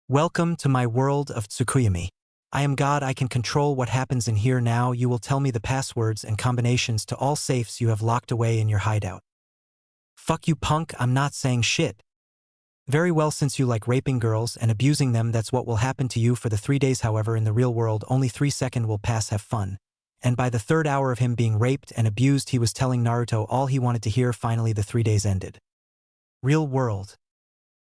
"Welcome to my world of Tsukuyami. I am God. I can control what happens in here. Now you will tell me the passwords and combinations to all safes you have locked away in your hideout." "Fuck you, punk, I'm not saying shit." "Very well, since you like raping girls and abusing them, that's what will happen to you for the 3 days. However, in the real world, only 3 seconds will pass. Have fun." And by the 3rd hour of him being raped and abused, he was telling Naruto all he wanted to hear. Finally, the 3 days ended. Real world.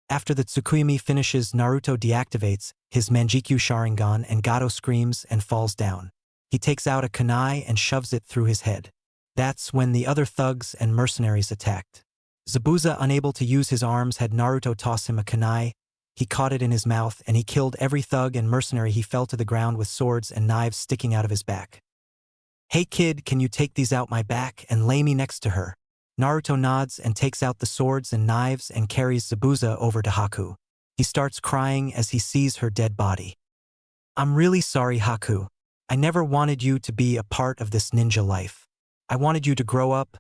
After the Tsukuyami finishes, Naruto deactivates his Manjikyu Sharingan and Gato screams and falls down. He takes out a kunai and shoves it through his head. That's when the other thugs and mercenaries attacked. Zabuza, unable to use his arms, had Naruto toss him a kunai. he caught it in his mouth and he killed every thug and mercenary he fell to the ground with swords and knives sticking out of his back. "Hey kid, can you take these out my back and lay me next to her?" Naruto nods and takes out the swords and knives and carries Zabuza over to Haku. He starts crying as he sees her dead body. "I'm really sorry, Haku. I never wanted you to be a part of this ninja life. I wanted you to grow up,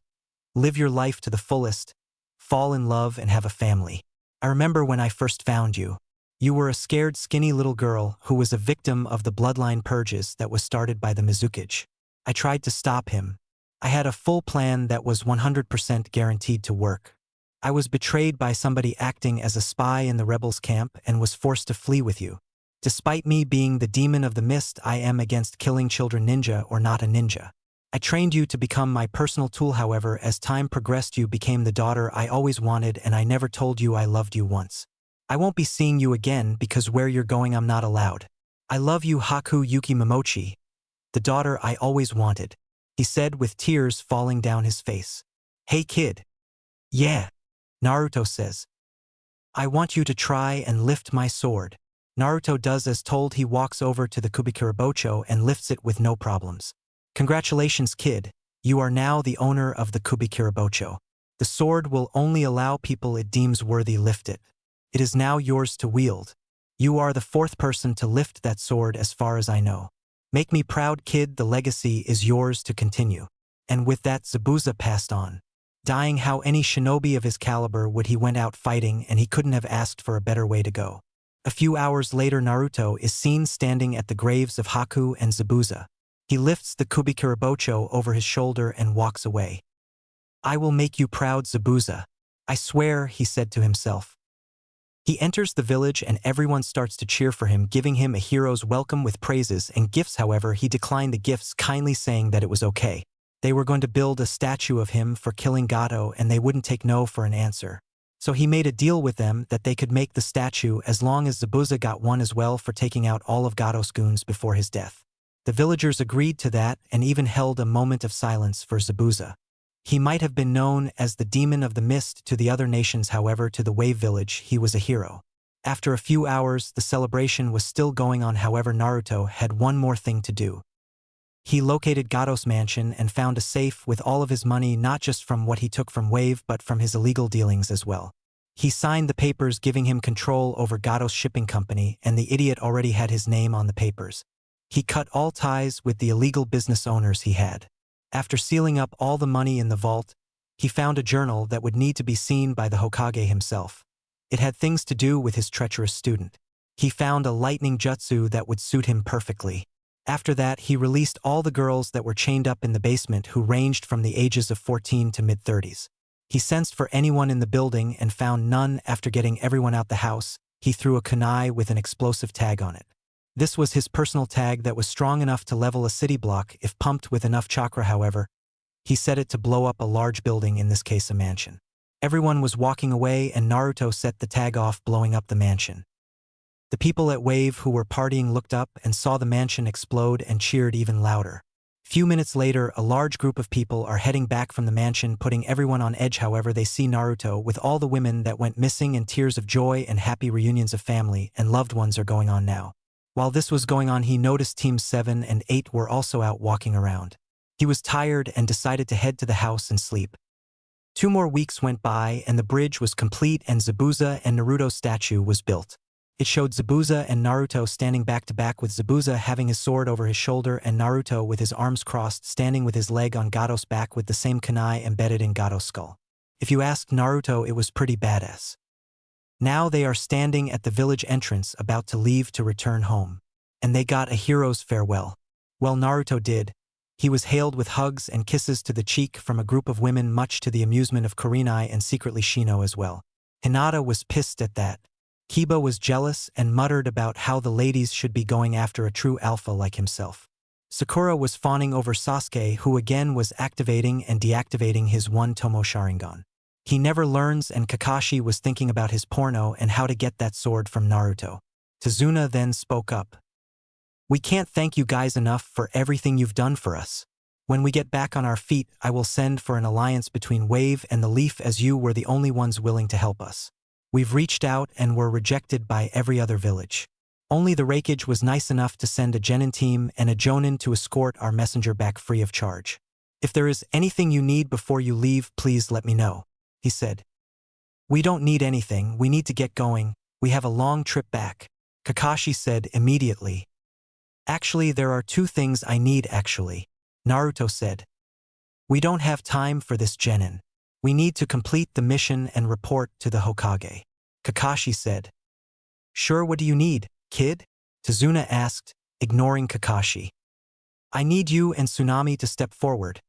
live your life to the fullest, fall in love and have a family. I remember when I first found you. You were a scared, skinny little girl who was a victim of the bloodline purges that was started by the Mizukage. I tried to stop him. I had a full plan that was 100% guaranteed to work. I was betrayed by somebody acting as a spy in the rebels' camp and was forced to flee with you. Despite me being the demon of the mist, I am against killing children ninja or not a ninja. I trained you to become my personal tool, however, as time progressed you became the daughter I always wanted and I never told you I loved you once. I won't be seeing you again because where you're going I'm not allowed. I love you, Haku Yuki Momochi, the daughter I always wanted," he said with tears falling down his face. "Hey kid." "Yeah," Naruto says. "I want you to try and lift my sword." Naruto does as told. He walks over to the Kubikirabocho and lifts it with no problems. "Congratulations kid, you are now the owner of the Kubikirabocho. The sword will only allow people it deems worthy lift it. It is now yours to wield. You are the fourth person to lift that sword as far as I know. Make me proud kid, the legacy is yours to continue." And with that Zabuza passed on. Dying how any shinobi of his caliber would, he went out fighting and he couldn't have asked for a better way to go. A few hours later Naruto is seen standing at the graves of Haku and Zabuza. He lifts the Kubikirabocho over his shoulder and walks away. "I will make you proud, Zabuza. I swear," he said to himself. He enters the village and everyone starts to cheer for him, giving him a hero's welcome with praises and gifts. However, he declined the gifts, kindly saying that it was okay. They were going to build a statue of him for killing Gato and they wouldn't take no for an answer. So he made a deal with them that they could make the statue as long as Zabuza got one as well for taking out all of Gato's goons before his death. The villagers agreed to that and even held a moment of silence for Zabuza. He might have been known as the demon of the mist to the other nations, however to the Wave Village he was a hero. After a few hours the celebration was still going on, however Naruto had one more thing to do. He located Gato's mansion and found a safe with all of his money, not just from what he took from Wave but from his illegal dealings as well. He signed the papers giving him control over Gato's shipping company and the idiot already had his name on the papers. He cut all ties with the illegal business owners he had. After sealing up all the money in the vault, he found a journal that would need to be seen by the Hokage himself. It had things to do with his treacherous student. He found a lightning jutsu that would suit him perfectly. After that, he released all the girls that were chained up in the basement who ranged from the ages of 14 to mid-30s. He sensed for anyone in the building and found none. After getting everyone out the house, he threw a kunai with an explosive tag on it. This was his personal tag that was strong enough to level a city block if pumped with enough chakra. However, he set it to blow up a large building, in this case a mansion. Everyone was walking away and Naruto set the tag off, blowing up the mansion. The people at Wave who were partying looked up and saw the mansion explode and cheered even louder. Few minutes later, a large group of people are heading back from the mansion, putting everyone on edge. However, they see Naruto with all the women that went missing, and tears of joy and happy reunions of family and loved ones are going on now. While this was going on, he noticed Teams 7 and 8 were also out walking around. He was tired and decided to head to the house and sleep. 2 more weeks went by and the bridge was complete and Zabuza and Naruto's statue was built. It showed Zabuza and Naruto standing back to back, with Zabuza having his sword over his shoulder and Naruto with his arms crossed standing with his leg on Gato's back with the same kunai embedded in Gato's skull. If you asked Naruto, it was pretty badass. Now they are standing at the village entrance about to leave to return home. And they got a hero's farewell. Well, Naruto did. He was hailed with hugs and kisses to the cheek from a group of women, much to the amusement of Kurenai and secretly Shino as well. Hinata was pissed at that. Kiba was jealous and muttered about how the ladies should be going after a true alpha like himself. Sakura was fawning over Sasuke, who again was activating and deactivating his one Tomo Sharingan. He never learns, and Kakashi was thinking about his porno and how to get that sword from Naruto. Tazuna then spoke up. "We can't thank you guys enough for everything you've done for us. When we get back on our feet, I will send for an alliance between Wave and the Leaf, as you were the only ones willing to help us." We've reached out and were rejected by every other village. Only the Raikage was nice enough to send a genin team and a jonin to escort our messenger back free of charge. If there is anything you need before you leave, please let me know, he said. We don't need anything, we need to get going, we have a long trip back, Kakashi said immediately. Actually, there are 2 things I need actually, Naruto said. We don't have time for this genin. We need to complete the mission and report to the Hokage, Kakashi said. Sure, what do you need, kid? Tazuna asked, ignoring Kakashi. I need you and Tsunami to step forward.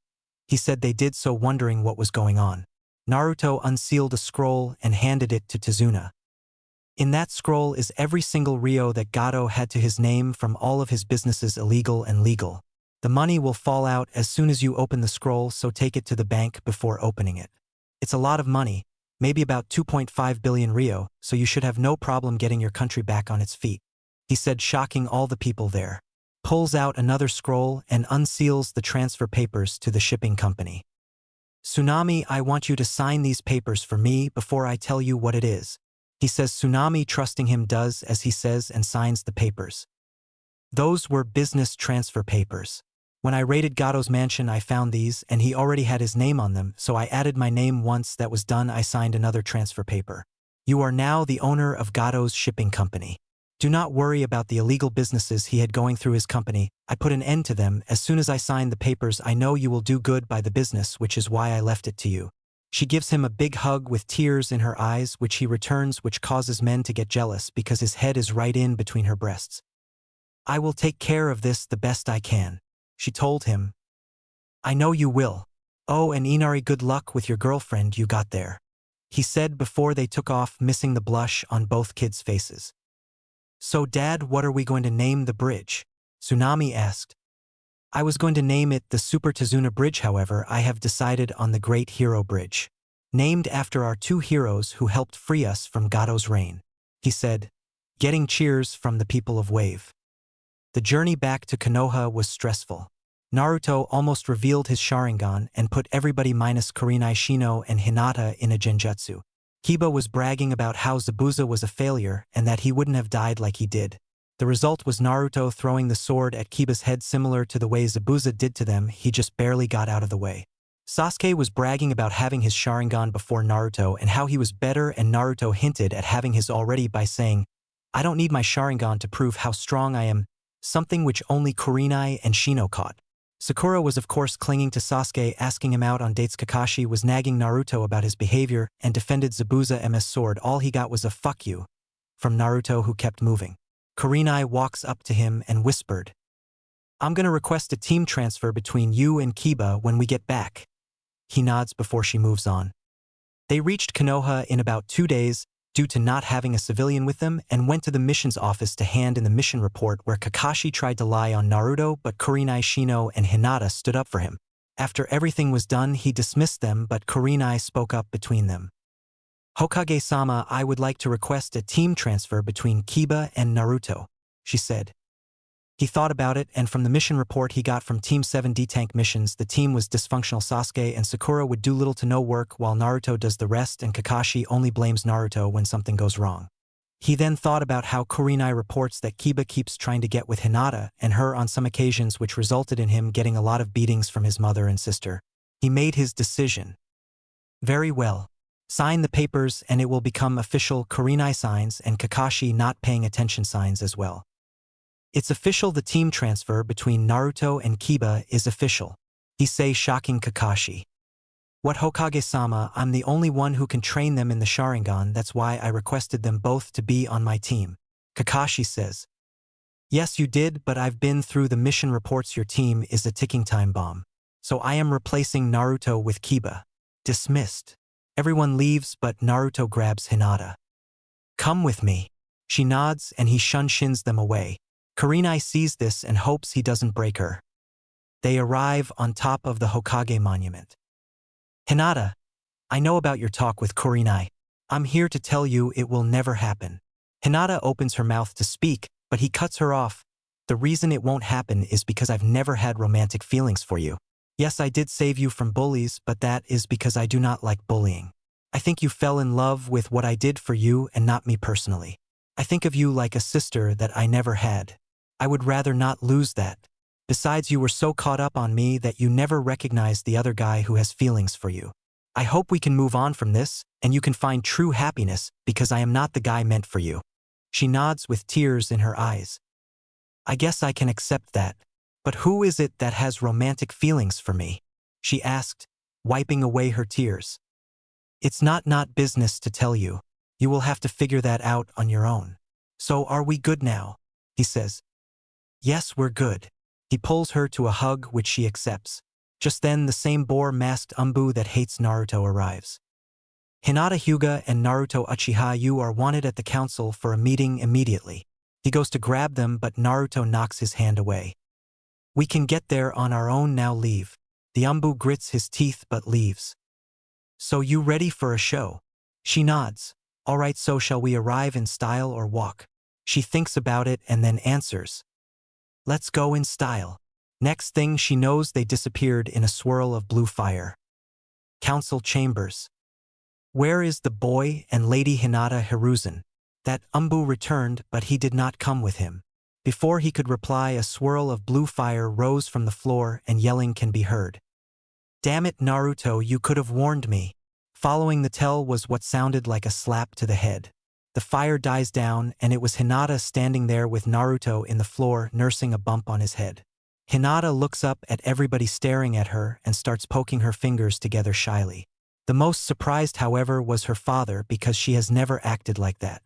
He said they did so, wondering what was going on. Naruto unsealed a scroll and handed it to Tazuna. In that scroll is every single Ryo that Gato had to his name from all of his businesses, illegal and legal. The money will fall out as soon as you open the scroll, so take it to the bank before opening it. It's a lot of money, maybe about 2.5 billion Ryo, so you should have no problem getting your country back on its feet, he said, shocking all the people there. Pulls out another scroll and unseals the transfer papers to the shipping company. Tsunami, I want you to sign these papers for me before I tell you what it is, he says. Tsunami, trusting him, does as he says and signs the papers. Those were business transfer papers. When I raided Gato's mansion, I found these, and he already had his name on them, so I added my name. Once that was done, I signed another transfer paper. You are now the owner of Gato's shipping company. Do not worry about the illegal businesses he had going through his company. I put an end to them. As soon as I signed the papers, I know you will do good by the business, which is why I left it to you. She gives him a big hug with tears in her eyes, which he returns, which causes men to get jealous because his head is right in between her breasts. I will take care of this the best I can, she told him. I know you will. Oh, and Inari, good luck with your girlfriend you got there, he said before they took off, missing the blush on both kids' faces. So Dad, what are we going to name the bridge? Tsunami asked. I was going to name it the Super Tazuna Bridge, however, I have decided on the Great Hero Bridge, named after our 2 heroes who helped free us from Gato's reign, he said, getting cheers from the people of Wave. The journey back to Konoha was stressful. Naruto almost revealed his Sharingan and put everybody minus Kurenai, Shino, and Hinata in a genjutsu. Kiba was bragging about how Zabuza was a failure and that he wouldn't have died like he did. The result was Naruto throwing the sword at Kiba's head, similar to the way Zabuza did to them. He just barely got out of the way. Sasuke was bragging about having his Sharingan before Naruto and how he was better, and Naruto hinted at having his already by saying, I don't need my Sharingan to prove how strong I am, something which only Kurenai and Shino caught. Sakura was of course clinging to Sasuke, asking him out on dates. Kakashi was nagging Naruto about his behavior and defended Zabuza-MS sword. All he got was a fuck you from Naruto, who kept moving. Kurenai walks up to him and whispered, I'm gonna request a team transfer between you and Kiba when we get back. He nods before she moves on. They reached Konoha in about 2 days due to not having a civilian with them, and went to the mission's office to hand in the mission report, where Kakashi tried to lie on Naruto, but Kurenai, Shino, and Hinata stood up for him. After everything was done, he dismissed them, but Kurenai spoke up between them. Hokage-sama, I would like to request a team transfer between Kiba and Naruto, she said. He thought about it, and from the mission report he got from Team 7D tank missions, the team was dysfunctional. Sasuke and Sakura would do little to no work while Naruto does the rest, and Kakashi only blames Naruto when something goes wrong. He then thought about how Kurenai reports that Kiba keeps trying to get with Hinata and her on some occasions, which resulted in him getting a lot of beatings from his mother and sister. He made his decision. Very well. Sign the papers and it will become official. Kurenai signs, and Kakashi not paying attention signs as well. It's official, the team transfer between Naruto and Kiba is official, he say, shocking Kakashi. What, Hokage-sama, I'm the only one who can train them in the Sharingan, that's why I requested them both to be on my team, Kakashi says. Yes, you did, but I've been through the mission reports. Your team is a ticking time bomb. So I am replacing Naruto with Kiba. Dismissed. Everyone leaves, but Naruto grabs Hinata. Come with me. She nods and he shins them away. Kurenai sees this and hopes he doesn't break her. They arrive on top of the Hokage monument. Hinata, I know about your talk with Kurenai. I'm here to tell you it will never happen. Hinata opens her mouth to speak, but he cuts her off. The reason it won't happen is because I've never had romantic feelings for you. Yes, I did save you from bullies, but that is because I do not like bullying. I think you fell in love with what I did for you and not me personally. I think of you like a sister that I never had. I would rather not lose that. Besides, you were so caught up on me that you never recognized the other guy who has feelings for you. I hope we can move on from this, and you can find true happiness because I am not the guy meant for you. She nods with tears in her eyes. I guess I can accept that. But who is it that has romantic feelings for me? She asked, wiping away her tears. It's not business to tell you. You will have to figure that out on your own. So are we good now? He says. Yes, we're good. He pulls her to a hug which she accepts. Just then the same boar-masked Umbu that hates Naruto arrives. Hinata Hyuga and Naruto Uchiha you are wanted at the council for a meeting immediately. He goes to grab them but Naruto knocks his hand away. We can get there on our own now, leave. The Umbu grits his teeth but leaves. So you ready for a show? She nods. All right, so shall we arrive in style or walk? She thinks about it and then answers. Let's go in style. Next thing she knows they disappeared in a swirl of blue fire. Council chambers. Where is the boy and Lady Hinata Hiruzen? That Umbu returned but he did not come with him. Before he could reply a swirl of blue fire rose from the floor and yelling can be heard. Damn it, Naruto, you could have warned me. Following the tell was what sounded like a slap to the head. The fire dies down and it was Hinata standing there with Naruto in the floor nursing a bump on his head. Hinata looks up at everybody staring at her and starts poking her fingers together shyly. The most surprised, however, was her father because she has never acted like that.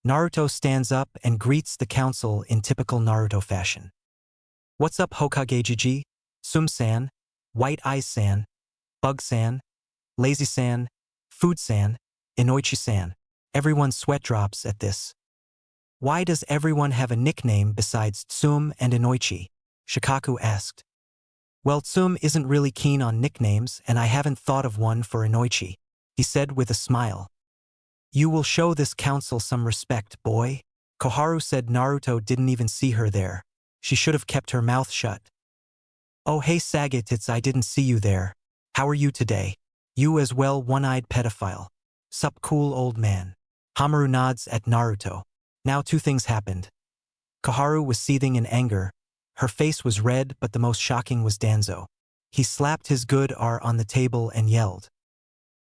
Naruto stands up and greets the council in typical Naruto fashion. What's up, Hokage-jiji? Sum-san, White Eyes-san, Bug-san, Lazy-san, Food-san, Inoichi-san. Everyone's sweat drops at this. Why does everyone have a nickname besides Tsum and Inoichi? Shikaku asked. Well, Tsum isn't really keen on nicknames and I haven't thought of one for Inoichi, he said with a smile. You will show this council some respect, boy. Koharu said Naruto didn't even see her there. She should have kept her mouth shut. Oh hey Sagat, it's I didn't see you there. How are you today? You as well, one-eyed pedophile. Sup cool old man. Hamaru nods at Naruto. Now two things happened. Koharu was seething in anger. Her face was red but the most shocking was Danzo. He slapped his good R on the table and yelled.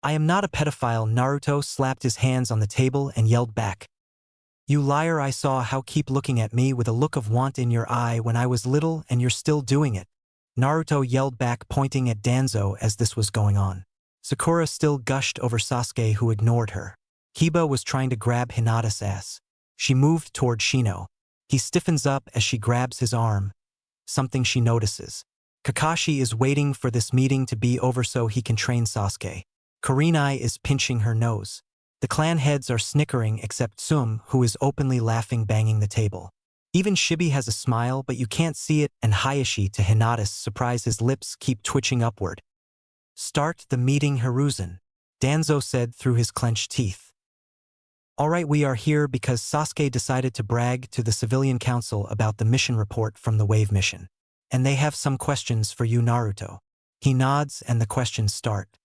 I am not a pedophile. Naruto slapped his hands on the table and yelled back. You liar, I saw how keep looking at me with a look of want in your eye when I was little and you're still doing it. Naruto yelled back pointing at Danzo as this was going on. Sakura still gushed over Sasuke who ignored her. Kiba was trying to grab Hinata's ass. She moved toward Shino. He stiffens up as she grabs his arm. Something she notices. Kakashi is waiting for this meeting to be over so he can train Sasuke. Kurenai is pinching her nose. The clan heads are snickering except Tsum, who is openly laughing, banging the table. Even Shibi has a smile but you can't see it, and Hayashi, to Hinata's surprise, his lips keep twitching upward. Start the meeting, Hiruzen, Danzo said through his clenched teeth. Alright, we are here because Sasuke decided to brag to the civilian council about the mission report from the Wave mission. And they have some questions for you, Naruto. He nods and the questions start.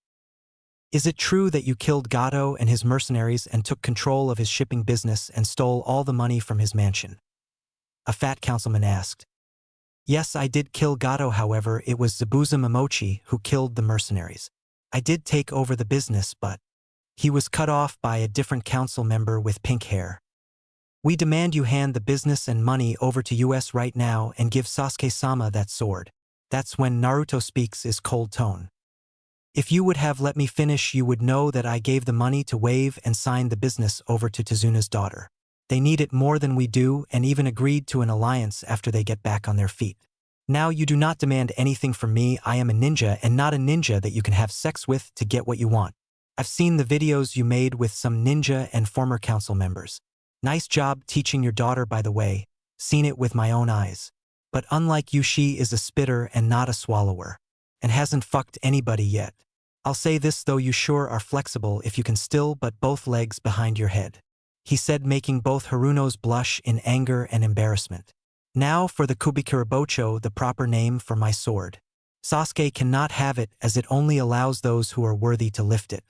Is it true that you killed Gato and his mercenaries and took control of his shipping business and stole all the money from his mansion? A fat councilman asked. Yes, I did kill Gato, however, it was Zabuza Momochi who killed the mercenaries. I did take over the business, but he was cut off by a different council member with pink hair. We demand you hand the business and money over to us right now and give Sasuke-sama that sword. That's when Naruto speaks his cold tone. If you would have let me finish, you would know that I gave the money to Wave and signed the business over to Tezuna's daughter. They need it more than we do and even agreed to an alliance after they get back on their feet. Now you do not demand anything from me. I am a ninja and not a ninja that you can have sex with to get what you want. I've seen the videos you made with some ninja and former council members. Nice job teaching your daughter, by the way. Seen it with my own eyes. But unlike you, she is a spitter and not a swallower. And hasn't fucked anybody yet. I'll say this though, you sure are flexible if you can still but both legs behind your head. He said, making both Harunos blush in anger and embarrassment. Now for the Kubikirabocho, the proper name for my sword. Sasuke cannot have it as it only allows those who are worthy to lift it.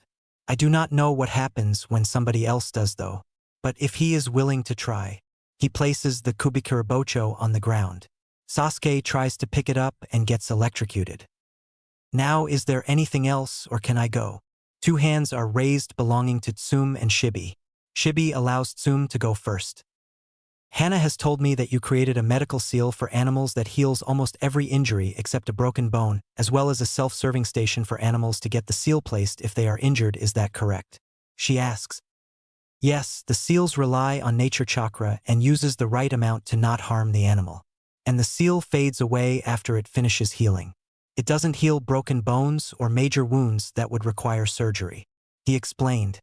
I do not know what happens when somebody else does though. But if he is willing to try. He places the Kubikurabocho on the ground. Sasuke tries to pick it up and gets electrocuted. Now is there anything else or can I go? Two hands are raised belonging to Tsume and Shibi. Shibi allows Tsume to go first. Hannah has told me that you created a medical seal for animals that heals almost every injury except a broken bone, as well as a self-serving station for animals to get the seal placed if they are injured. Is that correct? She asks. Yes, the seals rely on nature chakra and uses the right amount to not harm the animal. And the seal fades away after it finishes healing. It doesn't heal broken bones or major wounds that would require surgery. He explained.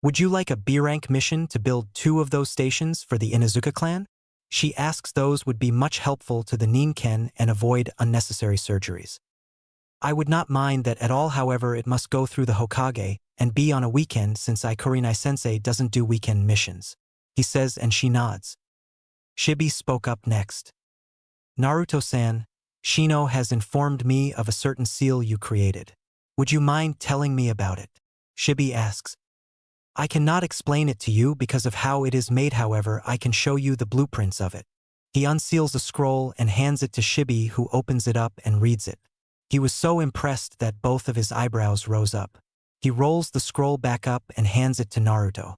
Would you like a B-rank mission to build 2 of those stations for the Inuzuka clan? She asks those would be much helpful to the Ninken and avoid unnecessary surgeries. I would not mind that at all, however it must go through the Hokage and be on a weekend since Ikurinai-sensei doesn't do weekend missions. He says and she nods. Shibi spoke up next. Naruto-san, Shino has informed me of a certain seal you created. Would you mind telling me about it? Shibi asks. I cannot explain it to you because of how it is made, however I can show you the blueprints of it. He unseals a scroll and hands it to Shibi, who opens it up and reads it. He was so impressed that both of his eyebrows rose up. He rolls the scroll back up and hands it to Naruto.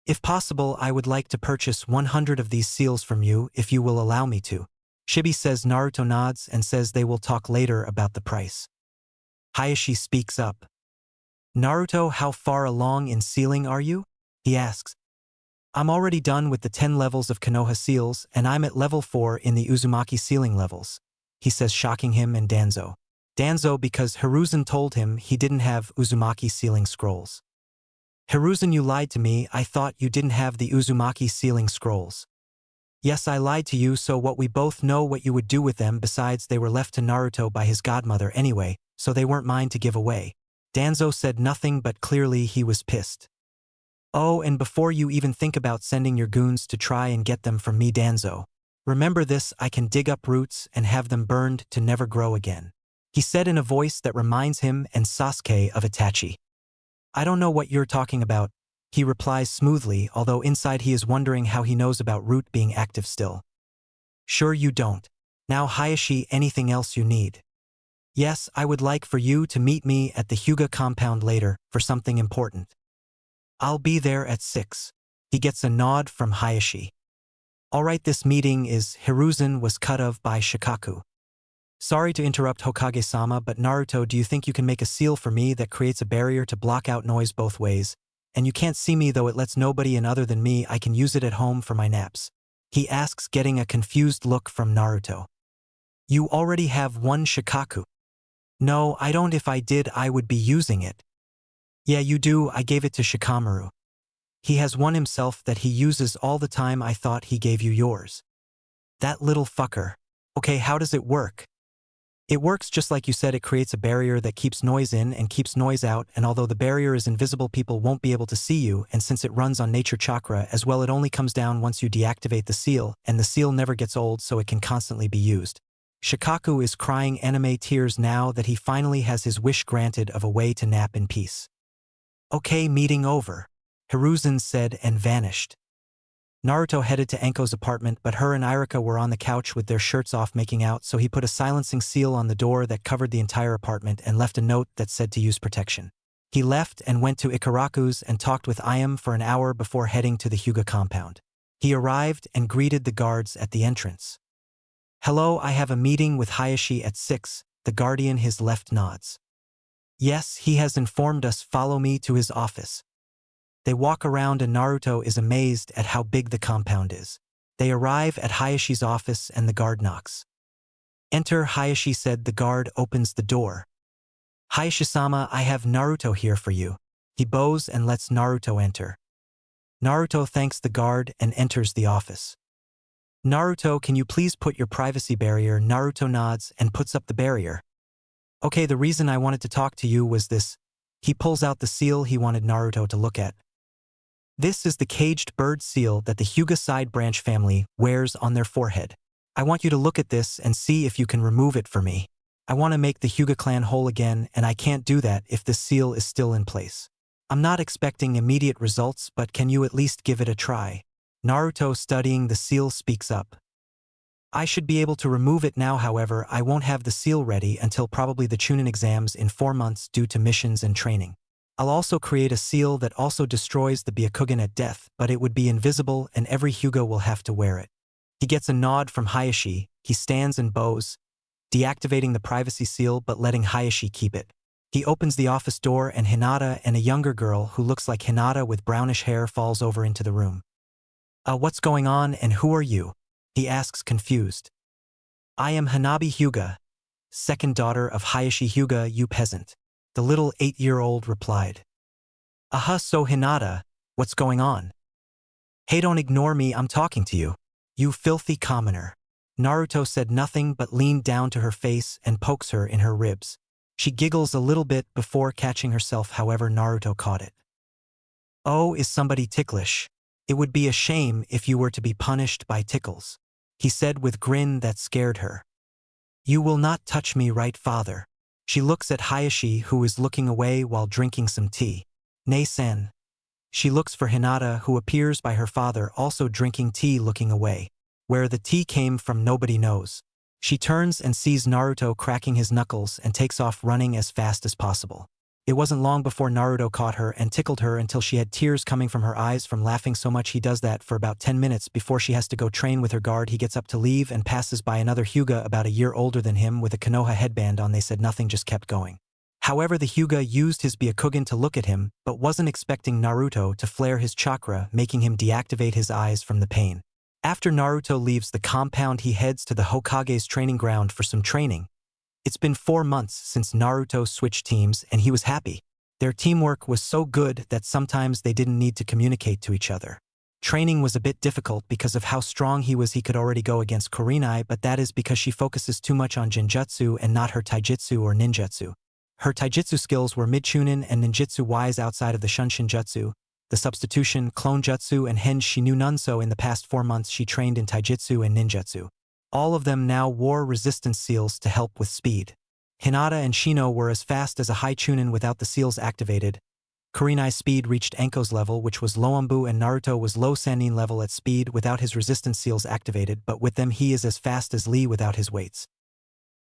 If possible, I would like to purchase 100 of these seals from you if you will allow me to. Shibi says. Naruto nods and says they will talk later about the price. Hayashi speaks up. Naruto, how far along in sealing are you? He asks. I'm already done with the 10 levels of Konoha seals and I'm at level 4 in the Uzumaki sealing levels. He says, shocking him and Danzo. Danzo because Hiruzen told him he didn't have Uzumaki sealing scrolls. Hiruzen, you lied to me. I thought you didn't have the Uzumaki sealing scrolls. Yes, I lied to you, so what we both know what you would do with them. Besides, they were left to Naruto by his godmother anyway, so they weren't mine to give away. Danzo said nothing, but clearly he was pissed. Oh, and before you even think about sending your goons to try and get them from me, Danzo, remember this: I can dig up roots and have them burned to never grow again. He said in a voice that reminds him and Sasuke of Itachi. I don't know what you're talking about, he replies smoothly, although inside he is wondering how he knows about root being active still. Sure you don't. Now Hayashi, anything else you need? Yes, I would like for you to meet me at the Hyuga compound later for something important. I'll be there at 6. He gets a nod from Hayashi. Alright, this meeting is. Hiruzen was cut of by Shikaku. Sorry to interrupt, Hokage-sama, but Naruto, do you think you can make a seal for me that creates a barrier to block out noise both ways? And you can't see me though, it lets nobody in other than me. I can use it at home for my naps. He asks, getting a confused look from Naruto. You already have one, Shikaku. No, I don't. If I did, I would be using it. Yeah, you do. I gave it to Shikamaru. He has one himself that he uses all the time. I thought he gave you yours. That little fucker. Okay, how does it work? It works just like you said. It creates a barrier that keeps noise in and keeps noise out, and although the barrier is invisible, people won't be able to see you, and since it runs on nature chakra as well, it only comes down once you deactivate the seal, and the seal never gets old, so it can constantly be used. Shikaku is crying anime tears now that he finally has his wish granted of a way to nap in peace. Okay, meeting over, Hiruzen said and vanished. Naruto headed to Enko's apartment, but her and Irika were on the couch with their shirts off making out, so he put a silencing seal on the door that covered the entire apartment and left a note that said to use protection. He left and went to Ikaraku's and talked with Ayam for an hour before heading to the Hyuga compound. He arrived and greeted the guards at the entrance. Hello, I have a meeting with Hayashi at 6, the guardian. His left nods. Yes, he has informed us. Follow me to his office. They walk around and Naruto is amazed at how big the compound is. They arrive at Hayashi's office and the guard knocks. Enter, Hayashi said. The guard opens the door. Hayashi-sama, I have Naruto here for you. He bows and lets Naruto enter. Naruto thanks the guard and enters the office. Naruto, can you please put your privacy barrier? Naruto nods and puts up the barrier. Okay, the reason I wanted to talk to you was this. He pulls out the seal he wanted Naruto to look at. This is the caged bird seal that the Hyuga side branch family wears on their forehead. I want you to look at this and see if you can remove it for me. I want to make the Hyuga clan whole again, and I can't do that if this seal is still in place. I'm not expecting immediate results, but can you at least give it a try? Naruto, studying the seal, speaks up. I should be able to remove it now, however, I won't have the seal ready until probably the Chunin exams in 4 months due to missions and training. I'll also create a seal that also destroys the Byakugan at death, but it would be invisible and every Hyuga will have to wear it. He gets a nod from Hayashi, he stands and bows, deactivating the privacy seal but letting Hayashi keep it. He opens the office door and Hinata and a younger girl who looks like Hinata with brownish hair falls over into the room. What's going on and who are you? He asks, confused. I am Hanabi Hyuga, second daughter of Hayashi Hyuga, you peasant. The little 8-year-old replied. So Hinata, what's going on? Hey, don't ignore me, I'm talking to you. You filthy commoner. Naruto said nothing but leaned down to her face and pokes her in her ribs. She giggles a little bit before catching herself, however Naruto caught it. Oh, is somebody ticklish? It would be a shame if you were to be punished by tickles, he said with grin that scared her. You will not touch me, right, father? She looks at Hayashi, who is looking away while drinking some tea. Nei-sen. She looks for Hinata, who appears by her father also drinking tea, looking away. Where the tea came from nobody knows. She turns and sees Naruto cracking his knuckles and takes off running as fast as possible. It wasn't long before Naruto caught her and tickled her until she had tears coming from her eyes from laughing so much. He does that for about 10 minutes before she has to go train with her guard. He gets up to leave and passes by another Hyuga about a year older than him with a Konoha headband on. They said nothing, just kept going. However, the Hyuga used his Byakugan to look at him, but wasn't expecting Naruto to flare his chakra, making him deactivate his eyes from the pain. After Naruto leaves the compound, he heads to the Hokage's training ground for some training. It's been 4 months since Naruto switched teams and he was happy. Their teamwork was so good that sometimes they didn't need to communicate to each other. Training was a bit difficult because of how strong he was. He could already go against Kurenai, but that is because she focuses too much on Genjutsu and not her Taijutsu or Ninjutsu. Her Taijutsu skills were mid-Chunin and Ninjutsu-wise outside of the Shunshin-jutsu, the substitution, clone jutsu, and hence she knew none. So in the past 4 months she trained in Taijutsu and Ninjutsu. All of them now wore resistance seals to help with speed. Hinata and Shino were as fast as a high Chunin without the seals activated. Kurenai's speed reached Enko's level, which was low Umbu, and Naruto was low Sannin level at speed without his resistance seals activated, but with them he is as fast as Lee without his weights.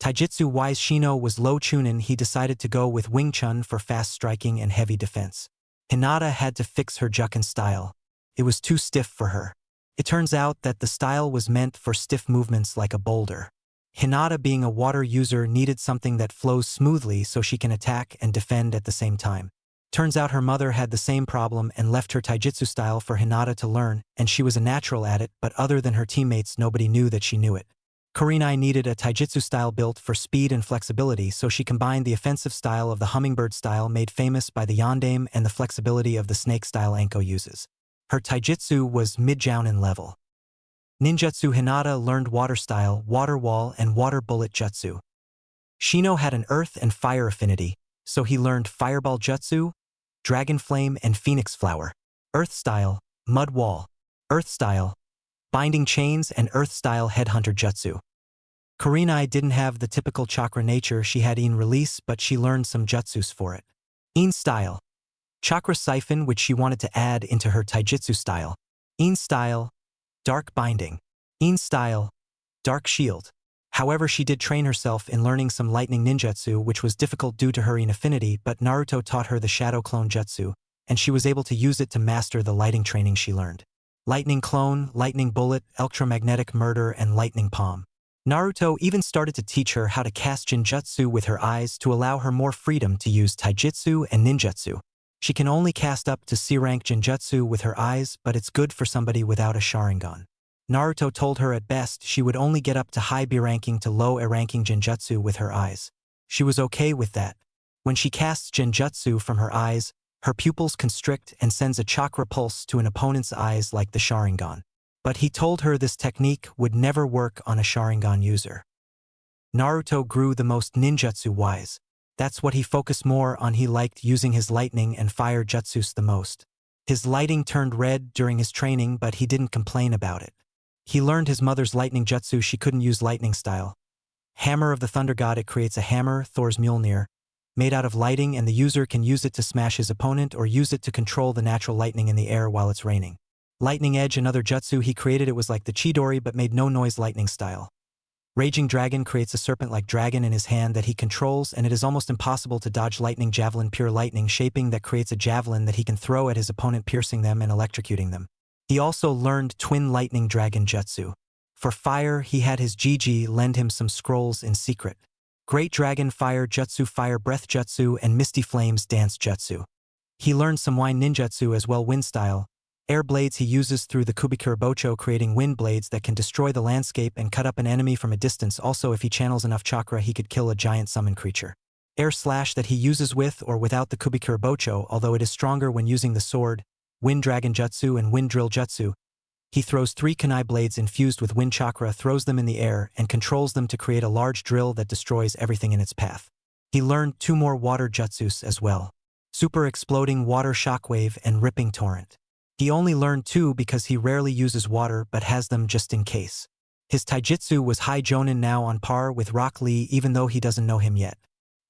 Taijutsu-wise, Shino was low Chunin. He decided to go with Wing Chun for fast striking and heavy defense. Hinata had to fix her Juken style. It was too stiff for her. It turns out that the style was meant for stiff movements like a boulder. Hinata, being a water user, needed something that flows smoothly so she can attack and defend at the same time. Turns out her mother had the same problem and left her Taijutsu style for Hinata to learn, and she was a natural at it, but other than her teammates nobody knew that she knew it. Kurenai needed a Taijutsu style built for speed and flexibility, so she combined the offensive style of the hummingbird style made famous by the Yondaime and the flexibility of the snake style Enko uses. Her Taijutsu was mid-Jounin level. Ninjutsu, Hinata learned water style, water wall, and water bullet jutsu. Shino had an earth and fire affinity, so he learned fireball jutsu, dragon flame, and phoenix flower. Earth style, mud wall. Earth style, binding chains, and earth style headhunter jutsu. Kurenai didn't have the typical chakra nature. She had In release, but she learned some jutsus for it. In style, chakra siphon, which she wanted to add into her Taijutsu style. In style, dark binding. In style, dark shield. However, she did train herself in learning some lightning ninjutsu, which was difficult due to her In affinity, but Naruto taught her the shadow clone jutsu, and she was able to use it to master the lighting training she learned. Lightning clone, lightning bullet, electromagnetic murder, and lightning palm. Naruto even started to teach her how to cast Genjutsu with her eyes to allow her more freedom to use Taijutsu and Ninjutsu. She can only cast up to C-rank Genjutsu with her eyes, but it's good for somebody without a Sharingan. Naruto told her at best she would only get up to high B-ranking to low A-ranking Genjutsu with her eyes. She was okay with that. When she casts Genjutsu from her eyes, her pupils constrict and sends a chakra pulse to an opponent's eyes like the Sharingan. But he told her this technique would never work on a Sharingan user. Naruto grew the most ninjutsu-wise. That's what he focused more on. He liked using his lightning and fire jutsus the most. His lighting turned red during his training, but he didn't complain about it. He learned his mother's lightning jutsu. She couldn't use lightning style. Hammer of the Thunder God, it creates a hammer, Thor's Mjolnir. made out of lighting, and the user can use it to smash his opponent or use it to control the natural lightning in the air while it's raining. Lightning Edge, another jutsu he created, it was like the Chidori but made no noise lightning style. Raging Dragon creates a serpent-like dragon in his hand that he controls, and it is almost impossible to dodge Lightning Javelin, pure lightning shaping that creates a javelin that he can throw at his opponent, piercing them and electrocuting them. He also learned Twin Lightning Dragon Jutsu. For fire, he had his Gigi lend him some scrolls in secret. Great Dragon Fire Jutsu, Fire Breath Jutsu, and Misty Flames Dance Jutsu. He learned some Wine Ninjutsu as well, wind style. Air blades he uses through the Kubikura Bocho, creating wind blades that can destroy the landscape and cut up an enemy from a distance. Also, if he channels enough chakra, he could kill a giant summon creature. Air slash that he uses with or without the Kubikura Bocho, although it is stronger when using the sword. Wind Dragon Jutsu and Wind Drill Jutsu. He throws 3 kunai blades infused with wind chakra, throws them in the air, and controls them to create a large drill that destroys everything in its path. He learned 2 more water jutsus as well. Super Exploding Water Shockwave and Ripping Torrent. He only learned 2 because he rarely uses water but has them just in case. His taijutsu was High Jonin, now on par with Rock Lee even though he doesn't know him yet.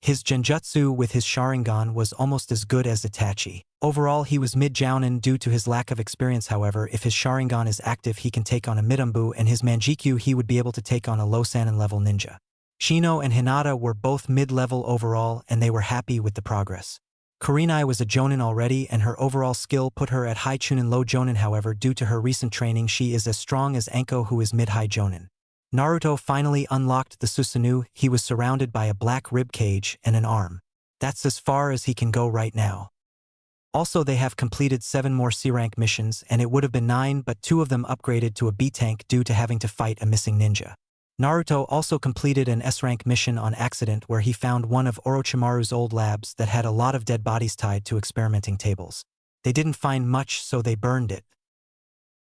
His genjutsu with his Sharingan was almost as good as Itachi. Overall, he was mid-jounin due to his lack of experience. However, if his Sharingan is active, he can take on a Midambu, and his Manjikyu he would be able to take on a low Sannin level ninja. Shino and Hinata were both mid-level overall, and they were happy with the progress. Kurenai was a Jonin already, and her overall skill put her at High Chunin low Jonin. However, due to her recent training, she is as strong as Anko, who is mid-high Jonin. Naruto finally unlocked the Susanoo. He was surrounded by a black rib cage and an arm. That's as far as he can go right now. Also, they have completed 7 more C-rank missions, and it would have been 9, but 2 of them upgraded to a B-tank due to having to fight a missing ninja. Naruto also completed an S-rank mission on accident where he found one of Orochimaru's old labs that had a lot of dead bodies tied to experimenting tables. They didn't find much, so they burned it.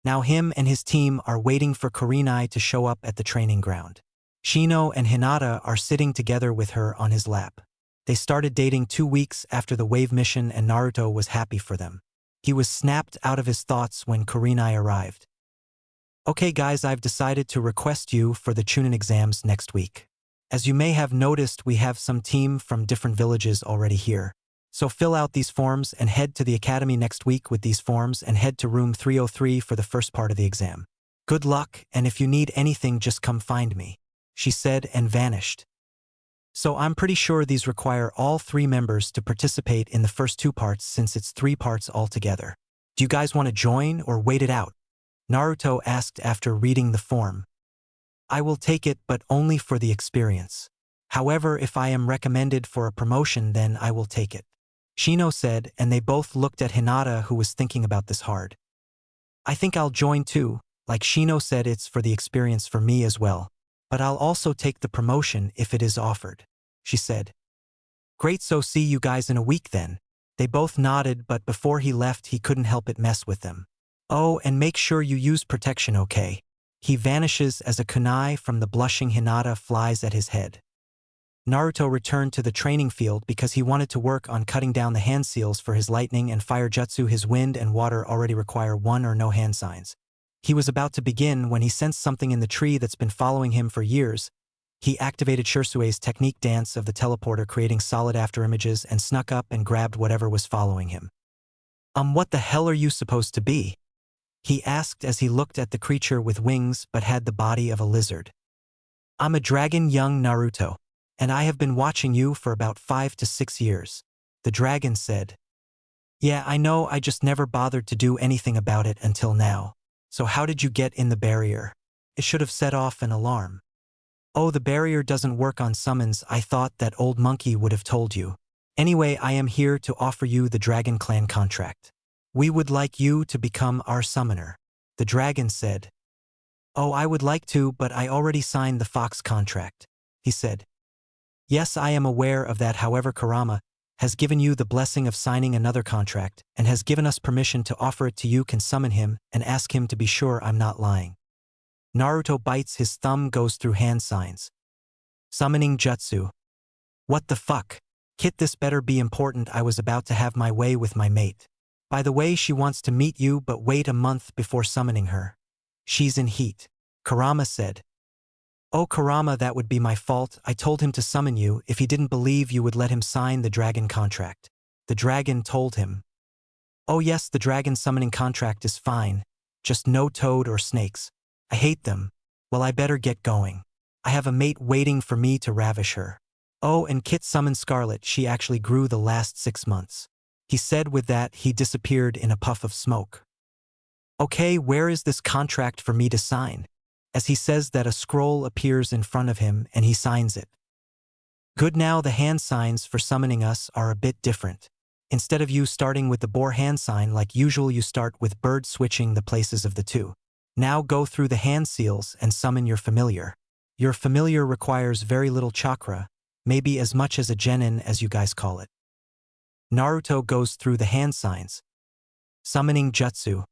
Now him and his team are waiting for Kurenai to show up at the training ground. Shino and Hinata are sitting together with her on his lap. They started dating 2 weeks after the wave mission, and Naruto was happy for them. He was snapped out of his thoughts when Kurenai arrived. Okay guys, I've decided to request you for the Chunin exams next week. As you may have noticed, we have some team from different villages already here. So fill out these forms and head to the academy next week with these forms, and head to room 303 for the first part of the exam. Good luck, and if you need anything just come find me, she said and vanished. So I'm pretty sure these require all 3 members to participate in the first 2 parts, since it's 3 parts altogether. Do you guys want to join or wait it out? Naruto asked after reading the form. I will take it, but only for the experience. However, if I am recommended for a promotion, then I will take it, Shino said, and they both looked at Hinata, who was thinking about this hard. I think I'll join too. Like Shino said, it's for the experience for me as well. But I'll also take the promotion if it is offered, she said. Great, so see you guys in a week then. They both nodded, but before he left he couldn't help but mess with them. Oh, and make sure you use protection, okay? He vanishes as a kunai from the blushing Hinata flies at his head. Naruto returned to the training field because he wanted to work on cutting down the hand seals for his lightning and fire jutsu. His wind and water already require 1 or no hand signs. He was about to begin when he sensed something in the tree that's been following him for years. He activated Shirsue's technique dance of the teleporter, creating solid afterimages, and snuck up and grabbed whatever was following him. What the hell are you supposed to be? He asked as he looked at the creature with wings but had the body of a lizard. I'm a dragon, young Naruto, and I have been watching you for about 5 to 6 years, the dragon said. Yeah, I know, I just never bothered to do anything about it until now. So how did you get in the barrier? It should have set off an alarm. Oh, the barrier doesn't work on summons. I thought that old monkey would have told you. Anyway, I am here to offer you the Dragon Clan contract. We would like you to become our summoner, the dragon said. Oh, I would like to, but I already signed the Fox contract, he said. Yes, I am aware of that. However, Kurama has given you the blessing of signing another contract and has given us permission to offer it to you. Can summon him and ask him to be sure I'm not lying. Naruto bites his thumb, goes through hand signs. Summoning jutsu. What the fuck? Kit, this better be important. I was about to have my way with my mate. By the way, she wants to meet you, but wait a month before summoning her. She's in heat, Kurama said. Oh Karama, that would be my fault. I told him to summon you if he didn't believe you would let him sign the dragon contract. The dragon told him. Oh yes, the dragon summoning contract is fine. Just no toad or snakes. I hate them. Well, I better get going. I have a mate waiting for me to ravish her. Oh, and Kit summoned Scarlet. She actually grew the last 6 months. He said with that, he disappeared in a puff of smoke. Okay, where is this contract for me to sign? As he says that, a scroll appears in front of him and he signs it. Good, now the hand signs for summoning us are a bit different. Instead of you starting with the boar hand sign like usual, you start with bird, switching the places of the two. Now go through the hand seals and summon your familiar. Your familiar requires very little chakra, maybe as much as a genin as you guys call it. Naruto goes through the hand signs. Summoning jutsu.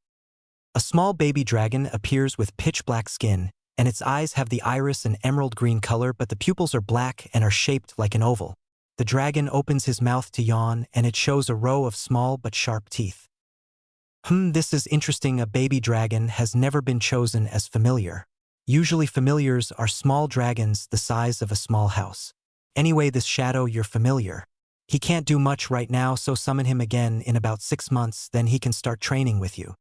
A small baby dragon appears with pitch black skin, and its eyes have the iris and emerald green color, but the pupils are black and are shaped like an oval. The dragon opens his mouth to yawn, and it shows a row of small but sharp teeth. This is interesting. A baby dragon has never been chosen as familiar. Usually familiars are small dragons the size of a small house. Anyway, this shadow, your familiar. He can't do much right now, so summon him again in about 6 months, then he can start training with you.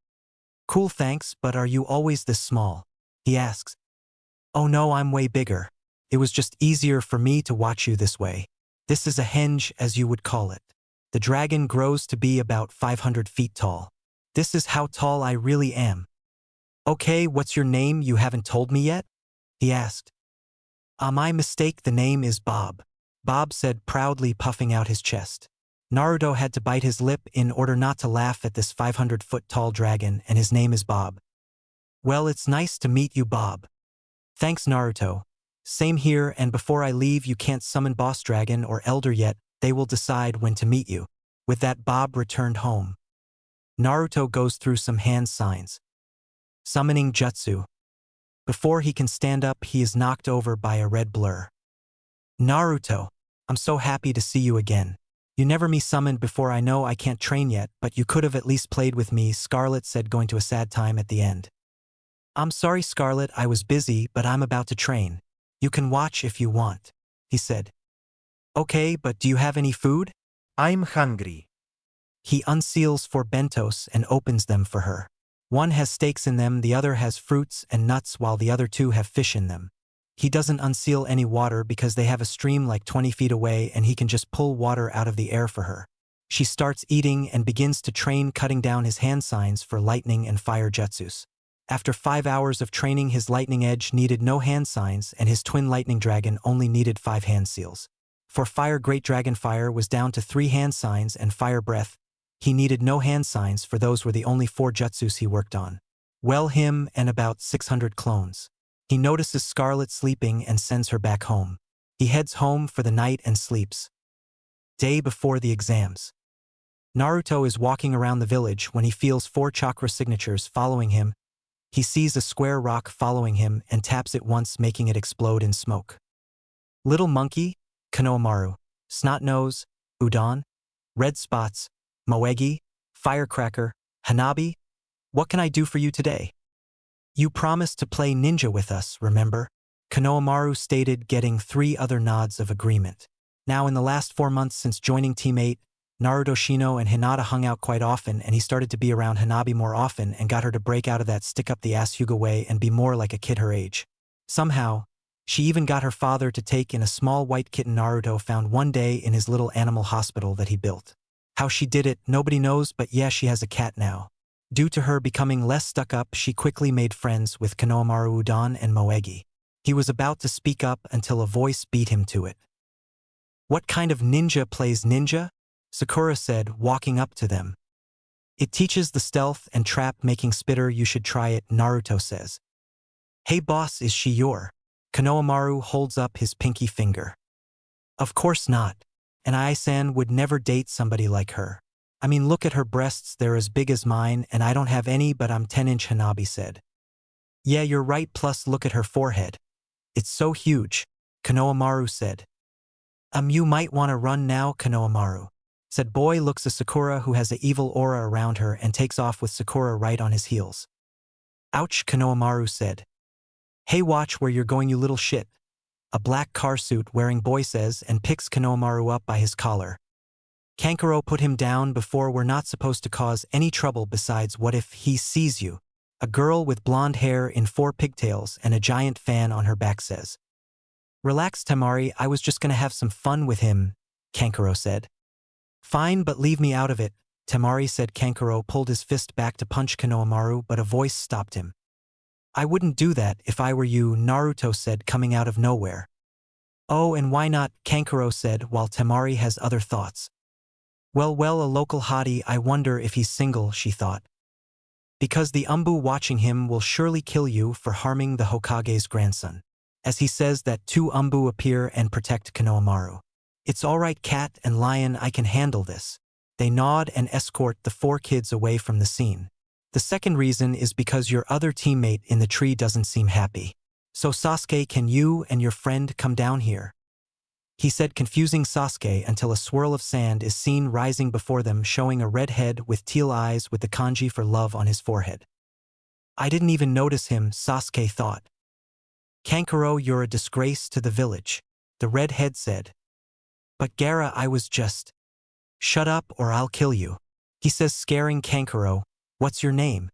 Cool, thanks, but are you always this small? He asks. Oh no, I'm way bigger. It was just easier for me to watch you this way. This is a henge, as you would call it. The dragon grows to be about 500 feet tall. This is how tall I really am. Okay, what's your name? You haven't told me yet? He asked. My mistake, the name is Bob. Bob said proudly, puffing out his chest. Naruto had to bite his lip in order not to laugh at this 500-foot-tall dragon, and his name is Bob. Well, it's nice to meet you, Bob. Thanks, Naruto. Same here, and before I leave, you can't summon Boss Dragon or Elder yet. They will decide when to meet you. With that, Bob returned home. Naruto goes through some hand signs. Summoning jutsu. Before he can stand up, he is knocked over by a red blur. Naruto, I'm so happy to see you again. You never me summoned before. I know I can't train yet, but you could have at least played with me, Scarlet said, going to a sad time at the end. I'm sorry, Scarlet, I was busy, but I'm about to train. You can watch if you want, he said. Okay, but do you have any food? I'm hungry. He unseals 4 bentos and opens them for her. One has steaks in them, the other has fruits and nuts, while the other 2 have fish in them. He doesn't unseal any water because they have a stream like 20 feet away and he can just pull water out of the air for her. She starts eating and begins to train, cutting down his hand signs for lightning and fire jutsus. After 5 hours of training, his lightning edge needed no hand signs and his twin lightning dragon only needed 5 hand seals. For fire, great dragon fire was down to 3 hand signs, and fire breath, he needed no hand signs, for those were the only 4 jutsus he worked on. Well, him and about 600 clones. He notices Scarlet sleeping and sends her back home. He heads home for the night and sleeps. Day before the exams. Naruto is walking around the village when he feels 4 chakra signatures following him. He sees a square rock following him and taps it once, making it explode in smoke. Little monkey, Konohamaru, snot nose, udon, red spots, moegi, firecracker, hanabi, what can I do for you today? You promised to play ninja with us, remember? Konohamaru stated, getting 3 other nods of agreement. Now, in the last 4 months since joining Team 8, Naruto, Shino, and Hinata hung out quite often, and he started to be around Hanabi more often and got her to break out of that stick-up-the-ass Hyuga way and be more like a kid her age. Somehow, she even got her father to take in a small white kitten Naruto found one day in his little animal hospital that he built. How she did it, nobody knows, but yeah, she has a cat now. Due to her becoming less stuck up, she quickly made friends with Konohamaru, Udon, and Moegi. He was about to speak up until a voice beat him to it. What kind of ninja plays ninja? Sakura said, walking up to them. It teaches the stealth and trap-making spitter, you should try it, Naruto says. Hey boss, is she your? Konohamaru holds up his pinky finger. Of course not. And Ai-san would never date somebody like her. I mean, look at her breasts, they're as big as mine, and I don't have any, but I'm 10-inch, Hanabi said. Yeah, you're right, plus look at her forehead. It's so huge, Konohamaru said. You might want to run now, Konohamaru said. Boy looks at Sakura, who has an evil aura around her, and takes off with Sakura right on his heels. Ouch, Konohamaru said. Hey, watch where you're going, you little shit. A black car suit wearing boy says and picks Konohamaru up by his collar. Kankuro, put him down before we're not supposed to cause any trouble. Besides, what if he sees you? A girl with blonde hair in 4 pigtails and a giant fan on her back says. Relax, Temari, I was just gonna have some fun with him, Kankuro said. Fine, but leave me out of it, Temari said. Kankuro pulled his fist back to punch Konohamaru, but a voice stopped him. I wouldn't do that if I were you, Naruto said, coming out of nowhere. Oh, and why not, Kankuro said, while Temari has other thoughts. Well, a local hottie, I wonder if he's single, she thought. Because the Umbu watching him will surely kill you for harming the Hokage's grandson. As he says that 2 Umbu appear and protect Konohamaru. It's alright, Cat and Lion, I can handle this. They nod and escort the 4 kids away from the scene. The second reason is because your other teammate in the tree doesn't seem happy. So Sasuke, can you and your friend come down here? He said, confusing Sasuke until a swirl of sand is seen rising before them, showing a red head with teal eyes with the kanji for love on his forehead. I didn't even notice him, Sasuke thought. Kankuro, you're a disgrace to the village, the red head said. But Gaara, I was just. Shut up or I'll kill you. He says, scaring Kankuro. What's your name?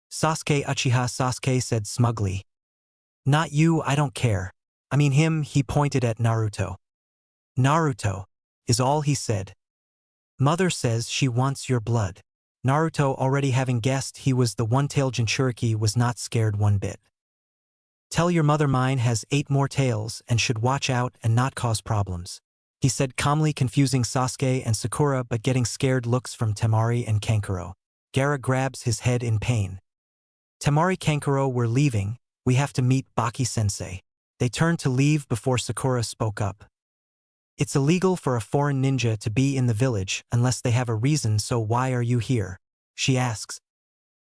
Sasuke Uchiha, Sasuke said smugly. Not you, I don't care. I mean him, he pointed at Naruto. Naruto, is all he said. Mother says she wants your blood. Naruto, already having guessed he was the one-tailed Jinchuriki, was not scared one bit. Tell your mother mine has 8 more tails and should watch out and not cause problems. He said calmly, confusing Sasuke and Sakura but getting scared looks from Temari and Kankuro. Gaara grabs his head in pain. Temari, Kankuro, we're leaving. We have to meet Baki-sensei. They turned to leave before Sakura spoke up. It's illegal for a foreign ninja to be in the village unless they have a reason, so why are you here? She asks.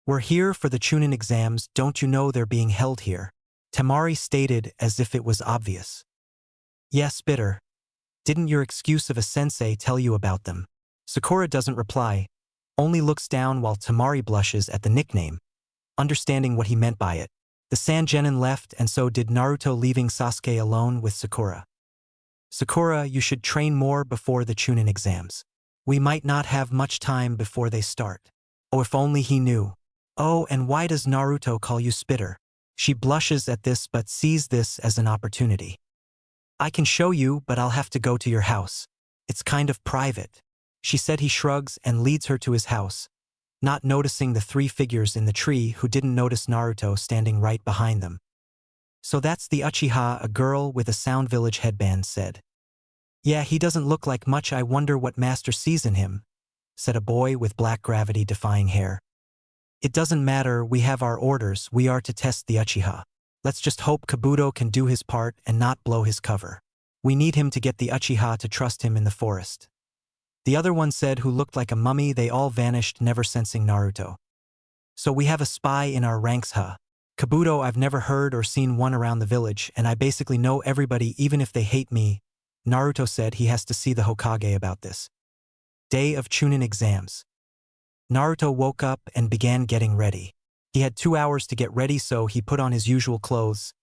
We're here for the Chunin exams, don't you know they're being held here? Temari stated as if it was obvious. Yes, bitter. Didn't your excuse of a sensei tell you about them? Sakura doesn't reply, only looks down while Temari blushes at the nickname, understanding what he meant by it. The Sangenin left and so did Naruto, leaving Sasuke alone with Sakura. Sakura, you should train more before the Chunin exams. We might not have much time before they start. Oh, if only he knew. Oh, and why does Naruto call you Spitter? She blushes at this but sees this as an opportunity. I can show you, but I'll have to go to your house. It's kind of private. She said. He shrugs and leads her to his house, not noticing the 3 figures in the tree who didn't notice Naruto standing right behind them. So that's the Uchiha, a girl with a Sound Village headband said. Yeah, he doesn't look like much. I wonder what master sees in him, said a boy with black gravity-defying hair. It doesn't matter, we have our orders, we are to test the Uchiha. Let's just hope Kabuto can do his part and not blow his cover. We need him to get the Uchiha to trust him in the forest. The other one said, who looked like a mummy. They all vanished, never sensing Naruto. So we have a spy in our ranks, huh? Kabuto, I've never heard or seen one around the village, and I basically know everybody even if they hate me. Naruto said he has to see the Hokage about this. Day of Chunin exams. Naruto woke up and began getting ready. He had 2 hours to get ready, so he put on his usual clothes,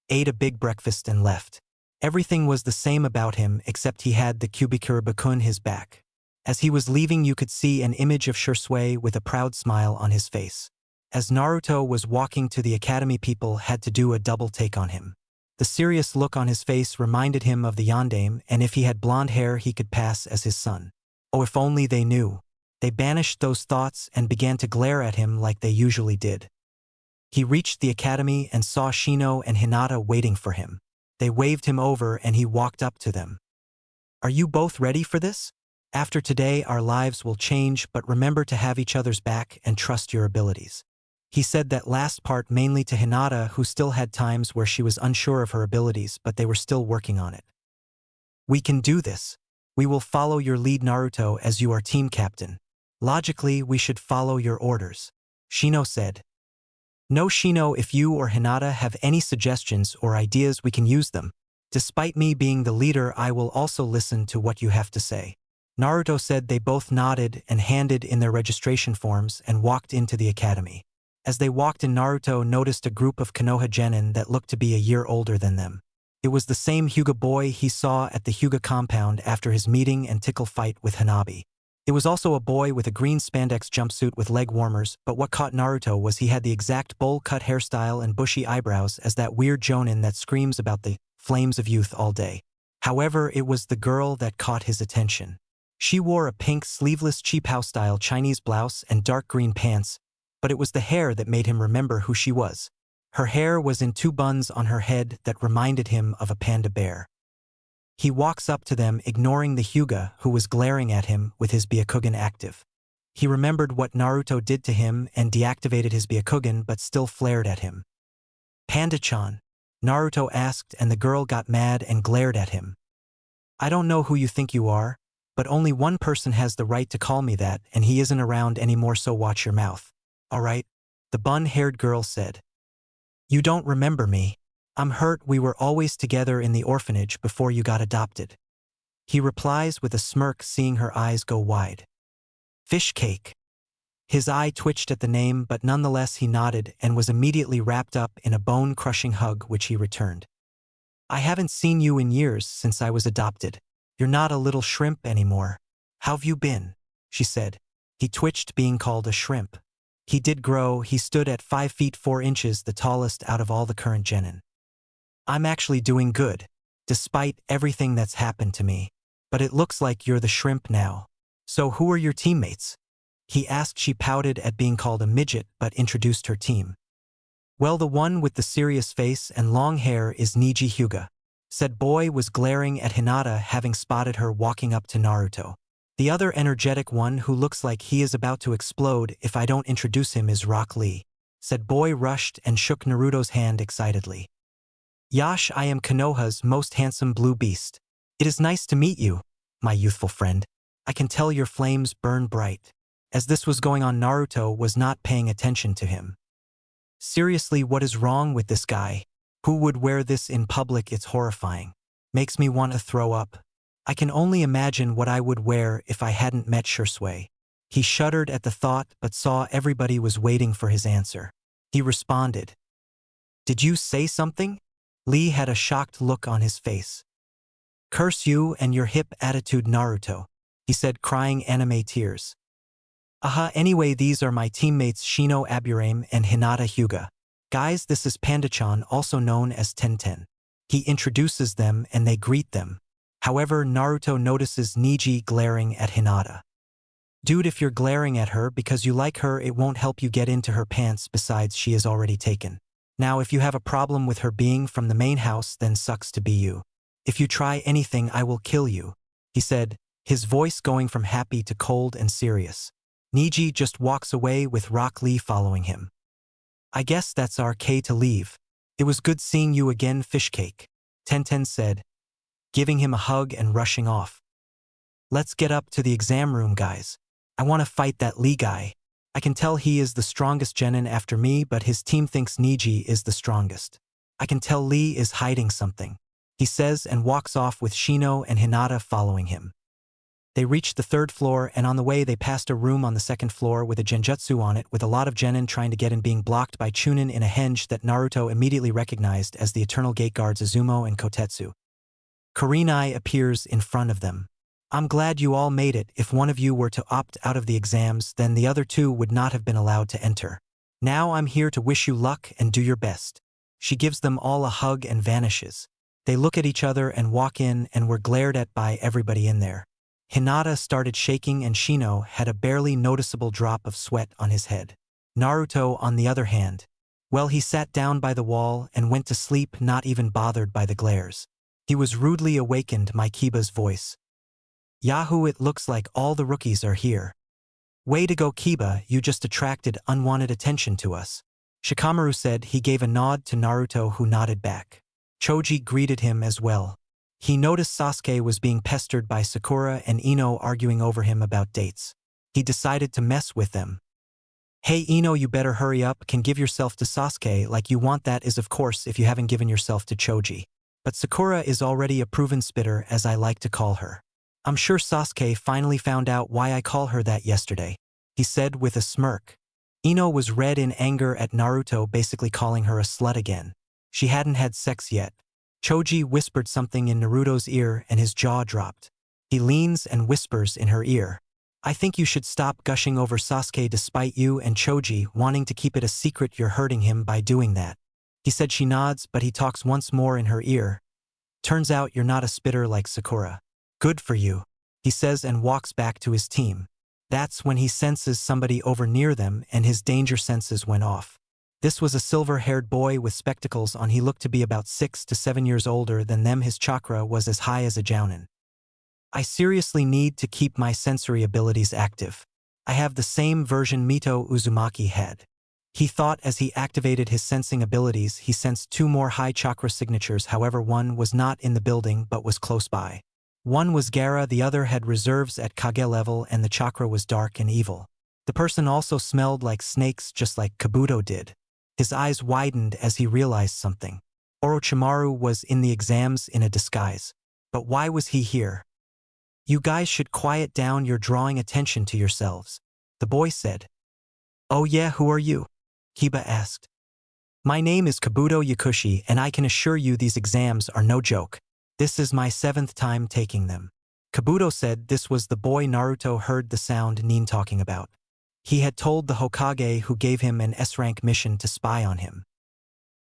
ate a big breakfast and left. Everything was the same about him except he had the Kubikura Bakun his back. As he was leaving, you could see an image of Shursui with a proud smile on his face. As Naruto was walking to the academy, people had to do a double take on him. The serious look on his face reminded him of the Yondaime, and if he had blonde hair he could pass as his son. Oh, if only they knew. They banished those thoughts and began to glare at him like they usually did. He reached the academy and saw Shino and Hinata waiting for him. They waved him over and he walked up to them. Are you both ready for this? After today our lives will change, but remember to have each other's back and trust your abilities. He said that last part mainly to Hinata, who still had times where she was unsure of her abilities, but they were still working on it. We can do this. We will follow your lead, Naruto, as you are team captain. Logically, we should follow your orders. Shino said. No, Shino, if you or Hinata have any suggestions or ideas, we can use them. Despite me being the leader, I will also listen to what you have to say. Naruto said. They both nodded and handed in their registration forms and walked into the academy. As they walked in, Naruto noticed a group of Konoha genin that looked to be a year older than them. It was the same Hyuga boy he saw at the Hyuga compound after his meeting and tickle fight with Hanabi. It was also a boy with a green spandex jumpsuit with leg warmers, but what caught Naruto was he had the exact bowl-cut hairstyle and bushy eyebrows as that weird jonin that screams about the flames of youth all day. However, it was the girl that caught his attention. She wore a pink sleeveless cheap house-style Chinese blouse and dark green pants, but it was the hair that made him remember who she was. Her hair was in two buns on her head that reminded him of a panda bear. He walks up to them, ignoring the Hyuga who was glaring at him with his Byakugan active. He remembered what Naruto did to him and deactivated his Byakugan but still flared at him. "Panda-chan?" Naruto asked, and the girl got mad and glared at him. "I don't know who you think you are, but only one person has the right to call me that, and he isn't around anymore, so watch your mouth. All right?" the bun-haired girl said. "You don't remember me. I'm hurt. We were always together in the orphanage before you got adopted." He replies with a smirk, seeing her eyes go wide. "Fish cake." His eye twitched at the name, but nonetheless he nodded and was immediately wrapped up in a bone-crushing hug which he returned. "I haven't seen you in years since I was adopted. You're not a little shrimp anymore. How've you been?" she said. He twitched being called a shrimp. He did grow. He stood at 5 feet 4 inches, the tallest out of all the current genin. "I'm actually doing good, despite everything that's happened to me. But it looks like you're the shrimp now. So who are your teammates?" he asked. She pouted at being called a midget but introduced her team. "Well, the one with the serious face and long hair is Neji Hyuga." Said boy was glaring at Hinata, having spotted her walking up to Naruto. "The other energetic one who looks like he is about to explode if I don't introduce him is Rock Lee." Said boy rushed and shook Naruto's hand excitedly. "Yash, I am Konoha's most handsome blue beast. It is nice to meet you, my youthful friend. I can tell your flames burn bright." As this was going on, Naruto was not paying attention to him. "Seriously, what is wrong with this guy? Who would wear this in public? It's horrifying. Makes me want to throw up. I can only imagine what I would wear if I hadn't met Shursui." He shuddered at the thought but saw everybody was waiting for his answer. He responded, "Did you say something?" Lee had a shocked look on his face. "Curse you and your hip attitude, Naruto," he said, crying anime tears. Anyway, these are my teammates Shino Aburame and Hinata Hyuga. Guys, this is Panda-chan, also known as Tenten. He introduces them and they greet them. However, Naruto notices Neji glaring at Hinata. "Dude, if you're glaring at her because you like her, it won't help you get into her pants. Besides, she is already taken. Now, if you have a problem with her being from the main house, then sucks to be you. If you try anything, I will kill you," he said, his voice going from happy to cold and serious. Neji just walks away with Rock Lee following him. "I guess that's our K to leave. It was good seeing you again, Fishcake," Tenten said, giving him a hug and rushing off. "Let's get up to the exam room, guys. I want to fight that Lee guy. I can tell he is the strongest genin after me, but his team thinks Neji is the strongest. I can tell Lee is hiding something," he says, and walks off with Shino and Hinata following him. They reached the 3rd floor, and on the way they passed a room on the 2nd floor with a genjutsu on it with a lot of genin trying to get in, being blocked by Chunin in a henge that Naruto immediately recognized as the eternal gate guards Izumo and Kotetsu. Kurenai appears in front of them. "I'm glad you all made it. If one of you were to opt out of the exams, then the other 2 would not have been allowed to enter. Now I'm here to wish you luck and do your best." She gives them all a hug and vanishes. They look at each other and walk in and were glared at by everybody in there. Hinata started shaking and Shino had a barely noticeable drop of sweat on his head. Naruto, on the other hand, well, he sat down by the wall and went to sleep, not even bothered by the glares. He was rudely awakened by Kiba's voice. "Yahoo, it looks like all the rookies are here. Way to go, Kiba, you just attracted unwanted attention to us," Shikamaru said. He gave a nod to Naruto, who nodded back. Choji greeted him as well. He noticed Sasuke was being pestered by Sakura and Ino arguing over him about dates. He decided to mess with them. "Hey Ino, you better hurry up, can give yourself to Sasuke like you want. That is of course if you haven't given yourself to Choji. But Sakura is already a proven spitter, as I like to call her. I'm sure Sasuke finally found out why I call her that yesterday," he said with a smirk. Ino was red in anger at Naruto basically calling her a slut again. She hadn't had sex yet. Choji whispered something in Naruto's ear and his jaw dropped. He leans and whispers in her ear. I think you should stop gushing over Sasuke despite you and Choji wanting to keep it a secret you're hurting him by doing that. He said she nods, but he talks once more in her ear. Turns out you're not a spitter like Sakura. Good for you, he says and walks back to his team. That's when he senses somebody over near them and his danger senses went off. This was a silver-haired boy with spectacles on. He looked to be about 6 to 7 years older than them. His chakra was as high as a jounin. I seriously need to keep my sensory abilities active. I have the same version Mito Uzumaki had. He thought as he activated his sensing abilities he sensed 2 more high chakra signatures. However, one was not in the building but was close by. One was Gaara, the other had reserves at Kage level, and the chakra was dark and evil. The person also smelled like snakes, just like Kabuto did. His eyes widened as he realized something. Orochimaru was in the exams in a disguise. But why was he here? You guys should quiet down, you're drawing attention to yourselves, the boy said. Oh yeah, who are you? Kiba asked. My name is Kabuto Yakushi, and I can assure you these exams are no joke. This is my 7th time taking them. Kabuto said. This was the boy Naruto heard the sound Nin talking about. He had told the Hokage who gave him an S-rank mission to spy on him.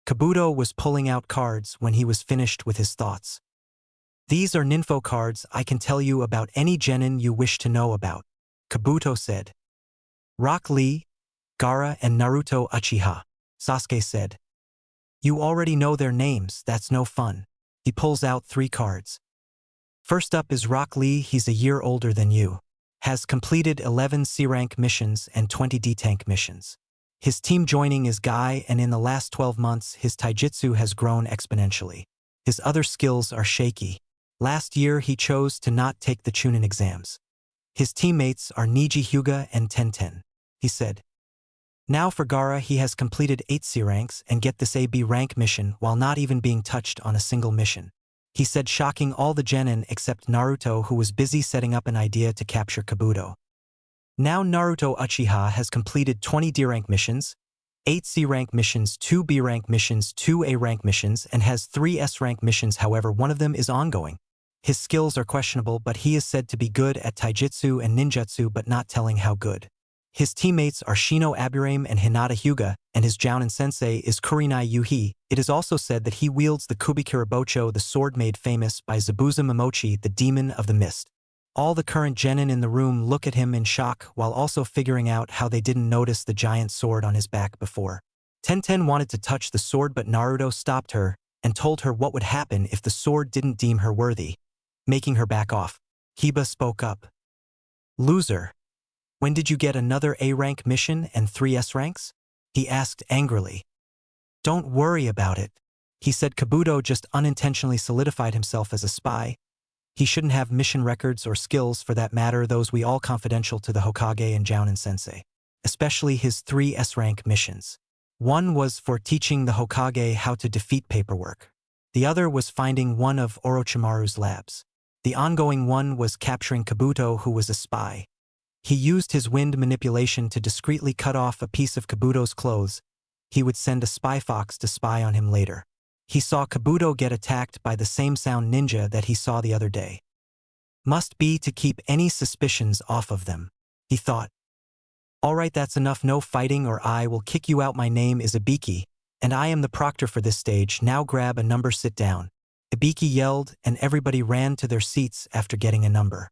Kabuto was pulling out cards when he was finished with his thoughts. These are ninfo cards. I can tell you about any genin you wish to know about, Kabuto said. Rock Lee, Gaara and Naruto Uchiha, Sasuke said. You already know their names, that's no fun. He pulls out 3 cards. First up is Rock Lee. He's a year older than you. Has completed 11 C-rank missions and 20 D-tank missions. His team joining is Guy, and in the last 12 months his taijutsu has grown exponentially. His other skills are shaky. Last year he chose to not take the Chunin exams. His teammates are Niji Hyuga and Tenten, he said. Now for Gaara, he has completed 8 C-ranks and get this AB rank mission while not even being touched on a single mission. He said, shocking all the genin except Naruto, who was busy setting up an idea to capture Kabuto. Now Naruto Uchiha has completed 20 D-rank missions, 8 C-rank missions, 2 B-rank missions, 2 A-rank missions, and has 3 S-rank missions. However, one of them is ongoing. His skills are questionable, but he is said to be good at taijutsu and ninjutsu, but not telling how good. His teammates are Shino Aburame and Hinata Hyuga, and his Jounin sensei is Kurenai Yuhi. It is also said that he wields the Kubikirabocho, the sword made famous by Zabuza Momochi, the demon of the mist. All the current genin in the room look at him in shock while also figuring out how they didn't notice the giant sword on his back before. Tenten wanted to touch the sword, but Naruto stopped her and told her what would happen if the sword didn't deem her worthy, making her back off. Kiba spoke up. Loser. When did you get another A-rank mission and 3 S-ranks? He asked angrily. Don't worry about it, he said. Kabuto just unintentionally solidified himself as a spy. He shouldn't have mission records or skills, for that matter, those we all confidential to the Hokage and Jounin sensei. Especially his 3 S-rank missions. One was for teaching the Hokage how to defeat paperwork. The other was finding one of Orochimaru's labs. The ongoing one was capturing Kabuto, who was a spy. He used his wind manipulation to discreetly cut off a piece of Kabuto's clothes. He would send a spy fox to spy on him later. He saw Kabuto get attacked by the same sound ninja that he saw the other day. Must be to keep any suspicions off of them, he thought. Alright, that's enough, no fighting or I will kick you out. My name is Ibiki, and I am the proctor for this stage. Now grab a number, sit down. Ibiki yelled, and everybody ran to their seats after getting a number.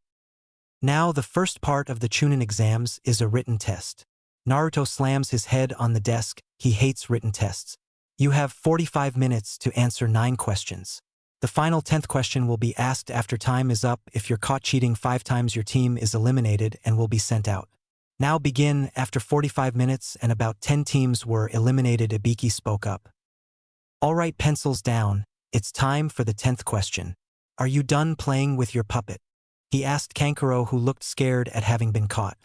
Now the first part of the Chunin exams is a written test. Naruto slams his head on the desk. He hates written tests. You have 45 minutes to answer 9 questions. The final 10th question will be asked after time is up. If you're caught cheating 5 times, your team is eliminated and will be sent out. Now begin. After 45 minutes and about 10 teams were eliminated, Ibiki spoke up. Alright, pencils down. It's time for the 10th question. Are you done playing with your puppet? He asked Kankuro, who looked scared at having been caught.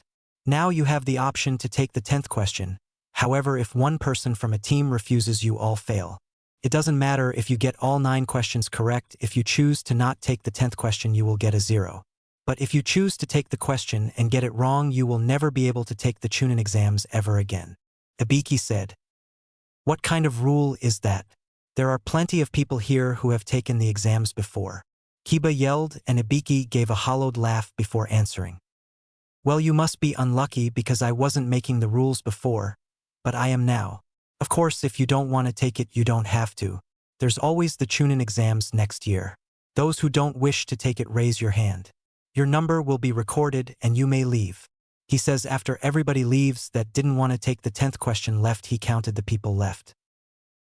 Now you have the option to take the 10th question. However, if one person from a team refuses, you all fail. It doesn't matter if you get all 9 questions correct. If you choose to not take the 10th question, you will get a 0. But if you choose to take the question and get it wrong, you will never be able to take the Chunin exams ever again. Ibiki said. What kind of rule is that? There are plenty of people here who have taken the exams before. Kiba yelled, and Ibiki gave a hollowed laugh before answering. Well, you must be unlucky because I wasn't making the rules before, but I am now. Of course, if you don't want to take it, you don't have to. There's always the Chunin exams next year. Those who don't wish to take it, raise your hand. Your number will be recorded and you may leave. He says after everybody leaves that didn't want to take the 10th question left. He counted the people left.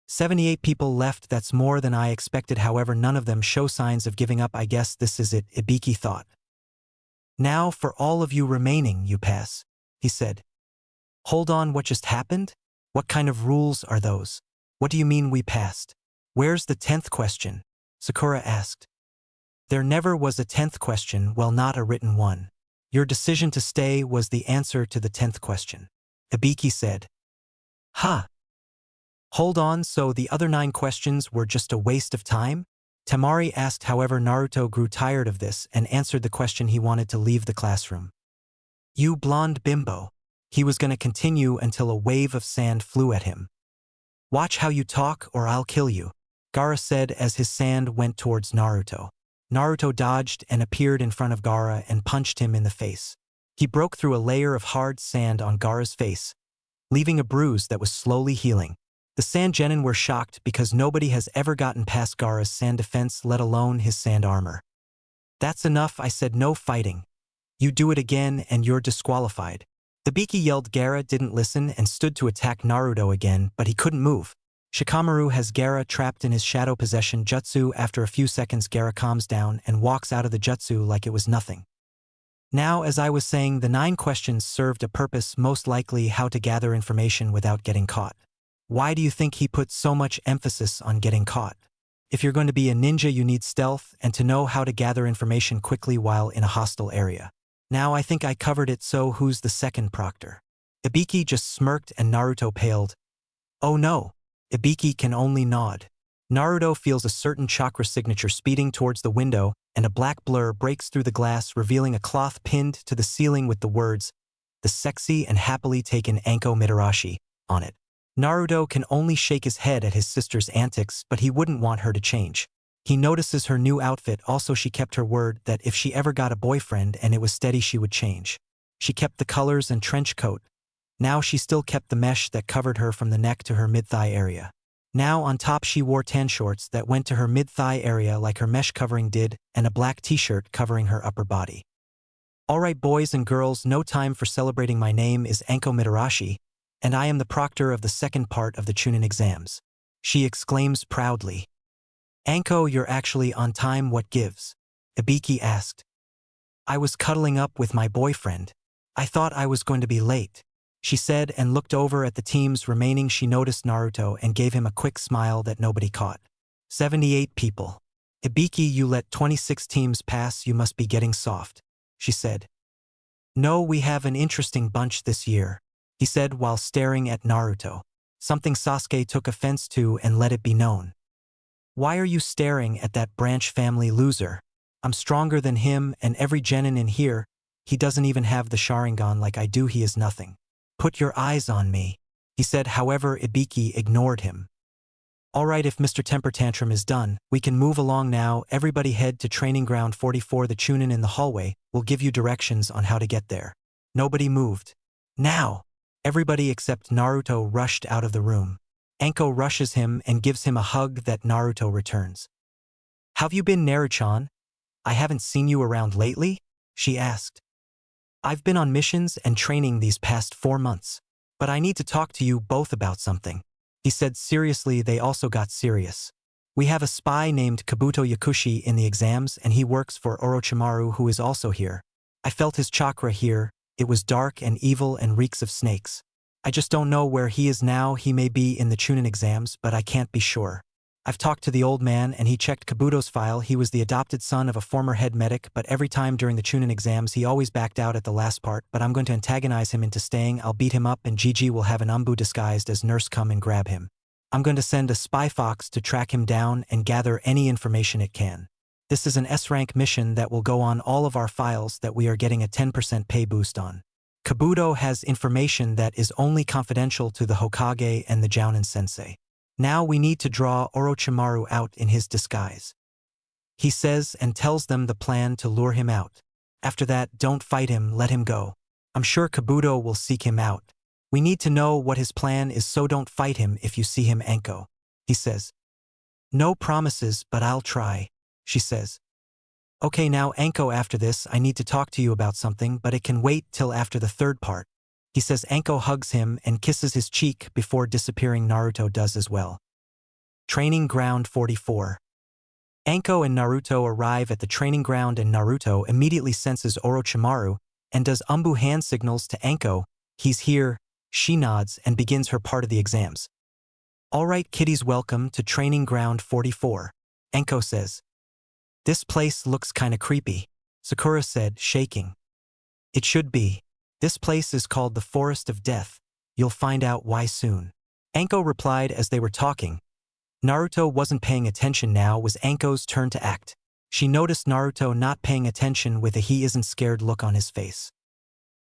78 people left. That's more than I expected. However, none of them show signs of giving up. I guess this is it, Ibiki thought. Now for all of you remaining, you pass, he said. Hold on, what just happened? What kind of rules are those? What do you mean we passed? Where's the 10th question? Sakura asked. There never was a 10th question, well, not a written one. Your decision to stay was the answer to the 10th question, Ibiki said. Huh. Hold on, so the other 9 questions were just a waste of time? Temari asked. However, Naruto grew tired of this and answered the question. He wanted to leave the classroom. You blonde bimbo. He was going to continue until a wave of sand flew at him. Watch how you talk or I'll kill you, Gaara said as his sand went towards Naruto. Naruto dodged and appeared in front of Gaara and punched him in the face. He broke through a layer of hard sand on Gaara's face, leaving a bruise that was slowly healing. The Sand Genin were shocked because nobody has ever gotten past Gaara's sand defense, let alone his sand armor. That's enough, I said, no fighting. You do it again and you're disqualified. Ibiki yelled. Gaara didn't listen and stood to attack Naruto again, but he couldn't move. Shikamaru has Gaara trapped in his shadow possession jutsu. After a few seconds, Gaara calms down and walks out of the jutsu like it was nothing. Now, as I was saying, the 9 questions served a purpose, most likely how to gather information without getting caught. Why do you think he put so much emphasis on getting caught? If you're going to be a ninja, you need stealth and to know how to gather information quickly while in a hostile area. Now I think I covered it, so who's the second proctor? Ibiki just smirked and Naruto paled. Oh no. Ibiki can only nod. Naruto feels a certain chakra signature speeding towards the window, and a black blur breaks through the glass, revealing a cloth pinned to the ceiling with the words, "The sexy and happily taken Anko Mitarashi," on it. Naruto can only shake his head at his sister's antics, but he wouldn't want her to change. He notices her new outfit. Also, she kept her word that if she ever got a boyfriend and it was steady, she would change. She kept the colors and trench coat. Now she still kept the mesh that covered her from the neck to her mid-thigh area. Now on top she wore tan shorts that went to her mid-thigh area like her mesh covering did, and a black t-shirt covering her upper body. Alright boys and girls, no time for celebrating. My name is Anko Mitarashi, and I am the proctor of the second part of the Chunin exams, she exclaims proudly. Anko, you're actually on time. What gives? Ibiki asked. I was cuddling up with my boyfriend. I thought I was going to be late, she said and looked over at the teams remaining. She noticed Naruto and gave him a quick smile that nobody caught. 78 people. Ibiki, you let 26 teams pass. You must be getting soft, she said. No, we have an interesting bunch this year, he said while staring at Naruto. Something Sasuke took offense to and let it be known. Why are you staring at that branch family loser? I'm stronger than him and every genin in here. He doesn't even have the Sharingan like I do. He is nothing. Put your eyes on me, he said. However, Ibiki ignored him. Alright, if Mr. Temper Tantrum is done, we can move along now. Everybody head to Training Ground 44. The Chunin in the hallway will give you directions on how to get there. Nobody moved. Now! Everybody except Naruto rushed out of the room. Anko rushes him and gives him a hug that Naruto returns. Have you been, Naruchan? I haven't seen you around lately, she asked. I've been on missions and training these past 4 months, but I need to talk to you both about something, he said seriously. They also got serious. We have a spy named Kabuto Yakushi in the exams and he works for Orochimaru, who is also here. I felt his chakra here. It was dark and evil and reeks of snakes. I just don't know where he is now. He may be in the Chunin exams, but I can't be sure. I've talked to the old man and he checked Kabuto's file. He was the adopted son of a former head medic, but every time during the Chunin exams he always backed out at the last part. But I'm going to antagonize him into staying. I'll beat him up and Gigi will have an Umbu disguised as nurse come and grab him. I'm going to send a spy fox to track him down and gather any information it can. This is an S-rank mission that will go on all of our files that we are getting a 10% pay boost on. Kabuto has information that is only confidential to the Hokage and the Jounin sensei. Now we need to draw Orochimaru out in his disguise. He says and tells them the plan to lure him out. After that, don't fight him, let him go. I'm sure Kabuto will seek him out. We need to know what his plan is, so don't fight him if you see him, Anko. He says. No promises, but I'll try, she says. Okay, now Anko, after this I need to talk to you about something, but it can wait till after the third part. He says. Anko hugs him and kisses his cheek before disappearing. Naruto does as well. Training Ground 44. Anko and Naruto arrive at the training ground and Naruto immediately senses Orochimaru and does Umbu hand signals to Anko. He's here. She nods and begins her part of the exams. Alright kiddies, welcome to Training Ground 44. Anko says. This place looks kinda creepy, Sakura said, shaking. It should be. This place is called the Forest of Death. You'll find out why soon. Anko replied as they were talking. Naruto wasn't paying attention. Now was Anko's turn to act. She noticed Naruto not paying attention with a he isn't scared look on his face.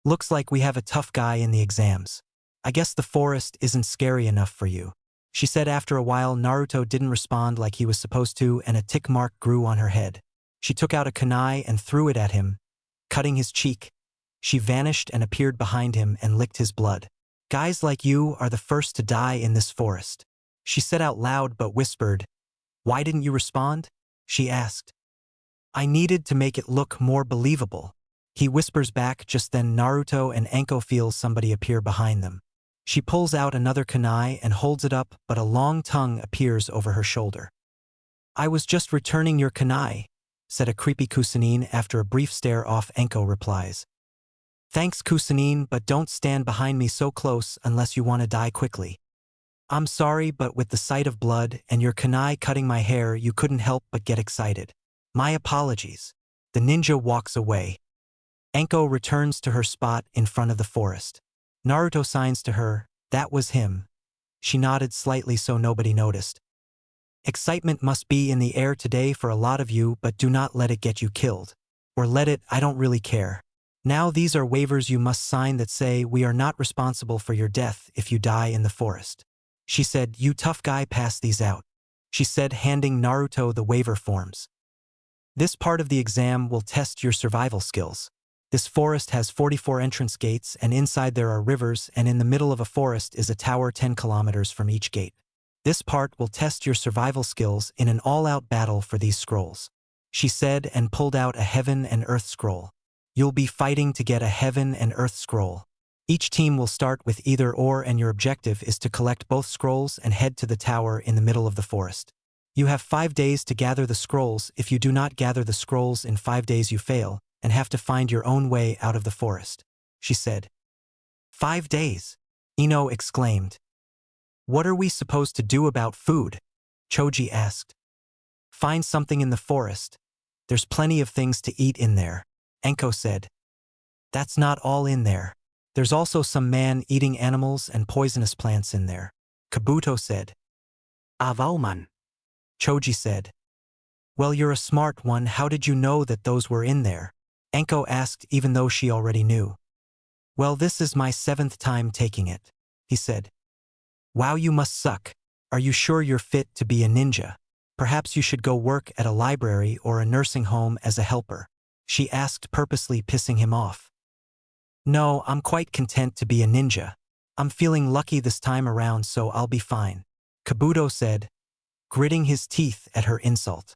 Looks like we have a tough guy in the exams. I guess the forest isn't scary enough for you, she said. After a while, Naruto didn't respond like he was supposed to, and a tick mark grew on her head. She took out a kunai and threw it at him, cutting his cheek. She vanished and appeared behind him and licked his blood. Guys like you are the first to die in this forest, she said out loud but whispered. Why didn't you respond? She asked. I needed to make it look more believable, he whispers back. Just then Naruto and Anko feel somebody appear behind them. She pulls out another kunai and holds it up, but a long tongue appears over her shoulder. I was just returning your kunai, said a creepy Kusanine. After a brief stare off, Anko replies. Thanks Kusanine, but don't stand behind me so close unless you want to die quickly. I'm sorry, but with the sight of blood and your kunai cutting my hair, you couldn't help but get excited. My apologies. The ninja walks away. Anko returns to her spot in front of the forest. Naruto signs to her. That was him. She nodded slightly so nobody noticed. Excitement must be in the air today for a lot of you, but do not let it get you killed. Or let it, I don't really care. Now these are waivers you must sign that say we are not responsible for your death if you die in the forest. She said. You tough guy, pass these out, she said, handing Naruto the waiver forms. This part of the exam will test your survival skills. This forest has 44 entrance gates, and inside there are rivers, and in the middle of a forest is a tower 10 kilometers from each gate. This part will test your survival skills in an all-out battle for these scrolls, she said, and pulled out a heaven and earth scroll. You'll be fighting to get a heaven and earth scroll. Each team will start with either or, and your objective is to collect both scrolls and head to the tower in the middle of the forest. You have 5 days to gather the scrolls. If you do not gather the scrolls in 5 days, you fail and have to find your own way out of the forest, she said. 5 days? Ino exclaimed. What are we supposed to do about food? Choji asked. Find something in the forest. There's plenty of things to eat in there, Anko said. That's not all in there. There's also some man-eating animals and poisonous plants in there, Kabuto said. Avauman, Choji said. Well, you're a smart one. How did you know that those were in there? Anko asked, even though she already knew. Well, this is my 7th time taking it, he said. Wow, you must suck. Are you sure you're fit to be a ninja? Perhaps you should go work at a library or a nursing home as a helper, she asked, purposely pissing him off. No, I'm quite content to be a ninja. I'm feeling lucky this time around, so I'll be fine, Kabuto said, gritting his teeth at her insult.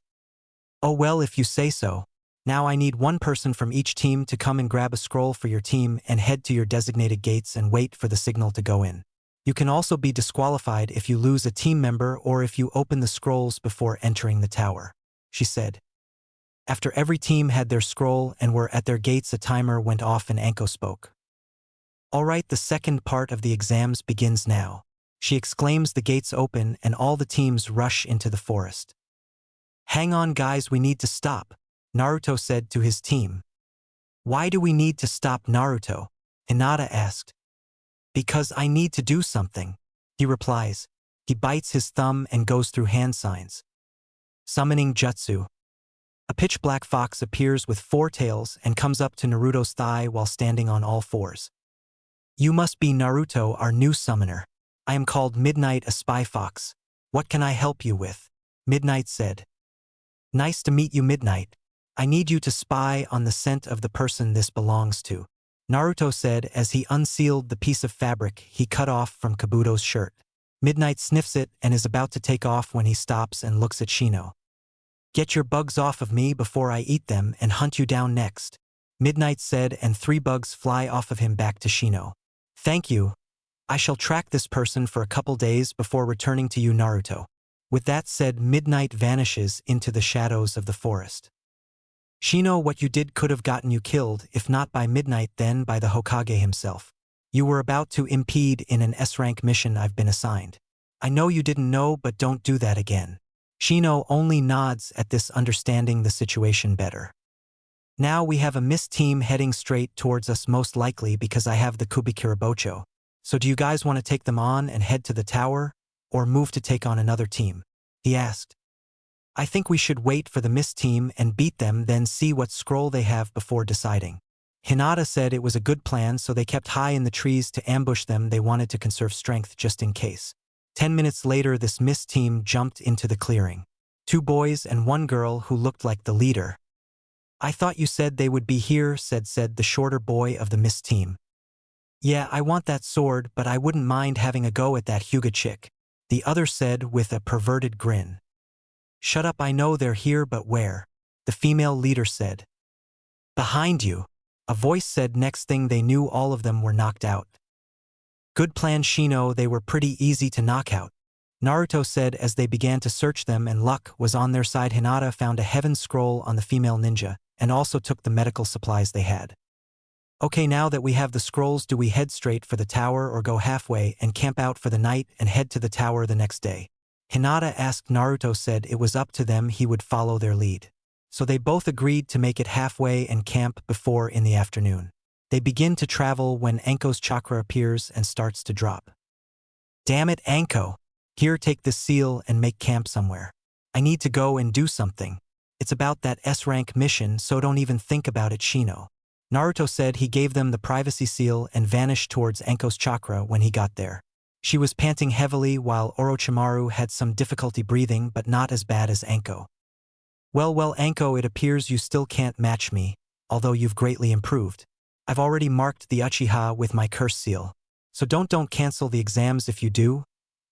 Oh well, if you say so. Now I need one person from each team to come and grab a scroll for your team and head to your designated gates and wait for the signal to go in. You can also be disqualified if you lose a team member or if you open the scrolls before entering the tower, she said. After every team had their scroll and were at their gates, a timer went off and Anko spoke. Alright, the second part of the exams begins now, she exclaims. The gates open and all the teams rush into the forest. Hang on guys, we need to stop, Naruto said to his team. Why do we need to stop, Naruto? Hinata asked. Because I need to do something, he replies. He bites his thumb and goes through hand signs. Summoning jutsu. A pitch-black fox appears with 4 tails and comes up to Naruto's thigh while standing on all 4s. You must be Naruto, our new summoner. I am called Midnight, a spy fox. What can I help you with? Midnight said. Nice to meet you, Midnight. I need you to spy on the scent of the person this belongs to. Naruto said as he unsealed the piece of fabric he cut off from Kabuto's shirt. Midnight sniffs it and is about to take off when he stops and looks at Shino. Get your bugs off of me before I eat them and hunt you down next. Midnight said, and 3 bugs fly off of him back to Shino. Thank you. I shall track this person for a couple days before returning to you, Naruto. With that said, Midnight vanishes into the shadows of the forest. Shino, what you did could have gotten you killed, if not by Midnight then by the Hokage himself. You were about to impede in an S-rank mission I've been assigned. I know you didn't know, but don't do that again. Shino only nods at this, understanding the situation better. Now we have a mist team heading straight towards us, most likely because I have the Kubikirabocho. So do you guys want to take them on and head to the tower, or move to take on another team? He asked. I think we should wait for the mist team and beat them, then see what scroll they have before deciding. Hinata said it was a good plan, so they kept high in the trees to ambush them. They wanted to conserve strength just in case. 10 minutes later, this mist team jumped into the clearing. 2 boys and 1 girl who looked like the leader. I thought you said they would be here, said the shorter boy of the mist team. Yeah, I want that sword, but I wouldn't mind having a go at that Hyuga chick, the other said with a perverted grin. Shut up, I know they're here, but where? The female leader said. Behind you, a voice said. Next thing they knew, all of them were knocked out. Good plan, Shino, they were pretty easy to knock out. Naruto said as they began to search them, and luck was on their side. Hinata found a heaven scroll on the female ninja, and also took the medical supplies they had. Okay, now that we have the scrolls, do we head straight for the tower or go halfway and camp out for the night and head to the tower the next day? Hinata asked. Naruto said it was up to them, he would follow their lead. So they both agreed to make it halfway and camp before in the afternoon. They begin to travel when Anko's chakra appears and starts to drop. Damn it, Anko! Here, take this seal and make camp somewhere. I need to go and do something. It's about that S-rank mission, so don't even think about it, Shino. Naruto said he gave them the privacy seal and vanished towards Anko's chakra when he got there. She was panting heavily while Orochimaru had some difficulty breathing, but not as bad as Anko. Well, Anko, it appears you still can't match me, although you've greatly improved. I've already marked the Uchiha with my curse seal. So don't cancel the exams. If you do,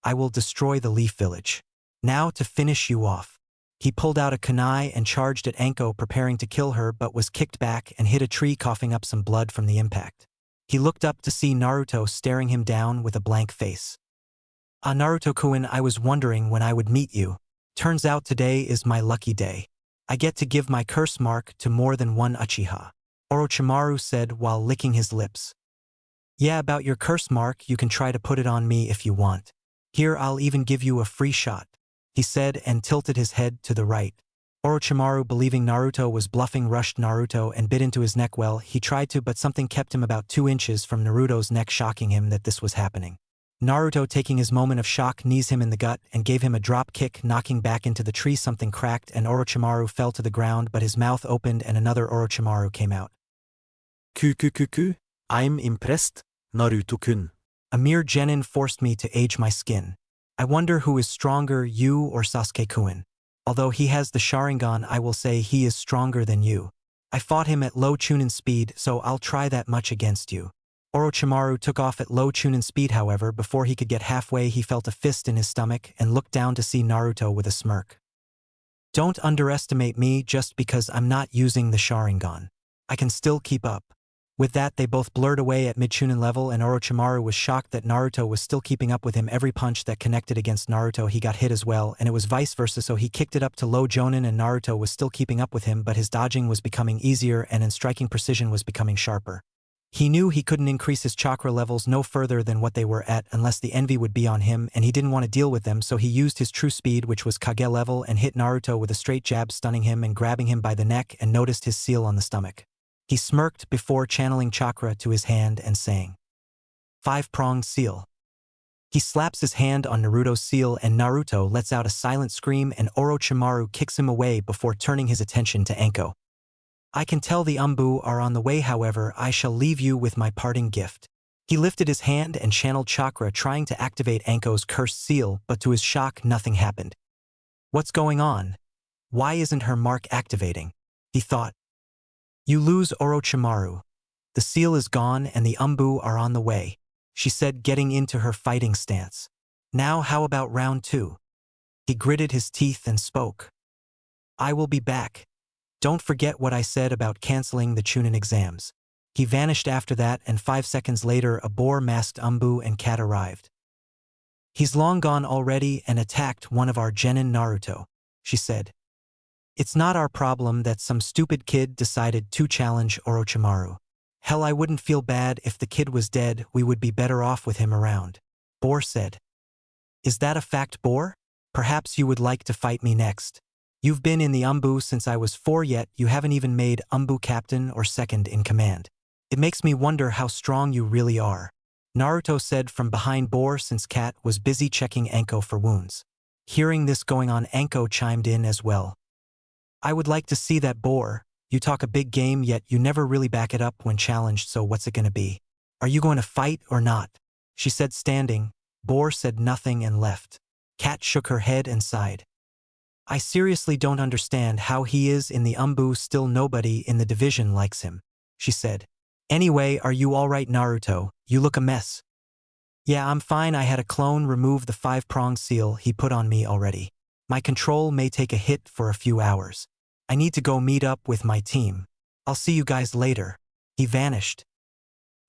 I will destroy the Leaf Village. Now to finish you off. He pulled out a kunai and charged at Anko, preparing to kill her, but was kicked back and hit a tree, coughing up some blood from the impact. He looked up to see Naruto staring him down with a blank face. Ah, Naruto-kun, I was wondering when I would meet you. Turns out today is my lucky day. I get to give my curse mark to more than one Uchiha. Orochimaru said while licking his lips. Yeah, about your curse mark, you can try to put it on me if you want. Here, I'll even give you a free shot, he said and tilted his head to the right. Orochimaru, believing Naruto was bluffing, rushed Naruto and bit into his neck. Well, he tried to, but something kept him about 2 inches from Naruto's neck, shocking him that this was happening. Naruto, taking his moment of shock, knees him in the gut and gave him a drop kick, knocking back into the tree. Something cracked and Orochimaru fell to the ground, but his mouth opened and another Orochimaru came out. I'm impressed, Naruto-kun. A mere genin forced me to age my skin. I wonder who is stronger, you or Sasuke-kun. Although he has the Sharingan, I will say he is stronger than you. I fought him at low Chunin speed, so I'll try that much against you. Orochimaru took off at low Chunin speed. However, before he could get halfway, he felt a fist in his stomach and looked down to see Naruto with a smirk. Don't underestimate me just because I'm not using the Sharingan. I can still keep up. With that, they both blurred away at mid-Chunin level, and Orochimaru was shocked that Naruto was still keeping up with him. Every punch that connected against Naruto he got hit as well, and it was vice versa, so he kicked it up to low Jonin and Naruto was still keeping up with him, but his dodging was becoming easier and in striking precision was becoming sharper. He knew he couldn't increase his chakra levels no further than what they were at unless the envy would be on him, and he didn't want to deal with them, so he used his true speed, which was Kage level, and hit Naruto with a straight jab, stunning him and grabbing him by the neck, and noticed his seal on the stomach. He smirked before channeling chakra to his hand and saying, 5-pronged seal. He slaps his hand on Naruto's seal and Naruto lets out a silent scream and Orochimaru kicks him away before turning his attention to Anko. I can tell the Umbu are on the way, however, I shall leave you with my parting gift. He lifted his hand and channeled chakra trying to activate Anko's cursed seal, but to his shock nothing happened. What's going on? Why isn't her mark activating? He thought. You lose Orochimaru. The seal is gone and the Umbu are on the way, she said, getting into her fighting stance. Now how about round 2? He gritted his teeth and spoke. I will be back. Don't forget what I said about canceling the Chunin exams. He vanished after that, and 5 seconds later a boar-masked Umbu and cat arrived. He's long gone already and attacked one of our genin Naruto, she said. It's not our problem that some stupid kid decided to challenge Orochimaru. Hell, I wouldn't feel bad if the kid was dead, we would be better off with him around. Boar said. Is that a fact, Boar? Perhaps you would like to fight me next. You've been in the Umbu since I was 4, yet you haven't even made Umbu captain or second in command. It makes me wonder how strong you really are, Naruto said from behind Boar, since Kat was busy checking Anko for wounds. Hearing this going on, Anko chimed in as well. I would like to see that, Boar. You talk a big game, yet you never really back it up when challenged, so what's it gonna be? Are you going to fight or not? She said, standing. Boar said nothing and left. Kat shook her head and sighed. I seriously don't understand how he is in the Umbu, still nobody in the division likes him, she said. Anyway, are you alright, Naruto? You look a mess. Yeah, I'm fine. I had a clone remove the 5-prong seal he put on me already. My control may take a hit for a few hours. I need to go meet up with my team. I'll see you guys later. He vanished.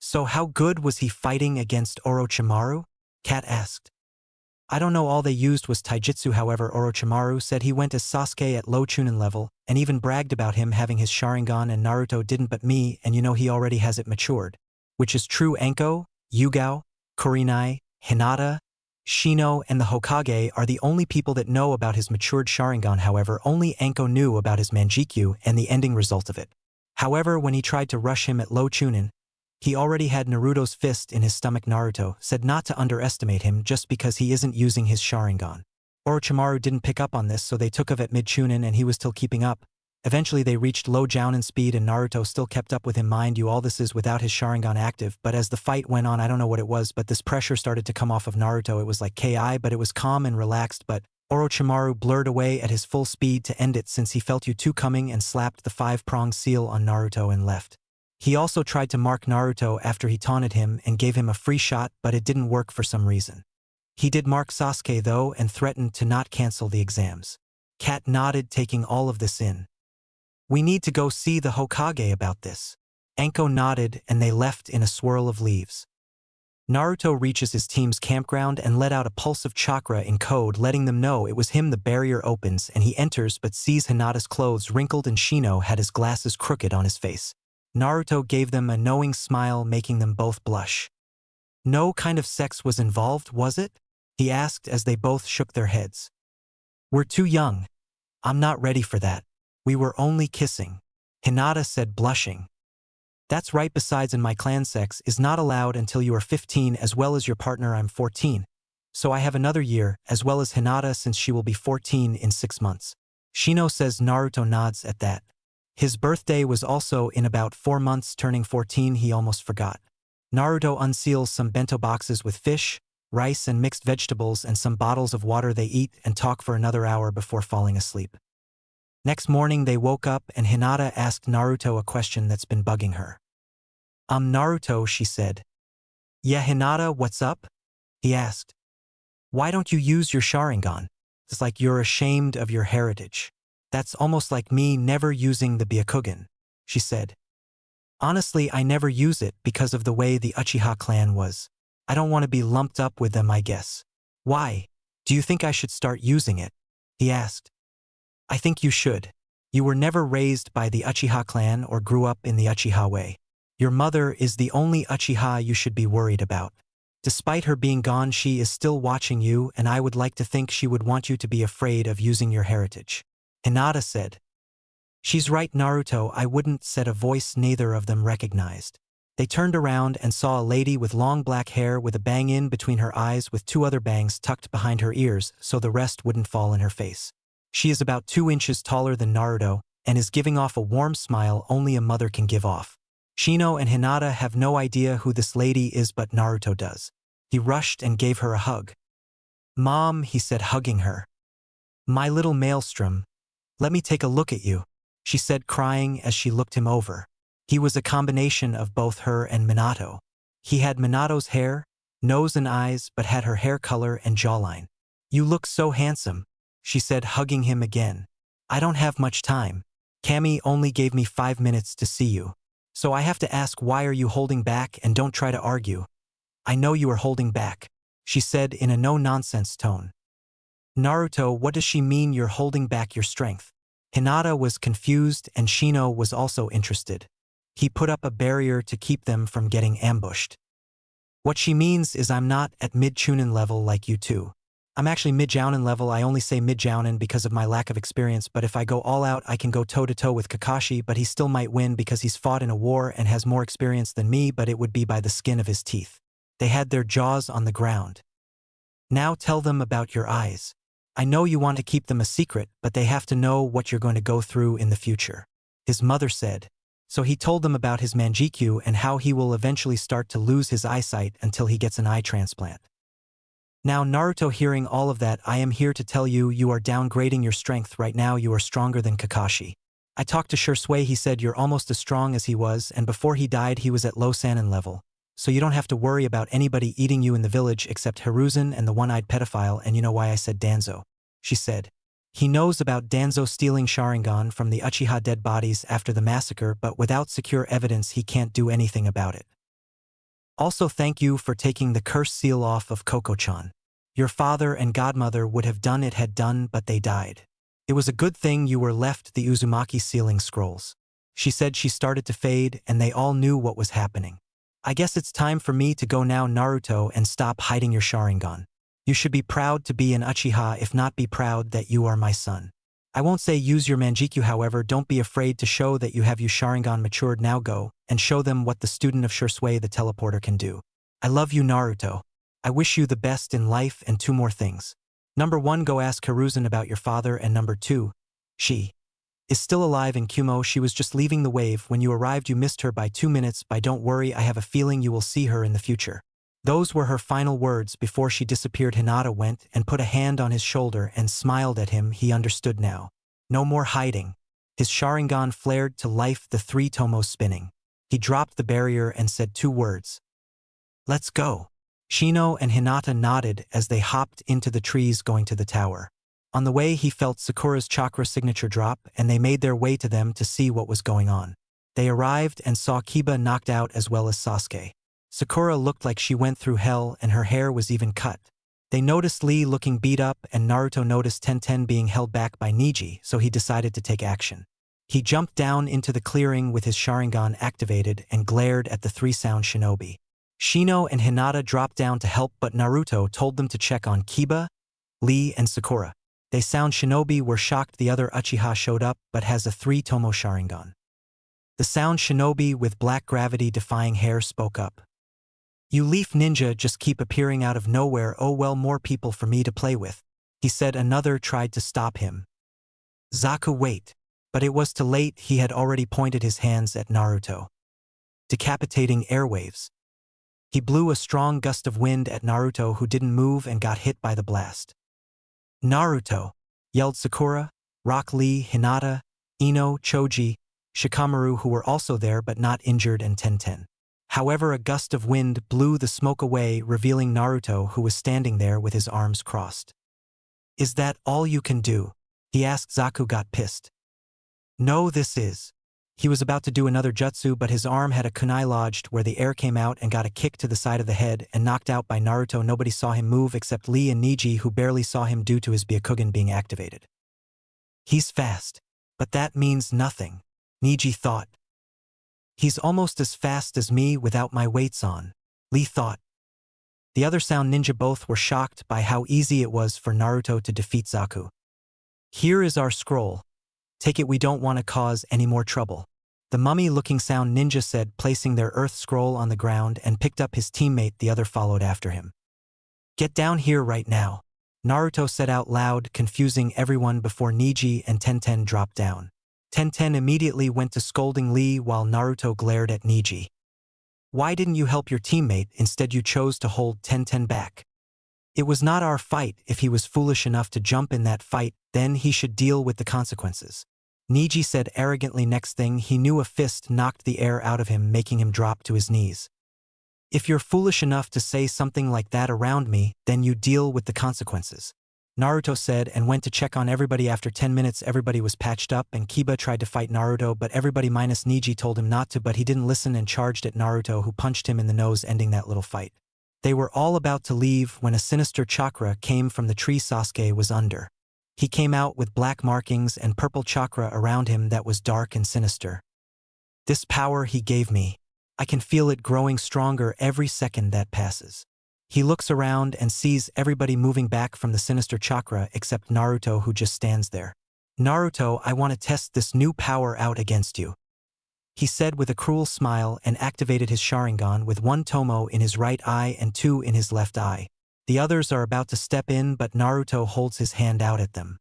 So how good was he fighting against Orochimaru? Kat asked. I don't know, all they used was taijutsu. However, Orochimaru said he went as Sasuke at low Chunin level, and even bragged about him having his Sharingan, and Naruto didn't, but me, and you know he already has it matured. Which is true. Anko, Yugao, Kurenai, Hinata, Shino, and the Hokage are the only people that know about his matured Sharingan. However, only Anko knew about his Manjikyu and the ending result of it. However, when he tried to rush him at low Chunin, he already had Naruto's fist in his stomach. Naruto said not to underestimate him just because he isn't using his Sharingan. Orochimaru didn't pick up on this, so they took of at mid-Chunin and he was still keeping up. Eventually they reached low Jounin speed and Naruto still kept up with him. Mind you, all this is without his Sharingan active, but as the fight went on, I don't know what it was, but this pressure started to come off of Naruto. It was like KI, but it was calm and relaxed, but Orochimaru blurred away at his full speed to end it since he felt U2 coming and slapped the 5-prong seal on Naruto and left. He also tried to mark Naruto after he taunted him and gave him a free shot, but it didn't work for some reason. He did mark Sasuke though and threatened to not cancel the exams. Kat nodded, taking all of this in. We need to go see the Hokage about this. Anko nodded and they left in a swirl of leaves. Naruto reaches his team's campground and let out a pulse of chakra in code, letting them know it was him. The barrier opens and he enters but sees Hinata's clothes wrinkled and Shino had his glasses crooked on his face. Naruto gave them a knowing smile, making them both blush. No kind of sex was involved, was it? He asked as they both shook their heads. We're too young. I'm not ready for that. We were only kissing, Hinata said, blushing. That's right, besides in my clan sex is not allowed until you are 15 as well as your partner. I'm 14. So I have another year as well as Hinata since she will be 14 in 6 months. Shino says. Naruto nods at that. His birthday was also in about 4 months, turning 14. He almost forgot. Naruto unseals some bento boxes with fish, rice and mixed vegetables and some bottles of water. They eat and talk for another hour before falling asleep. Next morning they woke up and Hinata asked Naruto a question that's been bugging her. Naruto, she said. Yeah, Hinata, what's up? He asked. Why don't you use your Sharingan? It's like you're ashamed of your heritage. That's almost like me never using the Byakugan, she said. Honestly, I never use it because of the way the Uchiha clan was. I don't want to be lumped up with them, I guess. Why? Do you think I should start using it? He asked. I think you should. You were never raised by the Uchiha clan or grew up in the Uchiha way. Your mother is the only Uchiha you should be worried about. Despite her being gone, she is still watching you, and I would like to think she would want you to be afraid of using your heritage. Hinata said. She's right, Naruto, I wouldn't, said a voice neither of them recognized. They turned around and saw a lady with long black hair with a bang in between her eyes with 2 other bangs tucked behind her ears so the rest wouldn't fall in her face. She is about 2 inches taller than Naruto and is giving off a warm smile only a mother can give off. Shino and Hinata have no idea who this lady is, but Naruto does. He rushed and gave her a hug. "Mom," he said, hugging her. "My little maelstrom, let me take a look at you," she said, crying as she looked him over. He was a combination of both her and Minato. He had Minato's hair, nose and eyes, but had her hair color and jawline. "You look so handsome," she said, hugging him again. "I don't have much time. Kami only gave me 5 minutes to see you. So I have to ask, why are you holding back? And don't try to argue." "I know you are holding back," she said in a no-nonsense tone. "Naruto, what does she mean you're holding back your strength?" Hinata was confused and Shino was also interested. He put up a barrier to keep them from getting ambushed. "What she means is I'm not at mid-Chunin level like you two. I'm actually mid-Jounin level. I only say mid-Jounin because of my lack of experience, but if I go all out I can go toe-to-toe with Kakashi, but he still might win because he's fought in a war and has more experience than me, but it would be by the skin of his teeth." They had their jaws on the ground. "Now tell them about your eyes. I know you want to keep them a secret, but they have to know what you're going to go through in the future," his mother said. So he told them about his Manjikyu and how he will eventually start to lose his eyesight until he gets an eye transplant. Now Naruto, hearing all of that, "I am here to tell you, you are downgrading your strength. Right now you are stronger than Kakashi. I talked to Shursui, he said you're almost as strong as he was, and before he died he was at low Sannin level. So you don't have to worry about anybody eating you in the village except Hiruzen and the one-eyed pedophile, and you know why I said Danzo," she said. He knows about Danzo stealing Sharingan from the Uchiha dead bodies after the massacre, but without secure evidence he can't do anything about it. "Also, thank you for taking the curse seal off of Koko-chan. Your father and godmother would have done it, but they died. It was a good thing you were left the Uzumaki sealing scrolls." She said. She started to fade and they all knew what was happening. "I guess it's time for me to go now, Naruto, and stop hiding your Sharingan. You should be proud to be an Uchiha, if not be proud that you are my son. I won't say use your Manjikyu, however, don't be afraid to show that you have your Sharingan matured. Now go and show them what the student of Shursui the teleporter can do. I love you, Naruto. I wish you the best in life, and 2 more things. Number 1, go ask Hiruzen about your father, and number 2, she is still alive in Kumo. She was just leaving the wave. When you arrived you missed her by 2 minutes. But don't worry, I have a feeling you will see her in the future." Those were her final words before she disappeared. Hinata went and put a hand on his shoulder and smiled at him. He understood now. No more hiding. His Sharingan flared to life, the 3 tomos spinning. He dropped the barrier and said 2 words. "Let's go." Shino and Hinata nodded as they hopped into the trees going to the tower. On the way he felt Sakura's chakra signature drop, and they made their way to them to see what was going on. They arrived and saw Kiba knocked out as well as Sasuke. Sakura looked like she went through hell and her hair was even cut. They noticed Lee looking beat up, and Naruto noticed Tenten being held back by Neji, so he decided to take action. He jumped down into the clearing with his Sharingan activated and glared at the 3 sound shinobi. Shino and Hinata dropped down to help, but Naruto told them to check on Kiba, Lee, and Sakura. They sound shinobi were shocked the other Uchiha showed up but has a 3-tomo Sharingan. The sound shinobi with black gravity-defying hair spoke up. "You leaf ninja just keep appearing out of nowhere. Oh well, more people for me to play with," he said. Another tried to stop him. "Zaku, wait." But it was too late. He had already pointed his hands at Naruto. Decapitating airwaves. He blew a strong gust of wind at Naruto, who didn't move and got hit by the blast. "Naruto!" yelled Sakura, Rock Lee, Hinata, Ino, Choji, Shikamaru, who were also there but not injured, and Tenten. However, a gust of wind blew the smoke away, revealing Naruto, who was standing there with his arms crossed. "Is that all you can do?" he asked. Zaku got pissed. "No, this is." He was about to do another jutsu, but his arm had a kunai lodged where the air came out and got a kick to the side of the head and knocked out by Naruto. Nobody saw him move except Lee and Neji, who barely saw him due to his Byakugan being activated. "He's fast. But that means nothing," Neji thought. "He's almost as fast as me without my weights on," Lee thought. The other sound ninja both were shocked by how easy it was for Naruto to defeat Zaku. "Here is our scroll. Take it, we don't want to cause any more trouble," the mummy-looking sound ninja said, placing their earth scroll on the ground, and picked up his teammate. The other followed after him. "Get down here right now," Naruto said out loud, confusing everyone before Neji and Tenten dropped down. Tenten immediately went to scolding Lee while Naruto glared at Niji. Why didn't you help your teammate, instead you chose to hold Tenten back? It was not our fight. If he was foolish enough to jump in that fight, then he should deal with the consequences. Niji said arrogantly. Next thing he knew, a fist knocked the air out of him, making him drop to his knees. If you're foolish enough to say something like that around me, then you deal with the consequences, Naruto said, and went to check on everybody. After 10 minutes everybody was patched up and Kiba tried to fight Naruto, but everybody minus Niji told him not to, but he didn't listen and charged at Naruto, who punched him in the nose, ending that little fight. They were all about to leave when a sinister chakra came from the tree Sasuke was under. He came out with black markings and purple chakra around him that was dark and sinister. This power he gave me. I can feel it growing stronger every second that passes. He looks around and sees everybody moving back from the sinister chakra except Naruto, who just stands there. Naruto, I want to test this new power out against you, he said with a cruel smile, and activated his Sharingan with 1 tomo in his right eye and 2 in his left eye. The others are about to step in, but Naruto holds his hand out at them.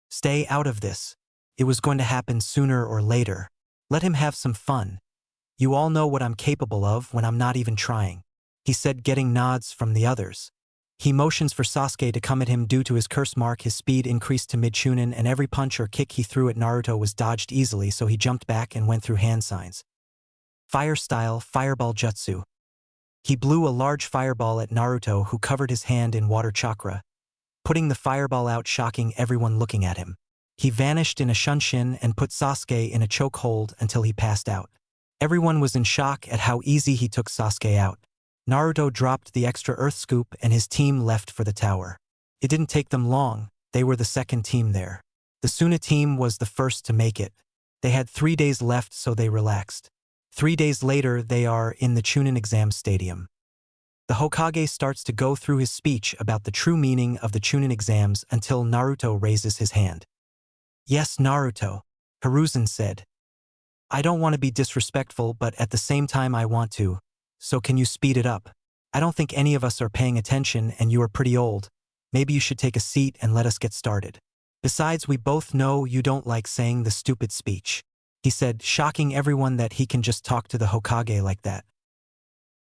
Stay out of this. It was going to happen sooner or later. Let him have some fun. You all know what I'm capable of when I'm not even trying, he said, getting nods from the others. He motions for Sasuke to come at him. Due to his curse mark, his speed increased to mid-Chunin, and every punch or kick he threw at Naruto was dodged easily, so he jumped back and went through hand signs. Fire style, fireball jutsu. He blew a large fireball at Naruto, who covered his hand in water chakra, putting the fireball out, shocking everyone looking at him. He vanished in a shunshin and put Sasuke in a chokehold until he passed out. Everyone was in shock at how easy he took Sasuke out. Naruto dropped the extra earth scoop and his team left for the tower. It didn't take them long. They were the second team there. The Suna team was the first to make it. They had 3 days left, so they relaxed. 3 days later, they are in the Chunin exam stadium. The Hokage starts to go through his speech about the true meaning of the Chunin exams until Naruto raises his hand. Yes, Naruto, Hiruzen said. I don't want to be disrespectful, but at the same time I want to. So can you speed it up? I don't think any of us are paying attention, and you are pretty old. Maybe you should take a seat and let us get started. Besides, we both know you don't like saying the stupid speech, he said, shocking everyone that he can just talk to the Hokage like that.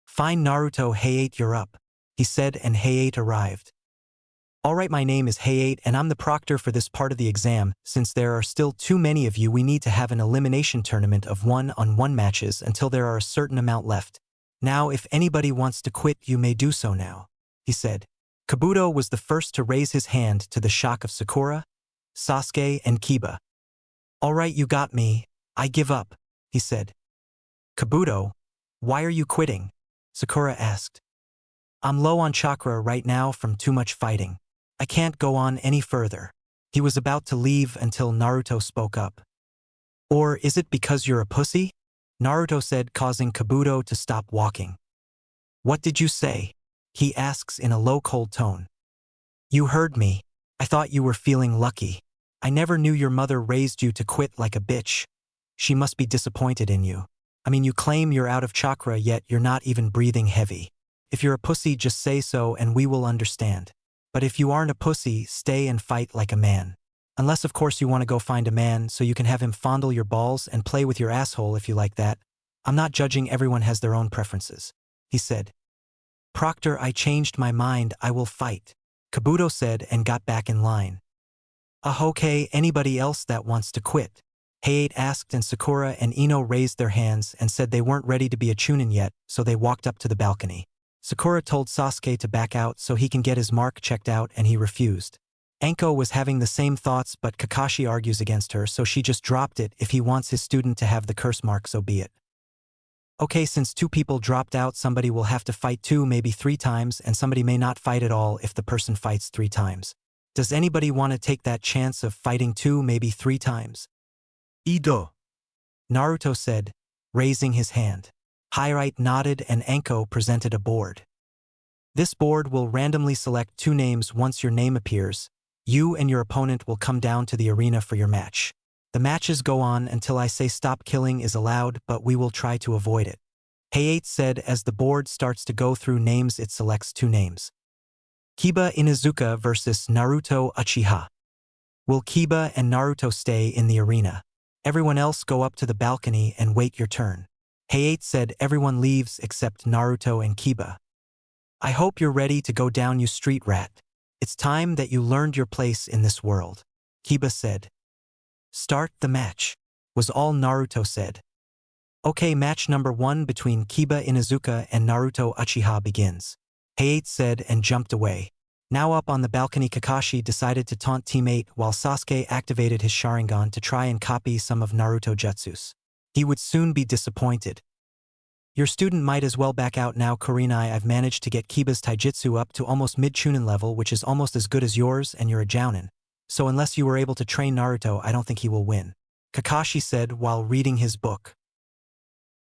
Fine, Naruto. Hayate, you're up, he said, and Hayate arrived. Alright, my name is Hayate and I'm the proctor for this part of the exam. Since there are still too many of you, we need to have an elimination tournament of 1-on-1 matches until there are a certain amount left. Now, if anybody wants to quit, you may do so now, he said. Kabuto was the first to raise his hand, to the shock of Sakura, Sasuke, and Kiba. Alright, you got me. I give up, he said. Kabuto, why are you quitting? Sakura asked. I'm low on chakra right now from too much fighting. I can't go on any further. He was about to leave until Naruto spoke up. Or is it because you're a pussy? Naruto said, causing Kabuto to stop walking. What did you say? He asks in a low, cold tone. You heard me. I thought you were feeling lucky. I never knew your mother raised you to quit like a bitch. She must be disappointed in you. I mean, you claim you're out of chakra, yet you're not even breathing heavy. If you're a pussy, just say so and we will understand. But if you aren't a pussy, stay and fight like a man. Unless, of course, you want to go find a man so you can have him fondle your balls and play with your asshole if you like that. I'm not judging, everyone has their own preferences, he said. Proctor, I changed my mind, I will fight, Kabuto said and got back in line. Okay, anybody else that wants to quit? Hayate asked, and Sakura and Ino raised their hands and said they weren't ready to be a Chunin yet, so they walked up to the balcony. Sakura told Sasuke to back out so he can get his mark checked out, and he refused. Anko was having the same thoughts, but Kakashi argues against her, so she just dropped it. If he wants his student to have the curse mark, so be it. Okay, since 2 people dropped out, somebody will have to fight 2, maybe 3 times, and somebody may not fight at all if the person fights 3 times. Does anybody want to take that chance of fighting 2, maybe 3 times? Ido, Naruto said, raising his hand. Hayate nodded and Anko presented a board. This board will randomly select 2 names. Once your name appears, you and your opponent will come down to the arena for your match. The matches go on until I say stop. Killing is allowed, but we will try to avoid it, Hayate said. As the board starts to go through names, it selects 2 names. Kiba Inuzuka versus Naruto Uchiha. Will Kiba and Naruto stay in the arena? Everyone else go up to the balcony and wait your turn. Hayate said everyone leaves except Naruto and Kiba. I hope you're ready to go down, you street rat. It's time that you learned your place in this world. Kiba said. Start the match, was all Naruto said. Okay, match number 1 between Kiba Inuzuka and Naruto Uchiha begins. Hayate said and jumped away. Now up on the balcony, Kakashi decided to taunt teammate while Sasuke activated his Sharingan to try and copy some of Naruto jutsus. He would soon be disappointed. Your student might as well back out now, Kurenai. I've managed to get Kiba's taijutsu up to almost mid-Chunin level, which is almost as good as yours, and you're a Jounin. So unless you were able to train Naruto, I don't think he will win. Kakashi said while reading his book.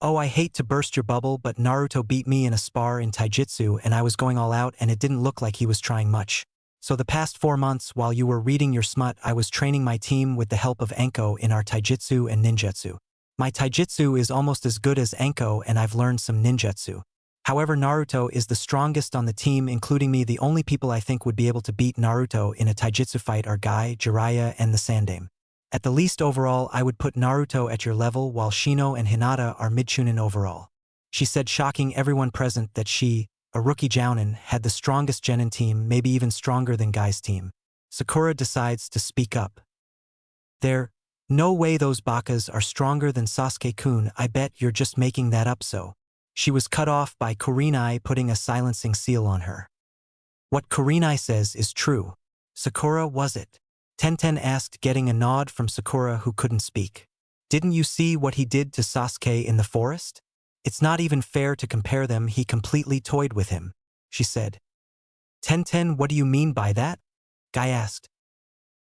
Oh, I hate to burst your bubble, but Naruto beat me in a spar in taijutsu and I was going all out and it didn't look like he was trying much. So the past 4 months while you were reading your smut, I was training my team with the help of Anko in our taijutsu and ninjutsu. My taijutsu is almost as good as Anko and I've learned some ninjutsu. However, Naruto is the strongest on the team, including me. The only people I think would be able to beat Naruto in a taijutsu fight are Guy, Jiraiya, and the Sandame. At the least overall, I would put Naruto at your level while Shino and Hinata are mid-Chunin overall. She said, shocking everyone present that she, a rookie Jounin, had the strongest Genin team, maybe even stronger than Guy's team. Sakura decides to speak up. No way those bakas are stronger than Sasuke-kun. I bet you're just making that up. So. She was cut off by Kurenai putting a silencing seal on her. What Kurenai says is true. Sakura, was it? Tenten asked, getting a nod from Sakura, who couldn't speak. Didn't you see what he did to Sasuke in the forest? It's not even fair to compare them. He completely toyed with him, she said. Tenten, what do you mean by that? Guy asked.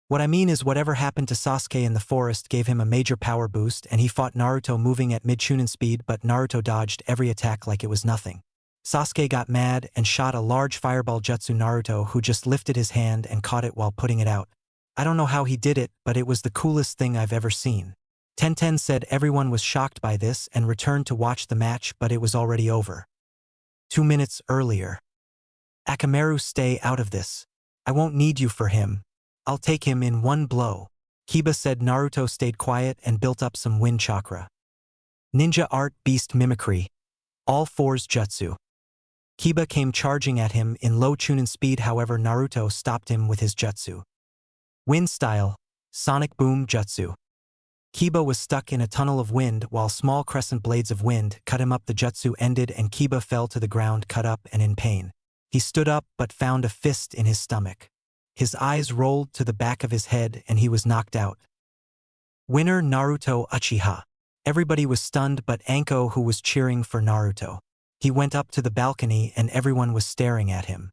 What I mean is whatever happened to Sasuke in the forest gave him a major power boost and he fought Naruto moving at mid-Chunin speed, but Naruto dodged every attack like it was nothing. Sasuke got mad and shot a large fireball jutsu. Naruto, who just lifted his hand and caught it while putting it out. I don't know how he did it, but it was the coolest thing I've ever seen. Tenten said everyone was shocked by this and returned to watch the match, but it was already over. 2 minutes earlier. Akamaru, stay out of this. I won't need you for him. I'll take him in one blow. Kiba said. Naruto stayed quiet and built up some wind chakra. Ninja art, beast mimicry. All fours jutsu. Kiba came charging at him in low Chunin speed, however Naruto stopped him with his jutsu. Wind style, sonic boom jutsu. Kiba was stuck in a tunnel of wind while small crescent blades of wind cut him up. The jutsu ended and Kiba fell to the ground, cut up and in pain. He stood up but found a fist in his stomach. His eyes rolled to the back of his head and he was knocked out. Winner, Naruto Uchiha. Everybody was stunned but Anko, who was cheering for Naruto. He went up to the balcony and everyone was staring at him.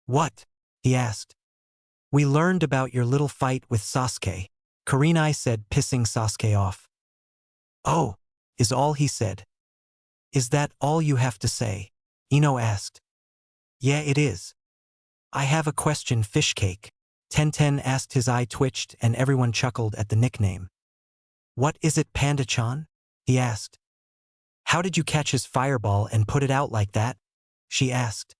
What? He asked. We learned about your little fight with Sasuke, Kurenai said, pissing Sasuke off. Oh, is all he said. Is that all you have to say? Ino asked. Yeah, it is. I have a question, Fishcake. Tenten asked. His eye twitched and everyone chuckled at the nickname. What is it, Panda-chan? He asked. How did you catch his fireball and put it out like that? She asked.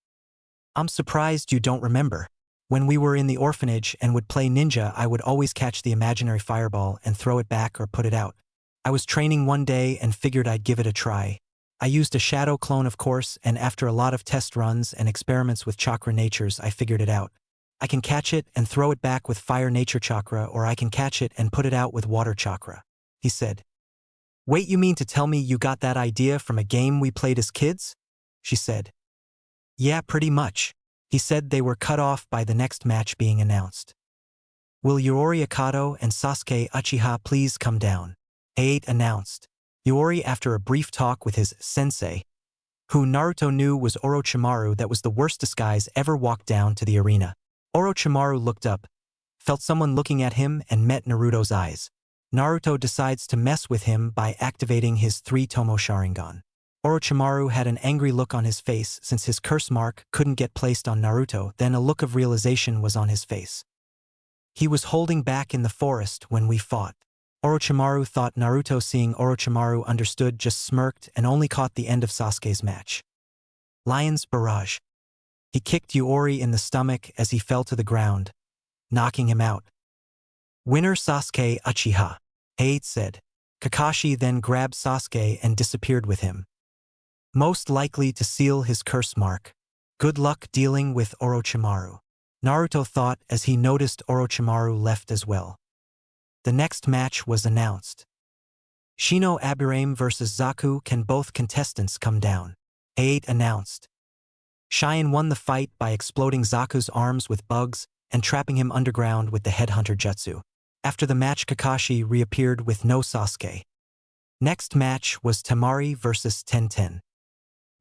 I'm surprised you don't remember. When we were in the orphanage and would play ninja, I would always catch the imaginary fireball and throw it back or put it out. I was training one day and figured I'd give it a try. I used a shadow clone, of course, and after a lot of test runs and experiments with chakra natures, I figured it out. I can catch it and throw it back with fire nature chakra, or I can catch it and put it out with water chakra, he said. Wait, you mean to tell me you got that idea from a game we played as kids? She said. Yeah, pretty much. He said. They were cut off by the next match being announced. Will Yuri Akato and Sasuke Uchiha please come down? Hayate announced. Yuri, after a brief talk with his sensei, who Naruto knew was Orochimaru, that was the worst disguise ever, walked down to the arena. Orochimaru looked up, felt someone looking at him and met Naruto's eyes. Naruto decides to mess with him by activating his 3-tomo Sharingan. Orochimaru had an angry look on his face since his curse mark couldn't get placed on Naruto, then a look of realization was on his face. He was holding back in the forest when we fought. Orochimaru thought. Naruto, seeing Orochimaru, understood, just smirked and only caught the end of Sasuke's match. Lion's Barrage. He kicked Yuri in the stomach as he fell to the ground, knocking him out. Winner, Sasuke Uchiha. Height said. Kakashi then grabbed Sasuke and disappeared with him. Most likely to seal his curse mark. Good luck dealing with Orochimaru. Naruto thought as he noticed Orochimaru left as well. The next match was announced. Shino Aburame vs Zaku. Can both contestants come down? Height announced. Cheyenne won the fight by exploding Zaku's arms with bugs and trapping him underground with the Headhunter Jutsu. After the match, Kakashi reappeared with no Sasuke. Next match was Temari vs Tenten.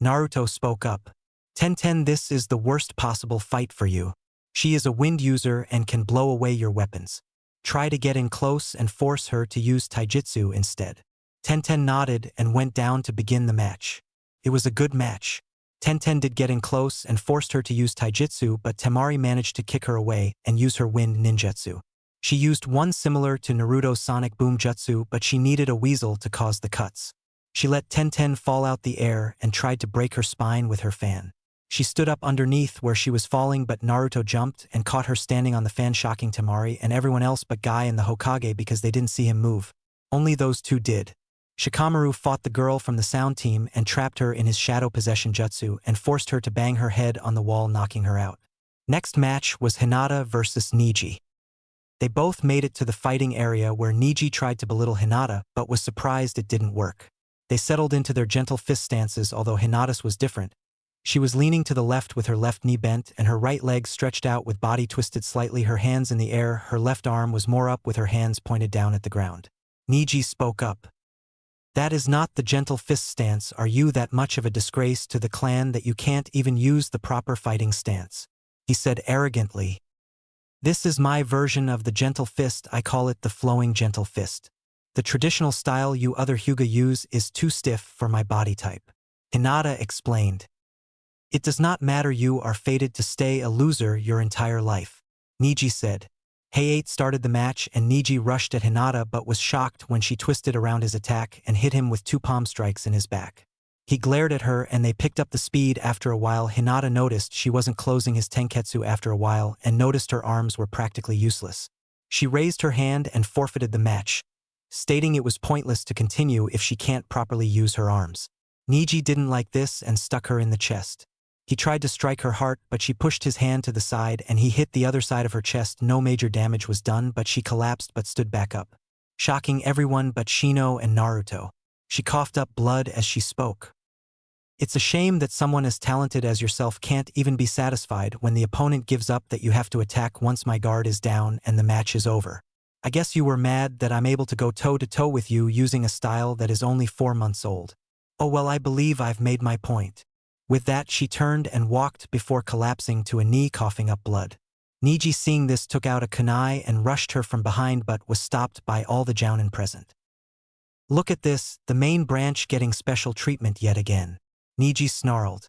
Naruto spoke up. Tenten, this is the worst possible fight for you. She is a wind user and can blow away your weapons. Try to get in close and force her to use taijutsu instead. Tenten nodded and went down to begin the match. It was a good match. Tenten did get in close and forced her to use taijutsu, but Temari managed to kick her away and use her wind ninjutsu. She used one similar to Naruto's sonic boom jutsu, but she needed a weasel to cause the cuts. She let Tenten fall out the air and tried to break her spine with her fan. She stood up underneath where she was falling, but Naruto jumped and caught her standing on the fan, shocking Temari and everyone else but Guy and the Hokage because they didn't see him move. Only those two did. Shikamaru fought the girl from the sound team and trapped her in his shadow possession jutsu and forced her to bang her head on the wall, knocking her out. Next match was Hinata vs Neji. They both made it to the fighting area where Neji tried to belittle Hinata but was surprised it didn't work. They settled into their gentle fist stances, although Hinata's was different. She was leaning to the left with her left knee bent and her right leg stretched out with body twisted slightly, her hands in the air. Her left arm was more up with her hands pointed down at the ground. Neji spoke up. That is not the gentle fist stance. Are you that much of a disgrace to the clan that you can't even use the proper fighting stance? He said arrogantly. This is my version of the gentle fist. I call it the flowing gentle fist. The traditional style you other Hyuga use is too stiff for my body type. Hinata explained. It does not matter, you are fated to stay a loser your entire life. Neji said. Height started the match and Neji rushed at Hinata but was shocked when she twisted around his attack and hit him with two palm strikes in his back. He glared at her and they picked up the speed. After a while, Hinata noticed she wasn't closing his tenketsu after a while and noticed her arms were practically useless. She raised her hand and forfeited the match, stating it was pointless to continue if she can't properly use her arms. Neji didn't like this and stuck her in the chest. He tried to strike her heart, but she pushed his hand to the side and he hit the other side of her chest. No major damage was done, but she collapsed but stood back up, shocking everyone but Shino and Naruto. She coughed up blood as she spoke. It's a shame that someone as talented as yourself can't even be satisfied when the opponent gives up that you have to attack once my guard is down and the match is over. I guess you were mad that I'm able to go toe-to-toe with you using a style that is only 4 months old. Oh well, I believe I've made my point. With that, she turned and walked before collapsing to a knee, coughing up blood. Neji, seeing this, took out a kunai and rushed her from behind but was stopped by all the jounin present. Look at this, the main branch getting special treatment yet again. Neji snarled.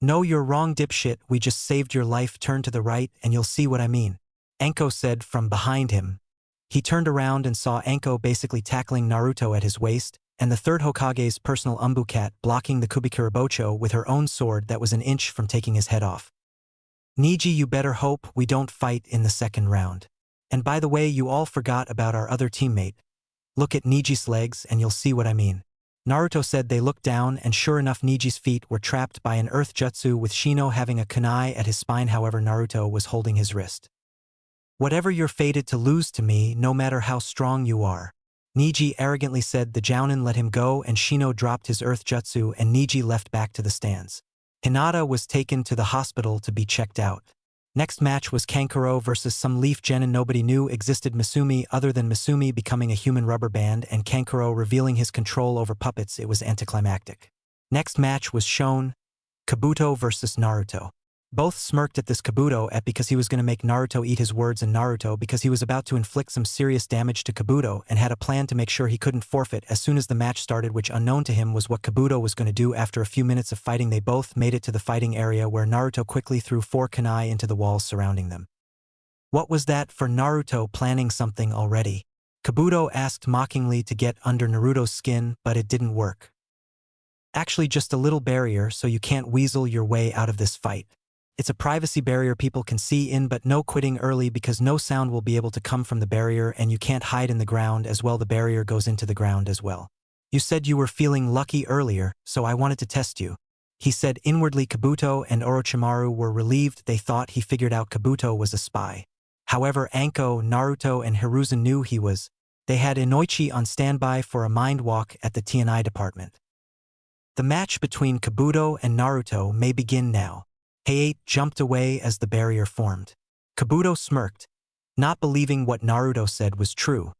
No, you're wrong, dipshit, we just saved your life. Turn to the right and you'll see what I mean. Anko said from behind him. He turned around and saw Anko basically tackling Naruto at his waist, and the third Hokage's personal Umbukat blocking the Kubikurabocho with her own sword that was an inch from taking his head off. Neji, you better hope we don't fight in the second round. And by the way, you all forgot about our other teammate. Look at Neji's legs and you'll see what I mean. Naruto said. They looked down and sure enough Neji's feet were trapped by an earth jutsu with Shino having a kunai at his spine. However, Naruto was holding his wrist. Whatever, you're fated to lose to me no matter how strong you are. Neji arrogantly said. The jounin let him go and Shino dropped his earth jutsu and Neji left back to the stands. Hinata was taken to the hospital to be checked out. Next match was Kankuro versus some leaf genin nobody knew existed Misumi other than Misumi becoming a human rubber band and Kankuro revealing his control over puppets. It was anticlimactic. Next match was shown, Kabuto versus Naruto. Both smirked at this Kabuto because he was going to make Naruto eat his words, and Naruto because he was about to inflict some serious damage to Kabuto and had a plan to make sure he couldn't forfeit as soon as the match started, which unknown to him was what Kabuto was going to do. After a few minutes of fighting, they both made it to the fighting area where Naruto quickly threw 4 kunai into the walls surrounding them. What was that for? Naruto planning something already? Kabuto asked mockingly to get under Naruto's skin, but it didn't work. Actually, just a little barrier so you can't weasel your way out of this fight. It's a privacy barrier people can see in, but no quitting early because no sound will be able to come from the barrier and you can't hide in the ground as well. The barrier goes into the ground as well. You said you were feeling lucky earlier, so I wanted to test you. He said inwardly. Kabuto and Orochimaru were relieved. They thought he figured out Kabuto was a spy. However, Anko, Naruto, and Hiruzen knew he was. They had Inoichi on standby for a mind walk at the T&I department. The match between Kabuto and Naruto may begin now. Hayate jumped away as the barrier formed. Kabuto smirked, not believing what Naruto said was true.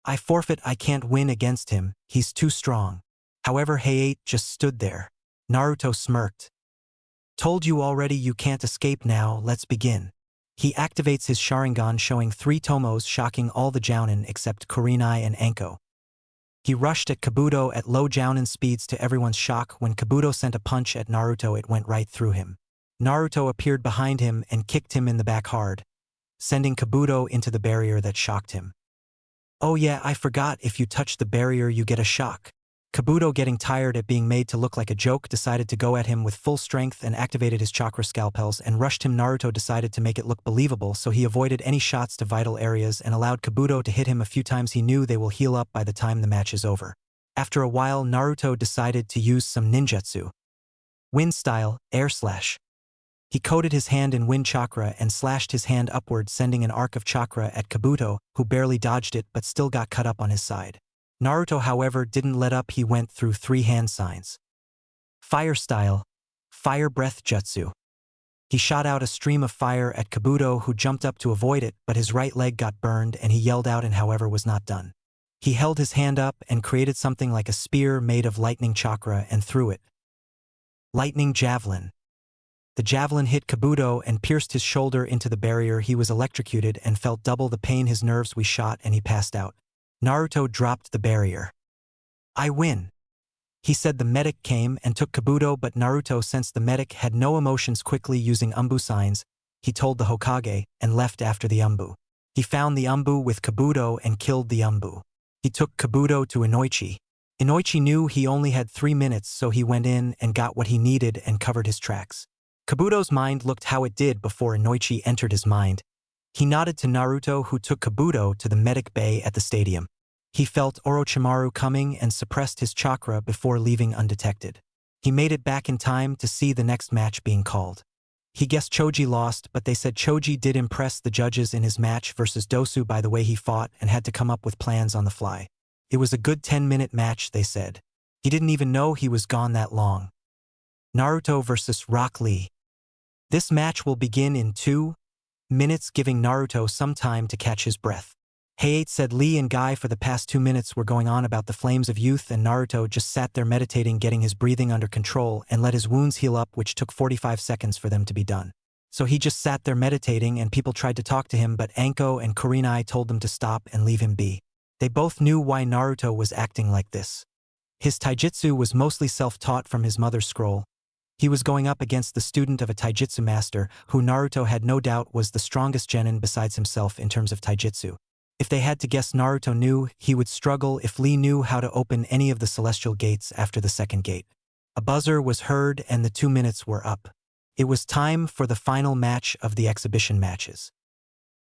I forfeit. I can't win against him, he's too strong. However, Hayate just stood there. Naruto smirked. Told you already, you can't escape now, let's begin. He activates his Sharingan, showing 3 tomos, shocking all the Jounin except Kurenai and Anko. He rushed at Kabuto at low Jounin speeds. To everyone's shock, when Kabuto sent a punch at Naruto, it went right through him. Naruto appeared behind him and kicked him in the back hard, sending Kabuto into the barrier that shocked him. Oh yeah, I forgot, if you touch the barrier you get a shock. Kabuto, getting tired at being made to look like a joke, decided to go at him with full strength and activated his chakra scalpels and rushed him. Naruto decided to make it look believable, so he avoided any shots to vital areas and allowed Kabuto to hit him a few times. He knew they will heal up by the time the match is over. After a while, Naruto decided to use some ninjutsu. Wind style, air slash. He coated his hand in wind chakra and slashed his hand upward, sending an arc of chakra at Kabuto, who barely dodged it but still got cut up on his side. Naruto, however, didn't let up. He went through 3 hand signs. Fire style, fire breath jutsu. He shot out a stream of fire at Kabuto, who jumped up to avoid it, but his right leg got burned and he yelled out and however was not done. He held his hand up and created something like a spear made of lightning chakra and threw it. Lightning javelin. The javelin hit Kabuto and pierced his shoulder into the barrier. He was electrocuted and felt double the pain. His nerves were shot and he passed out. Naruto dropped the barrier. I win. He said. The medic came and took Kabuto, but Naruto sensed the medic had no emotions. Quickly using Umbu signs, he told the Hokage and left after the Umbu. He found the Umbu with Kabuto and killed the Umbu. He took Kabuto to Inoichi. Inoichi knew he only had 3 minutes, so he went in and got what he needed and covered his tracks. Kabuto's mind looked how it did before Inoichi entered his mind. He nodded to Naruto, who took Kabuto to the medic bay at the stadium. He felt Orochimaru coming and suppressed his chakra before leaving undetected. He made it back in time to see the next match being called. He guessed Choji lost, but they said Choji did impress the judges in his match versus Dosu by the way he fought and had to come up with plans on the fly. It was a good 10-minute match, they said. He didn't even know he was gone that long. Naruto versus Rock Lee. This match will begin in 2 minutes, giving Naruto some time to catch his breath. Hayate said Lee and Guy for the past 2 minutes were going on about the flames of youth, and Naruto just sat there meditating, getting his breathing under control and let his wounds heal up, which took 45 seconds for them to be done. So he just sat there meditating and people tried to talk to him, but Anko and Kurenai told them to stop and leave him be. They both knew why Naruto was acting like this. His taijutsu was mostly self-taught from his mother's scroll. He was going up against the student of a taijutsu master, who Naruto had no doubt was the strongest genin besides himself in terms of taijutsu. If they had to guess, Naruto knew he would struggle if Lee knew how to open any of the celestial gates after the second gate. A buzzer was heard and the 2 minutes were up. It was time for the final match of the exhibition matches.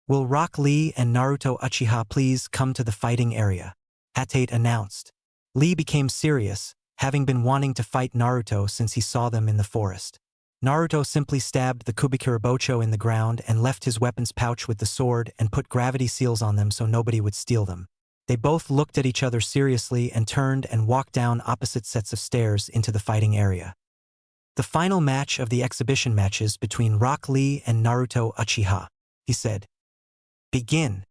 Will Rock Lee and Naruto Uchiha please come to the fighting area? Hayate announced. Lee became serious, having been wanting to fight Naruto since he saw them in the forest. Naruto simply stabbed the Kubikirabocho in the ground and left his weapons pouch with the sword and put gravity seals on them so nobody would steal them. They both looked at each other seriously and turned and walked down opposite sets of stairs into the fighting area. The final match of the exhibition matches between Rock Lee and Naruto Uchiha. He said, "Begin."